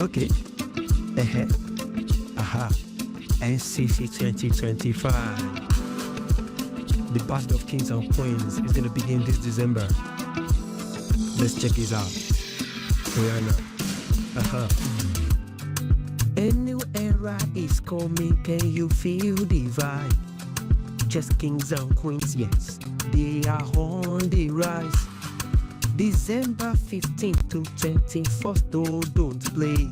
Okay. Aha. NCC 2025. The Battle of Kings and Queens is going to begin this December. Let's check this out. Rihanna. A new era is coming. Can you feel the vibe? Just kings and queens, yes. They are on the rise. December 15th to 21st, oh, don't play.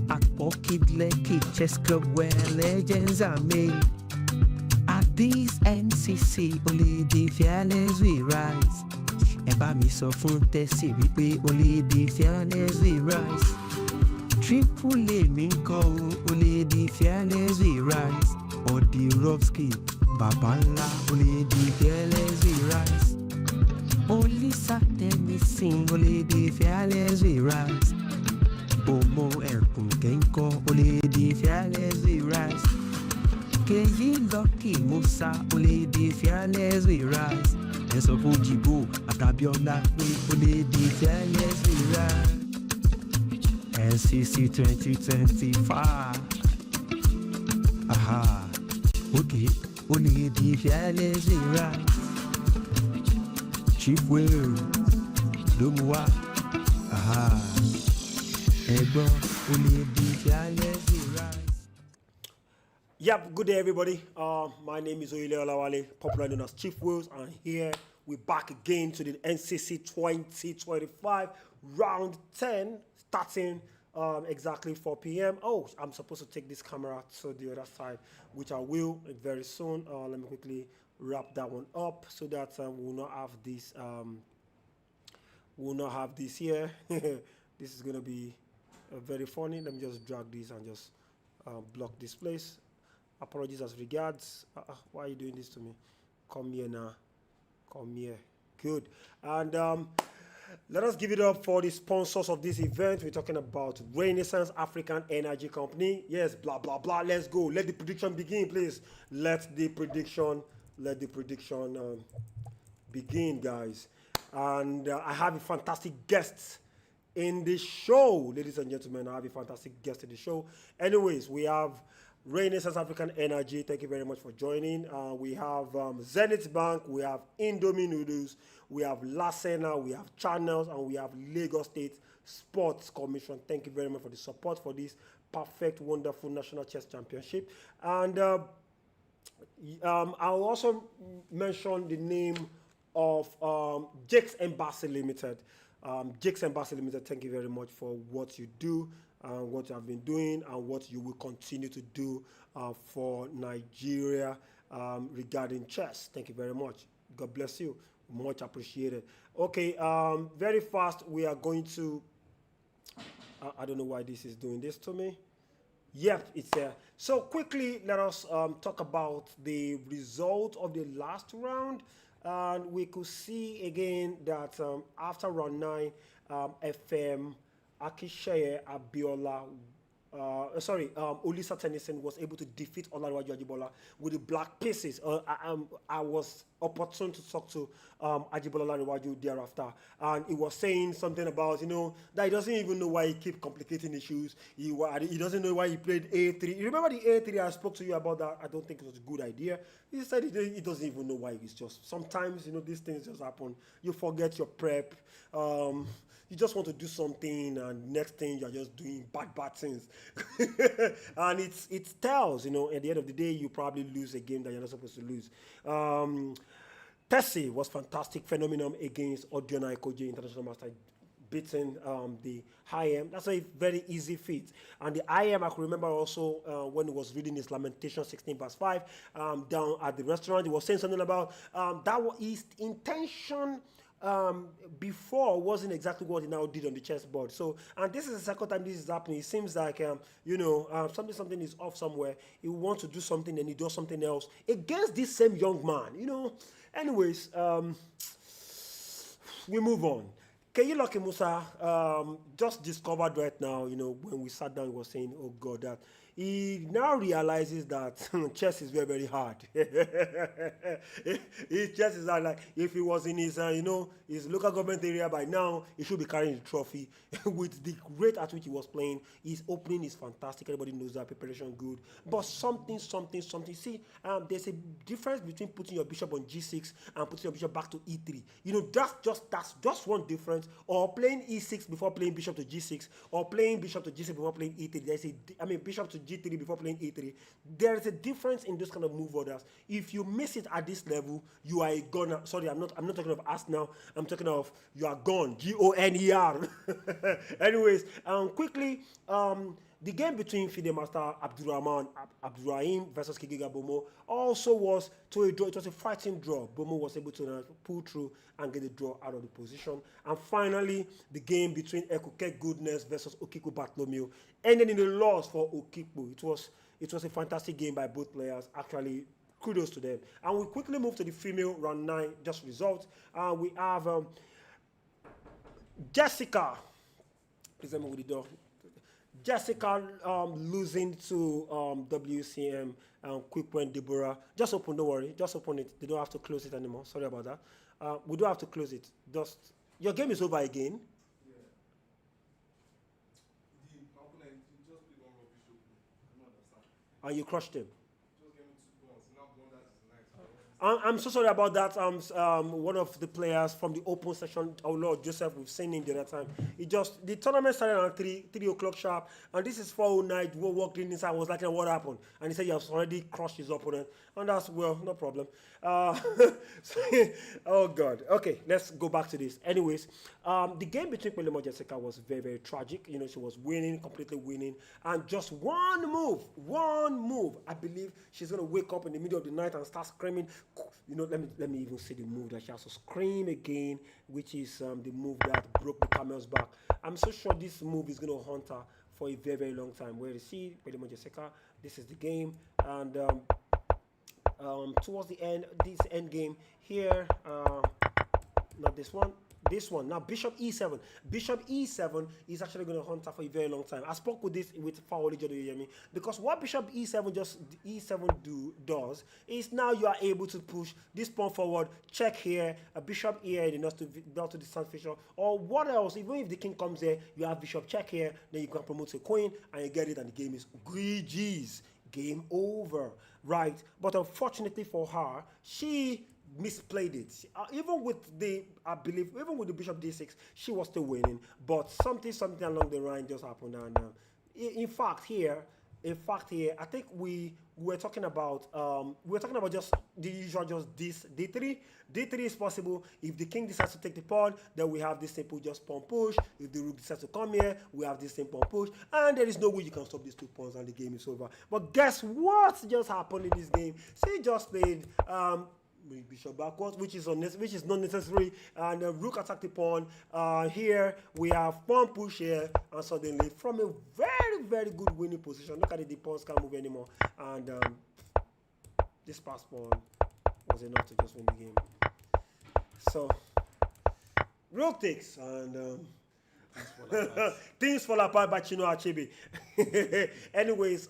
At Pocket Lekki Chess Club where legends are made. At this NCC, only the fearless we rise. Ẹ bá mi sọ fún Tẹ́sí wípé only the fearless we rise. Triple A mi ń kọ́ o, only the fearless we rise. Odirovsky, Baba ńlá, only the fearless we rise. Only Satemi sing, only the fearless we rise. Omo ẹ̀kún kẹ́ńkọ́, only the fearless we rise. Keyi Lucky Musa, only the fearless we rise. Ẹ sọ fún Jibo àtàbíọ́lá pé only the fearless we rise. NCC 2025. Aha. Okay, only the fearless we rise. Chief Will, Lumuwa. Aha. Ẹ̀gbọ́n, only the fearless we rise. Yep, good day everybody. My name is Oyile Olawale, popularly known as Chief Wills, and here we're back again to the NCC 2025 round 10, starting exactly 4 p.m. Oh, I'm supposed to take this camera to the other side, which I will very soon. Let me quickly wrap that one up so that we'll not have this here. This is gonna be very funny. Let me just drag this and just block this place. Apologies as regards. Why are you doing this to me? Come here now. Come here. Good. And let us give it up for the sponsors of this event. We're talking about Renaissance African Energy Company. Yes, blah, blah, blah. Let's go. Let the prediction begin, please. Let the prediction begin, guys. And I have a fantastic guest in the show. Ladies and gentlemen, I have a fantastic guest in the show. Anyways, we have Renaissance African Energy, thank you very much for joining. We have Zenith Bank, we have Indomie Noodles, we have Lasena, we have Channels, and we have Lagos State Sports Commission. Thank you very much for the support for this perfect, wonderful National Chess Championship. And I'll also mention the name of Jake's Embassy Limited. Jake's Embassy Limited, thank you very much for what you do, what you have been doing, and what you will continue to do for Nigeria regarding chess. Thank you very much. God bless you. Much appreciated. Okay, very fast, we are going to, I don't know why this is doing this to me. Yep, it's there. So quickly, let us talk about the result of the last round. And we could see again that after round 9, FM Akisheye Abiola, Olisa Tennyson was able to defeat Olariwaju Ajibola with the black pieces. I was opportune to talk to Ajibola Olariwaju thereafter, and he was saying something about, that he doesn't even know why he keep complicating issues. He doesn't know why he played A3. You remember the A3 I spoke to you about that? I don't think it was a good idea. He said he doesn't even know why. It's just sometimes, these things just happen. You forget your prep. You just want to do something, and next thing you're just doing bad things. And it tells, at the end of the day, you probably lose a game that you're not supposed to lose. Tessie was fantastic, phenomenon against Odiona Ikoje, International Master, beating the IM. That's a very easy feat. And the IM, I could remember also when he was reading his Lamentation 16 verse 5 down at the restaurant, he was saying something about that was his intention before wasn't exactly what he now did on the chessboard. So, and this is the second time this is happening. It seems like, something is off somewhere. He wants to do something and he does something else against this same young man, Anyways, we move on. Lucky Musa just discovered right now, when we sat down, he was saying, oh God, that he now realizes that chess is very, very hard. Chess is hard. Like, if he was in his, his local government area by now, he should be carrying the trophy. With the rate at which he was playing, his opening is fantastic. Everybody knows that preparation good. But something. See, there's a difference between putting your bishop on g6 and putting your bishop back to e3. That's just one difference. Or playing e6 before playing bishop to g6, or playing bishop to g6 before playing e3. Bishop to g3 before playing e3. There is a difference in those kind of move orders. If you miss it at this level, you are a goner. Sorry, I'm not talking of us now. I'm talking of you are gone. Goner. Anyways, quickly, the game between FIDE Master Abdurrahim versus Kigiga Bomo also was to a draw. It was a fighting draw. Bomo was able to pull through and get the draw out of the position. And finally, the game between Ekuke Goodness versus Okiku Bartholomew ended in a loss for Okiku. It was a fantastic game by both players. Actually, kudos to them. And we quickly move to the female round 9 just results. We have Jessica. Please let me with the door. Jessica losing to WCM quick point Deborah. Just open, don't worry. Just open it. They don't have to close it anymore. Sorry about that. We don't have to close it. Just your game is over again. Yeah. The opponent just played one rubbish opening. I don't understand. And you crushed him. Just gave me 2 points. Now blunders is nice. I'm so sorry about that. One of the players from the open session, oh Lord Joseph, we've seen him the other time. The tournament started at 3 o'clock sharp, and this is 4:09. We walked in inside. I was like, what happened? And he said, you have already crushed his opponent. And that's, well, no problem. Oh God. Okay, let's go back to this. Anyways, the game between Pelemo and Jessica was very, very tragic. She was winning, completely winning, and just one move. I believe she's gonna wake up in the middle of the night and start screaming. Let me even see the move that she has to scream again, which is the move that broke the camel's back. I'm so sure this move is gonna haunt her for a very, very long time. Where you see Pelemo Jessica, this is the game, and towards the end, this end game here, not this one. This one now, Bishop E7. Bishop E7 is actually going to hunt her for a very long time. I spoke with Pawel because what Bishop E7 does is now you are able to push this pawn forward, check here, a Bishop here, not to distant fissure, or what else? Even if the king comes here, you have Bishop check here, then you can promote a queen and you get it, and the game is GG's. Game over, right? But unfortunately for her, she misplayed it. Even with the bishop d6, she was still winning. But something along the line just happened, and in fact here, I think we were talking about just the usual, just this d3. D3 is possible if the king decides to take the pawn. Then we have this simple just pawn push. If the rook decides to come here, we have this same pawn push, and there is no way you can stop these 2 pawns, and the game is over. But guess what just happened in this game? She just played bishop backwards, which is not necessary, and rook attack the pawn. Here we have pawn push here, and suddenly from a very, very good winning position, look at it, the pawns can't move anymore, and this pass pawn was enough to just win the game. So rook takes, and things fall apart by Chino Achebe. Anyways,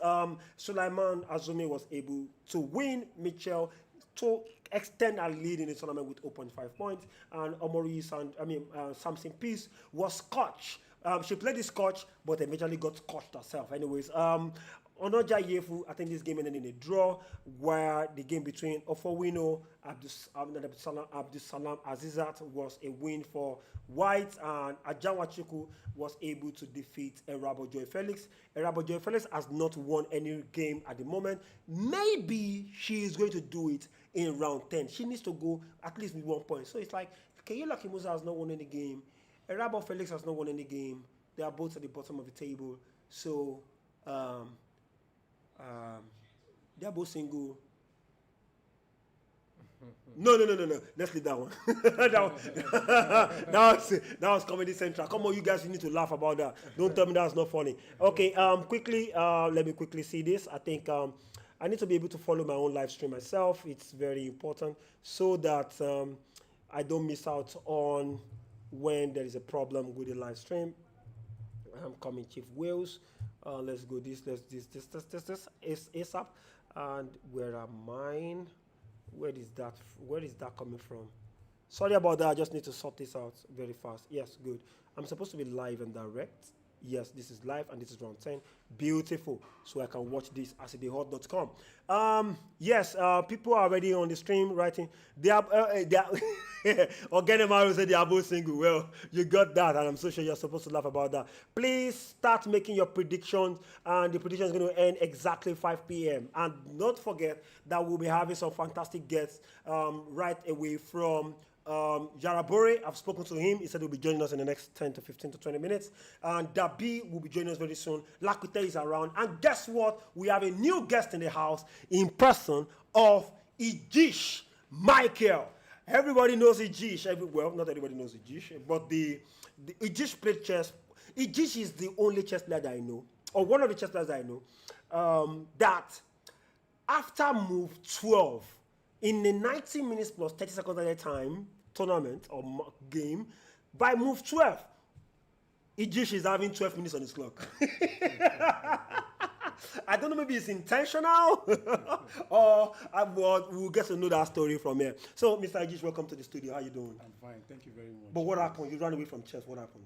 Sulaiman Azumi was able to win Mitchell to extend our lead in the tournament with 0.5 points, and Samson Peace was scotch. She played the scotch, but eventually got scotched herself. Anyways, Onoja Yefu, I think this game ended in a draw, where the game between Ofowino Abdusalam Azizat was a win for White, and Ajanwachuku was able to defeat Erabo Joy Felix. Erabo Joy Felix has not won any game at the moment. Maybe she is going to do it in round 10. She needs to go at least with 1 point. So it's like Keyela Kimusa has not won any game. Erabo Felix has not won any game. They are both at the bottom of the table. So they are both single. No. Let's leave that one. that was Comedy Central. Come on, you guys, you need to laugh about that. Don't tell me that's not funny. Okay, quickly, let me quickly see this. I think I need to be able to follow my own live stream myself. It's very important so that I don't miss out on when there is a problem with the live stream. I'm coming, Chief Wales. Let's go this ASAP. And where are mine? Where is that coming from? Sorry about that. I just need to sort this out very fast. Yes, good. I'm supposed to be live and direct. Yes, this is live and this is round 10. Beautiful. So I can watch this as hot.com. Yes, people are already on the stream writing. They are Organimaru said they are both single. Well, you got that, and I'm so sure you're supposed to laugh about that. Please start making your predictions, and the prediction is going to end exactly 5 p.m. And don't forget that we'll be having some fantastic guests right away from Jarabore. I've spoken to him. He said he'll be joining us in the next 10 to 15 to 20 minutes. And Dabee will be joining us very soon. Lakute is around. And guess what? We have a new guest in the house in person of Ijish Michael. Everybody knows Ijish. Well, not everybody knows Ijish, but the Ijish played chess. Ijish is the only chess player that I know, or one of the chess players that I know, that after move 12, in the 90 minutes plus 30 seconds at a time tournament or game, by move 12, Ijish is having 12 minutes on his clock. I don't know, maybe it's intentional or we'll get to know that story from here. So, Mr. Ijish, welcome to the studio. How you doing? I'm fine, thank you very much. But what happened? You ran away from chess. What happened?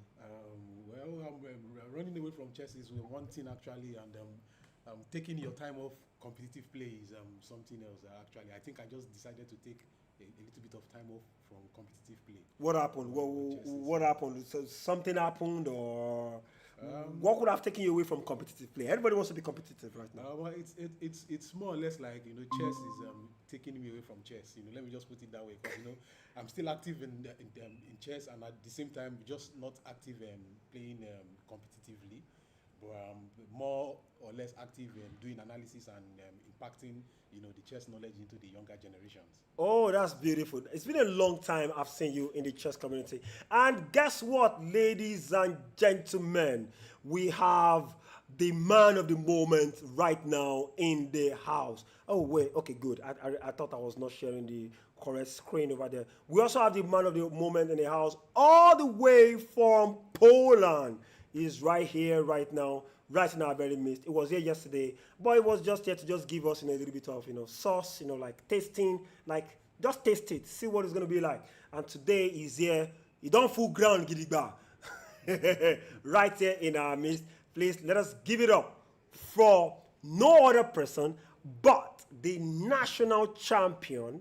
Well, I'm running away from chess is one thing actually, and taking your time off competitive play is something else actually. I think I just decided to take a little bit of time off from competitive play. What happened? What happened? So something happened, or what could have taken you away from competitive play? Everybody wants to be competitive right now. Well, it's more or less like, chess is taking me away from chess. Let me just put it that way, because I'm still active in chess, and at the same time just not active playing competitively, but more or less active in doing analysis and impacting the chess knowledge into the younger generations. Oh, that's beautiful. It's been a long time I've seen you in the chess community. And guess what, ladies and gentlemen? We have the man of the moment right now in the house. Oh, wait. Okay, good. I thought I was not sharing the correct screen over there. We also have the man of the moment in the house all the way from Poland. He's right here, right now, right in our very midst. It was here yesterday, but it was just here to just give us a little bit of, sauce, like tasting, like just taste it, see what it's going to be like. And today he's here. He don't full ground, Gidigba. Right here in our midst. Please let us give it up for no other person but the national champion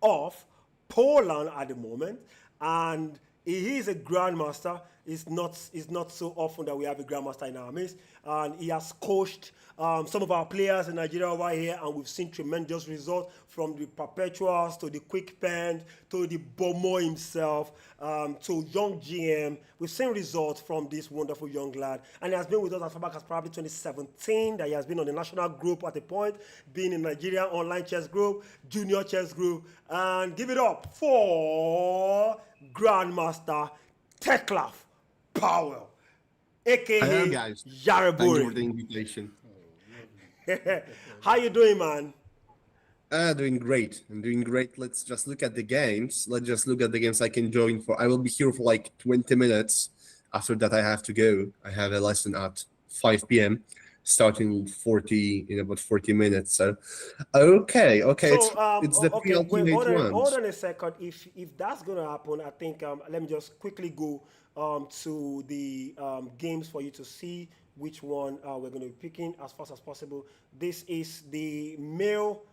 of Poland at the moment, and he is a grandmaster. It's not so often that we have a grandmaster in our midst, and he has coached some of our players in Nigeria over here, and we've seen tremendous results from the perpetuals to the quick pen to the Bomo himself to young GM. We've seen results from this wonderful young lad, and he has been with us as far back as probably 2017. That he has been on the national group at the point, being in Nigeria online chess group, junior chess group, and give it up for Grandmaster Teclaf Pawel, aka Hello guys. Jarabore. Thank you for the invitation. How you doing, man? Doing great. I'm doing great. Let's just look at the games. Let's just look at the games I can join for. I will be here for like 20 minutes. After that, I have to go. I have a lesson at 5 p.m. starting in about 40 minutes. So, okay. So, it's the okay, wait, ultimate ones. hold on a second. If that's gonna happen, I think let me just quickly go to the games for you to see which one we're going to be picking as fast as possible. This is the male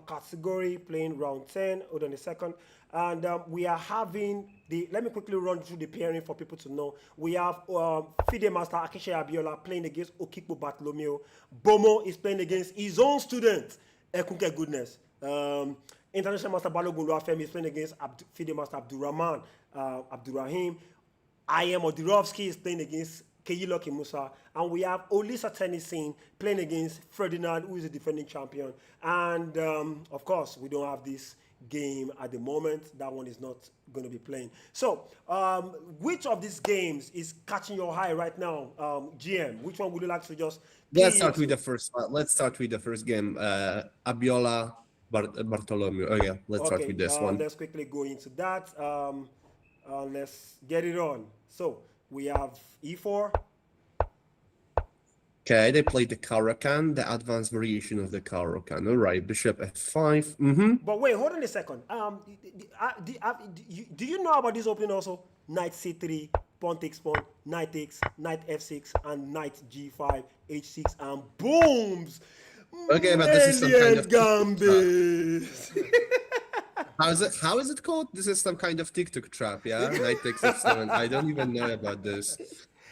category, playing round 10. Hold on a second. And we are having let me quickly run through the pairing for people to know. We have FIDE Master Akishe Abiola playing against Okikpo Bartolomeo. Bomo is playing against his own student, Ekunke Goodness. International Master Balogun Luafemi is playing against FIDE Master Abdurrahman Abdurrahim. I am Odirovsky is playing against Keyiloki Musa, and we have Olisa Tennessee playing against Ferdinand, who is a defending champion. And of course, we don't have this game at the moment. That one is not going to be playing. So, which of these games is catching your eye right now, GM? Which one would you like to just? Let's start with the first. Let's start with the first game. Abiola Bartolomeo. Oh yeah, let's start with this one. Let's quickly go into that. Let's get it on. So we have e4. Okay, they played the Caro-Kann, the advanced variation of the Caro-Kann. All right, bishop f5. Mm-hmm. But wait, hold on a second. Do you know about this opening also? Knight c3, pawn takes pawn, knight takes, knight f6, and knight g5, h6, and booms! Okay, but this is some kind of gambit. How is it called? This is some kind of TikTok trap, yeah? Knight takes f7. I don't even know about this.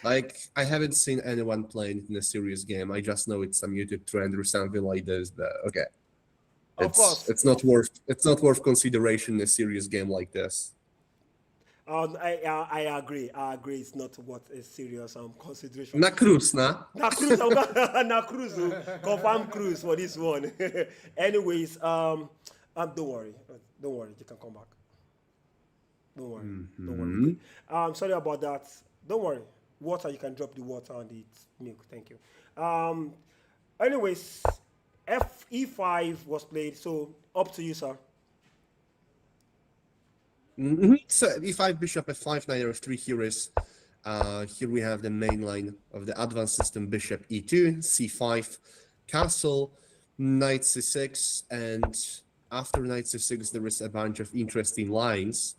Like, I haven't seen anyone playing it in a serious game. I just know it's some YouTube trend or something like this, but okay. Of course. It's not worth consideration in a serious game like this. I agree. I agree. It's not what is serious consideration. Na cruz, na? Na cruz, na cruz. Confirm cruz for this one. Anyways, don't worry. Don't worry. You can come back. Don't worry. Don't worry. Sorry about that. Don't worry. Water, you can drop the water on the milk. Thank you. Anyways, e5 was played. So up to you, sir. So e5, bishop f5, knight f3. Here we have the main line of the advanced system: bishop e2, c5, castle, knight c6, and after knight c6 there is a bunch of interesting lines.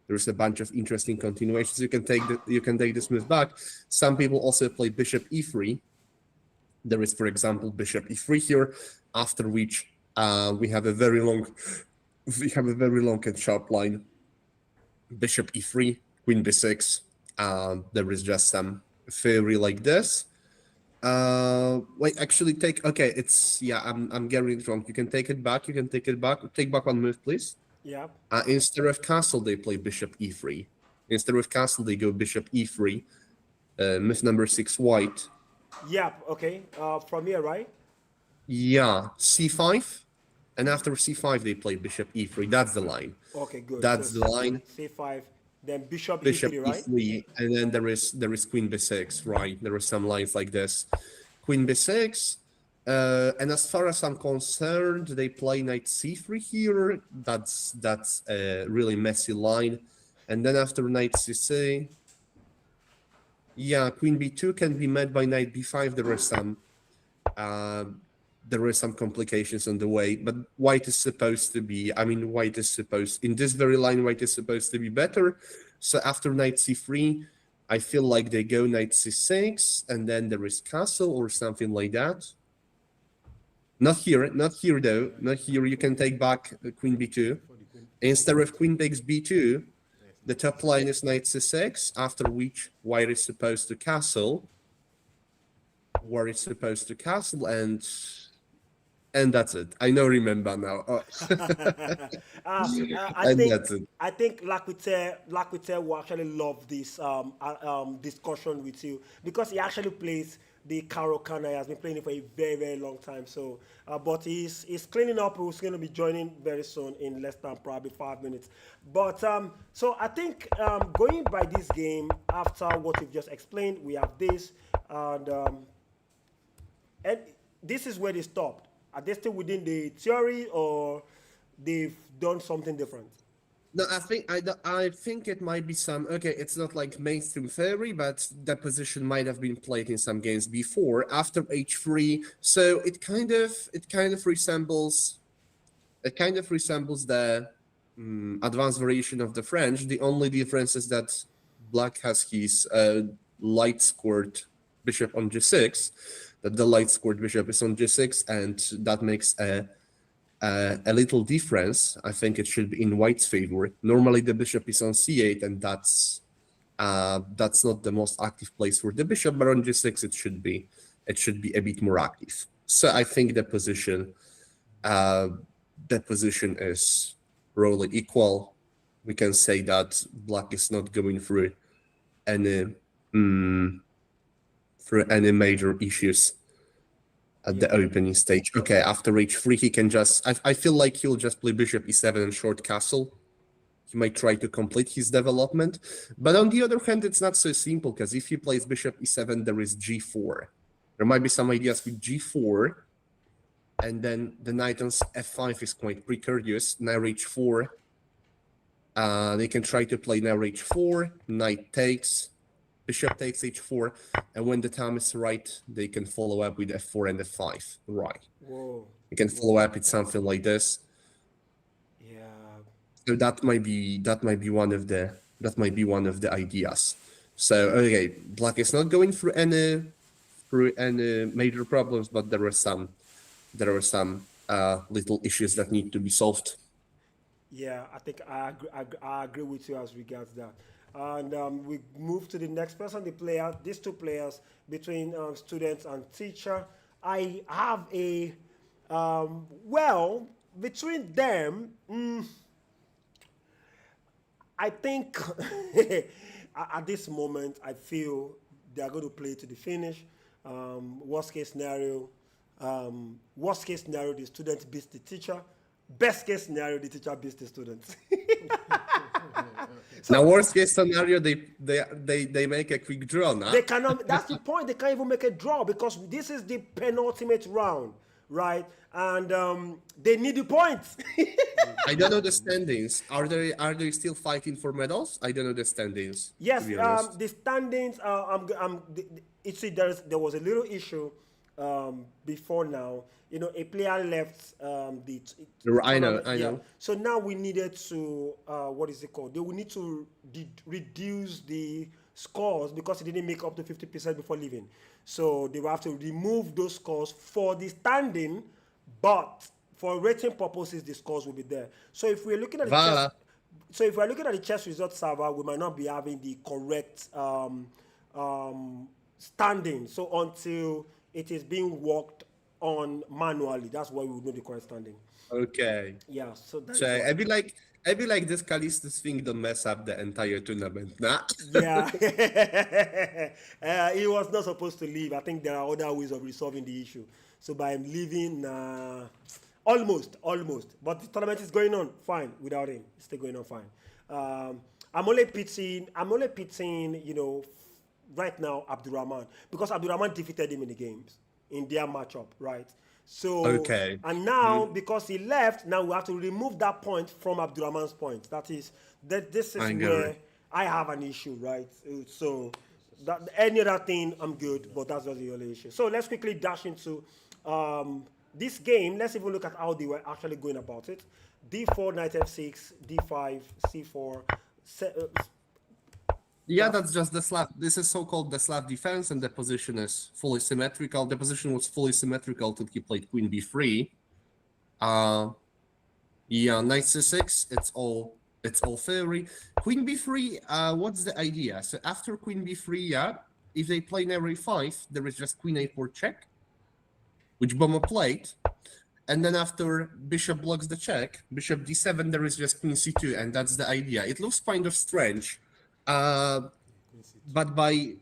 There's a bunch of interesting continuations. You can take this move back. Some people also play bishop e3. There is, for example, bishop e3 here, after which we have a very long and sharp line. Bishop e3, queen b6. There is just some theory like this. Wait, actually take. Okay, it's yeah. I'm getting it wrong. You can take it back. You can take it back. Take back one move, please. Yeah. Instead of castle, they play bishop e3. Instead of castle, they go bishop e3. Move number 6, white. Yeah. Okay. From here, right? Yeah, c5, and after c5 they play bishop e3. That's the line. Okay, good. That's so the line. c5, then bishop Bishop e3, right? e3, and then there is queen b6. Right, there are some lines like this. Queen b6. And as far as I'm concerned, they play knight c3 here. That's a really messy line. And then after knight c6, yeah, queen b2 can be met by knight b5. There are some complications on the way, but white is supposed to be. In this very line, white is supposed to be better. So after knight c3, I feel like they go knight c6, and then there is castle or something like that. Not here though. Not here. You can take back queen b2. Instead of queen takes b2, the top line is knight c6, after which white is supposed to castle. And that's it. I know, remember now. Oh. I think Lakwite will actually love this discussion with you, because he actually plays the Caro-Kann. He has been playing it for a very, very long time. So, but he's cleaning up. He's going to be joining very soon, in less than probably 5 minutes. But so I think going by this game, after what you've just explained, we have this, and this is where they stopped. Are they still within the theory, or they've done something different? No, I think it might be some. Okay, it's not like mainstream theory, but that position might have been played in some games before. After h3, so it kind of resembles the advanced variation of the French. The only difference is that Black has his light scored bishop on g6. That the light scored bishop is on g6, and that makes a little difference. I think it should be in white's favor. Normally the bishop is on c8, and that's not the most active place for the bishop, but on g6 it should be a bit more active. So I think the position is roughly equal. We can say that Black is not going through any major issues at the opening stage. Okay, after h3, he can just. I feel like he'll just play bishop e7 and short castle. He might try to complete his development. But on the other hand, it's not so simple, because if he plays bishop e7, there is g4. There might be some ideas with g4. And then the knight on f5 is quite precarious. Knight h4. They can try to play now h4, knight takes, bishop takes h4, and when the time is right, they can follow up with f4 and f5. Right. Whoa. You can follow up with something like this. Yeah. So that might be one of the ideas. So okay, black is not going through any major problems, but there are some little issues that need to be solved. Yeah, I think I agree with you as regards that. And we move to the next person, the player. These two players between students and teacher. I have a well between them. I think at this moment I feel they are going to play to the finish. Worst case scenario, the student beats the teacher. Best case scenario, the teacher beats the student. Now, worst case scenario, they make a quick draw. Now They cannot. That's the point. They can't even make a draw because this is the penultimate round, right? And they need the points. I don't know the standings. Are they still fighting for medals? I don't know the standings. Yes, to be honest. the standings. There was a little issue before now. You know, a player left I know. So now we needed to what is it called? They will need to reduce the scores because he didn't make up to 50% before leaving. So they will have to remove those scores for the standing, but for rating purposes, the scores will be there. So if we're looking at the chess result server, we might not be having the correct standing. So until it is being worked on manually, that's why we would know the correct standing. Okay. Yeah. So that's So I be like this Callisto's thing don't mess up the entire tournament. Nah. yeah. He was not supposed to leave. I think there are other ways of resolving the issue. So by him leaving, almost. But the tournament is going on fine without him. It's still going on fine. I'm only pitying, you know, right now Abdurrahman, because Abdurrahman defeated him in the games, in their matchup, right? So Okay. and now because he left, now we have to remove that point from Abdurrahman's point. This is where I have an issue, right? So that any other thing I'm good, but that's just the only issue. So let's quickly dash into this game. Let's even look at how they were actually going about it. D4, knight f6, d5, c4. Yeah, that's just the Slav. This is so-called the Slav defense, and the position is fully symmetrical. The position was fully symmetrical till he played queen b3. Yeah, knight c6. It's all theory. Queen b3. What's the idea? So after queen b3, yeah, if they play knight a5, there is just queen a4 check, which Bomber played, and then after bishop blocks the check, bishop d7, there is just queen c2, and that's the idea. It looks kind of strange. But by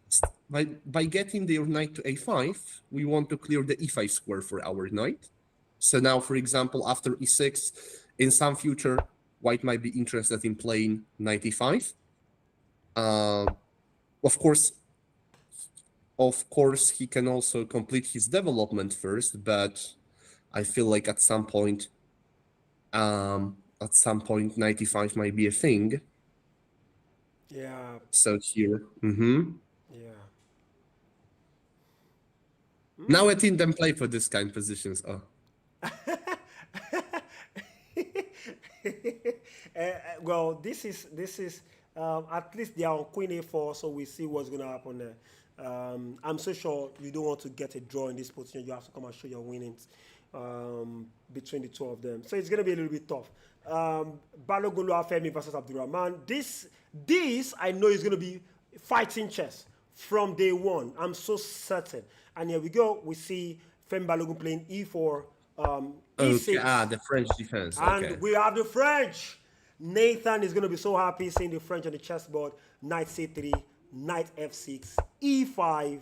getting their knight to a5, we want to clear the e5 square for our knight. So now, for example, after e6, in some future, white might be interested in playing knight e5. Of course, he can also complete his development first, but I feel like at some point, knight e5 might be a thing. Yeah. So here, Yeah. Now I think them play for this kind of positions. Oh, Well, this is at least they are on queen a4, so we see what's going to happen there. I'm so sure you don't want to get a draw in this position. You have to come and show your winnings between the two of them. So it's going to be a little bit tough. Balogun Femi versus Abdurrahman. This I know is going to be fighting chess from day one. I'm so certain. And here we go. We see Femi Balogun playing e4, e6. The French defense. And we have the French. Nathan is going to be so happy seeing the French on the chessboard. Knight c3, knight f6, e5,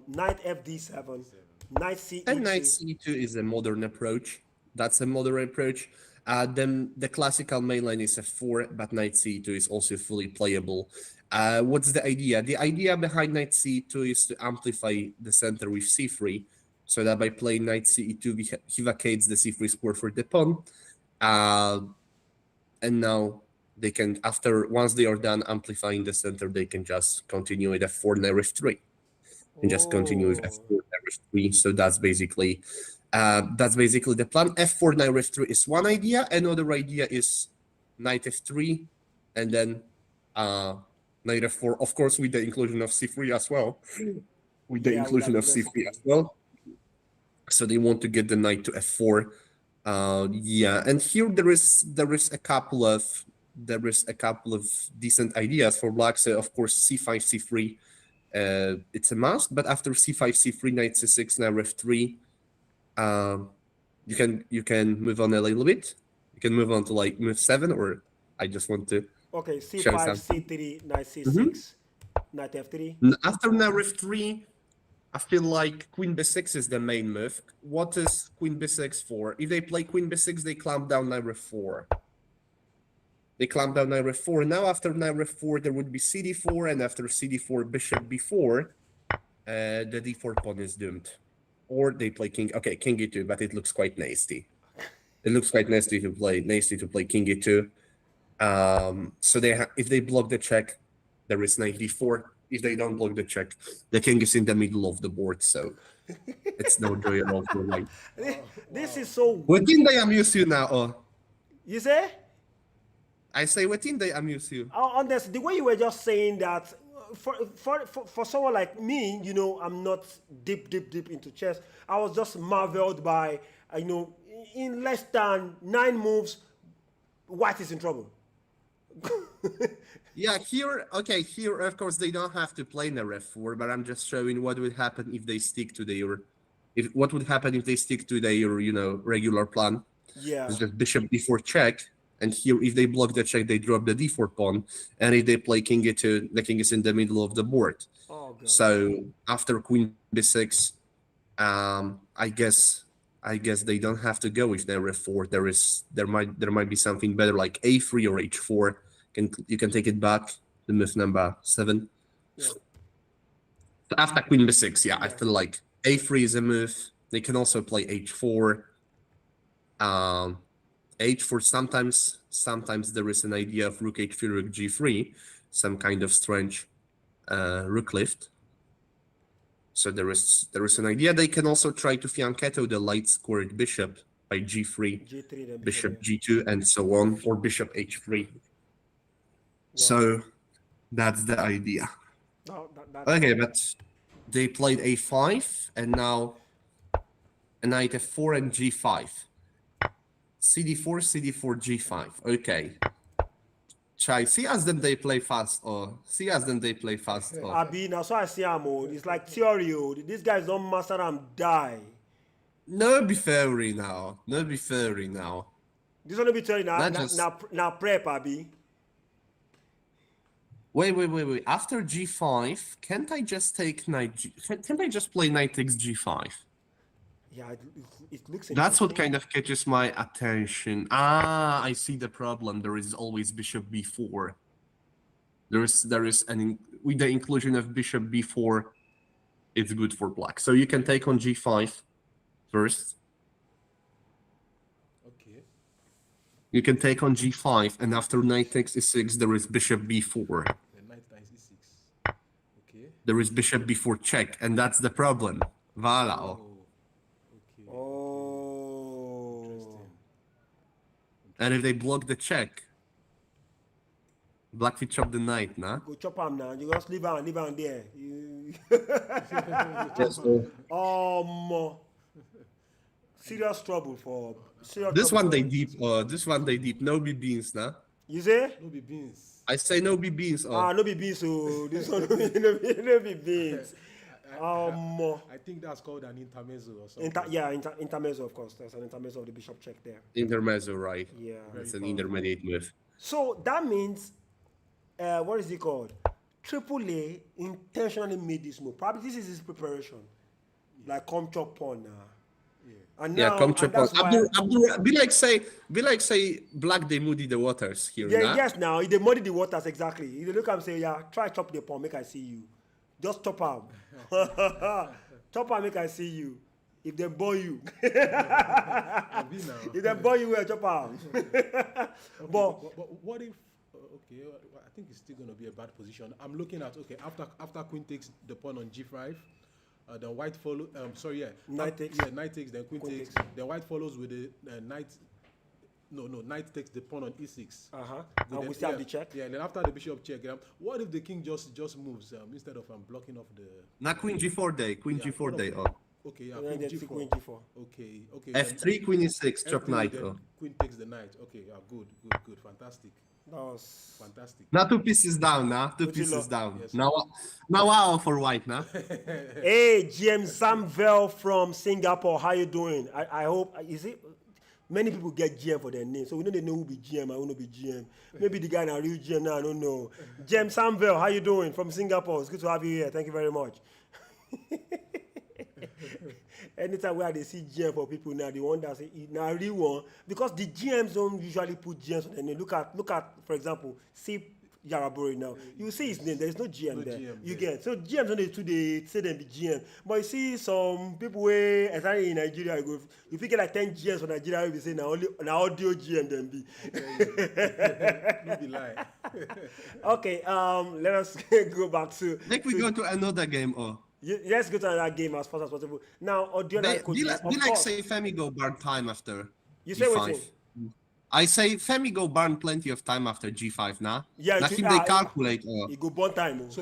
knight fd7, knight c2. And knight c2 is a modern approach. That's a modern approach. Then the classical mainline is f4, but knight c2 is also fully playable. What's the idea? The idea behind knight c2 is to amplify the center with c3, so that by playing knight ce2, he vacates the c3 square for the pawn. And now they can, after once they are done amplifying the center, they can just continue with f4 knight f3 and just continue with f4 knight f3. So that's basically the plan. f4 knight f3 is one idea. Another idea is knight f3 and then knight f4, of course, with the inclusion of c3 as well. With the inclusion of c3 as well. So they want to get the knight to f4. Yeah, and here there is a couple of decent ideas for black. So of course c5 c3, it's a must. But after c5 c3 knight c6 knight f3, you can move on a little bit. You can move on to like move 7, or I just want to. Okay, c5 c3 knight c6 knight f3. After knight f3. I feel like queen b6 is the main move. What is queen b6 for? If they play queen b6, they clamp down knight f4. They clamp down knight f4. Now after knight f4, there would be cd4, and after cd4, bishop b4, the d4 pawn is doomed. Or they play king. Okay, king e2, but it looks quite nasty. It looks quite nasty to play king e2. So if they block the check, there is knight d4. If they don't block the check, the king is in the middle of the board, so it's no joy at all for white. This is so. What didn't they amuse you now? Oh, You say? I say, what didn't they amuse you? On this, the way you were just saying that, for someone like me, you know, I'm not deep into chess. I was just marveled by, you know, in less than 9 moves, white is in trouble. Yeah, here, of course, they don't have to play knight f4, but I'm just showing what would happen if they stick to their, what would happen if they stick to their, you know, regular plan. Yeah. It's just bishop d4 check, and here, if they block the check, they drop the d4 pawn, and if they play king e2, the king is in the middle of the board. Oh, God. So after queen b6, I guess they don't have to go with knight f4. There might be something better like a3 or h4. You can take it back, the move number 7. Yeah. So after queen b6, yeah, I feel like a3 is a move. They can also play h4. H4, sometimes there is an idea of rook h3, rook g3, some kind of strange rook lift. So there is an idea. They can also try to fianchetto the light squared bishop by g3, then bishop g2, and so on, or bishop h3. Wow. So that's the idea. No, okay, but they played a5, and now a knight f4 and g5. CD4, g5. Okay. Chai, see as them they play fast, or see as them they play fast. Or. Abi, now so I see him. It's like theory. These guys don't master them, die. No be fairy now. No be fairy now. This one be theory now. Now prep, Abi. Wait. After g5, can't I just take knight g? Can't I just play knight takes g5? Yeah, it looks. That's what kind of catches my attention. Ah, I see the problem. There is always bishop b4. There is with the inclusion of bishop b4, it's good for black. So you can take on g5 first. Okay. You can take on g5, and after knight takes e6, there is bishop b4. The knight takes e6. Okay. There is bishop b4 check, and that's the problem. Voila. Oh. And if they block the check, black will chop the knight, nah? Go chop him now. You just leave on there. Serious trouble for serious. This one they deep. This one they deep. No be beans, nah? You say? No be beans. I say no be beans. No be beans. So this one no be beans. I think that's called an intermezzo or something. Intermezzo, of course. There's an intermezzo of the bishop check there. Intermezzo, right? Yeah. It's an intermediate move. So that means, what is it called? AAA intentionally made this move. Probably this is his preparation. Yeah. Like come chop pawn now. Yeah. And now, come chop pawn. Be like say black they muddy the waters here. Yeah, nah? yes. Now they muddy the waters exactly. They look and say, yeah, try chop the pawn, make I see you. Just chop out. Chop out, make I see you. If they bore you. If they bore you, chop out. But what if Okay, I think it's still going to be a bad position. I'm looking at, okay, after queen takes the pawn on g5, then white follow. Sorry, yeah, Knight takes. Yeah, knight takes, then queen Queen takes. takes. Then white follows with the knight. No, knight takes the pawn on e6. And we still have the check. Yeah, and then after the bishop check, what if the king just moves instead of blocking off the? Now queen g4 day, queen Yeah, g4 day. one Oh. of Okay, yeah, And then queen get to g4. queen g4. Okay, okay. F3, queen e6, chop F3, knight. then Oh. Queen takes the knight. Okay, yeah, good, fantastic, That was fantastic. Now 2 pieces down. Now 2 What you pieces lo- down. Yes. Now wow for white. Now. Hey, GM Samvel from Singapore. How you doing? I hope you see. Many people get GM for their name, so we don't know who be GM. I want to be GM. Maybe the guy now real GM now. I don't know. GM Samvel, how you doing from Singapore? It's good to have you here. Thank you very much. Anytime where they see GM for people now, they wonder say now real one because the GMs don't usually put GMs on their name. Look at for example, see Yarabori now. You see his name. There is no GM No there. GM You there. get so GMs don't they say them be GM. But you see some people where especially in Nigeria, you get like 10 GMs for Nigeria, you be say now only now audio GM them be. No be lie. Okay, let us go back to. Make we go to another game. Oh. Let's go to another game as fast as possible. Now, Odion and Do you Koji, like of course. say Femi go burn time after You say G5? wetin? I say Femi go burn plenty of time after G5 now. Yeah, Now it- him ah, they calculate. He go burn time. Oh. So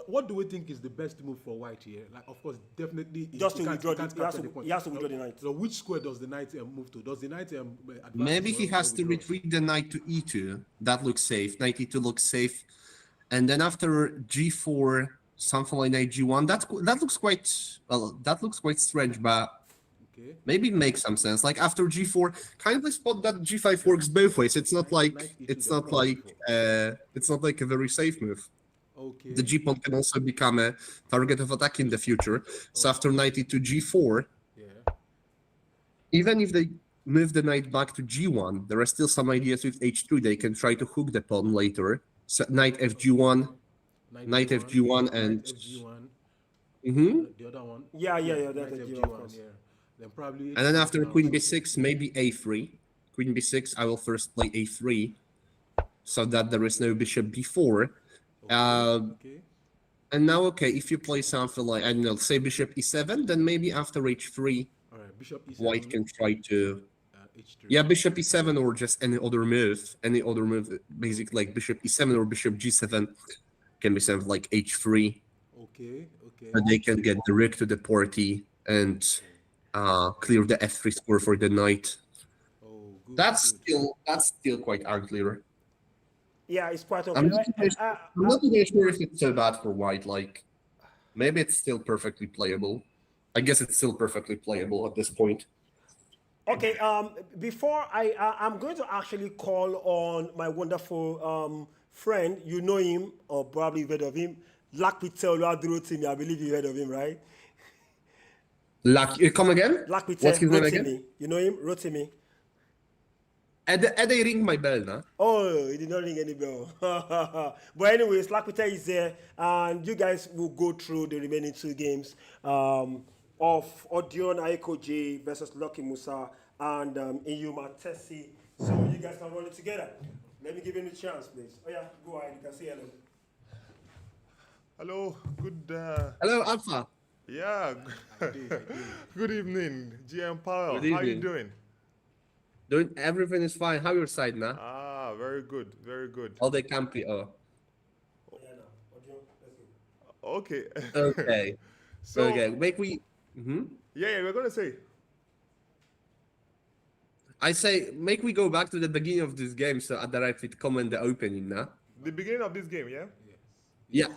what do we think is the best move for white here? Like, of course, definitely Just he to can't- withdraw he can't he has capture to- the point. he has to withdraw the knight. So which square does the knight move to? Does the knight advance Maybe or- he has or to withdraws? retreat the knight to E2. That looks safe. Knight E2 looks safe. And then after G4, something like knight G1. That looks quite strange, but Okay. maybe it makes some sense. Like after G4, kindly spot that G5 works both ways. It's not like Knight E2, it's then not pawn like G4. it's not like a very safe move. Okay. The G pawn can also become a target of attack in the future. So after knight E2 G4, Yeah. even if they move the knight back to G1, there are still some ideas with H2. They can try to hook the pawn later. So knight FG1, knight FG1 and knight FG1. The other one. Yeah, knight that's a FG1. of course. Yeah. Then probably. and then after now queen something. B6, maybe A3. Queen B6, I will first play A3 so that there is no bishop B4. Okay. And now, okay, if you play something like, I don't know, say bishop E7, then maybe after H3, All right. Bishop E7. white can try to... H3. Yeah, bishop E7 or just any other move. Any other move, basically like bishop E7 or bishop G7 can be something like H3. Okay. Okay. And they can get the rook to the party and clear the F3 score for the knight. Oh, good. That's good. still quite unclear. Yeah, it's quite okay. I'm not even sure if it's so bad for white. Like, maybe it's still perfectly playable. I guess it's still perfectly playable at this point. Okay, before I'm going to actually call on my wonderful friend. You know him, or probably you've heard of him. Lakpite Oluwadurotimi. I believe you heard of him, right? Come again? Lakpite What's his name again? Rotimi. You know him? Rotimi. They ring my bell now. Oh, he did not ring any bell. But anyways, Lakpite is there, and you guys will go through the remaining two games of Odion Aiko J versus Lucky Musa and Iyuma Tessie. So you guys can run it together. Let me give him a chance, please. Oh yeah, go ahead. You can say hello. Hello, good. Hello, Alpha. Yeah, good evening, GM Pawel. Good How you evening. doing? Everything is fine. How your side now? Ah, very good, very good. All the campy. Oh, Oh yeah, now Odion, let's go. Okay. okay. So Okay. Make we. yeah, we're gonna say. I say make we go back to the beginning of this game so that I could comment the opening now. The beginning of this game, yeah? Yeah.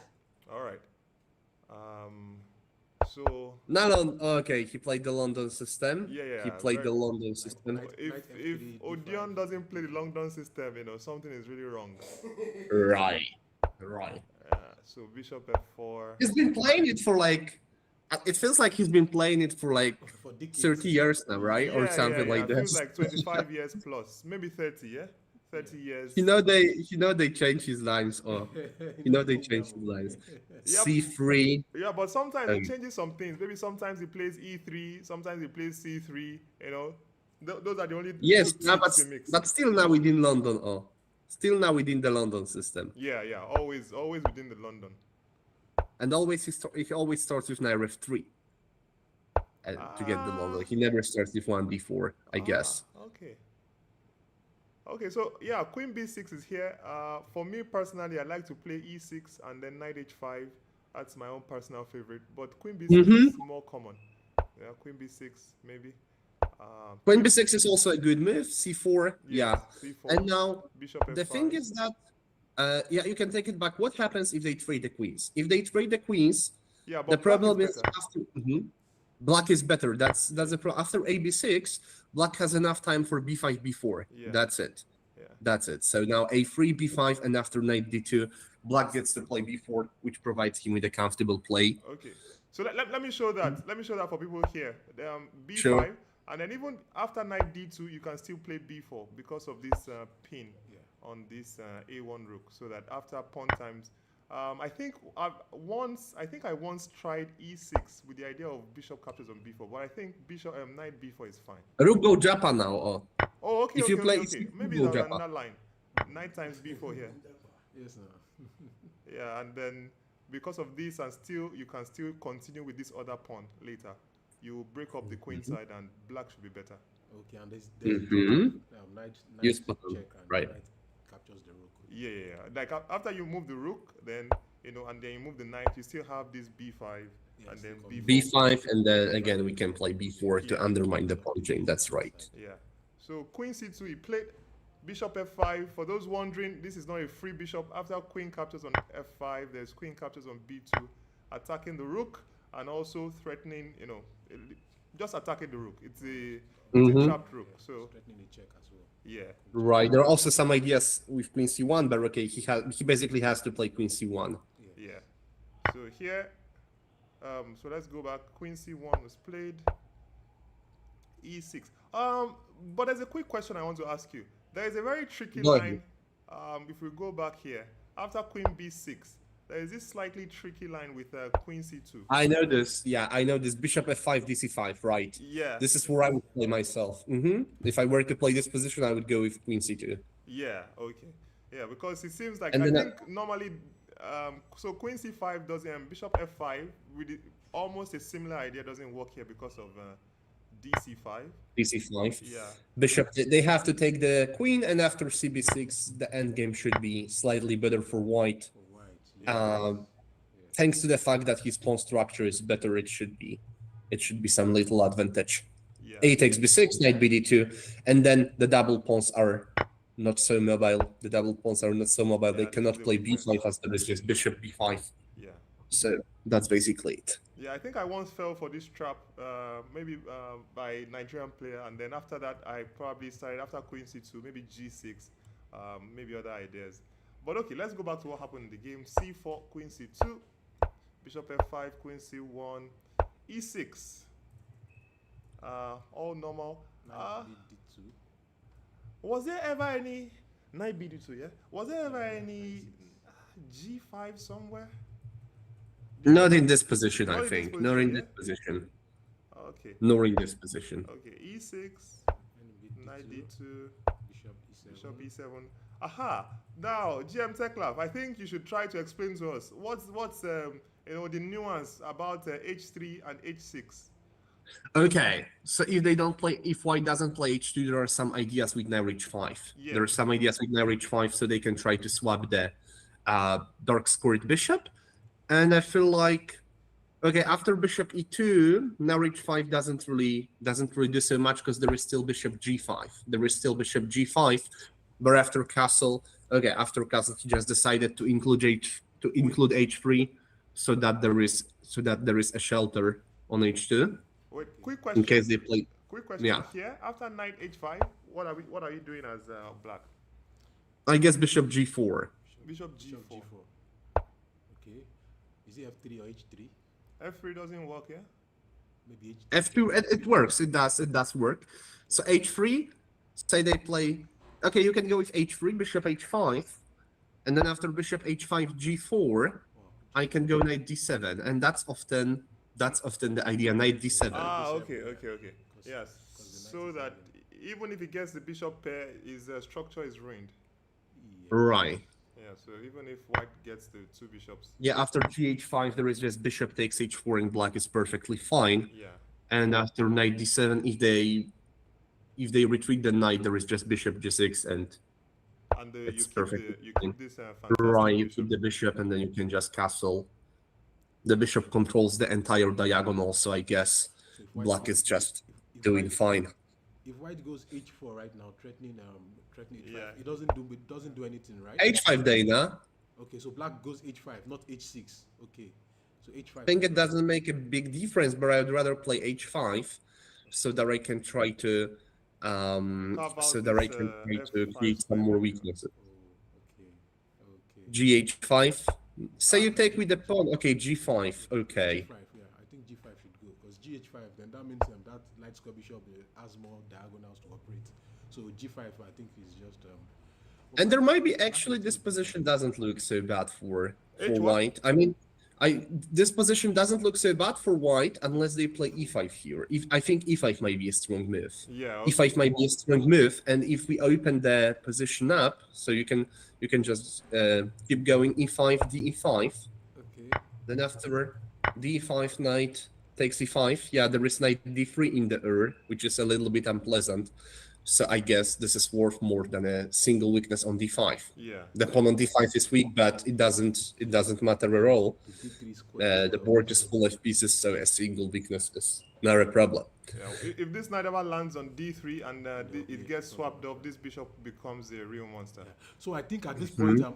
All right. So No. Okay, he played the London system. Yeah, He played the very- London system. if Knight if F3, Odion D5. doesn't play the long down system, something is really wrong. Right. Right. So Bishop F4. He's been playing it for like. It feels like he's been playing it for like For decades. 30 years now, right? Or something like It that. feels like 25 years plus, maybe 30, yeah? 30 years. They change his lines, or they change his lines. Yep. C3. Yeah, but sometimes he changes some things. Maybe sometimes he plays E3, sometimes he plays C3, Those are the only Yes, two no, tricks he mix. but still now within London. Oh, Still now within the London system. Yeah, always within the London. And always he always starts with knight f3 to get the London. He never starts with 1d4, I guess. Okay. Okay, so yeah, Queen b6 is here. For me personally, I like to play e6 and then knight h5. That's my own personal favorite. But Queen b6 is more common. Yeah, Queen b6 maybe. Queen b6 is also a good move. c4, yeah. C4. And now Bishop the f5. thing is that, yeah, you can take it back. What happens if they trade the queens? If they trade the queens, Yeah, but the problem black is better. after black is better. That's the problem. After ab6, black has enough time for b5, b4. Yeah. That's it. Yeah. That's it. So now a3, b5, and after knight d2, black gets to play b4, which provides him with a comfortable play. Okay. So let me show that. Let me show that for people here. B5, Sure. and then even after knight d2, you can still play b4 because of this pin on this a1 rook. So that after pawn times, I think I once tried e6 with the idea of bishop captures on b4, but I think knight b4 is fine. Rook go Japan now. Oh, Oh, okay, If okay, you play okay. e6, Maybe go that's Japan. another line. Knight times b4 here. Yes, no. Yeah, and then because of this, and still you can still continue with this other pawn later. You break up the queen side, and black should be better. Okay, and there's knight Use button, check and right. knight captures the rook. Yeah. Like after you move the rook, then and then you move the knight, you still have this b5 and then b4. b5, and then again we can play b4 to undermine the pawn chain. That's right. Yeah. So queen c2, he played bishop f5. For those wondering, this is not a free bishop. After queen captures on f5, there's queen captures on b2, attacking the rook and also threatening, just attacking the rook. It's a trapped rook. So Threatening the check as well. yeah. Right. There are also some ideas with queen c1, but okay, he basically has to play queen c1. Yeah. So here, so let's go back. Queen c1 was played. e6. But there's a quick question I want to ask you. There is a very tricky Go ahead. line. If we go back here, after queen b6, there is this slightly tricky line with queen c2. I know this. Yeah, I know this. Bishop f5, dc5. Right. Yeah. This is where I would play myself. If I were to play this position, I would go with queen c2. Yeah. Okay. Yeah, because it seems like And I then think normally, so queen c5 doesn't. Bishop f5 with almost a similar idea doesn't work here because of dc5. dc5. Yeah. Bishop. They have to take the queen, and after cb6, the endgame should be slightly better for white. For white. Thanks to the fact that his pawn structure is better, it should be some little advantage. Yeah. A takes b6, knight bd2, and then the double pawns are not so mobile. They Yeah, cannot this is play the weakness. b5 as there is just bishop b5. Yeah. So that's basically it. Yeah, I think I once fell for this trap, maybe by Nigerian player, and then after that, I probably started after queen c2, maybe g6, maybe other ideas. But okay, let's go back to what happened in the game. c4, queen c2, bishop f5, queen c1, e6. All normal. Knight d2. Was there ever any knight bd2? Yeah. Was there ever any g5 somewhere? Not in this position, Not I in this think. position, Not in yeah? this position. Okay. Nor in this position. Okay. E6, knight d2, d2. bishop e7. Bishop e7. Aha! Now, GM Teclaf, I think you should try to explain to us what's the nuance about h3 and h6. Okay, so if white doesn't play h2, there are some ideas with knight h5. Yeah. There are some ideas with knight h5, so they can try to swap the dark scored bishop. And I feel like, okay, after bishop e2, now h5 doesn't really do so much because there is still bishop g5. But after castle, he just decided to include h3, so that there is a shelter on h2 Wait, quick question. in case they play. Quick question Yeah. here. After knight h5, what are you doing as black? I guess bishop g4. Bishop Bishop g4. g4. Okay. Is it f3 or h3? f3 doesn't work, yeah? Maybe h3. F2, it works. It does work. So h3, say they play. Okay, you can go with h3, bishop h5, and then after bishop h5, g4, I can go knight d7, and that's often the idea, knight d7. Ah, okay. Yes. Because the So knight is that even if he gets the bishop pair, his structure is ruined. Right. Yeah, so even if white gets the two bishops, Yeah, after gh5, there is just bishop takes h4 in black is perfectly fine. yeah, And after knight d7, if they retreat the knight, there is just bishop g6, and and it's perfectly you fine. keep this fantastic Right, you bishop. keep the bishop, and then you can just castle. The bishop controls the entire diagonal, so I guess So if white black goes- is just if doing white- fine. If white goes h4 right now, threatening h5, Yeah. it doesn't do anything, right? h5 Dana. Okay, so black goes h5, not h6. Okay, so h5. I think it doesn't make a big difference, but I'd rather play h5 so that I can try to Carve out so that I this, can try to F5 create some square more right now. weaknesses. Oh, okay. gh5. Say you take with the pawn. Okay, g5. Okay. G5, yeah, I think g5 should go because gh5, then that means that light square bishop has more diagonals to operate. So g5, I think, is just. And there might be actually this position doesn't look so bad for H1? white. I mean, this position doesn't look so bad for white unless they play e5 here. I think e5 might be a strong move. Yeah, E5 might be a strong move, and if we open the position up, so you can just keep going e5, d5. Okay. Then after d5, knight takes e5. Yeah, there is knight d3 in the which is a little bit unpleasant. So I guess this is worth more than a single weakness on d5. yeah. The pawn on d5 is weak, but it doesn't matter at all. The d3 square. The board is full of pieces, so a single weakness is not a problem. Yeah, if this knight ever lands on d3 and it gets swapped off, this bishop becomes a real monster. So I think at this Mm-hmm. point,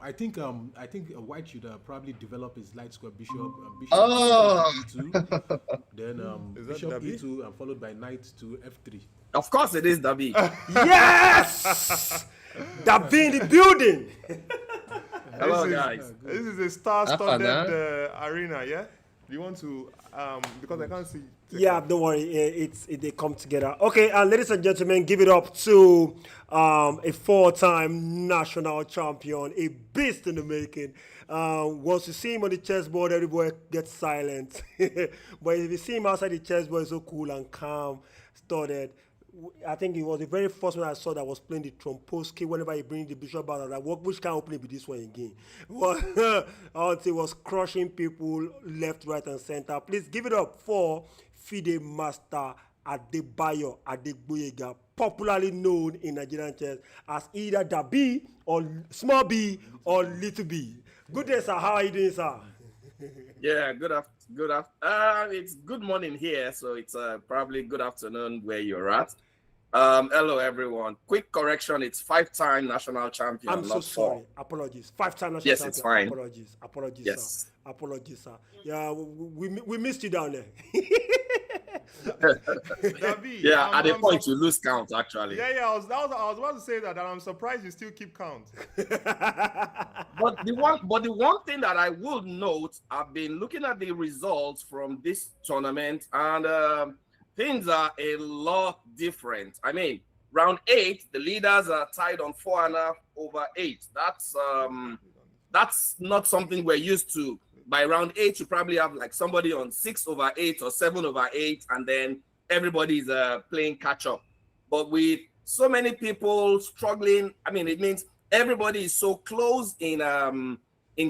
I think white should probably develop his light square bishop. Bishop Oh! e2, then Is that bishop Dabee? e2, and followed by knight to f3. Of course it is, Dabee. Yes! Dabee in the building. Hello, This is- guys. This is a star-studded Afana. arena, yeah? Do you want to, because I can't see. Yeah, don't worry. They come together. Okay, ladies and gentlemen, give it up to a four-time national champion, a beast in the making. Once you see him on the chessboard, everybody gets silent. But if you see him outside the chessboard, he's so cool and calm, studied. I think it was the very first one I saw that was playing the Tromposki. Whenever he brings the bishop out, I was like, which kind of opening be this one again? Well, it was crushing people left, right, and center. Please give it up for FIDE Master Adebayo Adegboyega, popularly known in Nigerian chess as either Dabee or Small B or Little B. Good day, sir. How are you doing, sir? Yeah, good afternoon. It's good morning here, so it's probably good afternoon where you're at. Hello, everyone. Quick correction: it's 5-time national champion. I'm so not sorry. 4. Apologies. 5-time national Yes, champion. it's fine. Apologies, Yes. sir. Apologies, sir. Yeah, we missed you down there. Dabee, Yeah, at a I'm point you lose count, actually. Yeah, I was about to say that, and I'm surprised you still keep count. But the one thing that I would note, I've been looking at the results from this tournament, and things are a lot different. I mean, round 8, the leaders are tied on 4.5/8. That's not something we're used to. By round 8, you probably have like somebody on 6/8 or 7/8, and then everybody's playing catch up. But with so many people struggling, I mean, it means everybody is so close in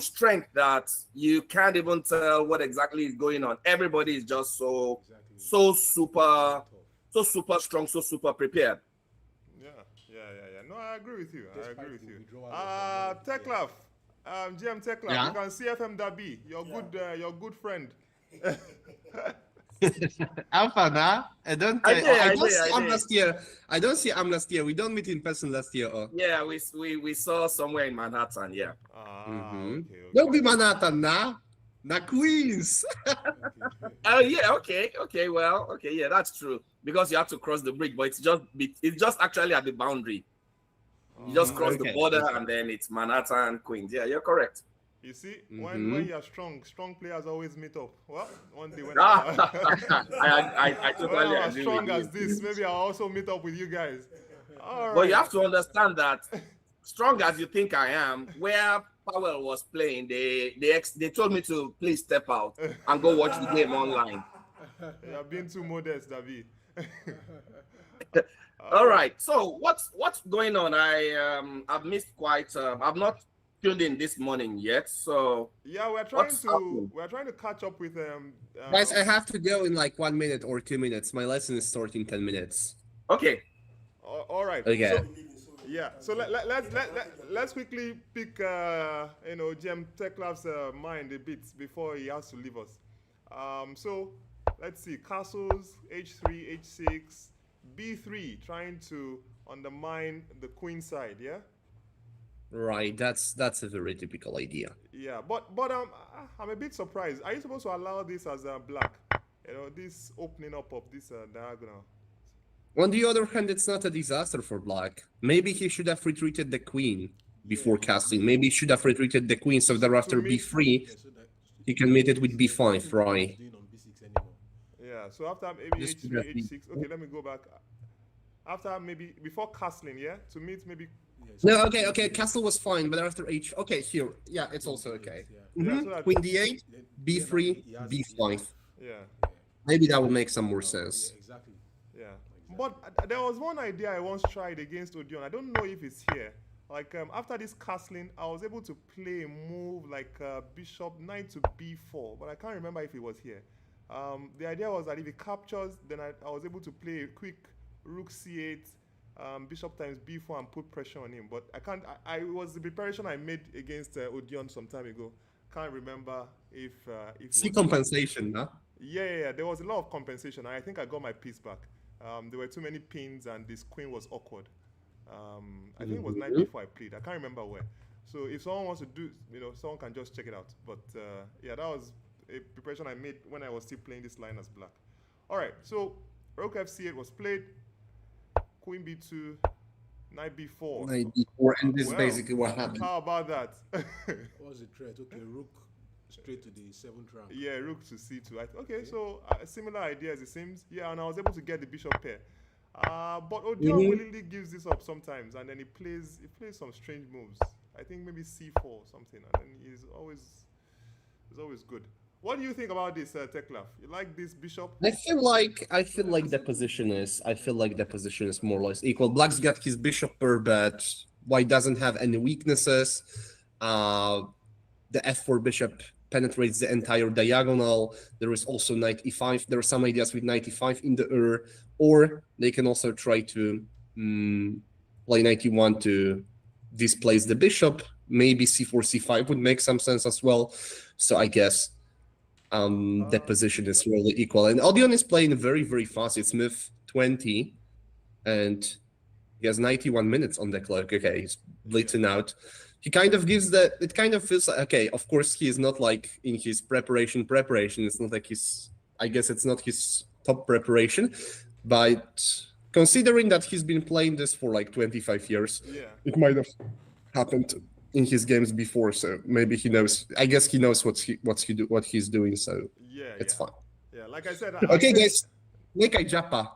strength that you can't even tell what exactly is going on. Everybody is just so super strong, so super prepared. Yeah. No, I agree with you. Despite the withdrawal Teclaf, GM Teclaf, Yeah? you can CFM Dabee, your good friend. Alpha, I don't. I did, I I don't did, see I him did. last year. I don't see him last year. We don't meet in person last year. Oh. Yeah, we saw somewhere in Manhattan. Yeah. Okay. Don't be Manhattan now. Na Queens. Oh yeah. Okay. Well. Okay. Yeah, that's true. Because you have to cross the bridge, but it's just actually at the boundary. You just cross the Okay. border, and then it's Manhattan, Queens. Yeah, you're correct. You see, when you're strong players always meet up. Well, one day when I when totally I'm as agree strong with as you. this, maybe I'll also meet up with you guys. All right. But you have to understand that, strong as you think I am, where Pawel was playing, they told me to please step out and go watch the game online. You're being too modest, Dabee. All right. So what's going on? I've missed quite. I've not tuned in this morning yet. So Yeah, what's happening? we're trying to catch up with Guys, I have to go in like 1 minute or 2 minutes. My lesson is starting 10 minutes. Okay. all right. Okay. So, yeah. So let's quickly pick GM Teclaf's mind a bit before he has to leave us. So let's see. Castles H3 H6 B3 trying to undermine the queen side. Yeah. Right, that's a very typical idea. Yeah, but I'm a bit surprised. Are you supposed to allow this as a black? This opening up of this diagonal. On the other hand, it's not a disaster for black. Maybe he should have retreated the queen before casting. Maybe he should have retreated the queen so that after b3, he can mate it with b5, right? Yeah, so after maybe Just h3, h6. Okay, let me go back. After maybe before castling, yeah, to meet maybe. No, okay, castle was fine, but after h, okay, here, yeah, it's also okay. Yeah, so that- Queen d8, b3, b5. Yeah, Maybe that would make some more sense. Exactly. yeah. But there was one idea I once tried against Odeon. I don't know if it's here. Like after this castling, I was able to play a move like bishop knight to b4, but I can't remember if it was here. The idea was that if it captures, then I was able to play a quick rook c8, bishop times b4 and put pressure on him. But I can't. I was the preparation I made against Odeon some time ago. Can't remember if See compensation, huh? yeah. There was a lot of compensation. I think I got my piece back. There were too many pins and this queen was awkward. I think it was night before I played. I can't remember where. So if someone wants to do, someone can just check it out. But yeah, that was a preparation I made when I was still playing this line as black. All right, so rook f8 was played. Queen b2, knight b4. Knight b4, and this is Well, basically what happened. How about that? What was the threat? Okay, rook straight to the 7th rank. Yeah, rook to c2. Okay, so similar ideas it seems. Yeah, and I was able to get the bishop pair. But Odeon willingly gives this up sometimes, and then he plays some strange moves. I think maybe c4 or something, and then he's always good. What do you think about this, Teclaf? You like this bishop? I feel like the position is more or less equal. Black's got his bishop pair, but white doesn't have any weaknesses. The f4 bishop penetrates the entire diagonal. There is also knight e5. There are some ideas with knight e5 in the or they can also try to play knight e1 to displace the bishop. Maybe c4, c5 would make some sense as well. So I guess the position is really equal. And Odeon is playing very, very fast. It's move 20, and he has 91 minutes on the clock. Okay, he's blitzing out. He kind of gives it kind of feels like, okay, of course he is not like in his preparation. It's not like I guess it's not his top preparation, but considering that he's been playing this for like 25 years, it might have happened in his games before, so maybe he knows. I guess he knows what he's doing, so it's fine. Yeah, like I said. Okay, guys, make a japa.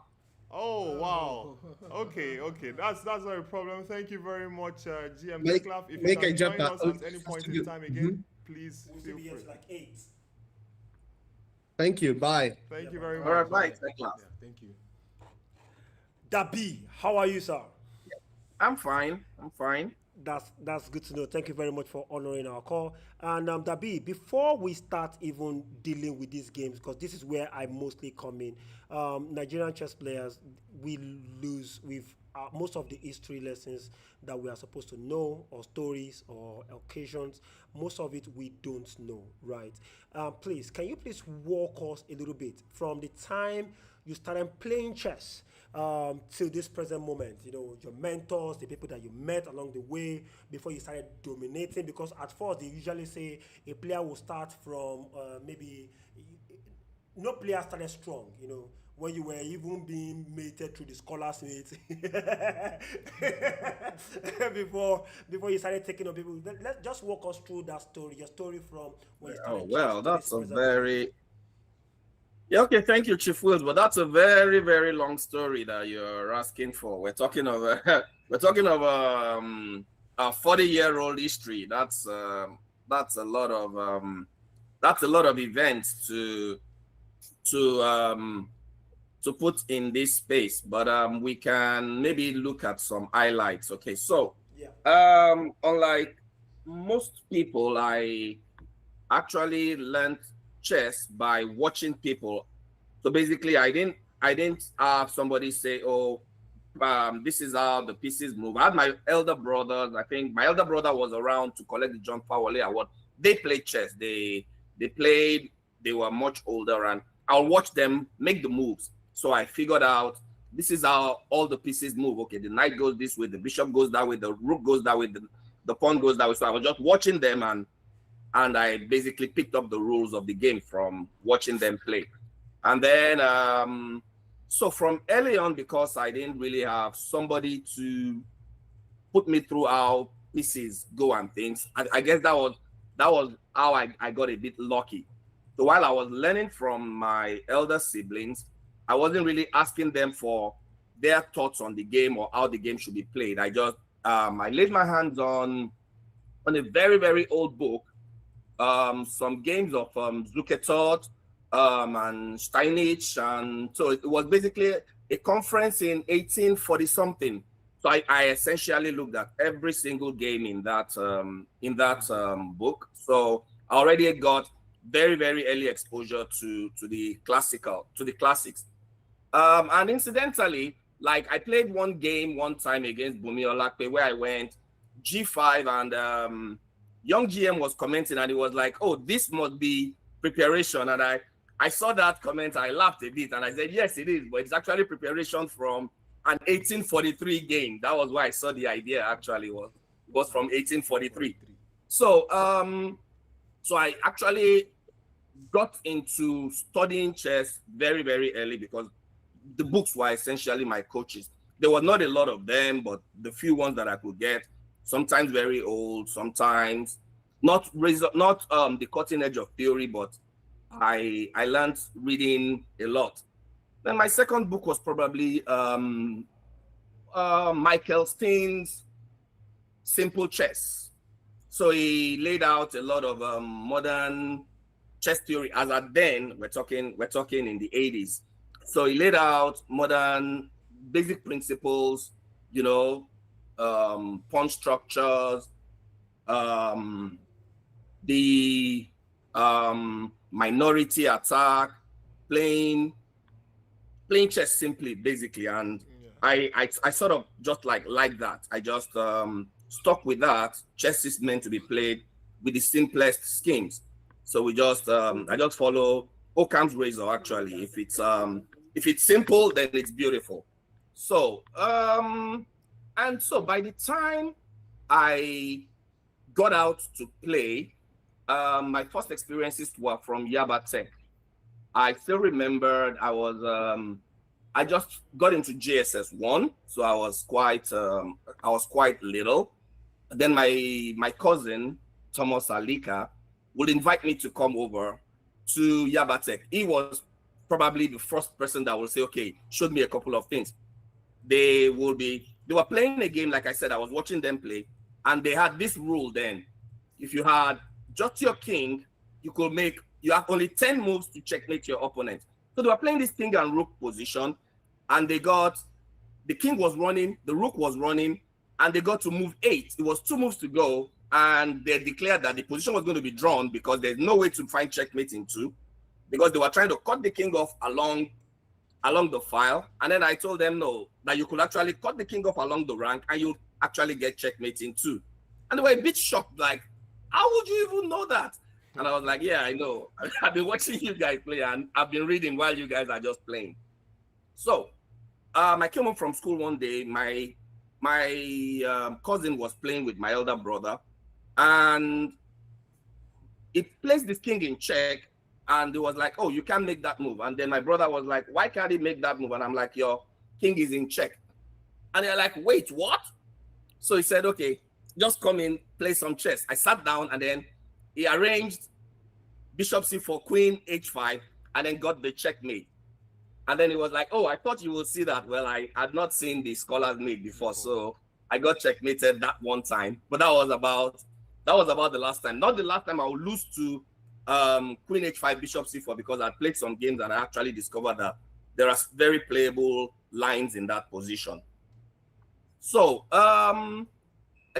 Oh wow. Okay. That's not a problem. Thank you very much, GM Make Teclaf. If a you can join japa. us at any point in time again, please feel free. like 8. Thank you. Bye. Thank you very much. All right, bye, Teclaf. Yeah, thank you. Dabee, how are you, sir? I'm fine. That's good to know. Thank you very much for honoring our call. And Dabee, before we start even dealing with these games, because this is where I mostly come in, Nigerian chess players, we lose with most of the history lessons that we are supposed to know, or stories or occasions. Most of it we don't know, right? Please, can you please walk us a little bit from the time you started playing chess till this present moment, your mentors, the people that you met along the way before you started dominating? Because at first they usually say a player will start from maybe no player started strong, when you were even being mated through the scholars mate before you started taking on people. Let's just walk us through that story, your story from when you started. Oh well, that's a very okay. Thank you, Chief Wills. But that's a very, very long story that you're asking for. We're talking of a 40-year-old history. That's a lot of events to put in this space, but we can maybe look at some highlights. Okay, so unlike most people, I actually learned chess by watching people. So basically, I didn't have somebody say, "Oh, this is how the pieces move." I had my elder brothers. I think my elder brother was around to collect the John Pawel award. They played chess. They played. They were much older, and I'll watch them make the moves. So I figured out this is how all the pieces move. Okay, the knight goes this way, the bishop goes that way, the rook goes that way, the pawn goes that way. So I was just watching them, and I basically picked up the rules of the game from watching them play. And then, so from early on, because I didn't really have somebody to put me through how pieces go and things, I guess that was how I got a bit lucky. So while I was learning from my elder siblings, I wasn't really asking them for their thoughts on the game or how the game should be played. I just I laid my hands on a very, very old book, some games of Zukertort and Steinitz, and so it was basically a conference in 1840 something. So I essentially looked at every single game in that book. So I already got very, very early exposure to the classics. And incidentally, like I played one game one time against Bumi Olakpe where I went G5, and young GM was commenting, and he was like, "Oh, this must be preparation." And I saw that comment, I laughed a bit, and I said, "Yes, it is, but it's actually preparation from an 1843 game." That was why I saw the idea actually was from 1843. So so I actually got into studying chess very, very early because the books were essentially my coaches. There were not a lot of them, but the few ones that I could get, sometimes very old, sometimes not the cutting edge of theory, but I learned reading a lot. Then my second book was probably Michael Stein's Simple Chess. So he laid out a lot of modern chess theory. As at then, we're talking in the 80s. So he laid out modern basic principles, pawn structures, the minority attack, playing chess simply, basically. And I sort of just like that. I just stuck with that. Chess is meant to be played with the simplest schemes. So we just I just follow Occam's razor actually. If it's simple, then it's beautiful. So and so by the time I got out to play, my first experiences were from Yaba Tech. I still remembered I just got into JSS 1, so I was quite little. Then my cousin Thomas Alika would invite me to come over to Yaba Tech. He was probably the first person that would say, "Okay, show me a couple of things." They were playing a game, like I said, I was watching them play, and they had this rule then. If you had just your king, you have only 10 moves to checkmate your opponent. So they were playing this king and rook position, and the king was running, the rook was running, and they got to move 8. It was 2 moves to go, and they declared that the position was going to be drawn because there's no way to find checkmate in 2, because they were trying to cut the king off along the file. And then I told them no, that you could actually cut the king off along the rank and you actually get checkmate in 2. And they were a bit shocked, like, "How would you even know that?" And I was like, "Yeah, I know. I've been watching you guys play, and I've been reading while you guys are just playing." So I came home from school one day. My cousin was playing with my elder brother, and it placed this king in check, and it was like, "Oh, you can't make that move." And then my brother was like, "Why can't he make that move?" And I'm like, "Your king is in check." And they're like, "Wait, what?" So he said, "Okay, just come in, play some chess." I sat down, and then he arranged bishop c4, queen h5, and then got the checkmate. And then he was like, "Oh, I thought you would see that." Well, I had not seen the scholars mate before, so I got checkmated that one time. But that was about the last time. Not the last time I would lose to Queen H5, Bishop C4 because I played some games and I actually discovered that there are very playable lines in that position. So I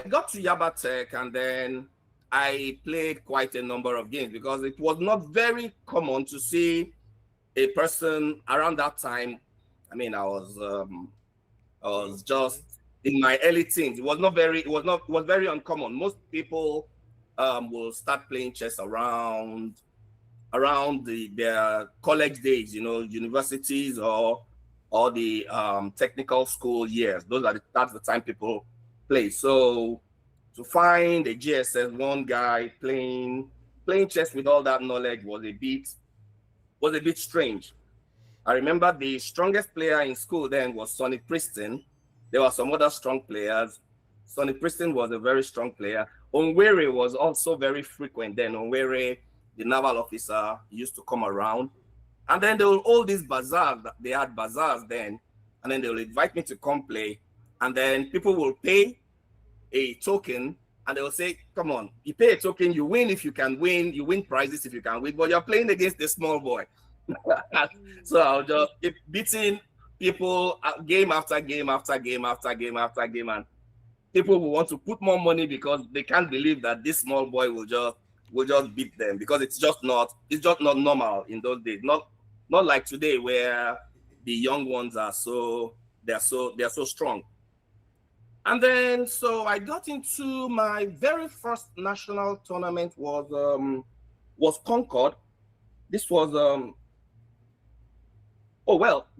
got to Yaba Tech and then I played quite a number of games because it was not very common to see a person around that time. I mean, I was just in my early teens. It was very uncommon. Most people will start playing chess around their college days, universities or the technical school years. That's the time people play. So to find a GSS1 guy playing chess with all that knowledge was a bit strange. I remember the strongest player in school then was Sonny Preston. There were some other strong players. Sonny Preston was a very strong player. Onwere was also very frequent then. Onwere, the naval officer, used to come around. And then there were all these bazaars. They had bazaars then. And then they will invite me to come play. And then people will pay a token and they will say, come on, you pay a token, you win if you can win, you win prizes if you can win, but you're playing against a small boy. So I'll just keep beating people game after game after game after game after game, and people will want to put more money because they can't believe that this small boy will just beat them, because it's just not normal in those days. Not like today where the young ones are they're so strong. And then so I got into my very first national tournament was Concord. This was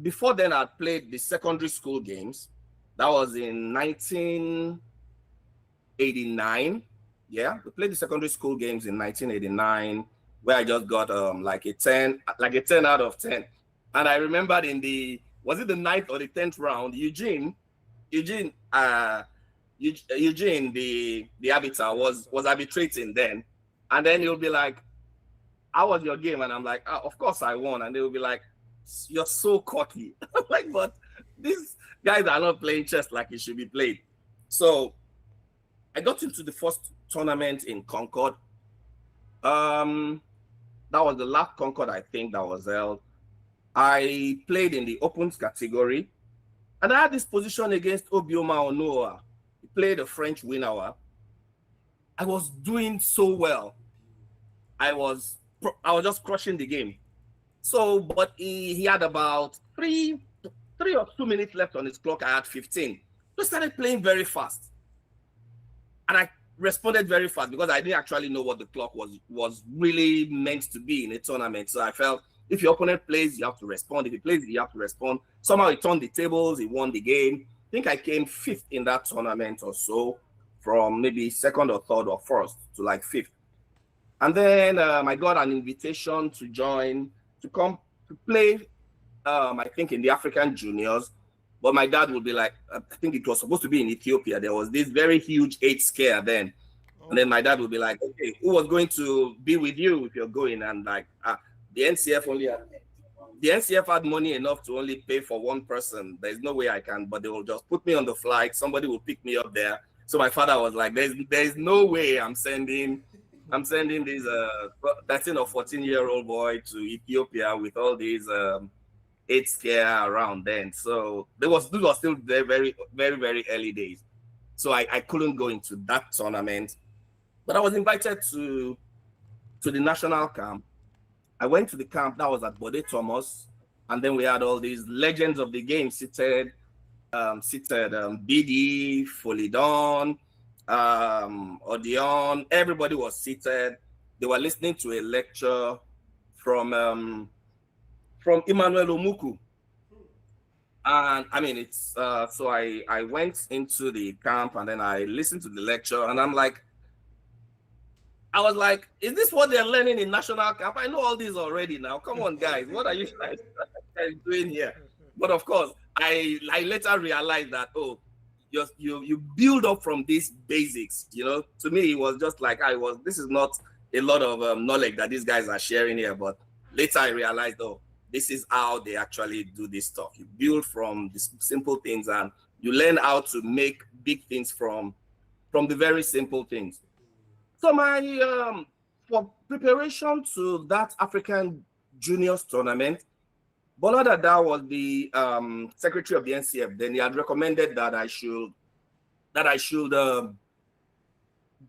before then I'd played the secondary school games. That was in 1989. Yeah, we played the secondary school games in 1989, where I just got like a 10 out of 10. And I remembered was it the 9th or the 10th round, Eugene, the arbiter was arbitrating then. And then he'll be like, how was your game? And I'm like, oh, of course I won. And they will be like, you're so cocky. Like, but these guys are not playing chess like it should be played. So I got into the first tournament in Concord. That was the last Concord I think that was held. I played in the opens category, and I had this position against Obioma Onoa. He played a French winner. I was doing so well. I was just crushing the game. So, but he had about 3 or 2 minutes left on his clock. I had 15. So I started playing very fast. And I responded very fast because I didn't actually know what the clock was really meant to be in a tournament. So I felt if your opponent plays, you have to respond. If he plays, you have to respond. Somehow he turned the tables, he won the game. I think I came 5th in that tournament or so, from maybe 2nd or 3rd or 1st to like 5th. And then I got an invitation to come to play, I think in the African juniors, but my dad would be like, I think it was supposed to be in Ethiopia. There was this very huge 8 scare then. And then my dad would be like, okay, who was going to be with you if you're going? And like, the NCF had money enough to only pay for one person. There's no way I can, but they will just put me on the flight. Somebody will pick me up there. So my father was like, there's no way I'm sending this 13 or 14-year-old boy to Ethiopia with all these 8 scare around then. So this was still very, very, very, very early days. So I couldn't go into that tournament. But I was invited to the national camp. I went to the camp that was at Bode Thomas, and then we had all these legends of the game seated, BD, Folidon, Odeon, everybody was seated. They were listening to a lecture from Emmanuel Omuku. And I mean, it's so I went into the camp and then I listened to the lecture, and I was like, is this what they're learning in national camp? I know all these already now. Come on, guys, what are you guys doing here? But of course, I later realized that, you build up from these basics. To me, it was just like this is not a lot of knowledge that these guys are sharing here. But later I realized, this is how they actually do this stuff. You build from the simple things and you learn how to make big things from the very simple things. So my for preparation to that African Juniors tournament, Bola Dada was the secretary of the NCF. Then he had recommended that I should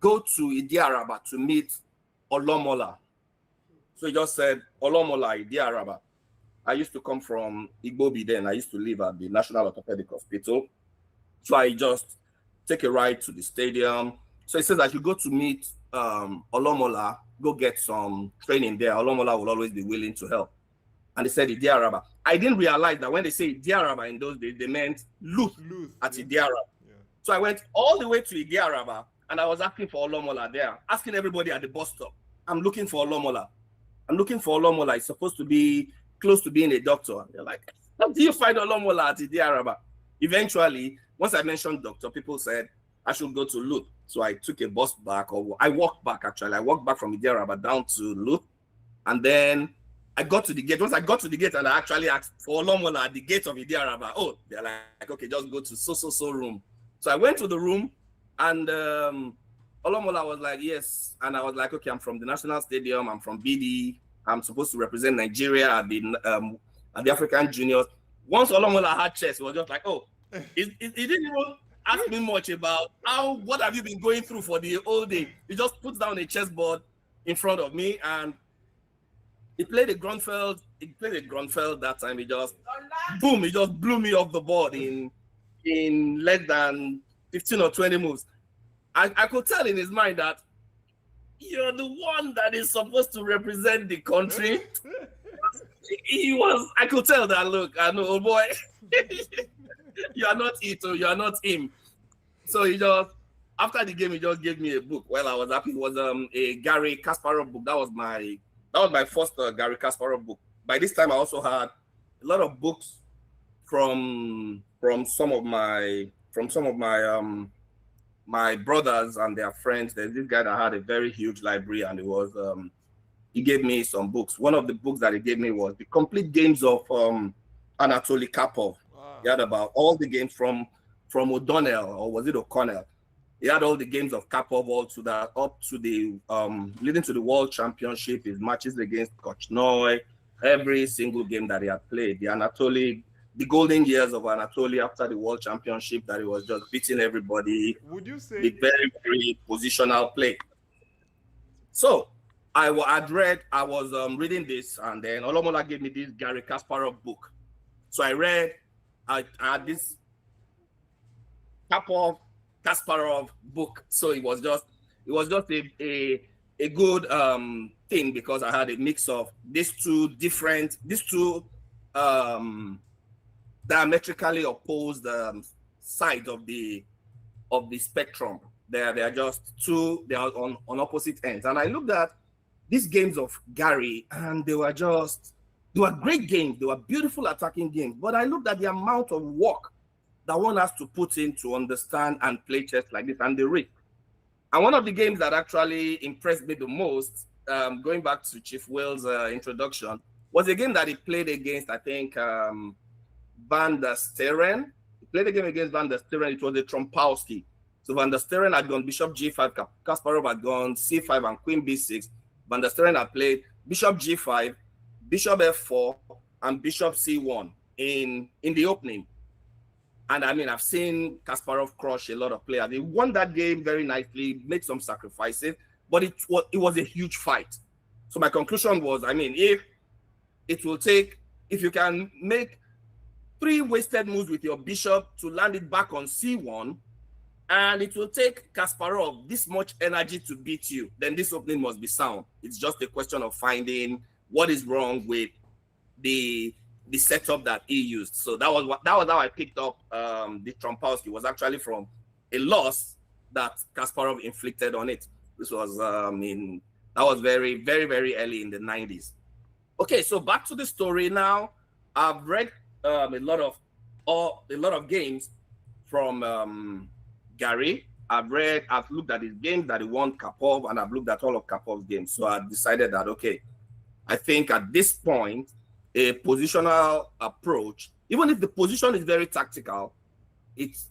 go to Idi Araba to meet Olomola. So he just said, Olomola, Idi Araba. I used to come from Igbobi then. I used to live at the National Orthopedic Hospital. So I just take a ride to the stadium. So he says I should go to meet Olomola, go get some training there. Olomola will always be willing to help. And they said Idi Araba. I didn't realize that when they say Idi Araba in those days, they meant Luth at Idi Araba. Yeah. So I went all the way to Idi Araba and I was asking for Olomola there, asking everybody at the bus stop. I'm looking for Olomola. I'm looking for Olomola. He's supposed to be close to being a doctor. And they're like, how do you find Olomola at Idi Araba? Eventually, once I mentioned doctor, people said I should go to Luth. So I took a bus back, or I walked back actually. I walked back from Idi Araba down to Luth. And then I got to the gate. Once I got to the gate and I actually asked for Olomola at the gate of Idi Araba. Oh, they're like, okay, just go to so room. So I went to the room and Olomola was like, yes. And I was like, okay, I'm from the National Stadium. I'm from BD. I'm supposed to represent Nigeria at the African Juniors. Once Olomola had chess, he was just like, oh, he didn't even ask me much about what have you been going through for the whole day. He just puts down a chessboard in front of me and he played a Grunfeld. He played a Grunfeld that time. He just blew me off the board in less than 15 or 20 moves. I could tell in his mind that you're the one that is supposed to represent the country. I could tell that, look, I know, old boy, you are not it, or you are not him. So he just, after the game, he just gave me a book. Well, I was happy. It was a Gary Kasparov book. That was my first Gary Kasparov book. By this time, I also had a lot of books from some of my my brothers and their friends. There's this guy that had a very huge library, and he gave me some books. One of the books that he gave me was the complete games of Anatoly Karpov. Wow. He had about all the games from O'Donnell, or was it O'Connell? He had all the games of Karpov all to that, up to the leading to the World Championship, his matches against Korchnoi, every single game that he had played. The golden years of Anatoly after the World Championship, that he was just beating everybody. Would you say with very, very positional play? So I was reading this, and then Olomola gave me this Gary Kasparov book. So I had this Kasparov book. So it was just a good thing, because I had a mix of these two diametrically opposed sides of the spectrum. They are just two. They are on opposite ends. And I looked at these games of Gary, and they were great games. They were beautiful attacking games. But I looked at the amount of work that one has to put in to understand and play chess like this, and the risk. And one of the games that actually impressed me the most, going back to Chief Will's introduction, was a game that he played against, I think, Van der Steren. He played a game against Van der Steren. It was a Trompowski. So Van der Steren had gone Bishop G5, Kasparov had gone C5 and Queen B6. Van der Steren had played Bishop G5, Bishop F4, and Bishop C1 in the opening. And I mean, I've seen Kasparov crush a lot of players. He won that game very nicely, made some sacrifices, but it was a huge fight. So my conclusion was, I mean, if you can make 3 wasted moves with your bishop to land it back on C1, and it will take Kasparov this much energy to beat you, then this opening must be sound. It's just a question of finding what is wrong with the setup that he used. So that was how I picked up the Trompowski. Was actually from a loss that Kasparov inflicted on it. This was that was very, very, very early in the 90s. Okay, so back to the story now. I've read a lot of games from Gary. I've looked at his games that he won Karpov, and I've looked at all of Karpov's games. So I decided that, okay, I think at this point, a positional approach, even if the position is very tactical,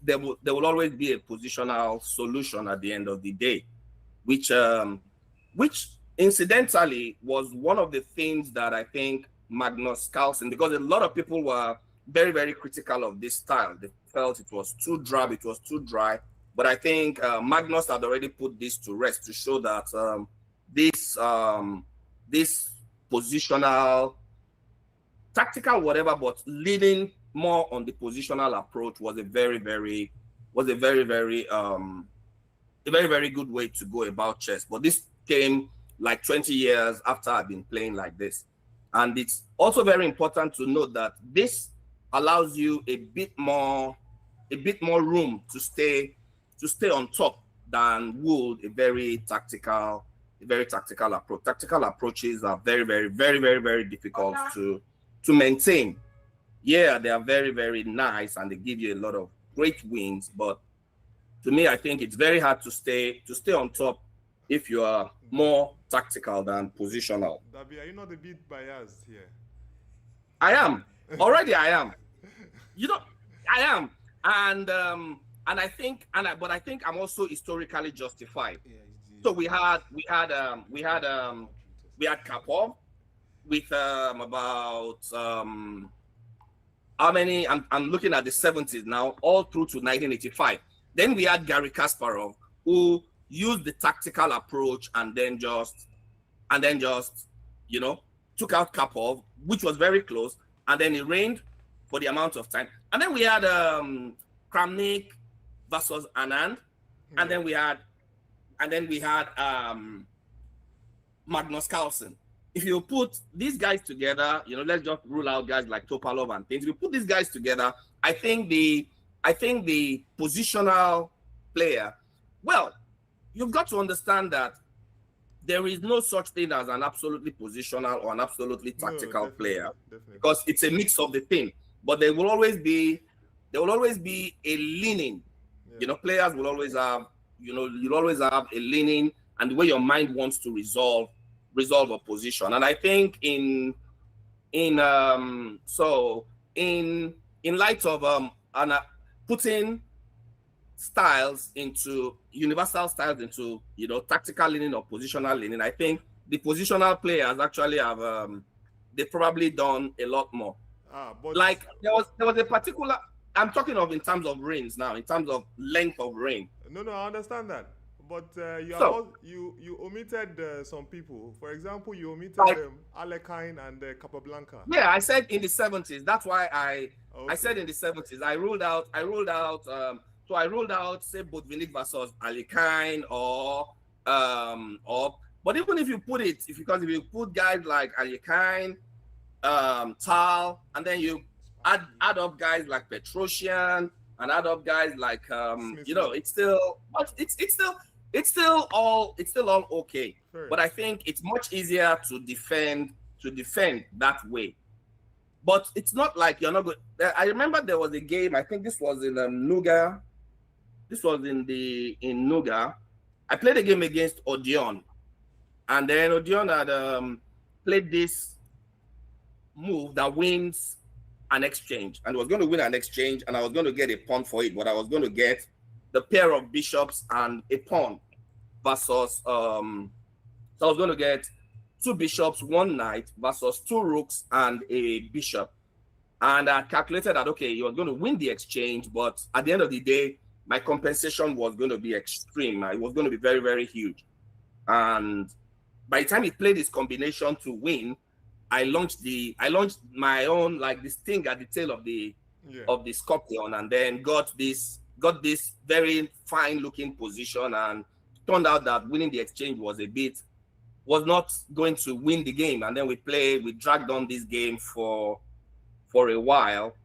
there will always be a positional solution at the end of the day, which incidentally was one of the things that I think Magnus Carlsen, because a lot of people were very, very critical of this style. They felt it was too drab, it was too dry. But I think Magnus had already put this to rest to show that this positional, tactical, whatever, but leaning more on the positional approach was a very, very good way to go about chess. But this came like 20 years after I've been playing like this. And it's also very important to note that this allows you a bit more room to stay on top than would a very tactical approach. Tactical approaches are very, very, very, very, very difficult to maintain. Yeah, they are very, very nice and they give you a lot of great wins, but to me, I think it's very hard to stay on top if you are more tactical than positional. Dabee, are you not a bit biased here? I am. Already I am. You know, I am. And I think I'm also historically justified. So we had Karpov with about how many? I'm looking at the 70s now, all through to 1985. Then we had Garry Kasparov, who used the tactical approach and then just took out Karpov, which was very close, and then he reigned for the amount of time. And then we had Kramnik versus Anand, and then we had Magnus Carlsen. If you put these guys together, let's just rule out guys like Topalov and things. If you put these guys together, I think the positional player, well, you've got to understand that there is no such thing as an absolutely positional or an absolutely tactical player, because it's a mix of the thing. But there will always be a leaning. Players will always have, you'll always have a leaning and the way your mind wants to resolve a position. And I think in light of putting styles into universal styles into tactical leaning or positional leaning, I think the positional players actually have they've probably done a lot more. But like there was a particular, I'm talking of in terms of reigns now, in terms of length of reign. No, I understand that. But you omitted some people. For example, you omitted Alekhine and Capablanca. Yeah, I said in the 70s. That's why I said in the 70s. I ruled out say Botvinnik versus Alekhine but even if you put guys like Alekhine, Tal, and then you add up guys like Petrosian and add up guys like it's still all okay. Fair. But I think it's much easier to defend that way. But it's not like you're not good. I remember there was a game, I think this was in Nuga. This was in Nuga. I played a game against Odeon. And then Odeon had played this move that wins an exchange. And was going to win an exchange, and I was going to get a pawn for it, but I was going to get the pair of bishops and a pawn versus so I was going to get 2 bishops, 1 knight versus 2 rooks and a bishop. And I calculated that, okay, you were going to win the exchange, but at the end of the day, my compensation was going to be extreme. It was going to be very, very huge. And by the time he played his combination to win, I launched my own, like this thing at the tail of the scorpion, and then got this very fine looking position, and turned out that winning the exchange was not going to win the game. And then we dragged on this game for a while,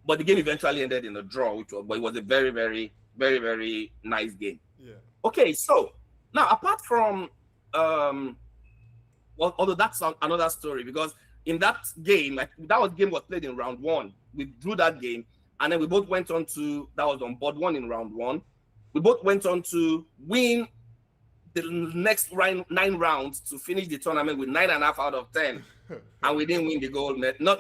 but the game eventually ended in a draw, but it was a very, very, very, very nice game. Yeah. Okay, so now apart from although that's another story, because in that game, game was played in round 1. We drew that game, and then we both went on to, that was on board 1 in round 1. We both went on to win the next 9 rounds to finish the tournament with 9.5 out of 10, and we didn't win the gold medal.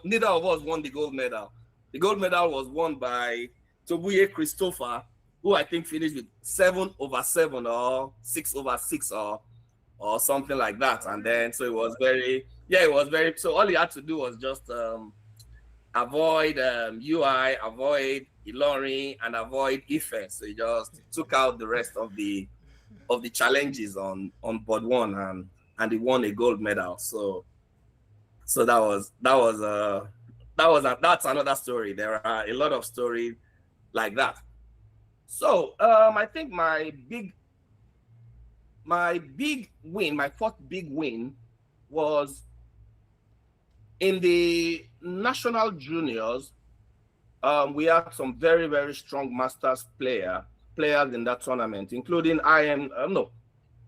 Neither of us won the gold medal. The gold medal was won by Tobuye Christopher, who I think finished with 7/7 or 6/6 or something like that. And then so it was very, yeah, it was very, so all you had to do was just avoid UI, avoid Ilorin, and avoid Ife. So he just took out the rest of the challenges on board one, and he won a gold medal. So that's another story. There are a lot of stories like that. So I think my first big win was in the national juniors. We had some very, very strong masters players in that tournament, including Thomas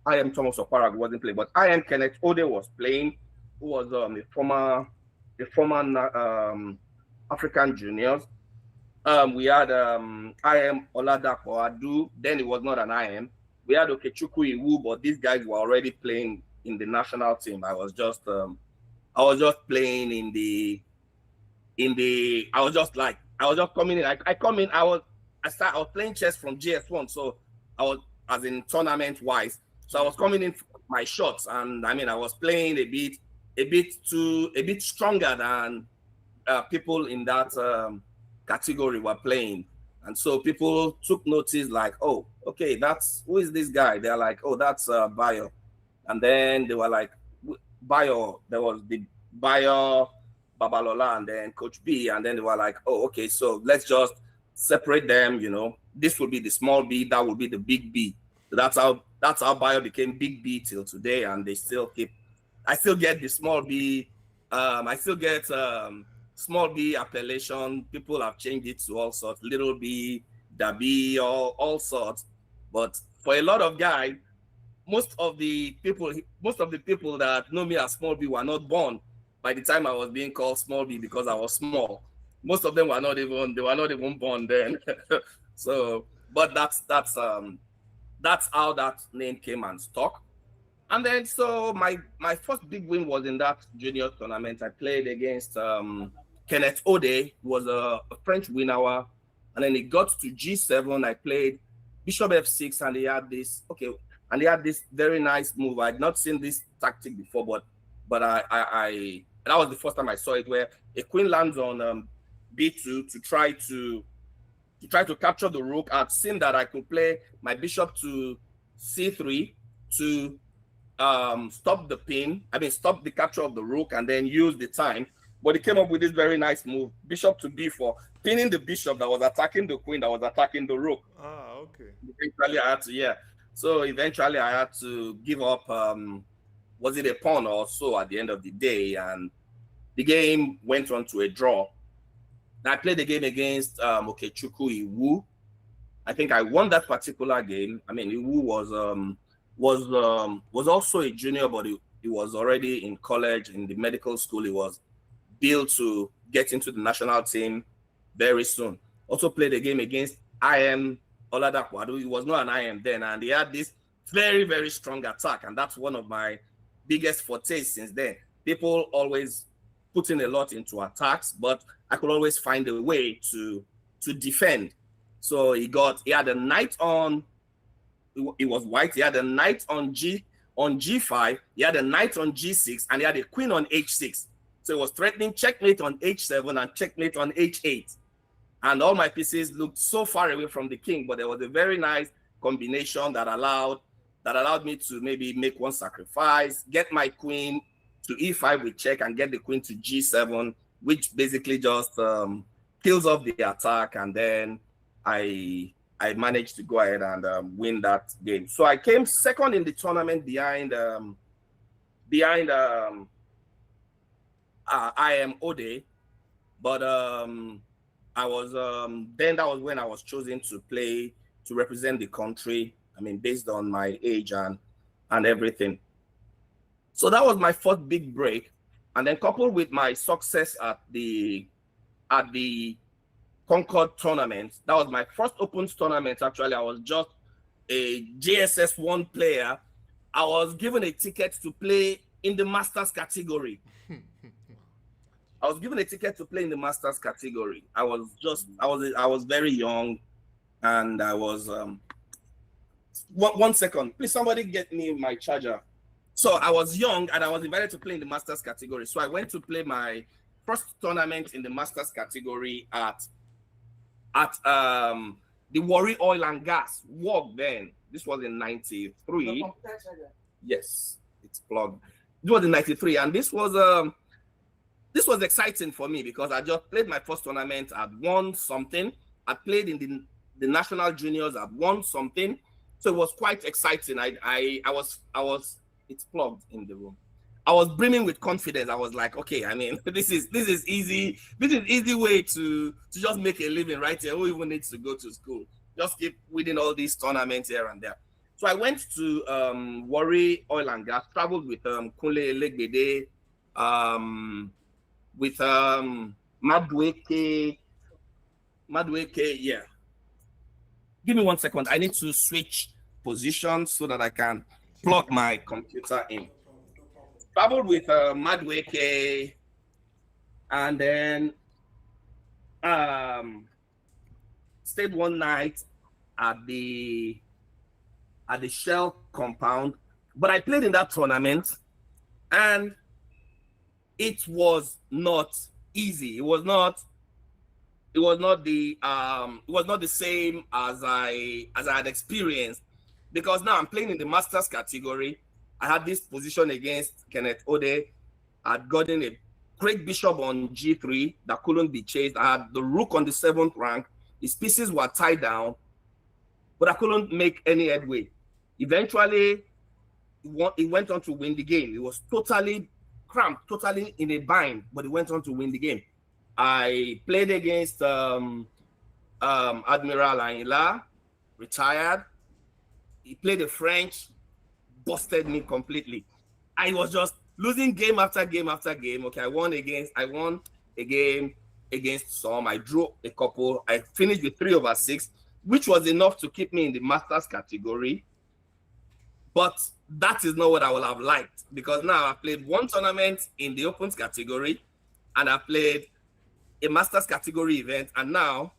Okpara wasn't playing, but Kenneth Ode was playing, who was a former African juniors. We had Oladapo Adu, then it was not an IM. We had Okechukwu Iwu, but these guys were already playing in the national team. I was just playing I was just coming in. I was playing chess from GS1, so I was, as in tournament wise. So I was coming in for my shots, and I mean I was playing a bit stronger than people in that category were playing. And so people took notice, like, oh, okay, who is this guy? They're like, oh, that's Bayo. And then they were like, Bayo, there was the Bayo, Babalola, and then Coach B. And then they were like, oh, okay, so let's just separate them, This will be the small B, that will be the big B. So that's how Bayo became big B till today, and I still get the small B. I still get small B appellation. People have changed it to all sorts, little B, Dabee, all sorts. But for a lot of guys, most of the people that know me as small B were not born by the time I was being called small B because I was small. Most of them were not even born then. So, but that's how that name came and stuck. And then so my first big win was in that junior tournament. I played against Kenneth Ode, who was a French winner, and then it got to G7. I played Bishop F6, and they had this very nice move. I'd not seen this tactic before, but I that was the first time I saw it, where a queen lands on B2 to try to capture the rook. I'd seen that I could play my bishop to C3 to stop the capture of the rook, and then use the time. But he came up with this very nice move, bishop to B4, pinning the bishop that was attacking the queen that was attacking the rook. Ah, okay. Eventually I had to give up, was it a pawn or so at the end of the day, and the game went on to a draw. I played the game against Okechukwu Iwu. I think I won that particular game. I mean, Iwu was also a junior, but he was already in college, in the medical school. He was built to get into the national team very soon. Also played a game against IM Oladapo Adu. He was not an IM then, and he had this very, very strong attack, and that's one of my biggest fortes since then. People always put in a lot into attacks, but I could always find a way to defend. So he had a knight on, it was white, he had a knight on G5, he had a knight on G6, and he had a queen on H6. So it was threatening checkmate on H7 and checkmate on H8. And all my pieces looked so far away from the king, but there was a very nice combination that allowed me to maybe make one sacrifice, get my queen to E5 with check, and get the queen to G7, which basically just kills off the attack. And then I managed to go ahead and win that game. So I came second in the tournament behind IM Ode, but I was then that was when I was chosen to play to represent the country. I mean, based on my age and everything. So that was my first big break, and then coupled with my success at the Concord tournament. That was my first Opens tournament. Actually, I was just a JSS1 player. I was given a ticket to play in the Masters category. I was given a ticket to play in the Masters category. I was very young, and I was one second. Please, somebody get me my charger. So I was young and I was invited to play in the Masters category. So I went to play my first tournament in the Masters category at the Warri Oil and Gas WOG then. This was in 93. Yes, it's plugged. It was in 93. And this was exciting for me because I just played my first tournament. I'd won something. I played in the national juniors. I'd won something. So it was quite exciting. I was it's plugged in the room. I was brimming with confidence. I was like, okay, I mean, this is easy. This is easy way to just make a living right here. Who even needs to go to school? Just keep winning all these tournaments here and there. So I went to Warri Oil and Gas, traveled with Kunle Legbede, with Madueke, yeah. Give me 1 second. I need to switch positions so that I can plug my computer in. Traveled with Madueke, and then stayed one night at the Shell compound. But I played in that tournament, and it was not easy. It was not the same as I had experienced, because now I'm playing in the Masters category. I had this position against Kenneth Ode. I'd gotten a great bishop on G3 that couldn't be chased. I had the rook on the 7th rank. His pieces were tied down, but I couldn't make any headway. Eventually, he went on to win the game. He was totally cramped, totally in a bind, but he went on to win the game. I played against Admiral Ainla, retired. He played a French, busted me completely. I was just losing game after game after game. Okay, I won a game against some. I drew a couple. I finished with 3/6, which was enough to keep me in the Masters category. But that is not what I would have liked, because now I played one tournament in the Opens category, and I played a Masters category event, and now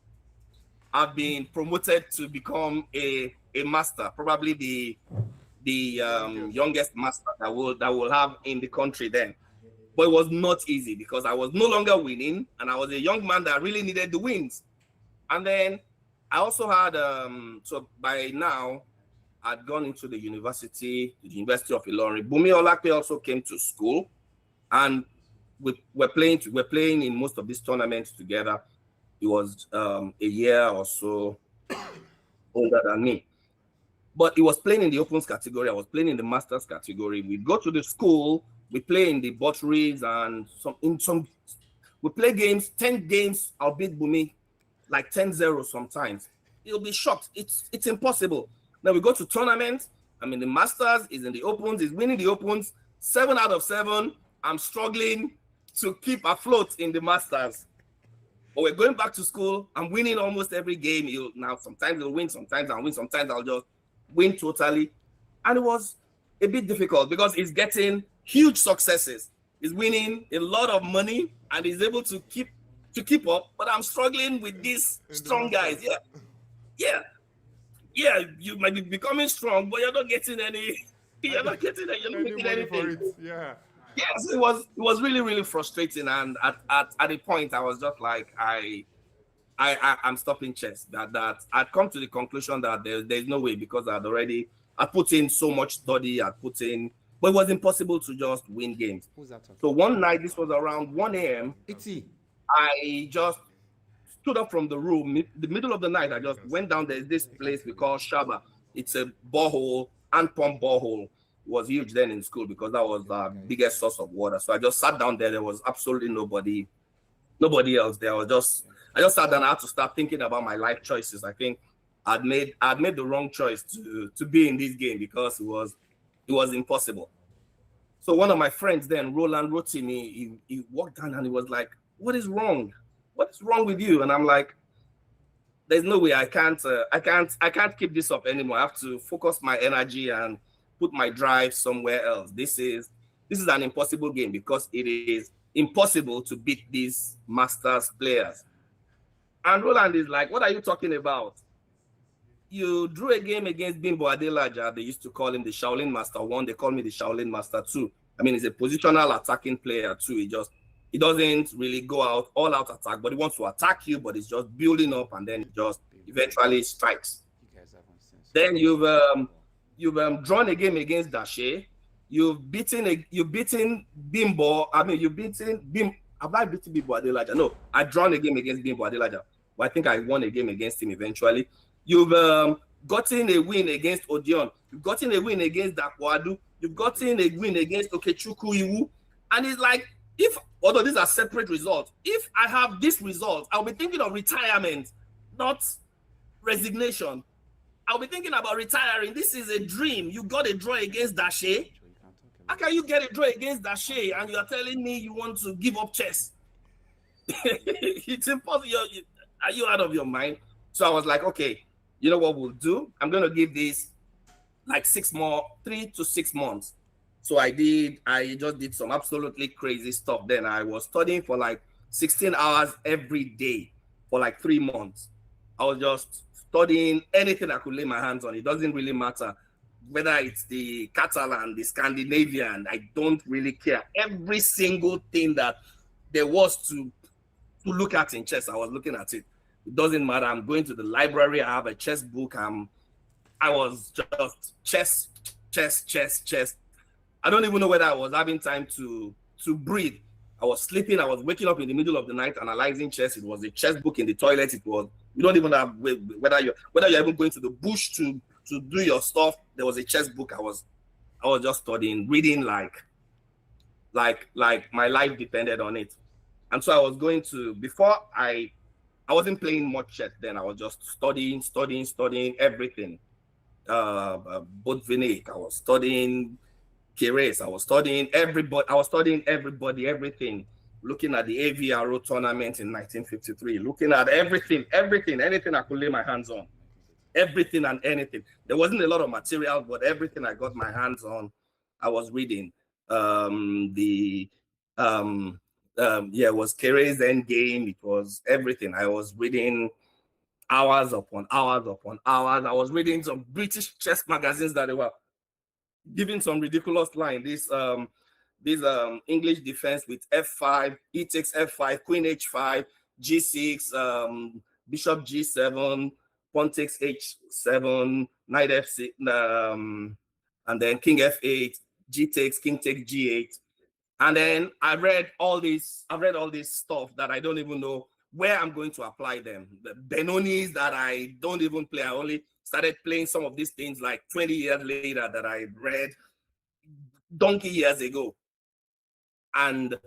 I've been promoted to become a master, probably the youngest master that will have in the country then. But it was not easy because I was no longer winning, and I was a young man that really needed the wins. And then I also had so by now I'd gone into the University of Ilorin. Bumi Olakpe also came to school, and we're playing in most of these tournaments together. He was a year or so older than me. But he was playing in the Opens category. I was playing in the Masters category. We'd go to the school, we play in the butteries, and we play games, 10 games, I'll beat Bumi like 10-0 sometimes. He'll be shocked. It's impossible. Then we go to tournaments. I'm in the Masters, he's in the Opens, he's winning the Opens. 7 out of 7, I'm struggling to keep afloat in the Masters. But we're going back to school. I'm winning almost every game. Sometimes he'll win, sometimes I'll win, sometimes I'll just win totally. And it was a bit difficult because he's getting huge successes. He's winning a lot of money and he's able to keep up. But I'm struggling with these strong guys. Yeah, you might be becoming strong, but you're not getting any. You're not getting anything. For it. Yeah. Yes, it was really, really frustrating. And at a point, I was just like, I'm stopping chess. That I'd come to the conclusion that there's no way, because I put in so much study, but it was impossible to just win games. Who's that talking? So one night, this was around 1 a.m. I just stood up from the room, the middle of the night. I just went down. There's this place we call Shaba. It's a borehole, hand pump borehole. It was huge then in school because that was the biggest source of water. So I just sat down there. There was absolutely nobody else there. I just sat down. I had to start thinking about my life choices. I think I'd made the wrong choice to be in this game because it was impossible. So one of my friends then, Roland, wrote to me. He walked down and he was like, "What is wrong? What is wrong with you?" And I'm like, "There's no way I can't keep this up anymore. I have to focus my energy and put my drive somewhere else. This is an impossible game because it is impossible to beat these Masters players." And Roland is like, "What are you talking about? you drew a game against Bimbo Adelaja. They used to call him the Shaolin Master 1. They call me the Shaolin Master 2. I mean, he's a positional attacking player too. He doesn't really go out all out attack, but he wants to attack you, but it's just building up and then it just eventually strikes. Then you've drawn a game against Dashe. You've beaten Bimbo. I mean, you've beaten Bim. Have I beaten Bimbo Adelaja? No, I drawn a game against Bimbo Adelaja, but I think I won a game against him eventually. You've gotten a win against Odion. You've gotten a win against Dakwadu. You've gotten a win against Okechukwu Iwu. And it's like, although these are separate results, if I have this result, I'll be thinking of retirement, not resignation. I'll be thinking about retiring. This is a dream. You got a draw against Dashe. How can you get a draw against Dashe and you're telling me you want to give up chess? It's impossible. Are you out of your mind? So I was like, okay, you know what we'll do? I'm going to give this like 3 to 6 months. So I just did some absolutely crazy stuff. Then I was studying for like 16 hours every day for like 3 months. I was just studying anything I could lay my hands on. It doesn't really matter whether it's the Catalan, the Scandinavian, I don't really care. Every single thing that there was to look at in chess, I was looking at it. It doesn't matter. I'm going to the library. I have a chess book. I was just chess. I don't even know whether I was having time to breathe. I was sleeping. I was waking up in the middle of the night analyzing chess. It was a chess book in the toilet. It was, you don't even have, whether you're even going to the bush to do your stuff. There was a chess book. I was just studying, reading like my life depended on it. And so I was going to, before I wasn't playing much chess then. I was just studying everything. Botvinnik, I was studying Keres, I was studying everybody, everything. Looking at the AVRO tournament in 1953, looking at everything, anything I could lay my hands on. Everything and anything. There wasn't a lot of material, but everything I got my hands on, I was reading. It was Keres Endgame. It was everything. I was reading hours upon hours. I was reading some British chess magazines that they were giving some ridiculous line. This English defense with F5, E takes F5, Queen H5, G6, Bishop G7, Pawn takes H7, Knight F6, and then King F8, G takes, King takes G8. And then I read all this stuff that I don't even know where I'm going to apply them. The Benonis that I don't even play. I only started playing some of these things like 20 years later that I read donkey years ago. And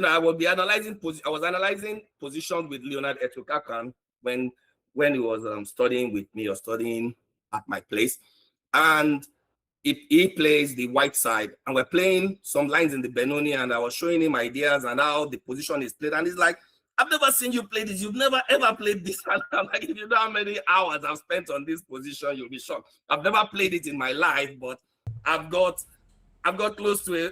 I was analyzing positions with Leonard Etokakan when he was studying with me or studying at my place. And he plays the white side, and we're playing some lines in the Benoni, and I was showing him ideas and how the position is played. And he's like, I've never seen you play this. You've never ever played this. And I'm like, if you know how many hours I've spent on this position, you'll be shocked. I've never played it in my life, but I've got close to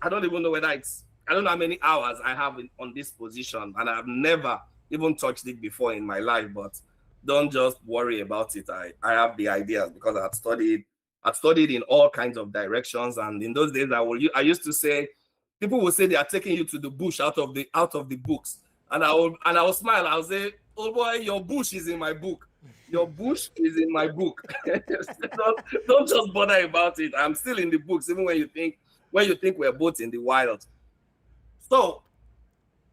I don't even know I don't know how many hours I have on this position, and I've never even touched it before in my life. But don't just worry about it. I have the ideas because I've studied in all kinds of directions, and in those days I used to say, people will say they are taking you to the bush out of the books, and I will smile. I'll say, oh boy, your bush is in my book. Your bush is in my book. don't just bother about it. I'm still in the books, even when you think we're both in the wild. So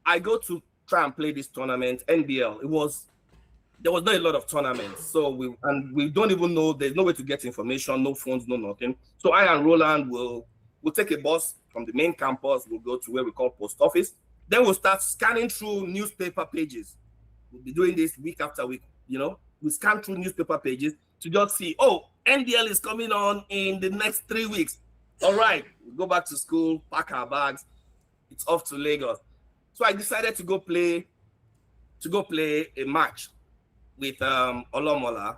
I go to try and play this tournament, NBL. There was not a lot of tournaments, so we don't even know. There's no way to get information, no phones, no nothing. So I and Roland will take a bus from the main campus. We'll go to where we call post office. Then we'll start scanning through newspaper pages. We'll be doing this week after week. We scan through newspaper pages to just see, oh, NBL is coming on in the next 3 weeks. All right, we go back to school, pack our bags. It's off to Lagos. So I decided to go play a match with Olomola.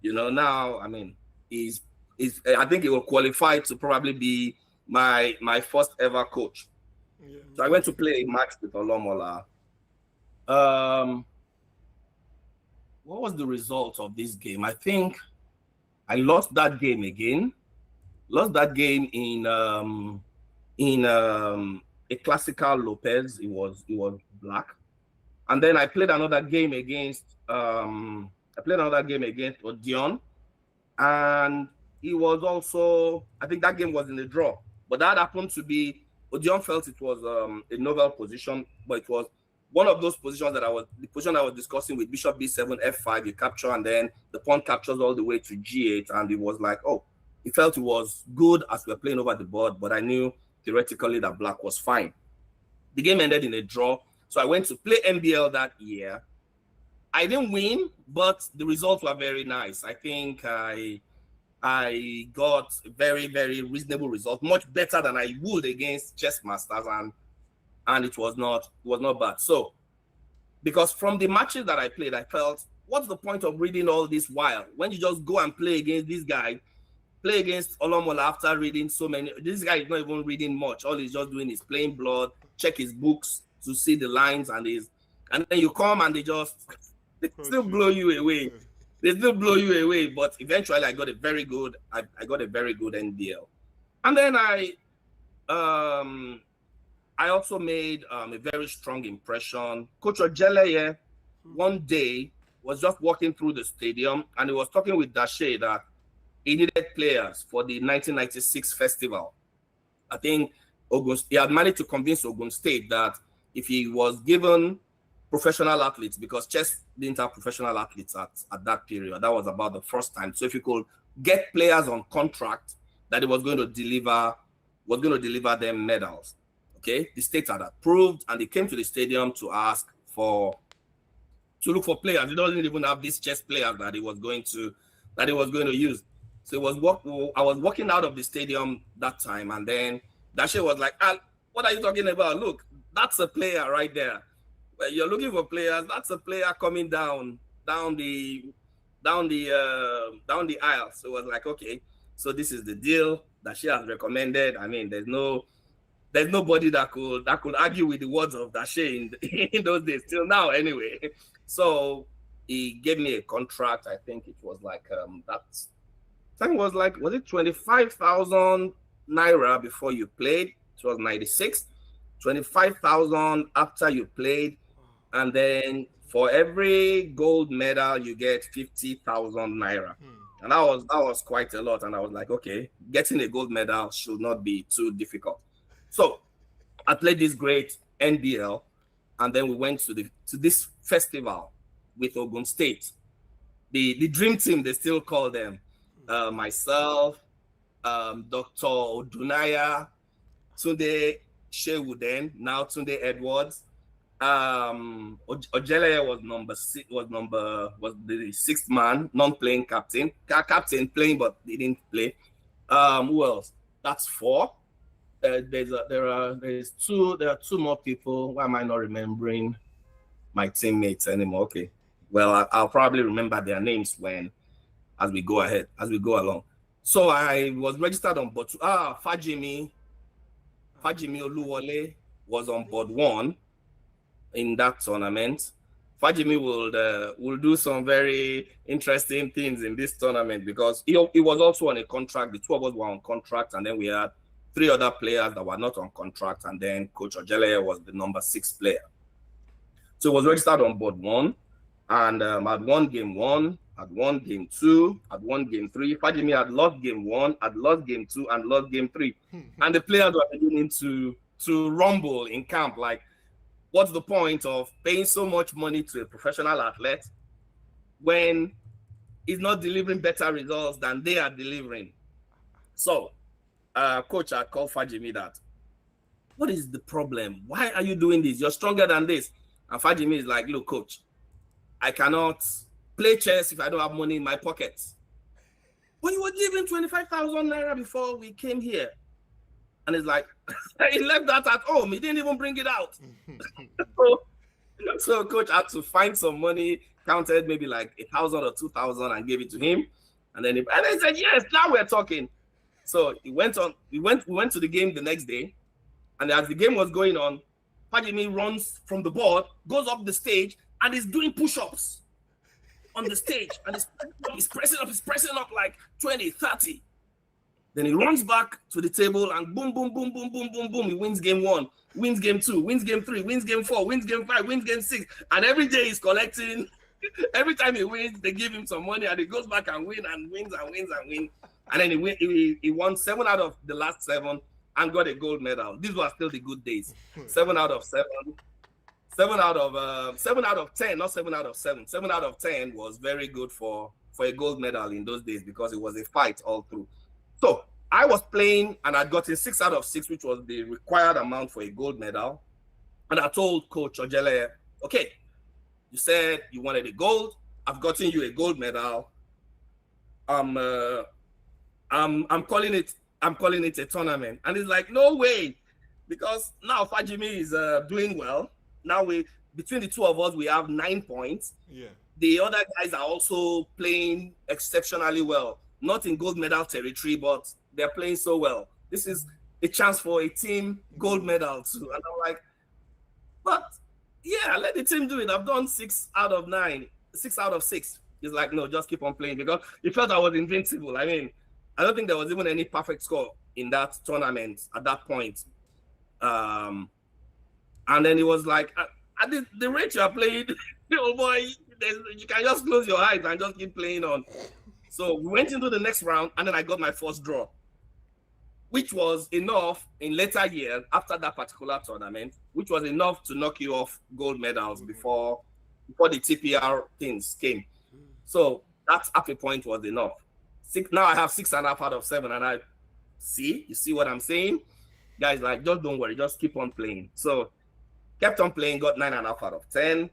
Now, I mean, I think he will qualify to probably be my first ever coach. Yeah. So I went to play a match with Olomola. What what was the result of this game? I think I lost that game again. Lost that game in a classical Lopez. It was black. And then I played another game against Odion, and it was also, I think that game was in the draw. But that happened to be, Odion felt it was a novel position, but it was one of those positions the position I was discussing with Bishop B7, F5, you capture, and then the pawn captures all the way to G8, and it was like, oh, it felt it was good as we were playing over the board, but I knew theoretically that black was fine. The game ended in a draw, so I went to play MBL that year. I didn't win, but the results were very nice. I think I got a very, very reasonable result, much better than I would against chess masters, and it was not bad. So, because from the matches that I played, I felt, what's the point of reading all this while when you just go and play against this guy, play against Olomola after reading so many. This guy is not even reading much. All he's just doing is playing blood, check his books to see the lines, and then you come and they still blow you away. They still blow you away. But eventually, I got a very good NDL, and then I also made a very strong impression. Coach Ojeleye one day was just walking through the stadium, and he was talking with Dashe that he needed players for the 1996 festival. I think he had managed to convince Ogun State that if he was given professional athletes, because chess didn't have professional athletes at that period, that was about the first time. So if you could get players on contract, that he was going to deliver them medals. Okay, the state had approved, and they came to the stadium to look for players. He doesn't even have these chess players that he was going to use. So I was walking out of the stadium that time, and then Dashe was like, what are you talking about? Look, that's a player right there. You're looking for players. That's a player coming down the aisle. So it was like, okay, so this is the deal that she has recommended. I mean, there's nobody that could argue with the words of Dashe in those days, till now anyway. So he gave me a contract. I think it was like was it 25,000 naira before you played? It was 96. 25,000 after you played, and then for every gold medal you get 50,000 naira. And that was quite a lot. And I was like, okay, getting a gold medal should not be too difficult. So I played this great NBL, and then we went to this festival with Ogun State. The dream team, they still call them. Myself, Dr. Odunaya, Tunde Shewuden, now Tunde Edwards. Ojeleye was the sixth man, non-playing captain. Captain playing, but he didn't play. Who else? That's four. There are two more people. Why am I not remembering my teammates anymore? Okay. Well, I'll probably remember their names as we go along. So I was registered on board. Fajimi Oluwole was on board 1 in that tournament. Fajimi will do some very interesting things in this tournament because he was also on a contract. The two of us were on contract, and then we had 3 other players that were not on contract, and then Coach Ojeleye was the number 6 player. So he was registered on board 1, and I'd won game 1, I'd won game 2, I'd won game 3. Fajimi had lost game 1, had lost game 2, and lost game 3. And the players were beginning to rumble in camp, like, what's the point of paying so much money to a professional athlete when he's not delivering better results than they are delivering? So, coach had called Fajimi that, what is the problem? Why are you doing this? You're stronger than this. And Fajimi is like, look, coach, I cannot play chess if I don't have money in my pockets. But you were giving 25,000 naira before we came here. And it's like, he left that at home. He didn't even bring it out. So coach had to find some money, counted maybe like 1,000 or 2,000 and gave it to him. And then he said, yes, now we're talking. So we went to the game the next day. And as the game was going on, Fajimi runs from the board, goes up the stage, and is doing push-ups. on the stage and he's pressing up like 20, 30. Then he runs back to the table and boom, boom, boom, boom, boom, boom, boom. He wins game 1, wins game 2, wins game 3, wins game 4, wins game 5, wins game 6. And every day he's collecting. Every time he wins, they give him some money and he goes back and wins and wins and wins and wins. And then he won 7 out of the last 7 and got a gold medal. These were still the good days. 7 out of 7. 7 out of 10, not 7 out of 7. 7 out of 10 was very good for a gold medal in those days because it was a fight all through. So I was playing and I'd gotten 6 out of 6, which was the required amount for a gold medal. And I told Coach Ojele, okay, you said you wanted a gold. I've gotten you a gold medal. I'm calling it a tournament. And he's like, no way, because now Fajimi is doing well. Now between the two of us, we have 9 points. Yeah. The other guys are also playing exceptionally well. Not in gold medal territory, but they're playing so well. This is a chance for a team gold medal too. And I'm like, but yeah, let the team do it. I've done 6 out of 9, 6 out of 6. He's like, no, just keep on playing, because he felt I was invincible. I mean, I don't think there was even any perfect score in that tournament at that point. And then he was like, at the rate you are playing, oh boy, you can just close your eyes and just keep playing on. So we went into the next round, and then I got my first draw, which was enough in later years after that particular tournament, which was enough to knock you off gold medals before the TPR things came. So that half a point was enough. Now I have 6.5 out of 7, and you see what I'm saying? Guys, like, just don't worry, just keep on playing. So kept on playing, got 9.5 out of 10.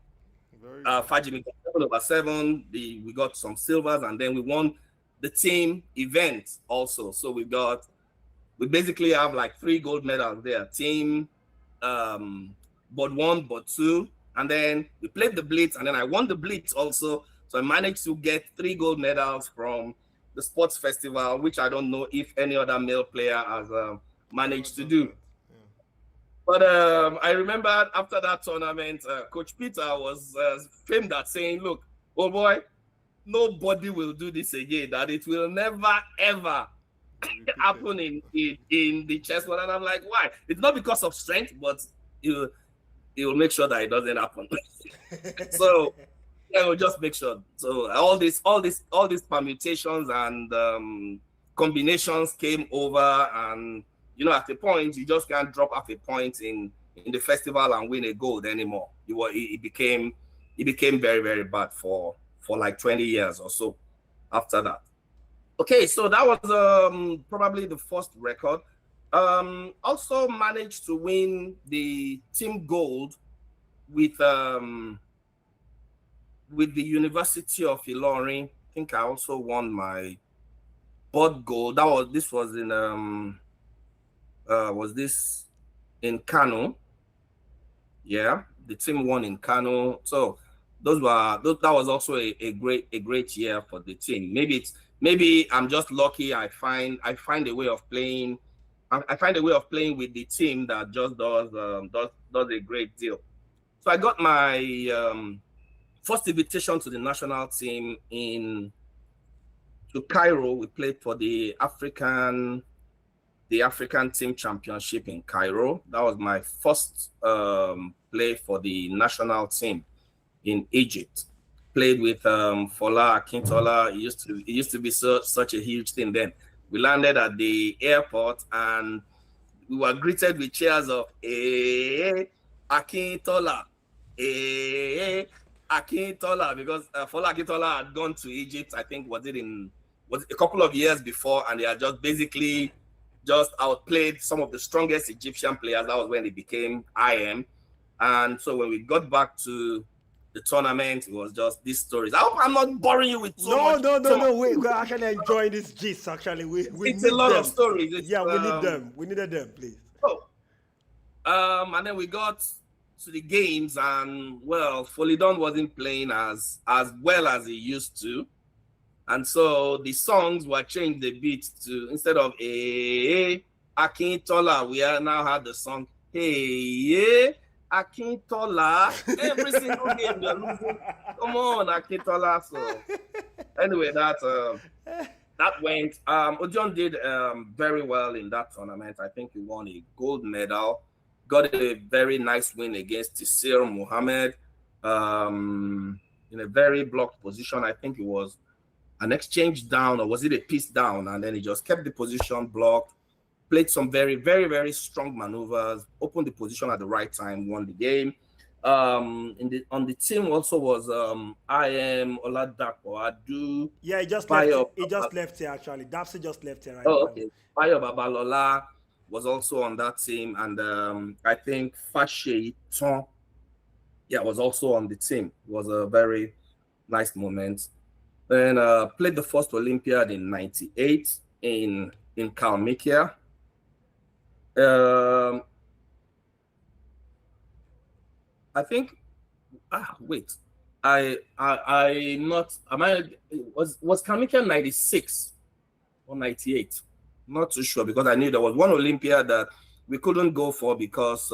Fajimi got 7 over 7. We got some silvers, and then we won the team event also. So we basically have like 3 gold medals there. Team, board 1, board 2, and then we played the blitz, and then I won the blitz also. So I managed to get 3 gold medals from the sports festival, which I don't know if any other male player has managed to do. But I remember after that tournament, Coach Peter was famed at saying, look, oh boy, nobody will do this again, that it will never, ever happen in the chess world. And I'm like, why? It's not because of strength, but he will make sure that it doesn't happen. So yeah, we'll just make sure. So all these permutations and combinations came over, and at a point, you just can't drop half a point in the festival and win a gold anymore. It became very, very bad for like 20 years or so after that. Okay, so that was probably the first record. Also managed to win the team gold with the University of Ilorin. I think I also won my board gold. This was in was this in Kano? Yeah, the team won in Kano. So that was also a great year for the team. Maybe I'm just lucky. I find a way of playing. I find a way of playing with the team that just does a great deal. So I got my first invitation to the national team to Cairo. We played for the African Team Championship in Cairo. That was my first play for the national team in Egypt. Played with Fola Akintola. It used to be such a huge thing then. We landed at the airport and we were greeted with cheers of Akintola, Akintola, because Fola Akintola had gone to Egypt. I think was a couple of years before, and they had just outplayed some of the strongest Egyptian players. That was when it became IM. And so when we got back to the tournament, it was just these stories. I hope I'm not boring you with much. No. We're actually enjoying this gist. Actually, it's a lot of stories. We need them. We needed them, please. And then we got to the games, and Folidon wasn't playing as well as he used to. And so the songs were changed a bit to, instead of Akintola, we now had the song Hey Akintola. Every single game they're losing. Come on, Akintola. So anyway, that went. Odion did very well in that tournament. I think he won a gold medal. Got a very nice win against Tisir Muhammad in a very blocked position. I think it was an exchange down, or was it a piece down? And then he just kept the position blocked, played some very, very, very strong maneuvers, opened the position at the right time, won the game. On the team also was I am Oladapo Adu. Yeah, he just Bayo left. He just left here actually. Dapsy just left here right Oh, now. okay. Bayo Babalola was also on that team, and I think Fashe Ton, yeah, was also on the team. It was a very nice moment. Then played the first Olympiad in '98 in Kalmykia. I think. Wait. Was Kalmykia '96 or '98? Not too sure, because I knew there was one Olympia that we couldn't go for because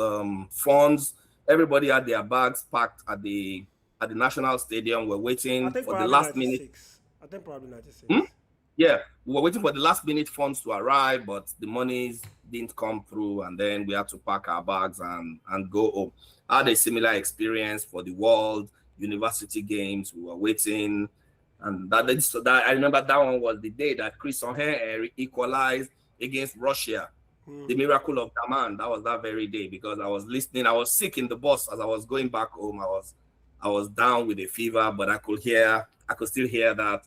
funds. Everybody had their bags packed at the national stadium. We're waiting for the last 96. minute. I think probably 96. Yeah, we were waiting for the last minute funds to arrive, but the monies didn't come through, and then we had to pack our bags and go home. I had a similar experience for the World University Games. We were waiting, and that I remember that one was the day that Chris O'Hare equalized against Russia. The miracle of Daman. That was that very day, because I was listening. I was sick in the bus as I was going back home. I was down with a fever, but I could still hear that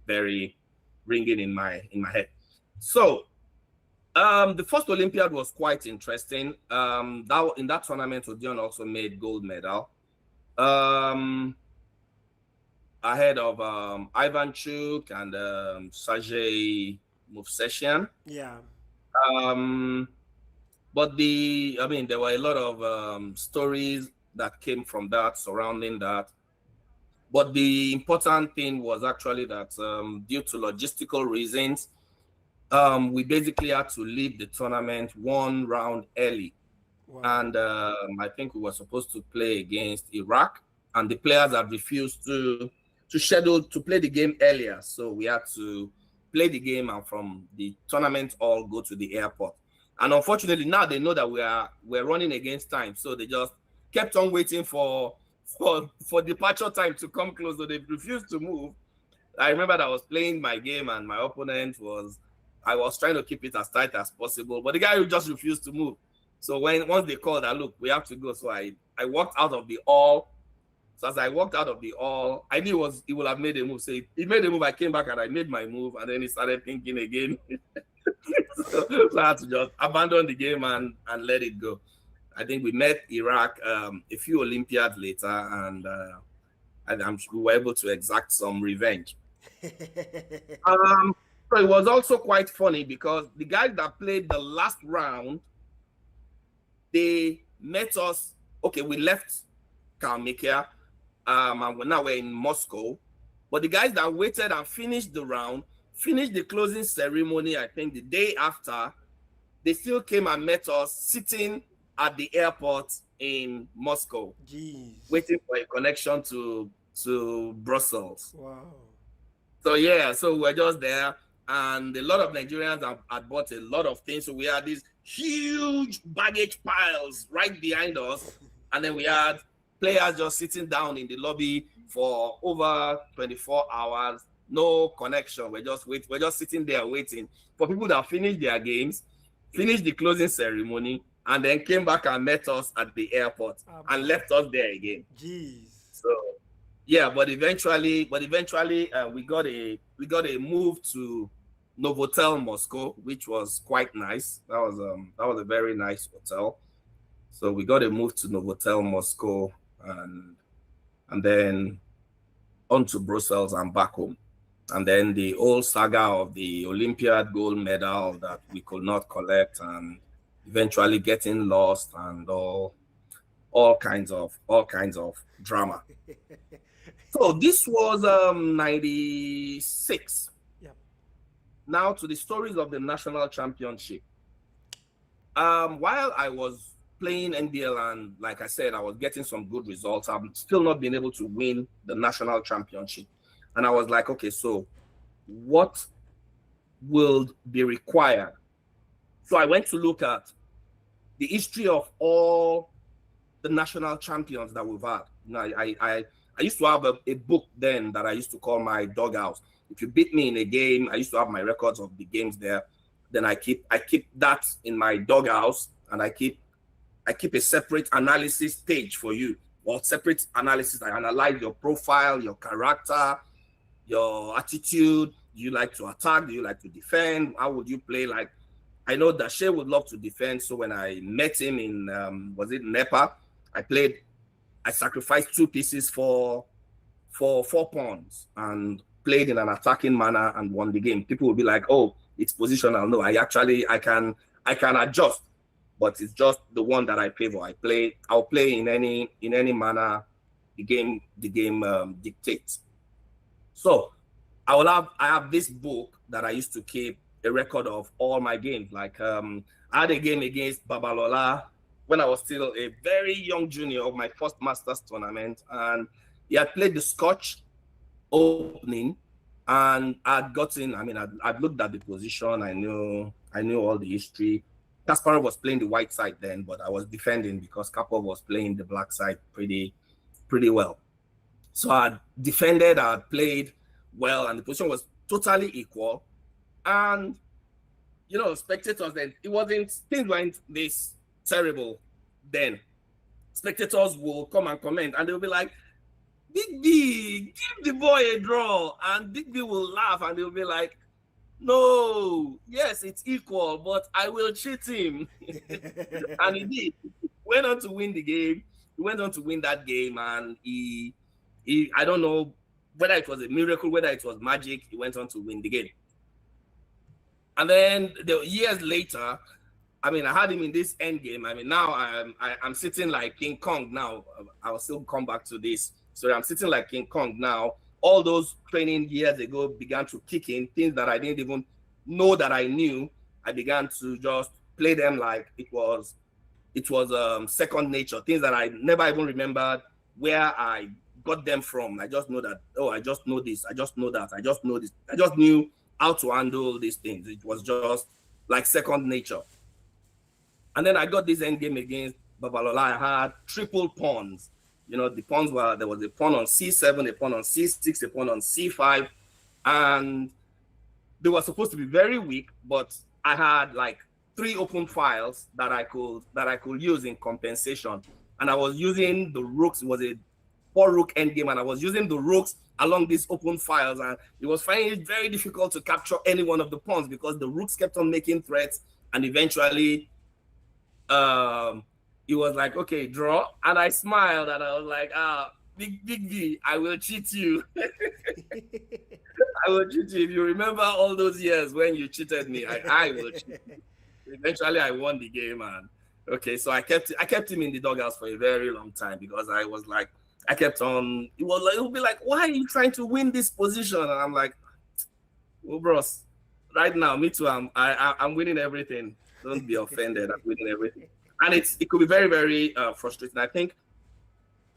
very ringing in my head. So the first Olympiad was quite interesting. In that tournament, Odion also made gold medal. Ahead of Ivan Chuk and Sergei Movsesian. Yeah. But there were a lot of stories that came from that, surrounding that. But the important thing was actually that due to logistical reasons, we basically had to leave the tournament one round early. Wow. And I think we were supposed to play against Iraq, and the players had refused to schedule to play the game earlier. So we had to play the game and from the tournament all go to the airport. And unfortunately, now they know that we're running against time. So they just kept on waiting for departure time to come close. So they refused to move. I remember that I was playing my game and my opponent I was trying to keep it as tight as possible, but the guy who just refused to move. So once they called, look, we have to go. So I walked out of the hall. So as I walked out of the hall, I knew he would have made a move. So he made a move. I came back and I made my move, and then he started thinking again. so I had to just abandon the game and let it go. I think we met Iraq a few Olympiads later, and we were able to exact some revenge. So it was also quite funny because the guys that played the last round, they met us. Okay, we left Kalmykia, and now we're in Moscow. But the guys that waited and finished the round, finished the closing ceremony, I think the day after, they still came and met us sitting at the airport in Moscow. Jeez. Waiting for a connection to Brussels. Wow. So yeah, so we're just there, and a lot of Nigerians had bought a lot of things. So we had these huge baggage piles right behind us, and then we had players just sitting down in the lobby for over 24 hours, no connection. We're just sitting there waiting for people that finished their games, finished the closing ceremony, and then came back and met us at the airport and left us there again. Jeez. So yeah, but eventually we got a move to Novotel Moscow, which was quite nice. That was a very nice hotel. So we got a move to Novotel Moscow, and then on to Brussels and back home. And then the whole saga of the Olympiad gold medal that we could not collect, and eventually getting lost, and all kinds of drama. So this was 96. Yep. Now to the stories of the national championship. While I was playing NBL, and like I said, I was getting some good results. I've still not been able to win the national championship. And I was like, okay, so what will be required? So I went to look at the history of all the national champions that we've had. You know, I used to have a book then that I used to call my doghouse. If you beat me in a game, I used to have my records of the games there. Then I keep that in my doghouse, and I keep a separate analysis page for you, or separate analysis. I analyze your profile, your character, your attitude. Do you like to attack? Do you like to defend? How would you play? Like, I know that Shea would love to defend. So when I met him in, was it Nepa? I sacrificed 2 pieces for 4 pawns and played in an attacking manner and won the game. People will be like, oh, it's positional. No, I can adjust, but it's just the one that I favor. I'll play in any manner the game dictates. So I have this book that I used to keep a record of all my games. Like I had a game against Babalola when I was still a very young junior of my first Masters tournament, and he had played the Scotch opening, and I'd looked at the position. I knew all the history. Kasparov was playing the white side then, but I was defending because Karpov was playing the black side pretty well. So I defended, I played well, and the position was totally equal. And spectators then, things weren't this terrible then. Spectators will come and comment, and they'll be like, Big B, give the boy a draw. And Big B will laugh, and they'll be like, no, yes, it's equal, but I will cheat him. And he did. He went on to win the game. He went on to win that game, and he I don't know whether it was a miracle, whether it was magic, he went on to win the game. And then years later, I had him in this end game. Now I'm sitting like King Kong now. I'll still come back to this. So I'm sitting like King Kong now. All those training years ago began to kick in, things that I didn't even know that I knew. I began to just play them like it was second nature, things that I never even remembered where I got them from. I just know that, I just know this, I just know that, I just know this. I just knew how to handle these things. It was just like second nature. And then I got this end game against Babalola. I had triple pawns. The pawns there was a pawn on C7, a pawn on C6, a pawn on C5, and they were supposed to be very weak, but I had like 3 open files that I could use in compensation. And I was using the rooks. It was a 4-rook endgame, and I was using the rooks along these open files, and it was finding it very difficult to capture any one of the pawns because the rooks kept on making threats, and eventually he was like, okay, draw. And I smiled, and I was like, Big B, I will cheat you. I will cheat you. If you remember all those years when you cheated me, I will cheat you. Eventually, I won the game, and okay, so I kept him in the doghouse for a very long time because I was like, I kept on. It would be like, why are you trying to win this position? And I'm like, well, bros, right now, me too. I'm winning everything. Don't be offended. I'm winning everything. And it could be very, very frustrating. I think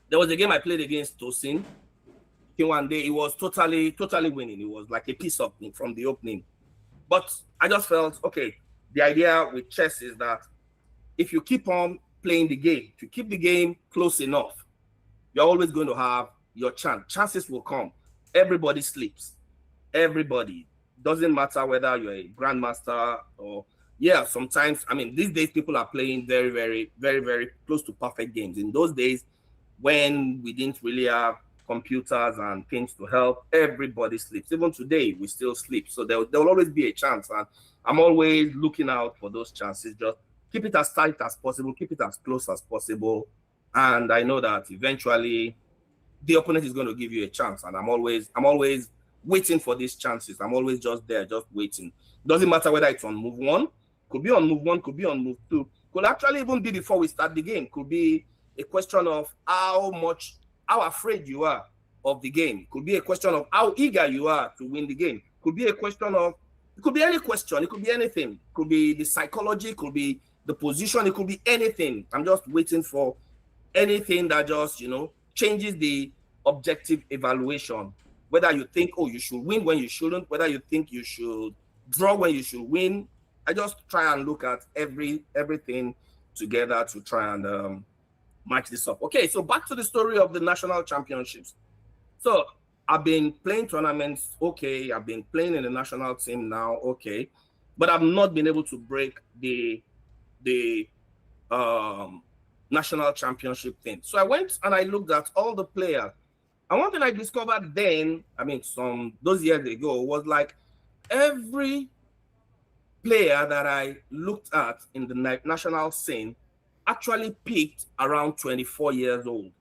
there was a game I played against Tosin. One day, it was totally winning. It was like a piece of me from the opening. But I just felt, okay, the idea with chess is that if you keep on playing the game, if you keep the game close enough, you're always going to have your chance. Chances will come. Everybody sleeps. Everybody. Doesn't matter whether you're a grandmaster or sometimes, these days people are playing very, very, very, very close to perfect games. In those days, when we didn't really have computers and things to help, everybody sleeps. Even today, we still sleep. So there will always be a chance. And I'm always looking out for those chances. Just keep it as tight as possible. Keep it as close as possible. And I know that eventually the opponent is going to give you a chance. And I'm always waiting for these chances. I'm always just there, just waiting. Doesn't matter whether it's on move 1, could be on move 1, could be on move 2, could actually even be before we start the game. Could be a question of how afraid you are of the game. Could be a question of how eager you are to win the game. Could be a question of, it could be any question. It could be anything. Could be the psychology, could be the position. It could be anything. I'm just waiting for anything that just, changes the objective evaluation. Whether you think, oh, you should win when you shouldn't, whether you think you should draw when you should win. I just try and look at everything together to try and match this up. Okay, so back to the story of the national championships. So I've been playing tournaments, okay. I've been playing in the national team now, okay. But I've not been able to break the national championship thing. So I went and I looked at all the players. And one thing I discovered then, those years ago, was like every player that I looked at in the national scene actually peaked around 24 years old.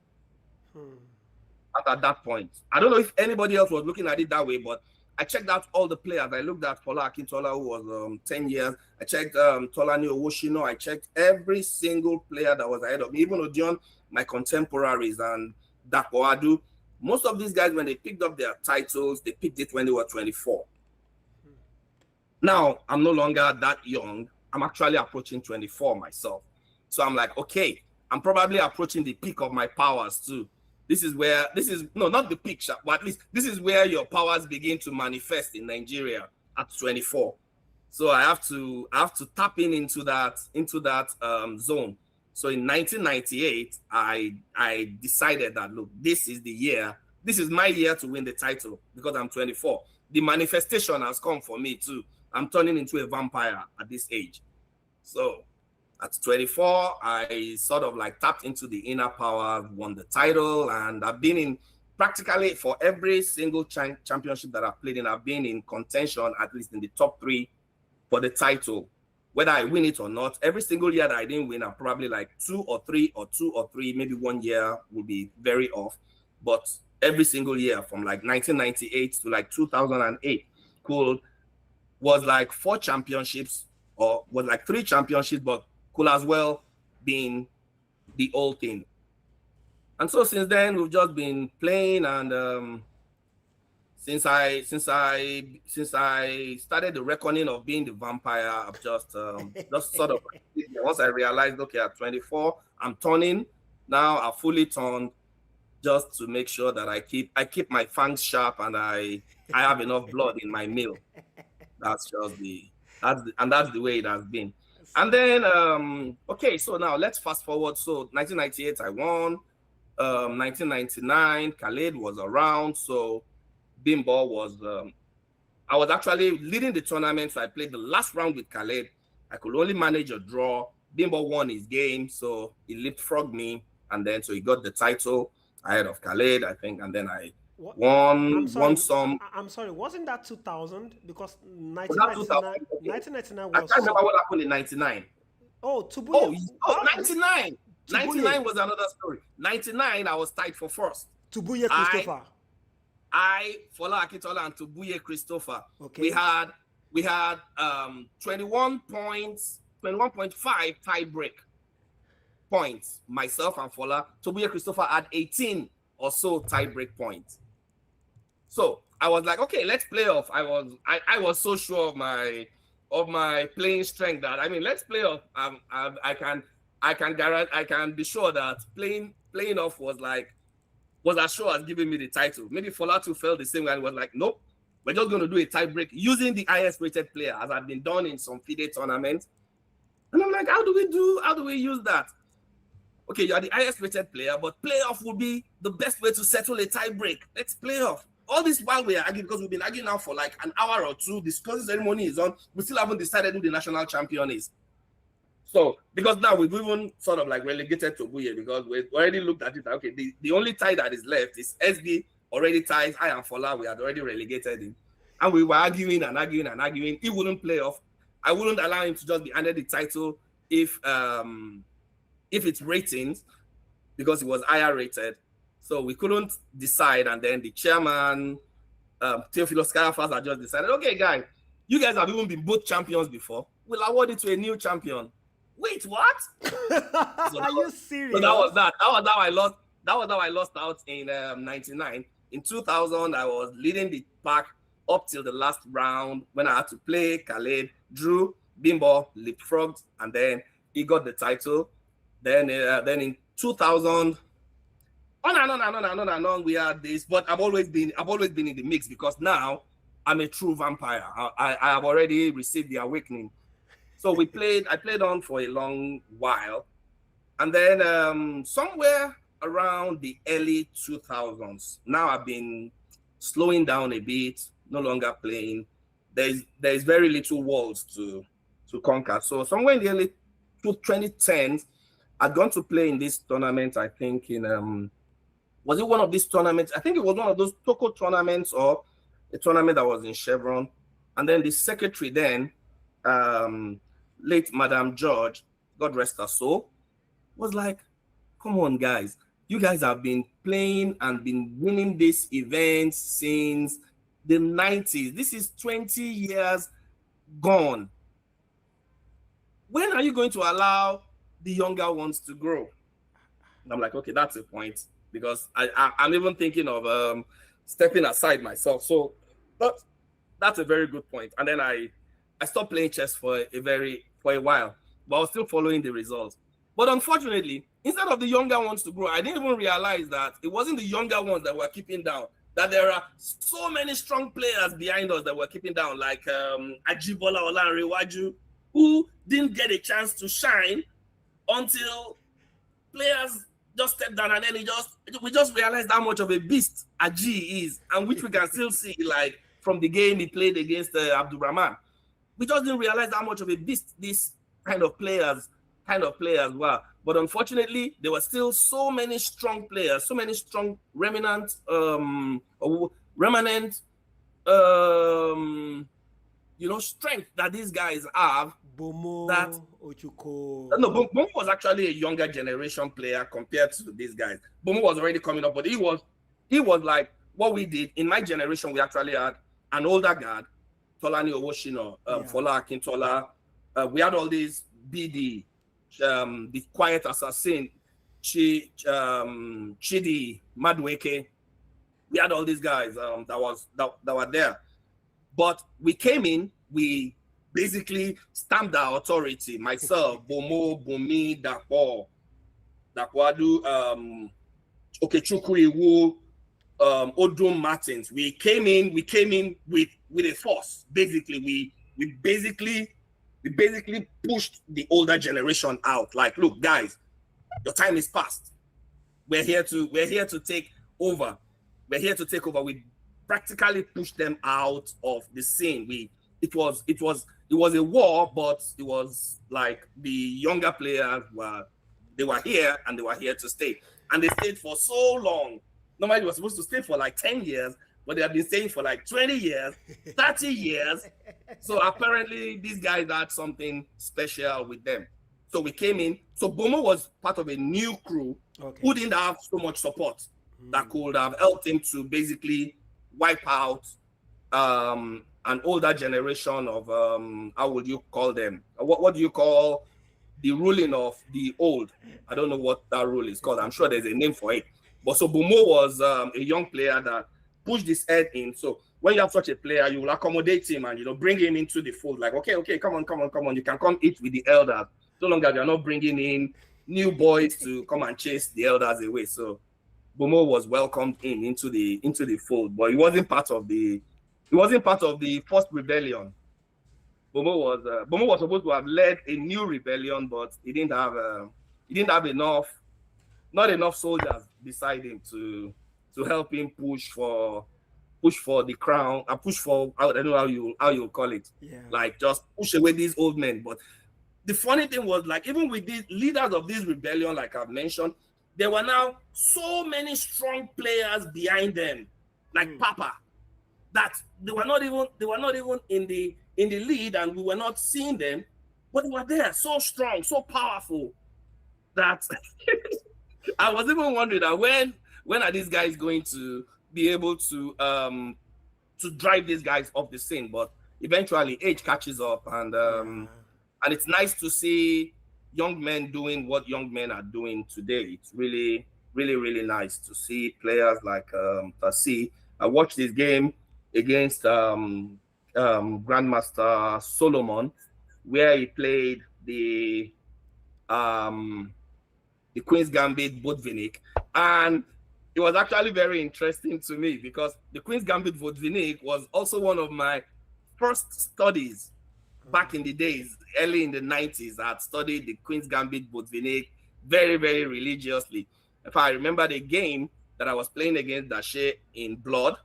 At that point. I don't know if anybody else was looking at it that way, but I checked out all the players. I looked at Fola Akintola, who was 10 years. I checked Tolani Owoshino. I checked every single player that was ahead of me, even Odion, my contemporaries, and Dapo Adu. Most of these guys, when they picked up their titles, they picked it when they were 24. Now, I'm no longer that young. I'm actually approaching 24 myself. So I'm like, okay, I'm probably approaching the peak of my powers too. Not the peak, but at least this is where your powers begin to manifest in Nigeria at 24. So I have to tap into that zone. So in 1998, I decided that, look, this is my year to win the title because I'm 24. The manifestation has come for me too. I'm turning into a vampire at this age. So at 24, I sort of like tapped into the inner power, won the title, and I've been in practically for every single championship that I've played in, I've been in contention, at least in the top 3 for the title. Whether I win it or not, every single year that I didn't win, I'm probably like 2 or 3, maybe one year will be very off. But every single year from like 1998 to like 2008, was like 4 championships, or was like 3 championships, but could as well been the old thing. And so since then we've just been playing, and since I started the reckoning of being the vampire, I've just sort of, once I realized, okay, at 24 I'm turning now, I fully turned, just to make sure that I keep my fangs sharp and I have enough blood in my meal. That's the way it has been. And then, okay, so now let's fast forward. So 1998, I won. 1999, Khaled was around. So Bimbo was, I was actually leading the tournament. So I played the last round with Khaled. I could only manage a draw. Bimbo won his game. So he leapfrogged me. And then, so he got the title ahead of Khaled, I think. And then I won some. I'm sorry, wasn't that 2000? Because 1999 was. I can't remember what happened in 99. Oh, Tubuye. 99. 99 was another story. 99, I was tied for first. Tubuye Christopher. Fola Akintola and Tubuye Christopher. Okay. We had 21 points, 21.5 tie break points. Myself and Fola. Tubuye Christopher had 18 or so tie break points. So I was like, okay, let's play off. I was so sure of my playing strength that, I mean, let's play off. I can be sure that playing off was as sure as giving me the title. Maybe Fola too felt the same way and was like, nope, we're just going to do a tie break using the highest rated player, as I've been done in some FIDE tournaments. And I'm like, how do we use that? Okay, you are the highest rated player, but playoff would be the best way to settle a tie break. Let's play off. All this while we are arguing, because we've been arguing now for like an hour or two, the closing ceremony is on, we still haven't decided who the national champion is. So, because now we've even sort of like relegated to Buye, because we've already looked at it. Okay, the only tie that is left is SB, already tied. I and Fola, we had already relegated him. And we were arguing and arguing and arguing. He wouldn't play off. I wouldn't allow him to just be handed the title if it's ratings, because it was higher rated. So we couldn't decide. And then the chairman, Theophilus Caiaphas, had just decided, okay, guys, you guys have even been both champions before. We'll award it to a new champion. Wait, what? Are you serious? So that was that. That was how I lost. That was how I lost out in 99. In 2000, I was leading the pack up till the last round when I had to play. Khaled, Drew, Bimbo, leapfrogged, and then he got the title. Then in 2000, on, we had this, but I've always been in the mix because now I'm a true vampire. I have already received the awakening. So I played on for a long while. And then somewhere around the early 2000s, now I've been slowing down a bit, no longer playing. There's very little worlds to conquer. So somewhere in the early 2010s, I'd gone to play in this tournament, I think in, was it one of these tournaments? I think it was one of those Toko tournaments or a tournament that was in Chevron. And then the secretary then, late Madame George, God rest her soul, was like, come on, guys. You guys have been playing and been winning this event since the 90s. This is 20 years gone. When are you going to allow the younger ones to grow? And I'm like, okay, that's a point. Because I'm even thinking of stepping aside myself. So that's a very good point. And then I stopped playing chess for a while, but I was still following the results. But unfortunately, instead of the younger ones to grow, I didn't even realize that it wasn't the younger ones that were keeping down, that there are so many strong players behind us that were keeping down, like Ajibola Olanrewaju, who didn't get a chance to shine until players just stepped down, and then we just realized how much of a beast Aji is, and which we can still see, like from the game he played against Abdurrahman. We just didn't realize how much of a beast this kind of players were. But unfortunately, there were still so many strong players, so many strong remnant, strength that these guys have. Bomo, that Ochuko. No, Bomo was actually a younger generation player compared to these guys. Bomo was already coming up, but he was like what we did in my generation. We actually had an older guard, Tolani Owoshino, Fola Akintola. We had all these BD, the quiet assassin, Chidi, Madweke. We had all these guys that were there. But we came in, we basically stamped our authority. Myself, Bomo, Bumi, Dakwadu, Okechukwu Iwu, Odum Martins. We came in with a force. Basically, we basically pushed the older generation out. Like, look, guys, your time is past. We're here to take over. We practically pushed them out of the scene. It was a war, but it was like the younger players were here and they were here to stay. And they stayed for so long. Normally they were supposed to stay for like 10 years, but they have been staying for like 20 years, 30 years. So apparently these guys had something special with them. So we came in. So Bomo was part of a new crew who didn't have so much support that could have helped him to basically wipe out an older generation of how would you call them? What do you call the ruling of the old? I don't know what that rule is called. I'm sure there's a name for it. But so Bomo was a young player that pushed his head in. So when you have such a player, you will accommodate him and bring him into the fold. Like, okay, come on. You can come eat with the elders. So long as you're not bringing in new boys to come and chase the elders away. So Bomo was welcomed into the fold, but he wasn't part of the first rebellion. Bomo was supposed to have led a new rebellion, but he didn't have not enough soldiers beside him to help him push for the crown, push for, I don't know how you call it, like just push away these old men. But the funny thing was, like, even with these leaders of this rebellion, like I've mentioned, there were now so many strong players behind them, like Papa, that they were not even in the lead, and we were not seeing them, but they were there, so strong, so powerful, that I was even wondering that when are these guys going to be able to drive these guys off the scene? But eventually age catches up, and it's nice to see young men doing what young men are doing today. It's really, really, really nice to see players like Tasi. I watched this game against Grandmaster Solomon, where he played the the Queen's Gambit Botvinnik, and it was actually very interesting to me because the Queen's Gambit Botvinnik was also one of my first studies back in the days, early in the 90s. I had studied the Queen's Gambit Botvinnik very, very religiously. If I remember the game that I was playing against Dashe in Blood,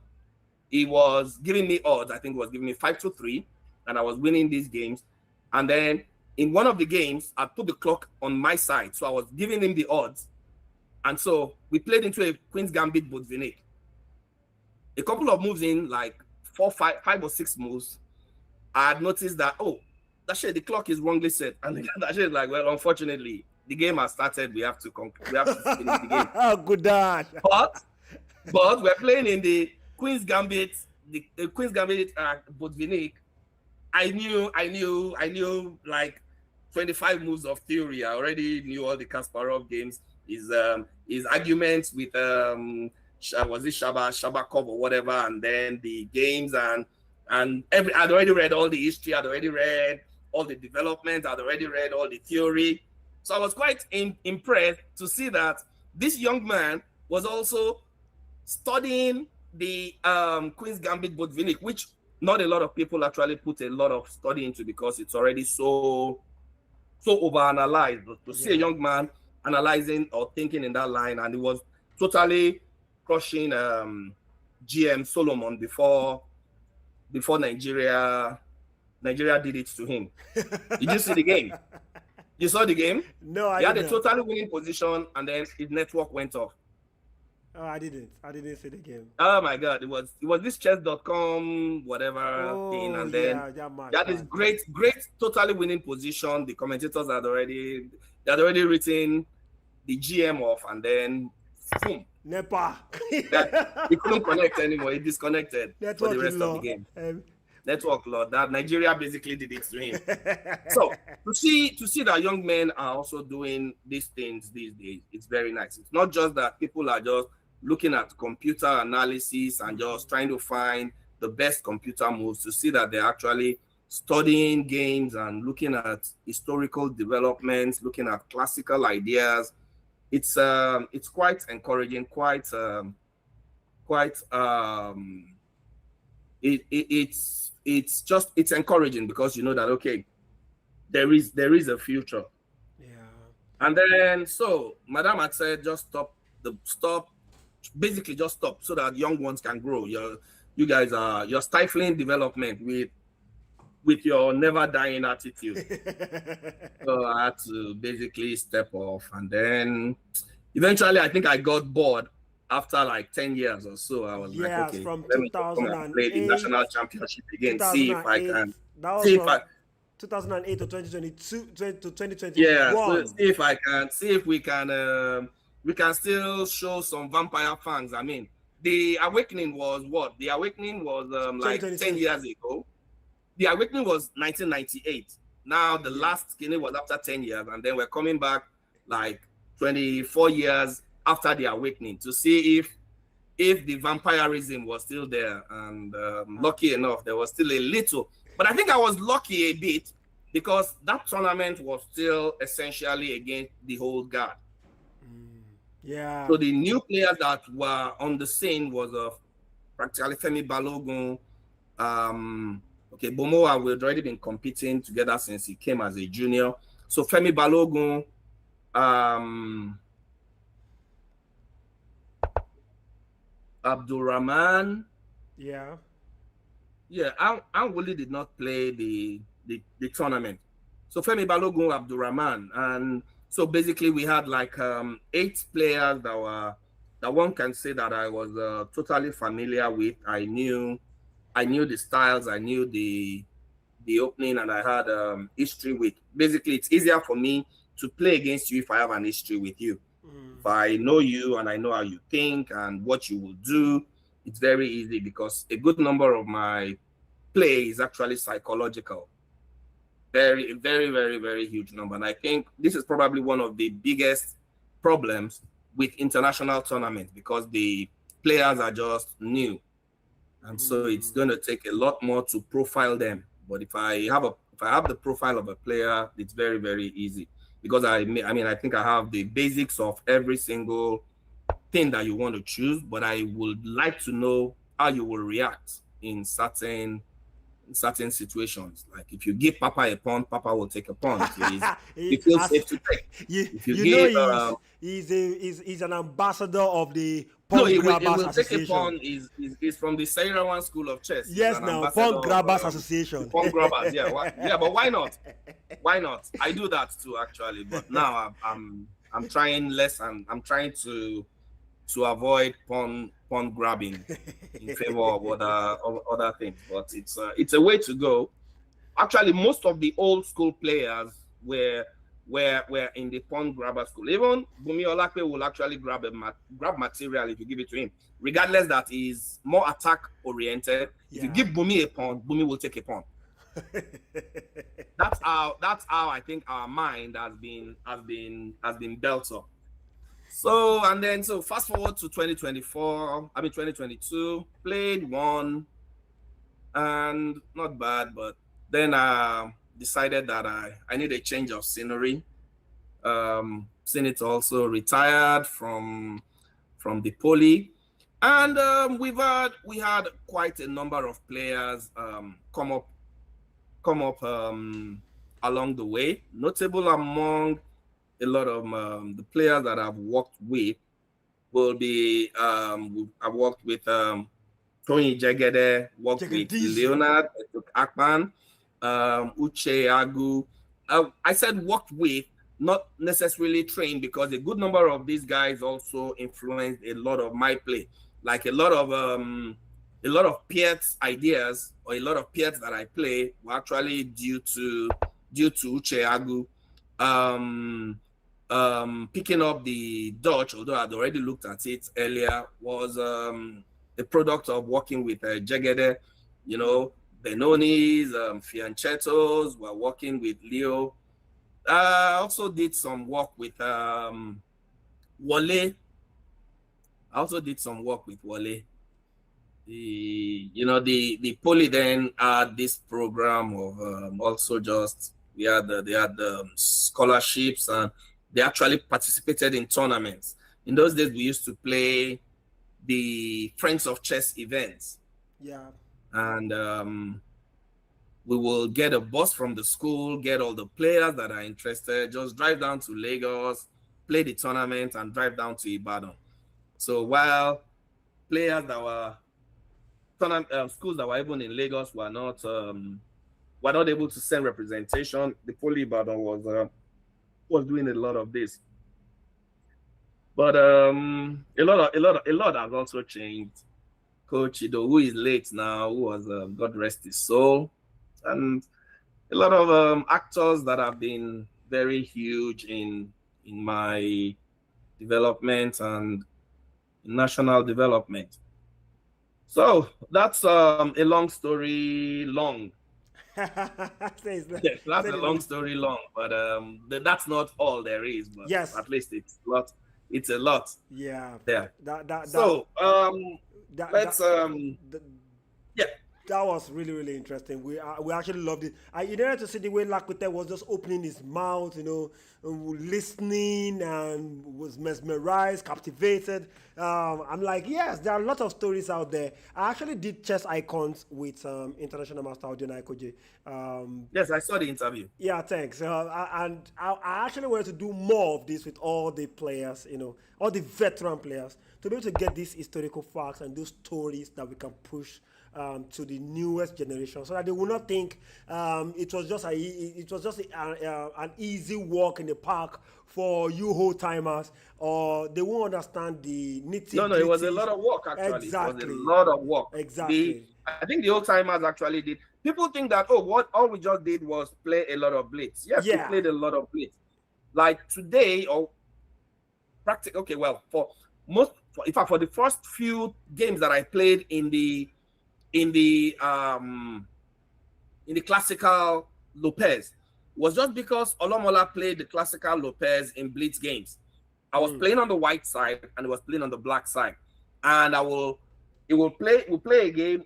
he was giving me odds. I think he was giving me 5-3, and I was winning these games. And then in one of the games, I put the clock on my side, so I was giving him the odds. And so we played into a Queen's Gambit Botvinnik. A couple of moves in, like five or six moves, I had noticed that, oh, Dashe, the clock is wrongly set. And Dashe is like, well, unfortunately, the game has started. We have to finish the game. Oh, good dad. But we're playing in the Queen's Gambit, the Queen's Gambit Botvinnik. I knew like 25 moves of theory. I already knew all the Kasparov games. His arguments with was it Shabakov or whatever, and then the games and I'd already read all the history. I'd already read all the development. I'd already read all the theory. So I was quite impressed to see that this young man was also studying the Queen's Gambit Botvinnik, which not a lot of people actually put a lot of study into because it's already so overanalyzed. To see a young man analyzing or thinking in that line, and it was totally crushing GM Solomon before Nigeria did it to him. Did you see the game? You saw the game? No, I didn't. He had didn't. a totally winning position, and then his network went off. Oh, I didn't see the game. Oh my God! It was this chess.com whatever thing, and then that is great, totally winning position. The commentators had already written the GM off, and then boom, Nepa. He couldn't connect anymore. He disconnected for the rest of the game. Network law. That Nigeria basically did it to him. So to see that young men are also doing these things these days, it's very nice. It's not just that people are just looking at computer analysis and just trying to find the best computer moves. To see that they're actually studying games and looking at historical developments, looking at classical ideas. It's quite encouraging, it's encouraging because you know that okay, there is a future. Yeah. And then so Madam had said just stop, basically just stop so that young ones can grow. You guys you're stifling development with your never dying attitude. So I had to basically step off, and then eventually I think I got bored after like 10 years or so. I was like, okay, from let me come and play the national championship again, see if I can. That was see from if I, 2008 to 2022 to 2021. yeah, so see if I can, see if we can still show some vampire fangs. I mean, the awakening was what? The awakening was like 10 years ago. The awakening was 1998. Now the last skinny was after 10 years, and then we're coming back like 24 years after the awakening to see if the vampirism was still there. And lucky enough, there was still a little. But I think I was lucky a bit because that tournament was still essentially against the old guard. Yeah. So the new players that were on the scene was practically Femi Balogun. Okay, Bomoa, we'd already been competing together since he came as a junior. So Femi Balogun, Abdulrahman. Yeah. Yeah, Anwuli did not play the tournament. So Femi Balogun, Abdulrahman, and so basically we had like 8 players that one can say that I was totally familiar with. I knew the styles, I knew the opening, and I had history with. Basically, it's easier for me to play against you if I have an history with you. If I know you and I know how you think and what you will do, it's very easy because a good number of my play is actually psychological. Very, very, very, very huge number. And I think this is probably one of the biggest problems with international tournaments because the players are just new. And so it's going to take a lot more to profile them. But if I have the profile of a player, it's very, very easy. because I mean, I think I have the basics of every single thing that you want to choose, but I would like to know how you will react in certain situations. Like if you give Papa a pawn, Papa will take a pawn. So he feels safe to take. If you know give he's an ambassador of the no, Pawn he will Grabbers take a Association. pawn. Is from the Sairawan School of Chess. He's Yes, an now ambassador Pawn Grabbers of, Association. Pawn Grabbers, yeah, yeah, but why not? Why not? I do that too, actually. But now I'm trying less, and I'm trying to avoid pawn grabbing in favor of other things. But it's a way to go. Actually, most of the old school players were in the pawn grabber school. Even Bumi Olakwe will actually grab material if you give it to him, regardless that he's more attack oriented. If you give Bumi a pawn, Bumi will take a pawn. That's how I think our mind has been built up. So fast forward to 2022, played one, and not bad, but then decided that I need a change of scenery. Senate also retired from the poly, and we had quite a number of players come up along the way. Notable among a lot of the players that I've worked with will be I've worked with Tony Jegede, worked with Leonard Akpan, Uche Agu. I said worked with, not necessarily trained, because a good number of these guys also influenced a lot of my play. Like a lot of Piet's ideas, or a lot of Piets that I play, were actually due to Uche Agu. Picking up the Dutch, although I'd already looked at it earlier, was a product of working with Jegede, Benonis, Fianchettos, were working with Leo. I also did some work with Wale. The Poly then had this program of also just they had the scholarships, and they actually participated in tournaments. In those days, we used to play the Friends of Chess events. Yeah. And we will get a bus from the school, get all the players that are interested, just drive down to Lagos, play the tournament, and drive down to Ibadan. So while players that were schools that were even in Lagos were not able to send representation, the Poly Ibadan was doing a lot of this. But a lot has also changed. Coach Ido, who is late now, who was God rest his soul, and a lot of actors that have been very huge in my development and national development. So that's a long story long. Yes, that's a long story long, but that's not all there is. But yes, at least it's a lot. It's a lot. Yeah. Yeah. Yeah. That was really, really interesting. We actually loved it. You didn't to see the way Lakute was just opening his mouth, listening, and was mesmerized, captivated. I'm like, yes, there are a lot of stories out there. I actually did chess icons with International Master Audio Ikoje. Yes, I saw the interview. Yeah, thanks. I actually wanted to do more of this with all the players, all the veteran players, to be able to get these historical facts and those stories that we can push to the newest generation, so that they will not think it was just an easy walk in the park for you old timers, or they won't understand the nitty-gritty. No, it was a lot of work, actually. Exactly. It was a lot of work. Exactly. I think the old timers actually did. People think that all we just did was play a lot of blitz. Yes, we played a lot of blitz. Like today, or practice. Okay, well, in fact, for the first few games that I played in the classical Lopez, was just because Olomola played the classical Lopez in blitz games. I was playing on the white side and he was playing on the black side, and we'll play a game,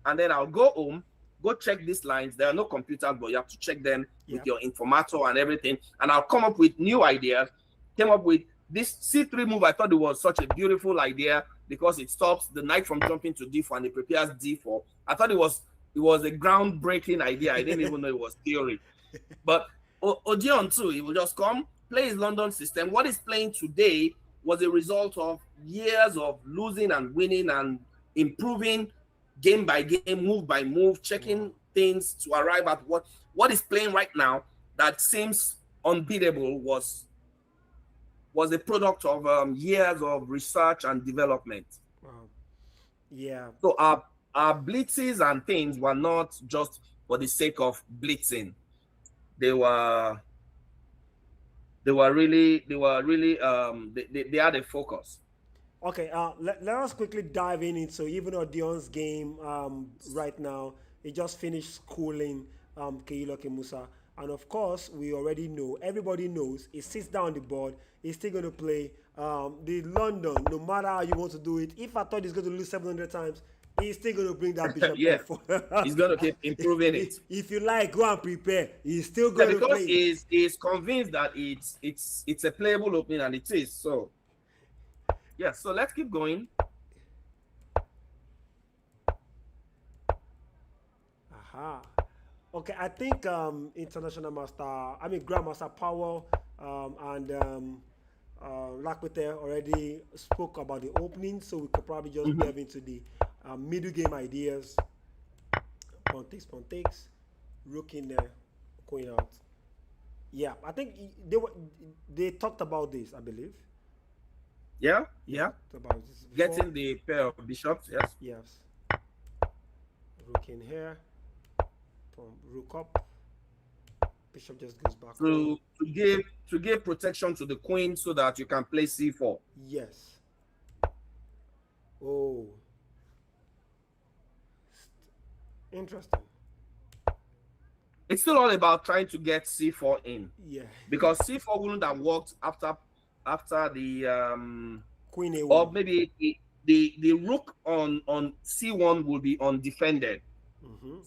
and then I'll go home go check these lines. There are no computers, but you have to check them with Yep. your informator and everything. And I'll come up with new ideas. Came up with this C3 move. I thought it was such a beautiful idea because it stops the knight from jumping to D4 and it prepares D4. I thought it was a groundbreaking idea. I didn't even know it was theory. But Odeon too, he will just come, play his London system. What he's playing today was a result of years of losing and winning and improving game by game, move by move, checking things to arrive at what is playing right now that seems unbeatable was a product of years of research and development. Wow. Yeah. So our blitzes and things were not just for the sake of blitzing. They were really they had a focus. Okay, let us quickly dive into even Odion's game right now. He just finished schooling Keiloke Musa. And of course, we already know, everybody knows, he sits down on the board, he's still going to play the London, no matter how you want to do it. If I thought he's going to lose 700 times, he's still going to bring that bishop Yeah, F4. he's going to keep improving it. If you like, go and prepare. He's still going to because play. he's convinced that it's a playable opening, and it is. So yeah, so let's keep going. Aha. Okay, I think Grandmaster Pawel and Lakwete already spoke about the opening, so we could probably just delve into the middle game ideas. Pawn takes, rook in there, going out. Yeah, I think they talked about this, I believe. Yeah. About this before. Getting the pair of bishops. Yes. Yes. Rook in here. Rook up. Bishop just goes back. To give protection to the queen so that you can play c4. Yes. Oh. Interesting. It's still all about trying to get c4 in. Yeah. Because c4 wouldn't have worked after the Queen A1. or maybe the rook on c1 will be undefended.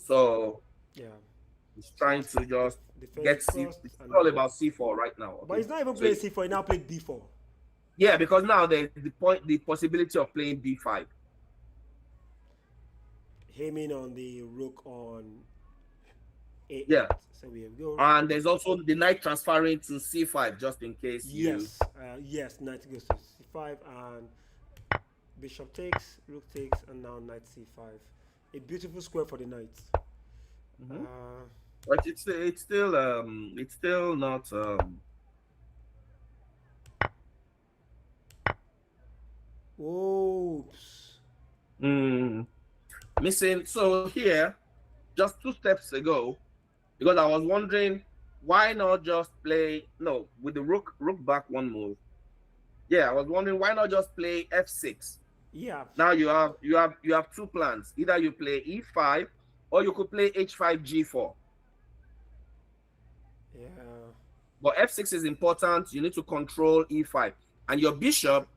So yeah, he's trying to just defend get c. It's all about c4 right now. Okay? But he's not even playing c4. He now played d4. Yeah, because now there's the possibility of playing d5. Aiming on the rook on a8. Yeah. So we go. And there's also the knight transferring to c5 just in case. Yes. Yes. Knight goes to c5 and bishop takes, rook takes, and now knight c5. A beautiful square for the knight. But it's still not. Oops. Missing. So here, just 2 steps ago, because I was wondering why not just play with the rook back 1 move. Yeah, I was wondering why not just play f6. Yeah. Now you have 2 plans. Either you play e5 or you could play h5 g4. Yeah. But f6 is important. You need to control e5, and your bishop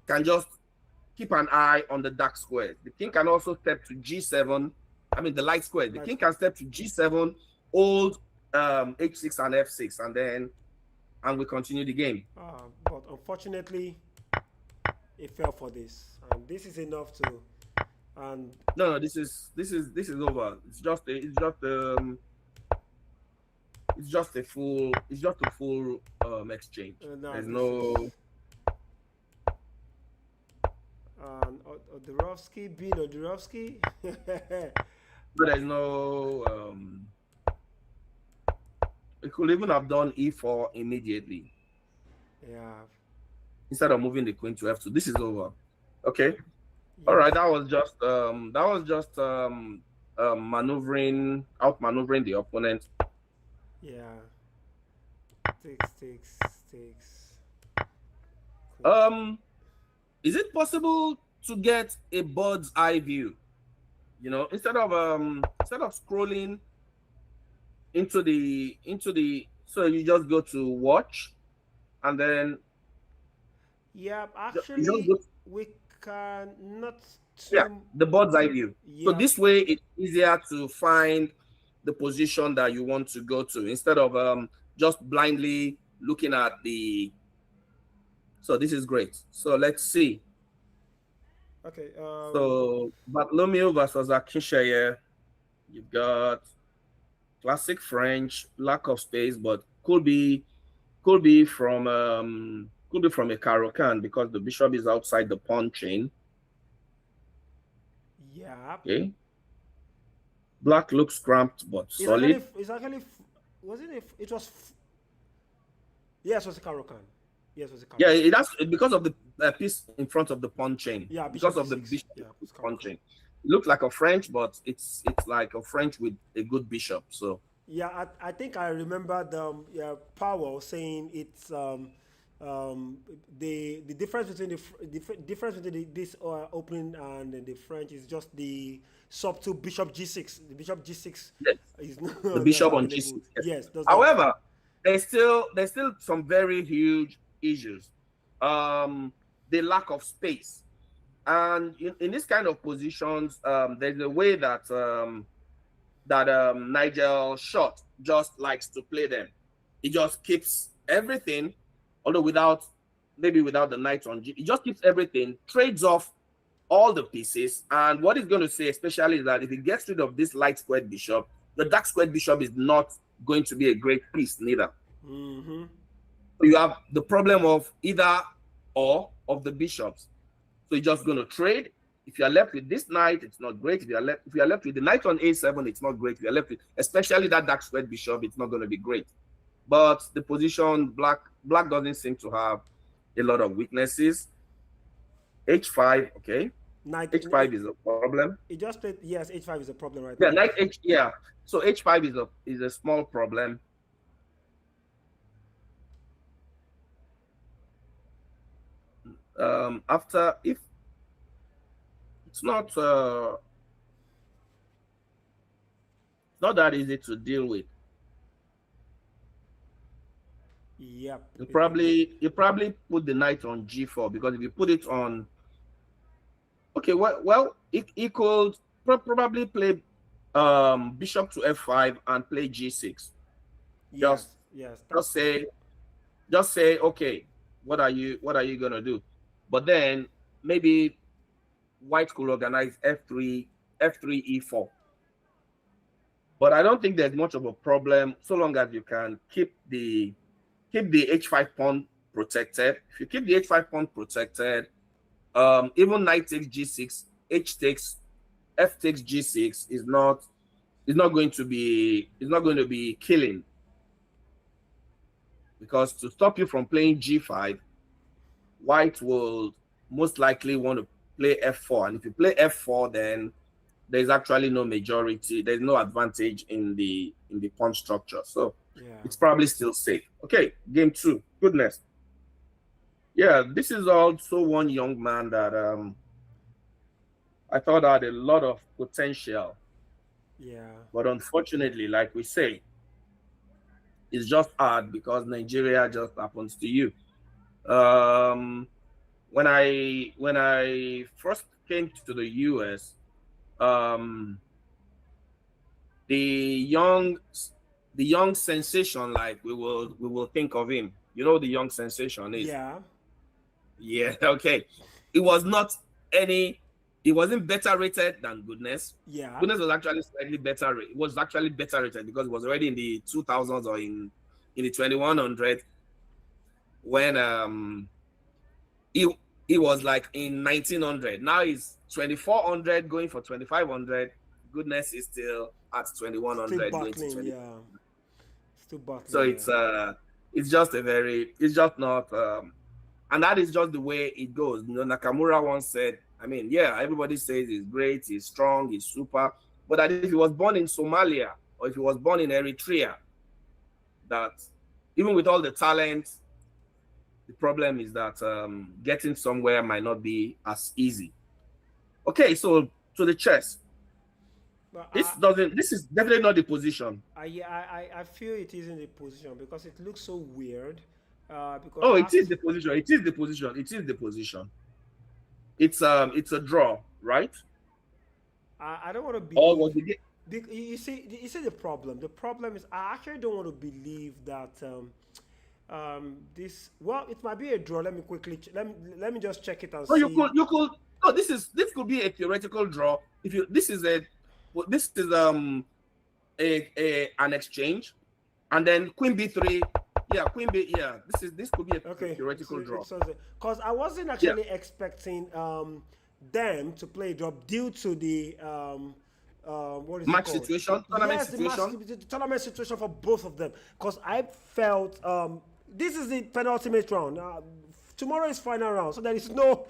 can just keep an eye on the dark square. The king can also step to g7. I mean the light square. The king can step to g7, hold h6 and f6, and we continue the game. But unfortunately, it fell for this, and this is enough to. And no, this is over. It's just a full exchange. There's no. And Odorovsky being Odorovsky. But there's no. It could even have done e4 immediately. Yeah. Instead of moving the queen to f2. This is over. Okay. Yes. All right. That was just outmaneuvering the opponent. Yeah. Takes. Is it possible to get a bird's eye view? Instead of scrolling into the so you just go to watch and then yeah, actually we not Yeah, too. the bird's eye view. So Yeah. this way it's easier to find the position that you want to go to instead of just blindly looking at the. So this is great. So let's see. Okay. So Bartholomew versus Akinsheye, you've got classic French, lack of space, but could be from a Caro-Kann because the bishop is outside the pawn chain. Yeah. Okay. Black looks cramped but It's solid. actually. It's actually. Wasn't it? It was. Yes, it was a Caro-Kann. Yes, it was a Yeah, Caro-Kann. that's because of the piece in front of the pawn chain. Yeah, because bishop of the d6. bishop Yeah, it's pawn Caro-Kann. chain. It looks like a French, but it's like a French with a good bishop. So Yeah, I think I remember Pawel saying it's the difference between difference between this opening and the French is just the subtle bishop g6. The bishop g6 yes, is the not bishop on available. g6. Yes. Yes, does not. However, there's still some very huge issues. The lack of space, and in this kind of positions, there's a way that Nigel Short just likes to play them. He just keeps everything, although without the knight on G. He just keeps everything, trades off all the pieces. And what he's going to say, especially, is that if he gets rid of this light squared bishop, the dark squared bishop is not going to be a great piece, neither. Mm-hmm. So you have the problem of either or of the bishops. So you're just going to trade. If you are left with this knight, it's not great. If you are left with the knight on a7, it's not great. If you are left with, especially that dark squared bishop, it's not going to be great. But the position black doesn't seem to have a lot of weaknesses. H5, okay. Knight H5 is a problem. It just played. Yes, h5 is a problem right Yeah, now. knight H. Yeah. So H5 is a small problem. After, if it's not that easy to deal with. Yep. You probably put the knight on G4, because if you put it on, okay, well, he could probably play bishop to F5 and play G6. Yes. Just say, okay, what are you gonna do? But then maybe white could organize F3, E4. But I don't think there's much of a problem so long as you can keep the H5 pawn protected. If you keep the H5 pawn protected, even knight takes G6, H takes, F takes G6 is not going to be killing, because to stop you from playing G5, white will most likely want to play F4, and if you play F4, then there's actually no majority. There's no advantage in the pawn structure, so it's probably still safe. Okay, game 2. Goodness, yeah, this is also one young man that I thought had a lot of potential. Yeah. But unfortunately, like we say, it's just hard because Nigeria just happens to you. When I first came to the US, the young sensation, like we will think of him. You know, the young sensation is. Yeah. Okay. It wasn't better rated than Goodness. Yeah. Goodness was actually slightly better. It was actually better rated because it was already in the 2000s or in the 2100 when he was like in 1900. Now he's 2400 going for 2500. Goodness is still at 2100 going to 20. Yeah. Still battling. So it's just not and that is just the way it goes. You know, Nakamura once said, I mean, yeah, everybody says he's great, he's strong, he's super, but that if he was born in Somalia or if he was born in Eritrea, that even with all the talent, the problem is that getting somewhere might not be as easy. Okay, so to the chess. This is definitely not the position. I feel it is in the position because it looks so weird. It is the position. It is the position. it's a draw, right? I don't want to Or believe. was the game? You see the problem. The problem is I actually don't want to believe that this. Well, it might be a draw. Let me quickly. Let me just check it and No, see. you could. No, this could be a theoretical draw. If you this is a this is a an exchange, and then Queen B3. Yeah, Queen B. Yeah, this could be a Okay, theoretical draw. because I wasn't Yeah. actually expecting them to play a drop due to the what is it Match called? situation, tournament Yes, situation. the tournament situation for both of them. Because I felt this is the penultimate round. Tomorrow is final round, so there is no.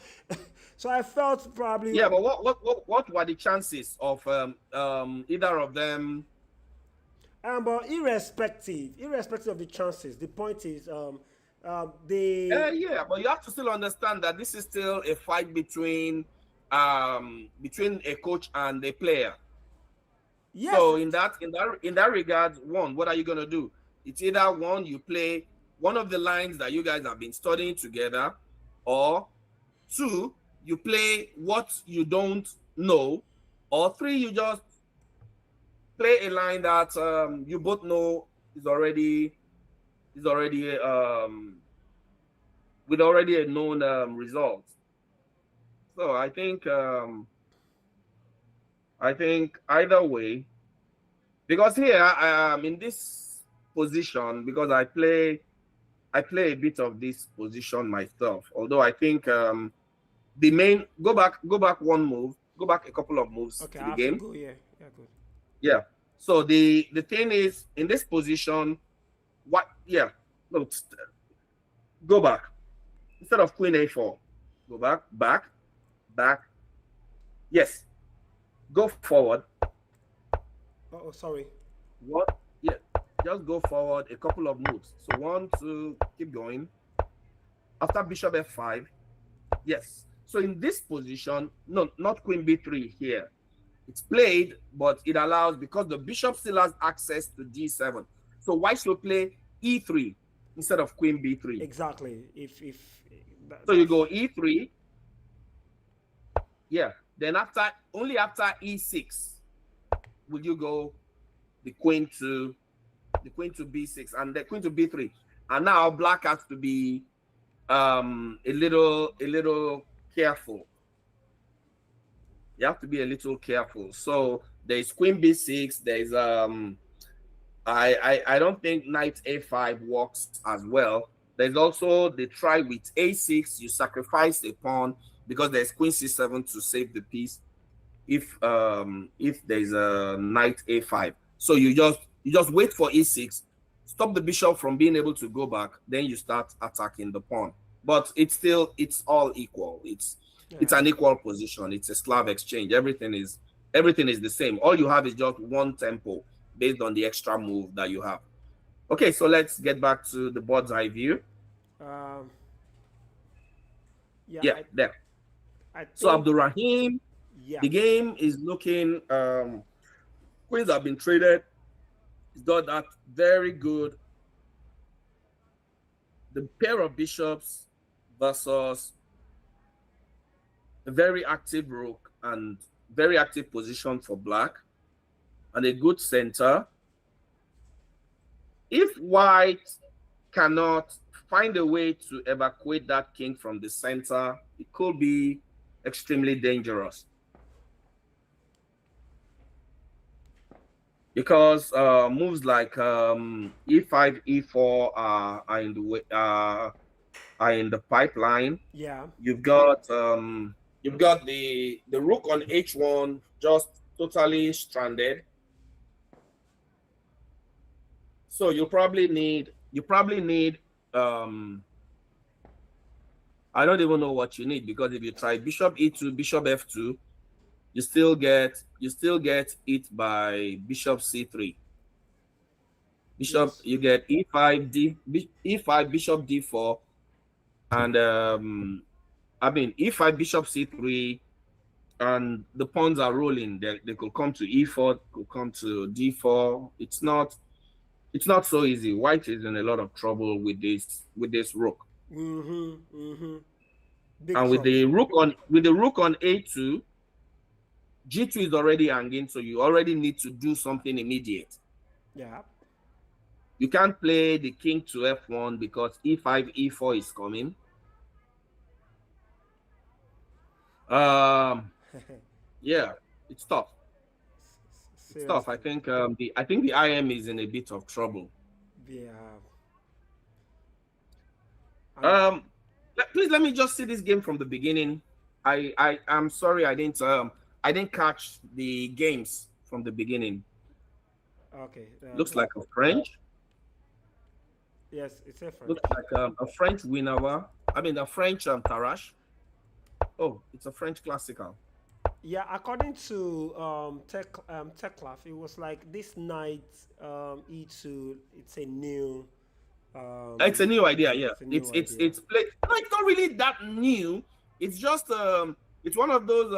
So I felt probably. Yeah, but what were the chances of either of them? But irrespective of the chances, the point is they. Yeah, but you have to still understand that this is still a fight between a coach and a player. Yes. So in that regard, one, what are you gonna do? It's either one, you play one of the lines that you guys have been studying together, or two, you play what you don't know, or three, you just play a line that you both know is already with already a known result. So I think either way, because here in this position, because I play a bit of this position myself. Although I think the main go back one move, go back a couple of moves Okay, to I the have game. to go. Yeah, yeah, good. Yeah. So the thing is, in this position, what? Yeah. No, go back instead of Queen A4. Go back. Yes. Go forward. Oh, sorry. What? Yeah. Just go forward a couple of moves. So 1, 2, keep going. After Bishop F5. Yes. So in this position, no, not Queen B3 here. It's played, but it allows, because the bishop still has access to D7. So why should play E3 instead of Queen B3? Exactly. So you go E3. Yeah. Then only after E6 will you go the queen to B6 and the queen to B3. And now black has to be a little careful. You have to be a little careful. So there's Queen B6. There's I don't think Knight A5 works as well. There's also the try with A6. You sacrifice a pawn because there's Queen C7 to save the piece. If there's a Knight A5, so you just wait for E6, stop the bishop from being able to go back. Then you start attacking the pawn. But it's all equal. It's an equal position. It's a Slav exchange. Everything is the same. All you have is just one tempo based on the extra move that you have. Okay, so let's get back to the bird's eye view. Yeah. There. I think, So Abdurrahim, yeah. the game is looking. Queens have been traded. He's got that very good. The pair of bishops versus a very active rook and very active position for black and a good center. If white cannot find a way to evacuate that king from the center, it could be extremely dangerous. Because moves like E5, E4 are in the way, are in the pipeline. Yeah. You've got the rook on H1 just totally stranded. So you probably need I don't even know what you need, because if you try Bishop E2, Bishop F2, you still get it by Bishop C3. Bishop, yes. You get E5, E5, Bishop D4, and E5, Bishop C3, and the pawns are rolling. They could come to E4, could come to D4. It's not so easy. White is in a lot of trouble with this rook. Big And with the trouble. rook on a2, g2 is already hanging, so you already need to do something immediate. Yeah. You can't play the king to f1 because e5, e4 is coming. Yeah, it's tough. It's tough. I Seriously. think the IM is in a bit of trouble. Yeah. And Please let me just see this game from the beginning. I'm sorry I didn't catch the games from the beginning. okay. Looks like a French. Yes, it's a French. Looks like a French winner. I mean a French Tarash. Oh, it's a French classical. Yeah, according to Teclaf, it was like this night E2. It's a new. It's a new idea, yeah. It's a new It's idea. play. No, it's not really that new. It's just it's one of those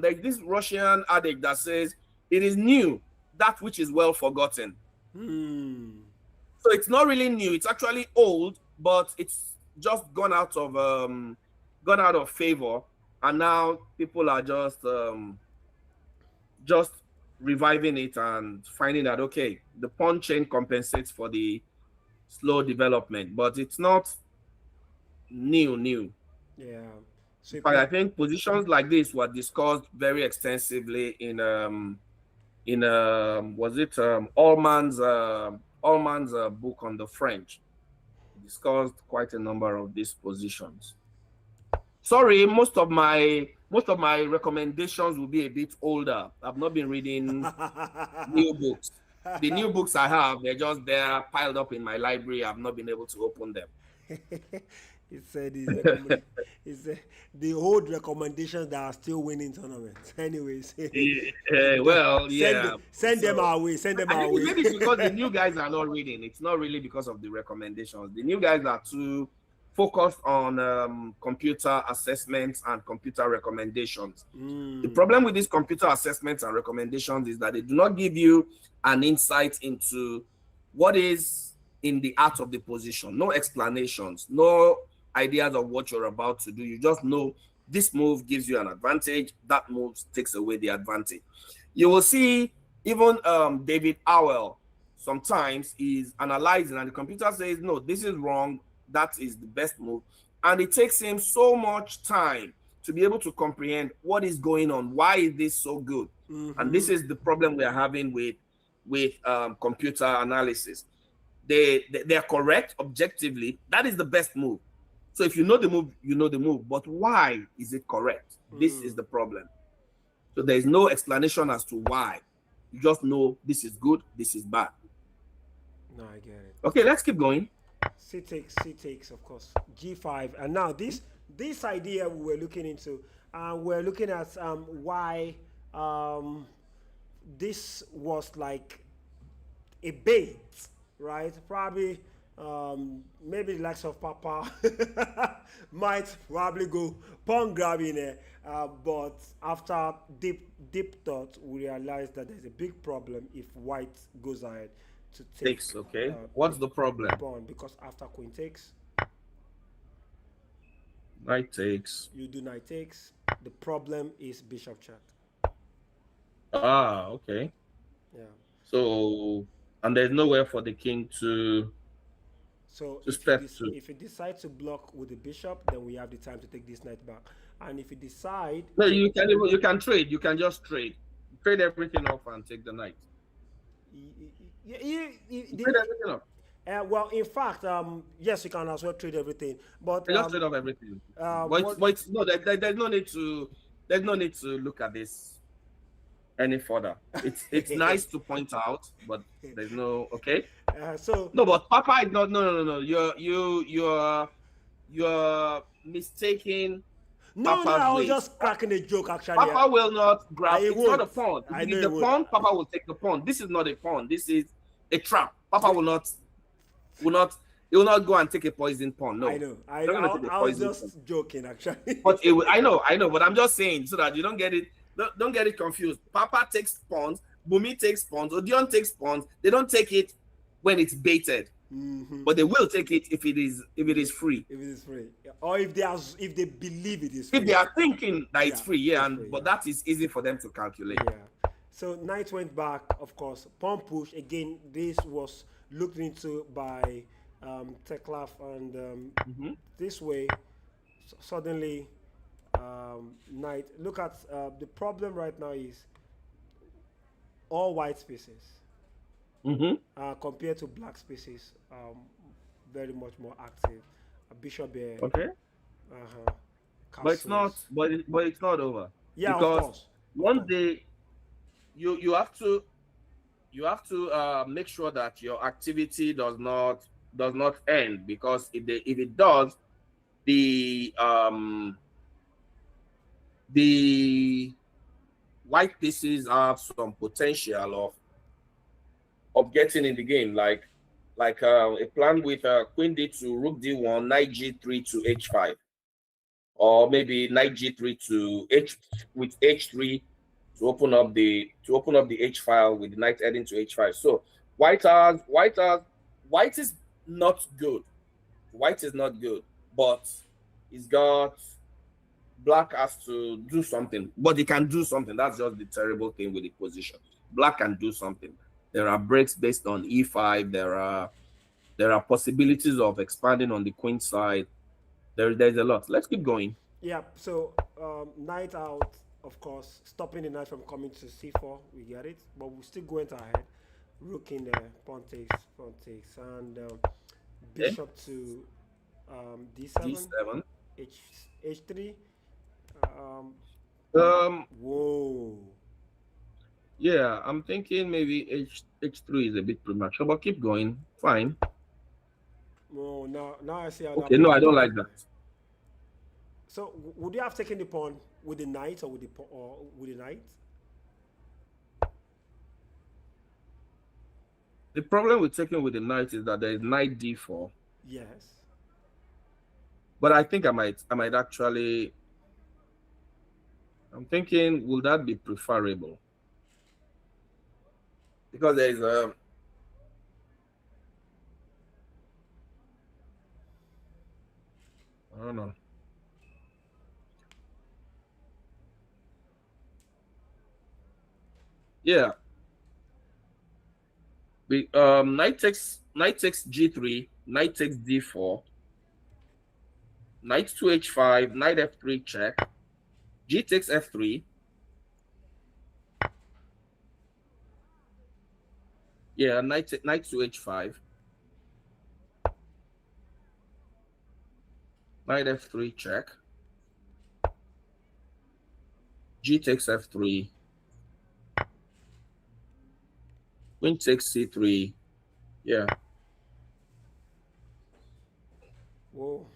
like this Russian adage that says it is new, that which is well forgotten. So it's not really new. It's actually old, but it's just gone out of favor, and now people are just reviving it and finding that okay, the pawn chain compensates for the slow development, but it's not new. Yeah. So But I think positions like this were discussed very extensively in was it Allman's book on the French. He discussed quite a number of these positions. Sorry, most of my recommendations will be a bit older. I've not been reading new books. The new books I have, they're just there piled up in my library. I've not been able to open them. he said he said the old recommendations that are still winning tournaments. Anyways, Well, yeah. Send them our way. Send them I our think way. maybe it's because the new guys are not reading. It's not really because of the recommendations. The new guys are too focused on computer assessments and computer recommendations. The problem with these computer assessments and recommendations is that they do not give you an insight into what is in the art of the position. No explanations, no ideas of what you're about to do. You just know this move gives you an advantage, that move takes away the advantage. You will see even David Pawel sometimes is analyzing and the computer says, no, this is wrong, that is the best move. And it takes him so much time to be able to comprehend what is going on. Why is this so good? And this is the problem we are having with computer analysis. They're correct objectively. That is the best move. So if you know the move, you know the move. But why is it correct? This is the problem. So there is no explanation as to why. You just know this is good, this is bad. No, I get it. Okay, let's keep going. C takes, of course. G5, and now this idea we were looking into, we're looking at why this was like a bait, right? Probably maybe the likes of Papa might probably go pawn grabbing there, but after deep thought, we realized that there's a big problem if White goes ahead to take. Takes, okay. What's the problem? Pawn, because after Queen takes, Knight takes. you do Knight takes. The problem is Bishop check. Ah, okay. Yeah. So, and there's nowhere for the king to. So To step to. if you decide to block with the bishop, then we have the time to take this knight back. And if you decide, No, you can trade. You can just trade. Trade everything off and take the knight. Trade everything off. well, in fact, yes, you can as well trade everything, but Just trade off everything. No, there's no need to. There's no need to look at this any further. It's nice to point out, but there's no okay. so No, but Papa is not. No. You're mistaking. no, Papa's I was ways. just cracking a joke actually. Papa will not grab. He It's won't. not a pawn. I If know it is he a won't. pawn, Papa will take the pawn. This is not a pawn. This is a trap. Papa will not. He will not go and take a poison pawn. No, I know. He's not gonna take a I was poison just pawn. joking actually. But it will, I know. But I'm just saying so that you don't get it. Don't get it confused. Papa takes pawns. Bumi takes pawns. Odion takes pawns. They don't take it when it's baited. But they will take it if it is free. If it is free, or if they believe it is If free. they are thinking that it's Yeah, free, yeah, it's free, but yeah. that is easy for them to calculate. Yeah. So Knight went back, of course. Pawn push again. This was looked into by Teclaf, and this way, suddenly, Knight. Look at the problem right now is all white spaces compared to black spaces. Very much more active. Bishop here. Okay, Uh-huh. but it's not. Castles. But it's not over, Yeah, of because course. Of one course. day you have to make sure that your activity does not end, because if it does, the white pieces have some potential of getting in the game, like a plan with queen d2, rook d1, knight g3 to h5, or maybe knight g3 to h3 to open up the h file with the knight heading to h5. So white is not good. White is not good, but it's got black has to do something, but he can do something. That's just the terrible thing with the position. Black can do something. There are breaks based on e5. There are possibilities of expanding on the queen side. There's a lot. Let's keep going. Yeah, so knight out, of course, stopping the knight from coming to c4. We get it, but we're still going ahead. Rook in there, pawn takes, and Okay. bishop to d7, d7. h3. Whoa. Yeah, I'm thinking maybe h3 is a bit premature, but keep going. Fine. Oh, now I see how Okay, that no, pawn I don't is like taken. that. So would you have taken the pawn with the knight, or with the knight? The problem with taking with the knight is that there is knight d4. Yes. But I think I might actually. I'm thinking, will that be preferable? Because there is I don't know. Yeah. Knight takes g3, knight takes d4, knight to h5, knight f3 check, g takes f3. Yeah, knight to h5, knight f3 check, g takes f3, queen takes c3. Yeah. Whoa.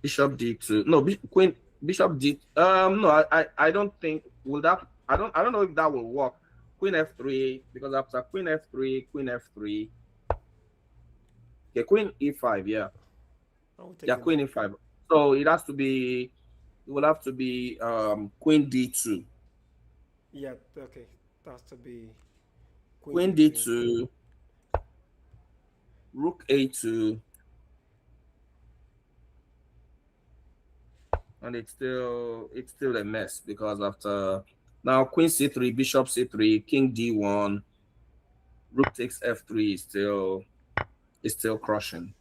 Bishop d2. No, queen bishop d. No, I don't think will that. I don't know if that will work. Queen f3, because after queen f3, queen f3. Okay, queen e5. Yeah, I will take yeah, the queen knight. e5. So it has to be. It will have to be queen d2. Yeah. Okay. That's to be Queen d2. Rook a2. And it's still a mess, because after now queen c3, bishop c3, king d1, rook takes f3 is still crushing.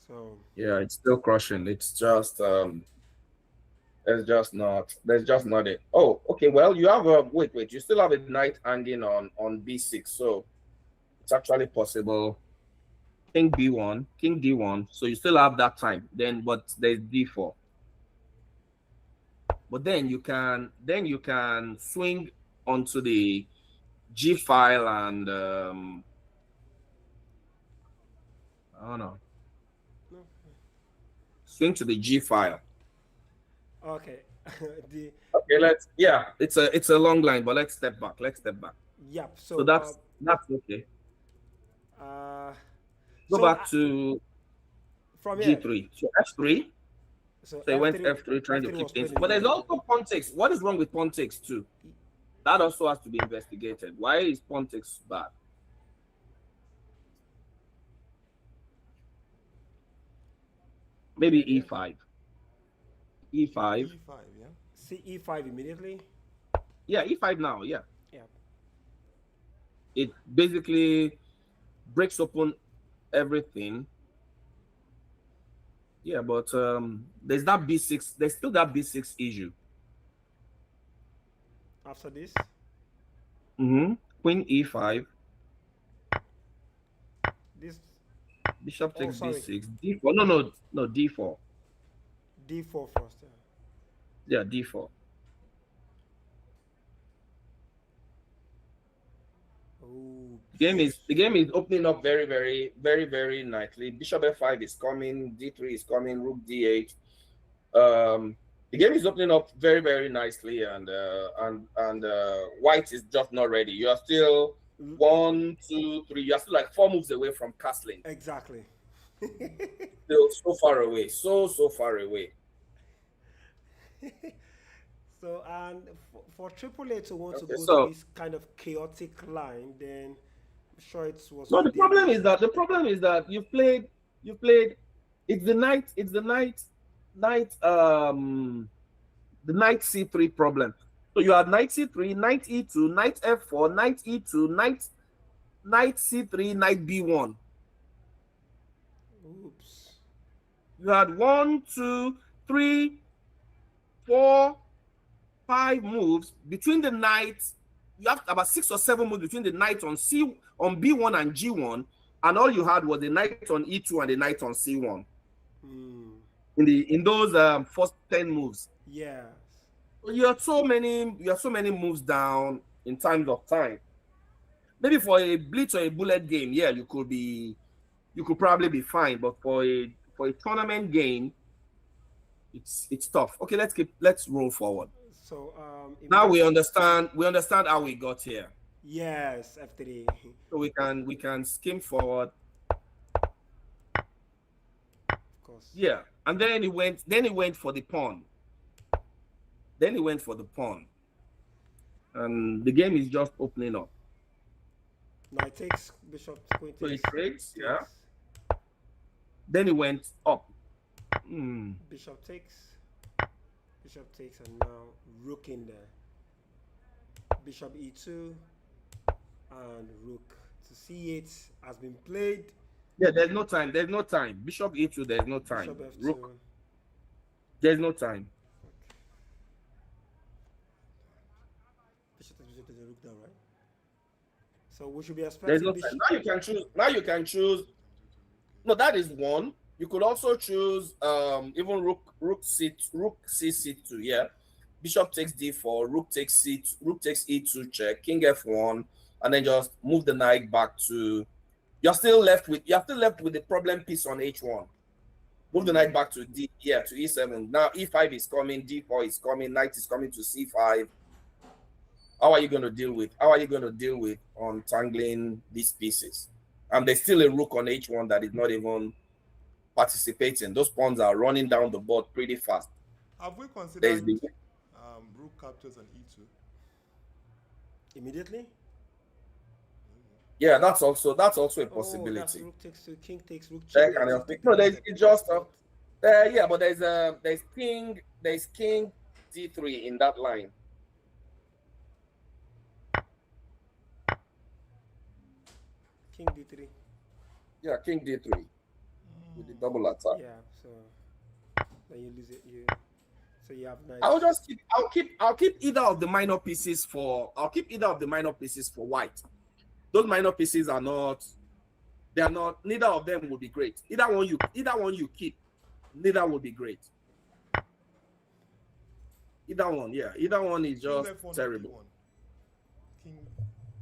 So Yeah, it's still crushing. It's just there's just not it. Oh, okay. Well, you have a wait. You still have a knight hanging on b6, so it's actually possible. King b1, king d1. So you still have that time. Then, but there's d4. But then you can swing onto the g file and I don't know. Swing to the g file. okay. Okay, it's a long line, but let's step back. Yep. So that's okay. Go So back to from here. g3. So f3. So So he went f3 trying to F3 keep was things. playing But there's again. also pawn takes. What is wrong with pawn takes too? That also has to be investigated. Why is pawn takes bad? Maybe Yeah. e5. E5. E5, yeah. See E5 immediately. Yeah, e5 now. Yeah. Yeah. It basically breaks open everything. Yeah, but there's that b6. There's still that b6 issue. After this, Queen e5. this Bishop takes sorry. d6. D4. No, d4. D4 first. Yeah, d4. Oh, The game is opening up very, very, very, very nicely. Bishop f5 is coming, d3 is coming, rook d8. The game is opening up very, very nicely, and white is just not ready. You are still 1, 2, 3. You are still like 4 moves away from castling. exactly. Still so far away, so far away. So, and for Triple A to want to Okay, go so- to this kind of chaotic line, then I'm sure it was. No, the problem is that you've played. It's the knight c3 problem. So you had knight c3, knight e2, knight f4, knight e2, knight c3, knight b1. Oops. You had 1, 2, 3, 4, 5 moves between the knights. You have about 6 or 7 moves between the knight on b1 and g1, and all you had was the knight on e2 and the knight on c1. In those first 10 moves. Yeah. You have so many moves down in terms of time. Maybe for a blitz or a bullet game, yeah, you could probably be fine, but for a tournament game, it's tough. Okay, let's roll forward. So Now we understand how we got here. Yes, F3. So we can skim forward. Of course. Yeah, and then he went for the pawn. And the game is just opening up. Knight takes, bishop, queen So he takes. trades, yeah. Then he went up. Bishop takes, and now rook in there. Bishop e2 and rook to c8 has been played. Yeah, there's no time. Bishop e2, there's no time. Bishop f2. Rook, there's no time. Bishop takes the rook down, right? So we should be There's expecting no time. Now you can choose. No, that is one. You could also choose even rook c2, yeah. Bishop takes d4, rook takes e2 check, king f1, and then just move the knight back to. You're still left with the problem piece on h1. Move the knight back to to e7. Now e5 is coming, d4 is coming, knight is coming to c5. How are you going to deal with untangling these pieces? And there's still a rook on h1 that is not even participating. Those pawns are running down the board pretty fast. Have we considered The rook captures on e2? immediately. yeah, that's also a That's possibility. rook takes to king takes rook Check check. and I'll think. No, there's just yeah, but there's king d3 in that line. King d3. Yeah, king d3 with the double attack. Yeah, so then you lose it. So you have knight. I'll keep either of the minor pieces for white. Those minor pieces neither of them will be great. Either one you keep, neither will be great. Either one is just terrible.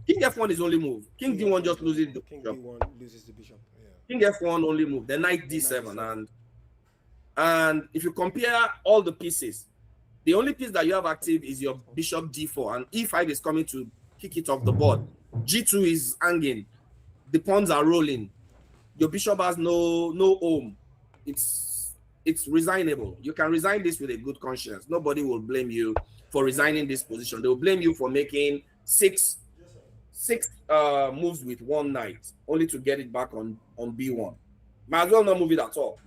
King f1 is only move. King d1 just loses the King bishop. d1 loses the bishop. King f1 only move. Then knight d7 and if you compare all the pieces, the only piece that you have active is your bishop d4, and e5 is coming to kick it off the board. G2 is hanging. The pawns are rolling. Your bishop has no home. It's it's resignable. You can resign this with a good conscience. Nobody will blame you for resigning this position. They will blame you for making six moves with one knight, only to get it back on B1. Might as well not move it at all.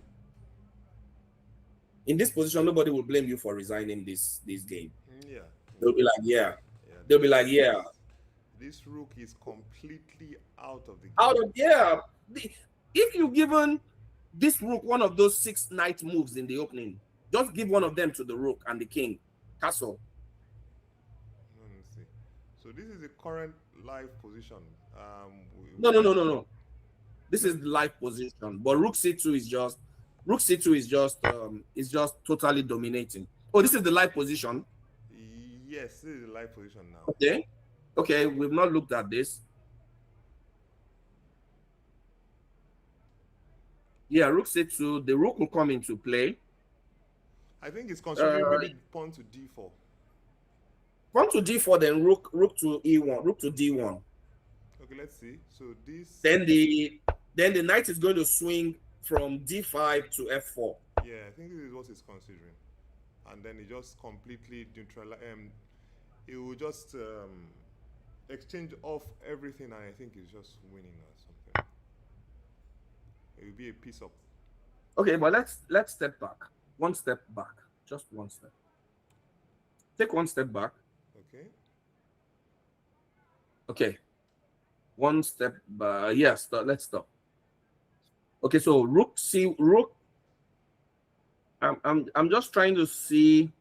In this position, nobody will blame you for resigning this game. Yeah. They'll be like, yeah. Yeah, They'll be like, yeah. This rook is completely out of the game. Out of, yeah. If you've given this rook one of those 6 knight moves in the opening, just give one of them to the rook and the king. Castle. Let me see. So this is the current live position. No. This is the live position, but rook c2 is just totally dominating. Oh, this is the live position. Yes, this is the live position now. Okay, we've not looked at this. Yeah, rook c2. The rook will come into play. I think it's considering maybe pawn to d4. Pawn to d4, then rook to e1, rook to d1. Okay, let's see. So this. Then the knight is going to swing from d5 to f4. Yeah, I think this is what he's considering, and then he just completely neutralize. He will just exchange off everything, and I think he's just winning or something. It will be a piece up. Okay, but let's step back. One step back. Just one step. Take one step back. Okay. Okay. One step back. Yes, let's stop. Okay, so rook. I'm just trying to see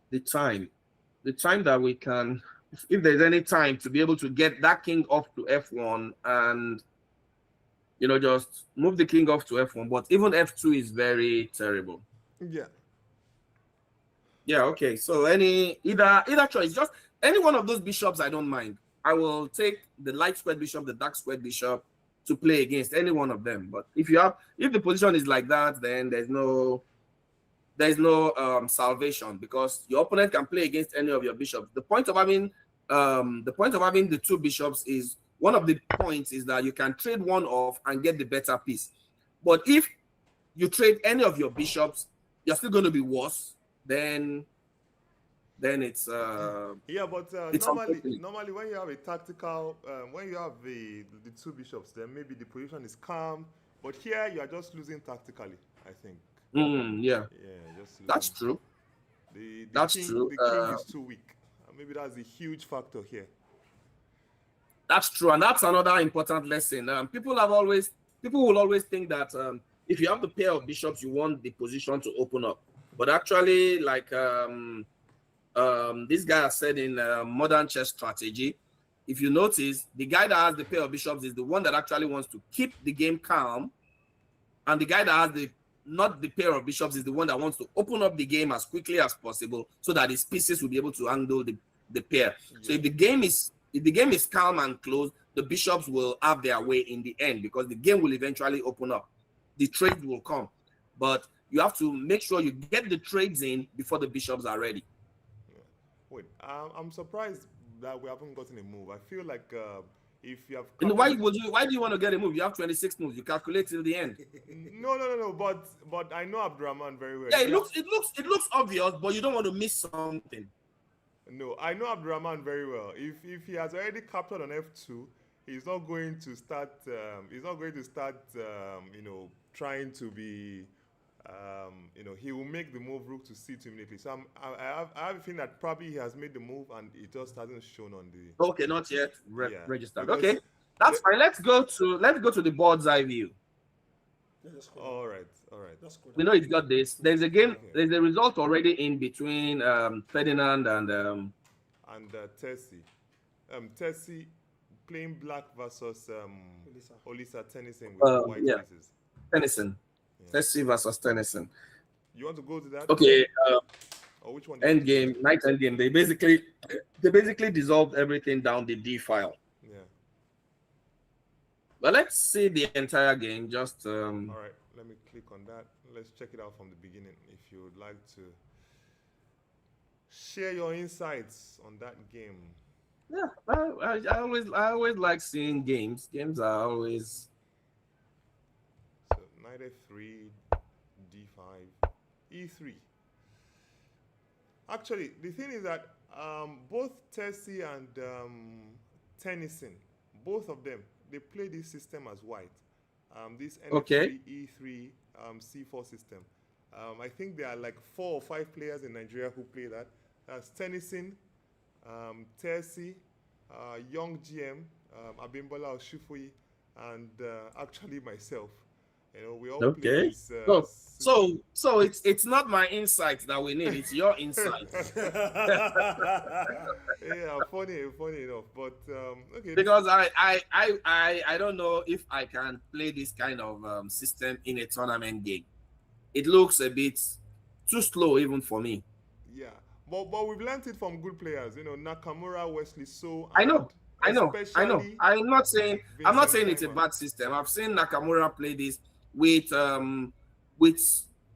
the time that we can, if there's any time to be able to get that king off to f1 and just move the king off to f1. But even f2 is very terrible. Yeah. Yeah. Okay. So either choice, just any one of those bishops, I don't mind. I will take the light squared bishop, the dark squared bishop to play against any one of them. But if the position is like that, then there's no salvation, because your opponent can play against any of your bishops. The point of having the 2 bishops is, one of the points is that you can trade one off and get the better piece. But if you trade any of your bishops, you're still going to be worse. Then it's yeah, but normally when you have a tactical, when you have the 2 bishops, then maybe the position is calm. But here you are just losing tactically, I think. Yeah. Yeah, just losing. That's true. That's true. The king is too weak. Maybe that's a huge factor here. That's true, and that's another important lesson. People will always think that if you have the pair of bishops, you want the position to open up. But actually, like this guy has said in modern chess strategy, if you notice, the guy that has the pair of bishops is the one that actually wants to keep the game calm, and the guy that has not the pair of bishops is the one that wants to open up the game as quickly as possible, so that his pieces will be able to handle the pair. Yeah. So if the game is calm and close, the bishops will have their way in the end, because the game will eventually open up. The trades will come, but you have to make sure you get the trades in before the bishops are ready. Yeah. Wait, I'm surprised that we haven't gotten a move. I feel like if you have, why do you want to get a move? You have 26 moves. You calculate till the end. No. But I know Abdurrahman very well. Yeah, it looks obvious, but you don't want to miss something. No, I know Abdurrahman very well. If he has already captured on f2, he's not going to start. Trying to be. He will make the move rook to c2 immediately. So I have a feeling that probably he has made the move and it just hasn't shown on the. Okay, not yet registered. Okay, that's fine. Let's go to the board's eye view. All right. We know he's got this. There's a game. Okay. There's a result already in between Ferdinand and Tessie. Tessie playing black versus Olisa Tennyson with white pieces. Tennyson. Yeah. Tessie versus Tennyson. You want to go to that? Okay. Or which one? End game, night end game. They basically dissolved everything down the D file. Yeah. But let's see the entire game. Just all right. Let me click on that. Let's check it out from the beginning. If you would like to share your insights on that game. Yeah, I always like seeing games. Games are always. So knight f3, e5, e3. Actually, the thing is that both Tessie and Tennyson, both of them, they play this system as white. This Okay. NF3, E3, C4 system. I think there are like 4 or 5 players in Nigeria who play that. That's Tennyson, Tessie, Young GM, Abimbola Oshufui, and actually myself. You know, we all play Okay. this. So it's not my insight that we need, it's your insight. Yeah, funny enough. But okay. Because I don't know if I can play this kind of system in a tournament game. It looks a bit too slow even for me. Yeah, but we've learned it from good players. You know, Nakamura, Wesley So. I know. I'm not saying Vincent it's a Kaiman. bad system. I've seen Nakamura play this with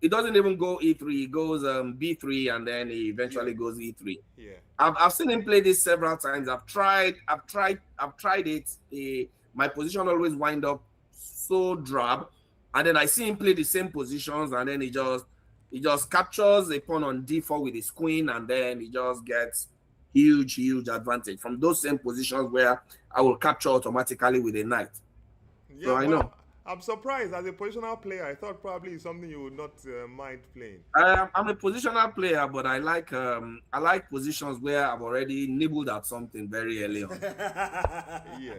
it doesn't even go E3, it goes B3 and then he eventually goes E3. Yeah. I've seen him play this several times. I've tried it. My position always wind up so drab, and then I see him play the same positions, and then he just captures a pawn on D4 with his queen, and then he just gets huge advantage from those same positions where I will capture automatically with a knight. Yeah, So I know. I'm surprised as a positional player. I thought probably it's something you would not mind playing. I'm a positional player, but I like positions where I've already nibbled at something very early on. Yeah.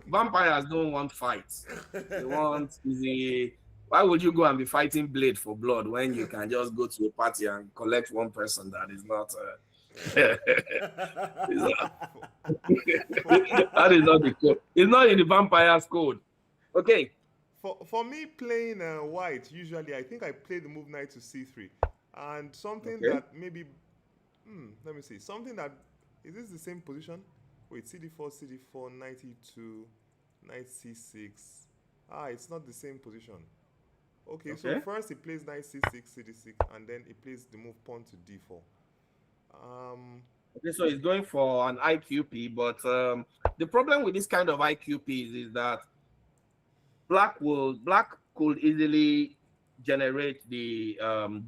Vampires don't want fights. They want easy. Why would you go and be fighting blade for blood when you can just go to a party and collect one person that is not? That is not the code. It's not in the vampires code. Okay. For me playing white, usually I think I play the move knight to c3, and something Okay. that maybe let me see, something that is this the same position? Wait, cd4, knight e2, knight c6. It's not the same position. Okay, so Okay. first he plays knight c6, cd6, and then he plays the move pawn to d4. Okay, so he's going for an IQP, but the problem with this kind of IQPs is that black could easily generate the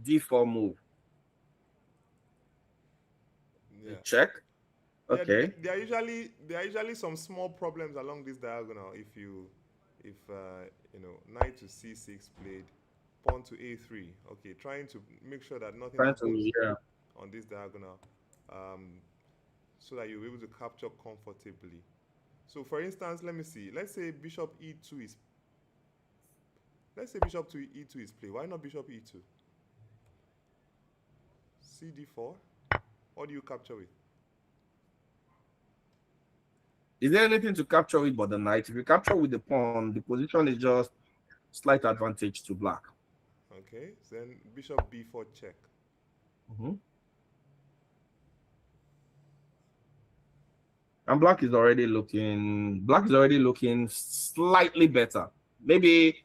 D4 move. Yeah. Check. Yeah, Okay. there are usually some small problems along this diagonal if you know, knight to c6 played, pawn to a3. Okay, trying to make sure that nothing happens on this diagonal, so that you're able to capture comfortably. So for instance, let me see. Let's say bishop e2 is played. Why not bishop e2? cd4. What do you capture with? Is there anything to capture with but the knight? If you capture with the pawn, the position is just slight advantage to black. Okay, then bishop b4 check. And black is already looking slightly better. Maybe,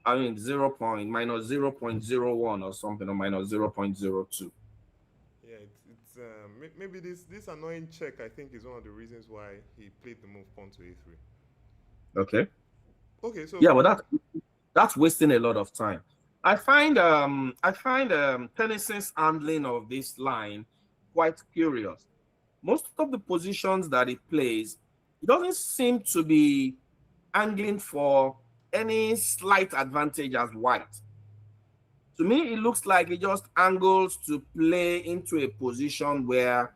I mean, minus 0.01 or something, or minus 0.02. Yeah, it's maybe this annoying check, I think, is one of the reasons why he played the move pawn to a3. Okay. Okay, so Yeah, but that's wasting a lot of time. I find Tennyson's handling of this line quite curious. Most of the positions that he plays, he doesn't seem to be angling for any slight advantage as white. To me, it looks like he just angles to play into a position where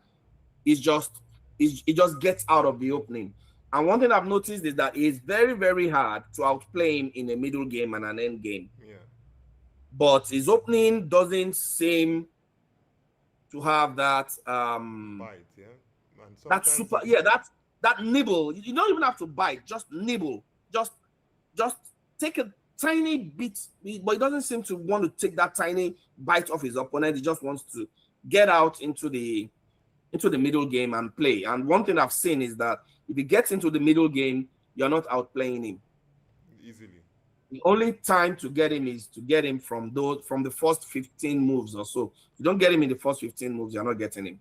he just gets out of the opening. And one thing I've noticed is that it's very, very hard to outplay him in a middle game and an end game. yeah, But his opening doesn't seem to have that bite, yeah, and that super, yeah, that nibble. You don't even have to bite, just nibble, just take a tiny bit, but he doesn't seem to want to take that tiny bite off his opponent. He just wants to get out into the middle game and play. And one thing I've seen is that if he gets into the middle game, you're not outplaying him easily. the only time to get him is to get him from the first 15 moves or so. If you don't get him in the first 15 moves, you're not getting him.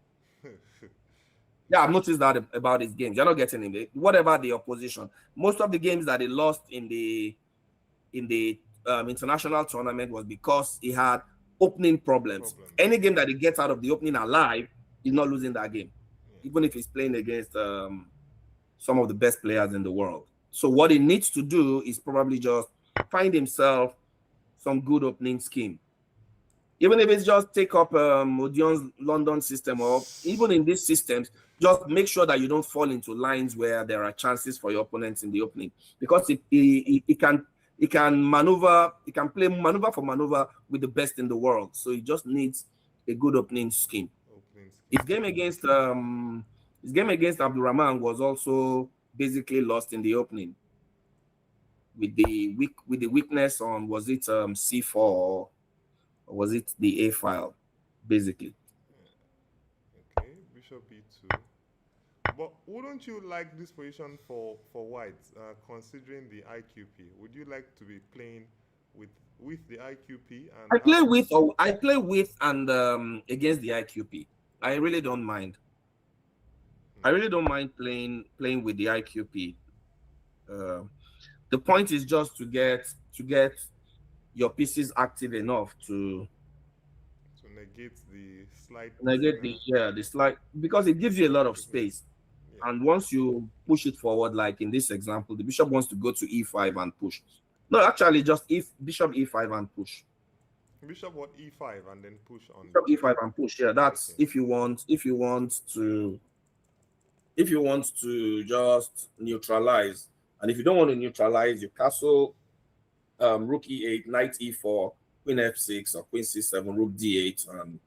Yeah, I've noticed that about his games. You're not getting him. Whatever the opposition. Most of the games that he lost in the international tournament was because he had opening problems. Problem. Any game that he gets out of the opening alive, he's not losing that game, even if he's playing against some of the best players in the world. So what he needs to do is probably just find himself some good opening scheme. Even if it's just take up Odion's London system, or even in these systems, just make sure that you don't fall into lines where there are chances for your opponents in the opening, because he can maneuver, he can play maneuver for maneuver with the best in the world. So he just needs a good opening scheme. His game against Abdurrahman was also basically lost in the opening with the weakness on, was it C4 or was it the A file, basically? Okay, Bishop E2. But wouldn't you like this position for white, considering the IQP? Would you like to be playing with the IQP? And I play with and against the IQP. I really don't mind. I really don't mind playing with the IQP. The point is just to get your pieces active enough to negate the slide. The slide, because it gives you a lot of space. Yeah. And once you push it forward, like in this example, the bishop wants to go to E5 and push. No, actually, just bishop E5 and push. Bishop what, E5 and then push on. Bishop E5 and push. Yeah, that's okay. If you want to just neutralize, and if you don't want to neutralize, you castle rook E8, knight E4, queen F6 or queen C7, rook D8, and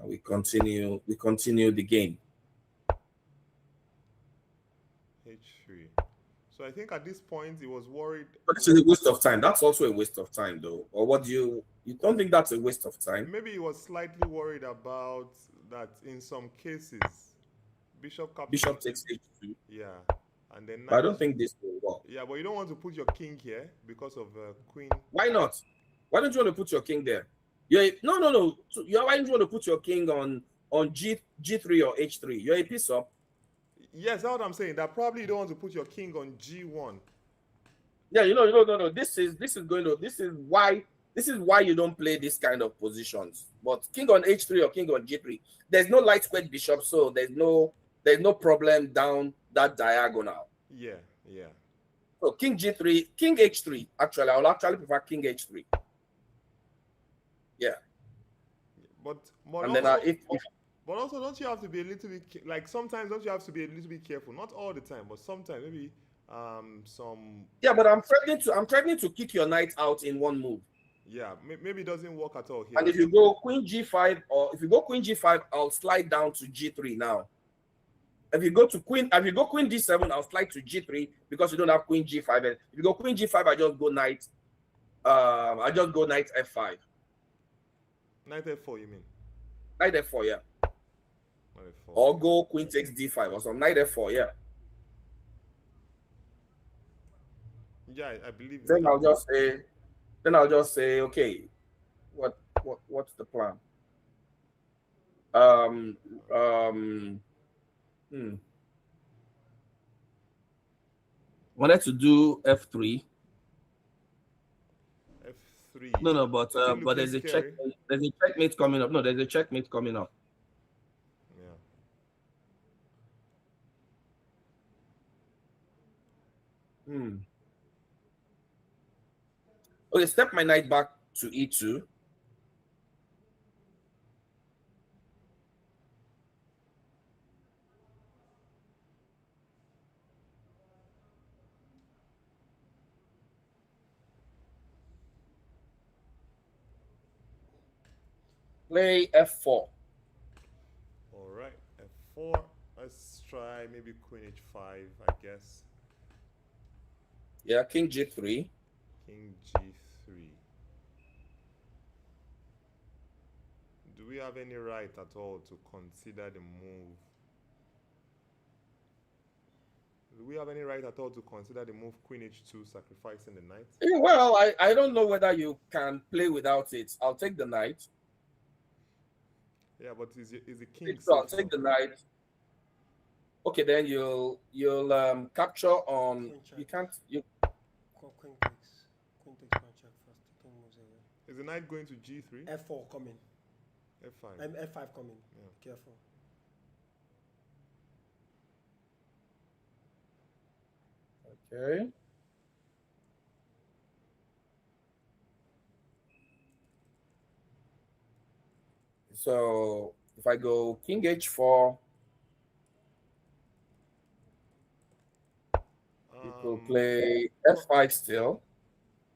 we continue the game. H3. So I think at this point he was worried. But it's a waste of time. That's also a waste of time, though. Or what do you don't think that's a waste of time? Maybe he was slightly worried about that in some cases. Bishop takes H2. Yeah. And then I don't think this will work. Yeah, but you don't want to put your king here because of queen. Why not? Why don't you want to put your king there? No. Why don't you want to put your king on G3 or H3? You're a piece up. Yes, that's what I'm saying. That probably you don't want to put your king on G1. Yeah, no. This is why you don't play this kind of positions. But king on H3 or king on G3, there's no light square bishop, so there's no problem down that diagonal. Yeah. So king G3, king H3. Actually, I will actually prefer king H3. Yeah. But and also, then but also, don't you have to be a little bit like sometimes? Don't you have to be a little bit careful? Not all the time, but sometimes maybe some. Yeah, but I'm threatening to kick your knight out in one move. Yeah, maybe it doesn't work at all here. And if you go queen G5 I'll slide down to G3 now. If you go queen D7, I'll slide to G3 because you don't have queen G5. And if you go queen G5, I just go knight. I just go knight F5. Knight F4, you mean? Knight F4, yeah. Knight F4. Or go queen takes D5 or some knight F4, yeah. Yeah, I believe. Then I'll just say, okay, what's the plan? Wanted to do F3. F3. No, but there's a checkmate coming up. No, there's a checkmate coming up. Yeah. Okay, step my knight back to E2. Play F4. All right, F4. Let's try maybe queen H5, I guess. Yeah, king G3. King G3. Do we have any right at all to consider the move? Do we have any right at all to consider the move queen H2, sacrificing the knight? Yeah, well, I don't know whether you can play without it. I'll take the knight. Yeah, but is the king? So I'll take the knight. Okay, then you'll capture on. You can't. Queen takes pawn check Is the knight going to G3? F4 coming. F5. F5 coming. Yeah. Careful. Okay. So if I go King H4, you could play F5 still.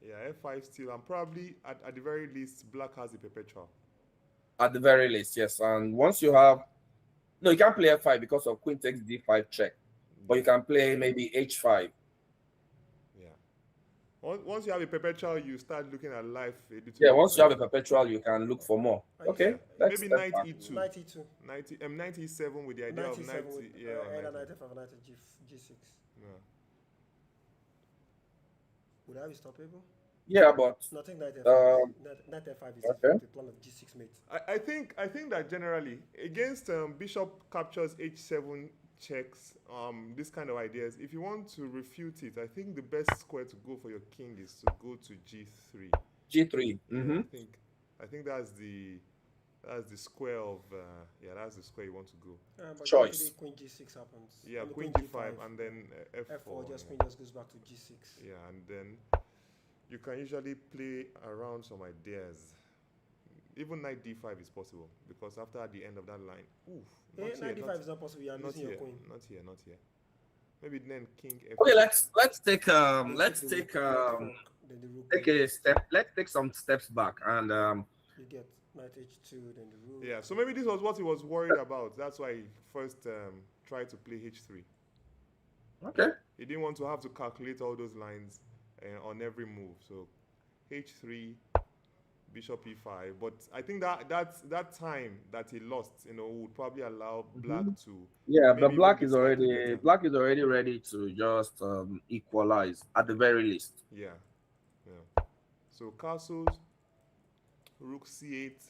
Yeah, F5 still. And probably at the very least, black has the perpetual. At the very least, yes. And once you have, no, you can't play F5 because of Queen takes D5 check. But you can play maybe H5. Yeah. Once you have a perpetual, you start looking at life a little Yeah, bit. once you have a perpetual, you can look for more. Okay. Maybe knight F5. E2. Knight E2. Knight E7 with the idea Knight of E7 knight. with Yeah, or either knight. knight F5 or knight G6. Yeah. Would that be stoppable? Yeah, but Nothing knight F5. Um, Knight F5 is okay. the plan of G6 mate. I think that generally against bishop captures H7 checks, this kind of ideas, if you want to refute it, I think the best square to go for your king is to go to G3. G3. Mm-hmm. I think that's the square of that's the square you want to go. But Choice. usually Queen G6 happens. Yeah, I mean, Queen G5 and then F4. F4 just yeah. Queen just goes back to G6. Yeah, and then you can usually play around some ideas. Even knight D5 is possible because after the end of that line, Knight D5 is not possible. You are losing your queen. Not here. Maybe then King F. Okay, let's take Then the rook take a step. Let's take some steps back and you get knight H2, then the rook. Yeah, so maybe this was what he was worried about. That's why he first tried to play H3. okay. He didn't want to have to calculate all those lines on every move. So H3, Bishop E5. But I think that time that he lost, would probably allow black to. Yeah, maybe but black even is be slightly already better. ready to just equalize at the very least. Yeah. So castles, Rook C8,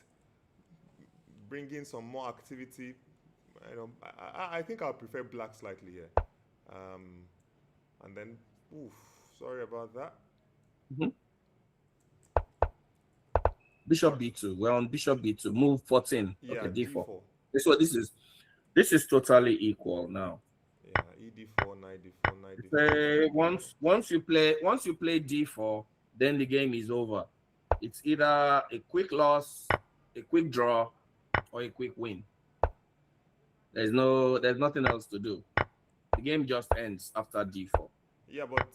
bring in some more activity. I think I'll prefer black slightly here. And then, sorry about that. Bishop B2. We're on Bishop B2. Move 14. Yeah, okay, D4. D4. This is totally equal now. Yeah, ED4, knight D4, knight D4. Once you play D4, then the game is over. It's either a quick loss, a quick draw, or a quick win. There's nothing else to do. The game just ends after D4. Yeah, but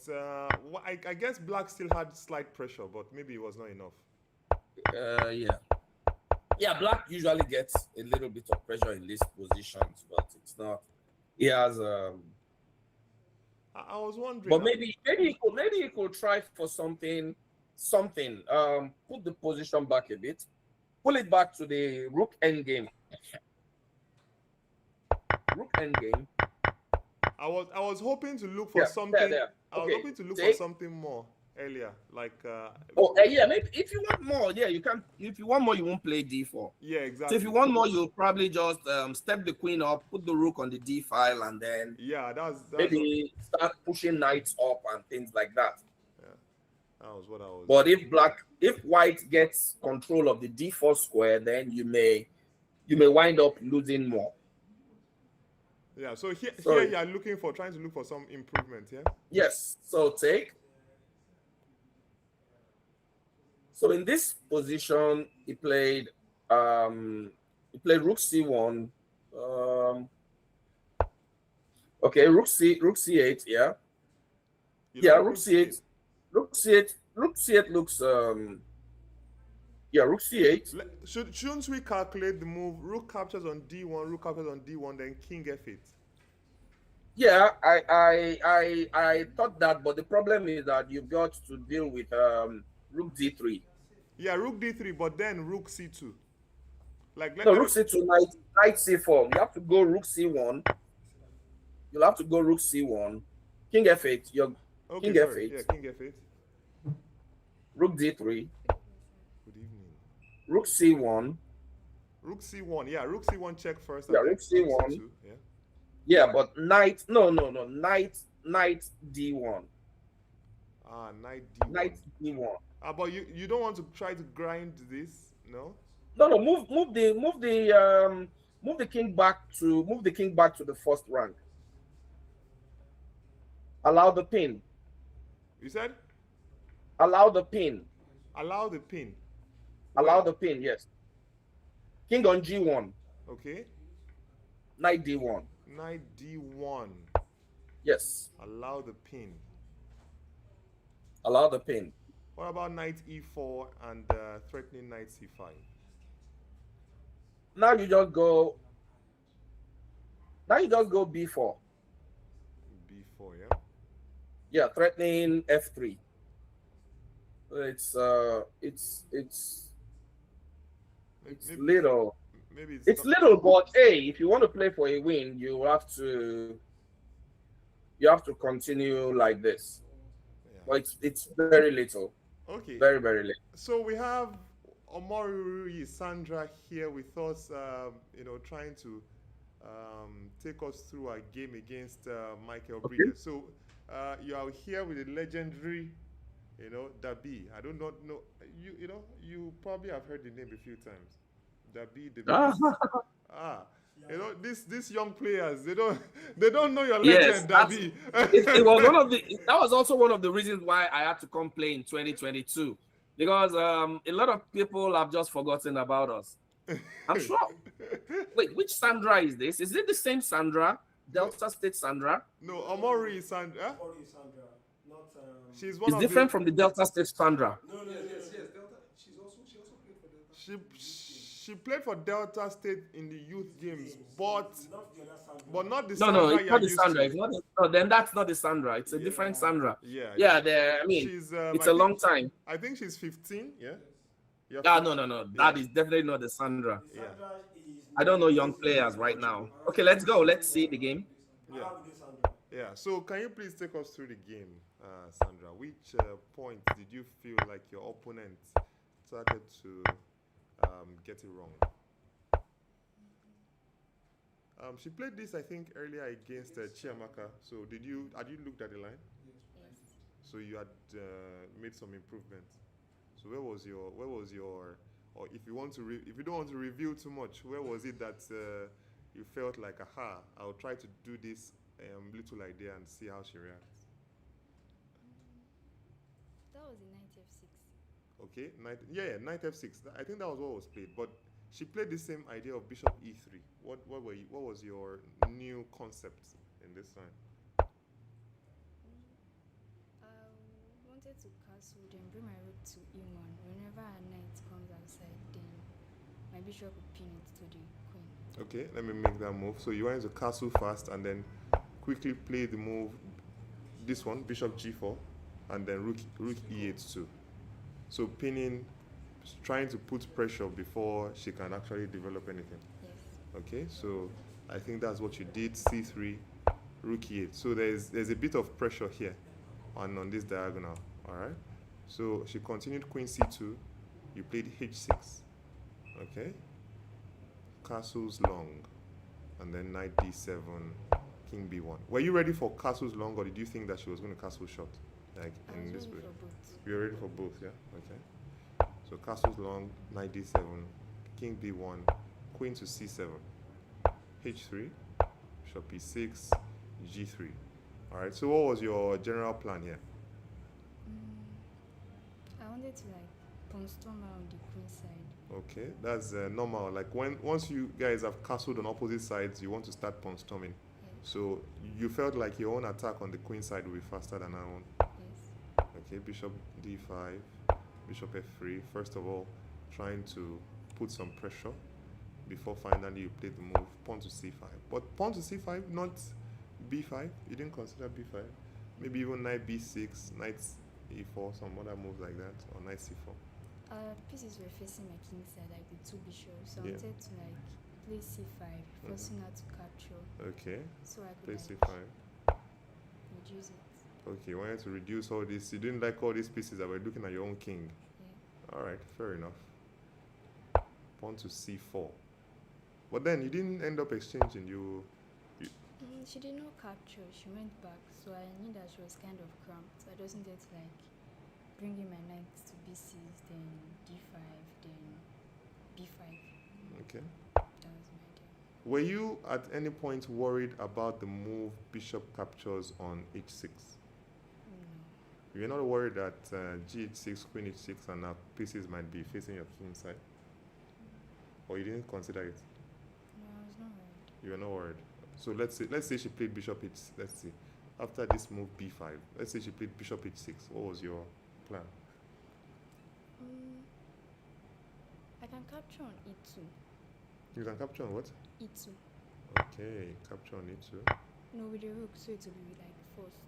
I guess black still had slight pressure, but maybe it was not enough. Yeah, black usually gets a little bit of pressure in these positions, but it's not. He has I was wondering. but maybe he could try for something. Put the position back a bit, pull it back to the rook endgame. I was hoping to look for something. There. I was Okay, hoping to look for something more earlier, like. Yeah, maybe if you want more, yeah, you can. If you want more, you won't play D4. Yeah, So exactly. if you want more, you'll probably just step the queen up, put the rook on the D file, and then that's maybe start pushing knights up and things like that. Yeah, that was what I was. But if white gets control of the D4 square, then you may wind up losing more. Yeah, so here Sorry. you are trying to look for some improvement, yeah? Yes. So take. So in this position, he played rook C1. Okay, rook C8, yeah. Rook C8. Rook C8 looks rook C8. Shouldn't we calculate the move? Rook captures on D1, then King F8. Yeah, I thought that, but the problem is that you've got to deal with rook D3. Yeah, rook D3, but then rook C2. Rook C2, knight C4. You have to go rook C1. You'll have to go rook C1. King F8. King F8. Yeah, King F8. Rook D3. Good evening. Rook C1. Rook C1. Yeah, rook C1 check first. Yeah, rook C1. C2, yeah. Yeah, but knight. No. Knight D1. Knight D1. Knight D1. But you don't want to try to grind this, no? No, no, move the king back to the first rank. Allow the pin. You said? Allow the pin. Allow the pin. Allow Where? the pin, yes. King on G1. Okay. Knight D1. Knight D1. Yes. Allow the pin. Allow the pin. What about Knight E4 and threatening Knight C5? Now you just go B4. B4, yeah? Yeah, threatening F3. It's Maybe, little. Maybe It's not- little, but hey, if you want to play for a win, you have to continue like this. Yeah. But it's very little. Okay. Very, very little. So we have Omori Sandra here with us, trying to take us through our game against Michael Okay. Bridges. So you are here with the legendary, Dabee. I do not know you probably have heard the name a few times. Dabee. These young players, they don't know your Yes, legend, Dabee. It was one of that was also one of the reasons why I had to come play in 2022, because a lot of people have just forgotten about us. I'm sure. Wait, which Sandra is this? Is it the same Sandra? Delta State Sandra? No, Omori Sandra. Sorry, Sandra. Not. She's one It's of different the, from the Delta State Sandra. No, no, Yes. Delta. She also played for Delta. She played for Delta State in the youth games, but not the other Sandra. not the No, Sandra it's you're not the used Sandra. to. It's not. No, then that's not the Sandra. It's a different Sandra. Yeah. Yeah, I mean, She's. it's I a long think- time. I think she's 15. Yeah. You're Ah, 15? no. That is definitely not the Sandra. Yeah. Sandra is. I don't know young players right now. Okay, let's go. Let's see the game. Yeah. Sandra. Yeah. So can you please take us through the game, Sandra? Which point did you feel like your opponent started to get it wrong? She played this, I think, earlier against Chiamaka. So had you looked at the line? Yes. So you had made some improvements. So where was your, or if you don't want to reveal too much, where was it that you felt like, aha, I'll try to do this little idea and see how she reacts? That was the knight f6. Okay, knight f6. I think that was what was played, but she played the same idea of bishop e3. What was your new concept in this time? I wanted to castle, then bring my rook to e1. Whenever a knight comes outside, then my bishop will pin it to the queen. Okay, let me make that move. So you wanted to castle fast and then quickly play the move, this one, bishop g4, and then rook e8 too. So pinning, trying to put pressure before she can actually develop anything. Yes. Okay, so I think that's what you did, c3, rook e8. So there's a bit of pressure here on this diagonal, all right? So she continued queen c2, you played h6, okay? Castles long, and then knight d7, king b1. Were you ready for castles long, or did you think that she was going to castle short? Like I in was this ready way? for both. You're ready for both, yeah? Okay. So castles long, knight d7, king b1, queen to c7, h3, bishop e6, g3. All right, so what was your general plan here? I wanted to pawn storm around the queen side. Okay, that's normal. Like once you guys have castled on opposite sides, you want to start pawn storming. Yes. So you felt like your own attack on the queen side will be faster than our own. Yes. Okay, bishop d5, bishop f3. First of all, trying to put some pressure before finally you play the move pawn to c5. But pawn to c5, not b5. You didn't consider b5. Maybe even knight b6, knight e4, some other moves like that, or knight c4. Pieces were facing my king side, like the two bishops. So Yeah. I wanted to play c5, forcing her to capture, Okay, so I play could c5. reduce it. Okay, you wanted to reduce all this. You didn't like all these pieces that were looking at your own king. Yeah. All right, fair enough. Pawn to c4. But then you didn't end up exchanging. She did not capture. She went back, so I knew that she was kind of cramped. I just needed to like bring in my knight to b6, then d5, then b5. Okay. That was my idea. Were you at any point worried about the move bishop captures on h6? No. You're not worried that gh6, queen h6, and now pieces might be facing your king side? Or you didn't consider it? No, I was not worried. You were not worried. So let's say she played bishop h. Let's see. After this move b5, let's say she played bishop h6. What was your plan? I can capture on e2. You can capture on what? e2. Okay, capture on e2. No, with the rook, so it will be like first.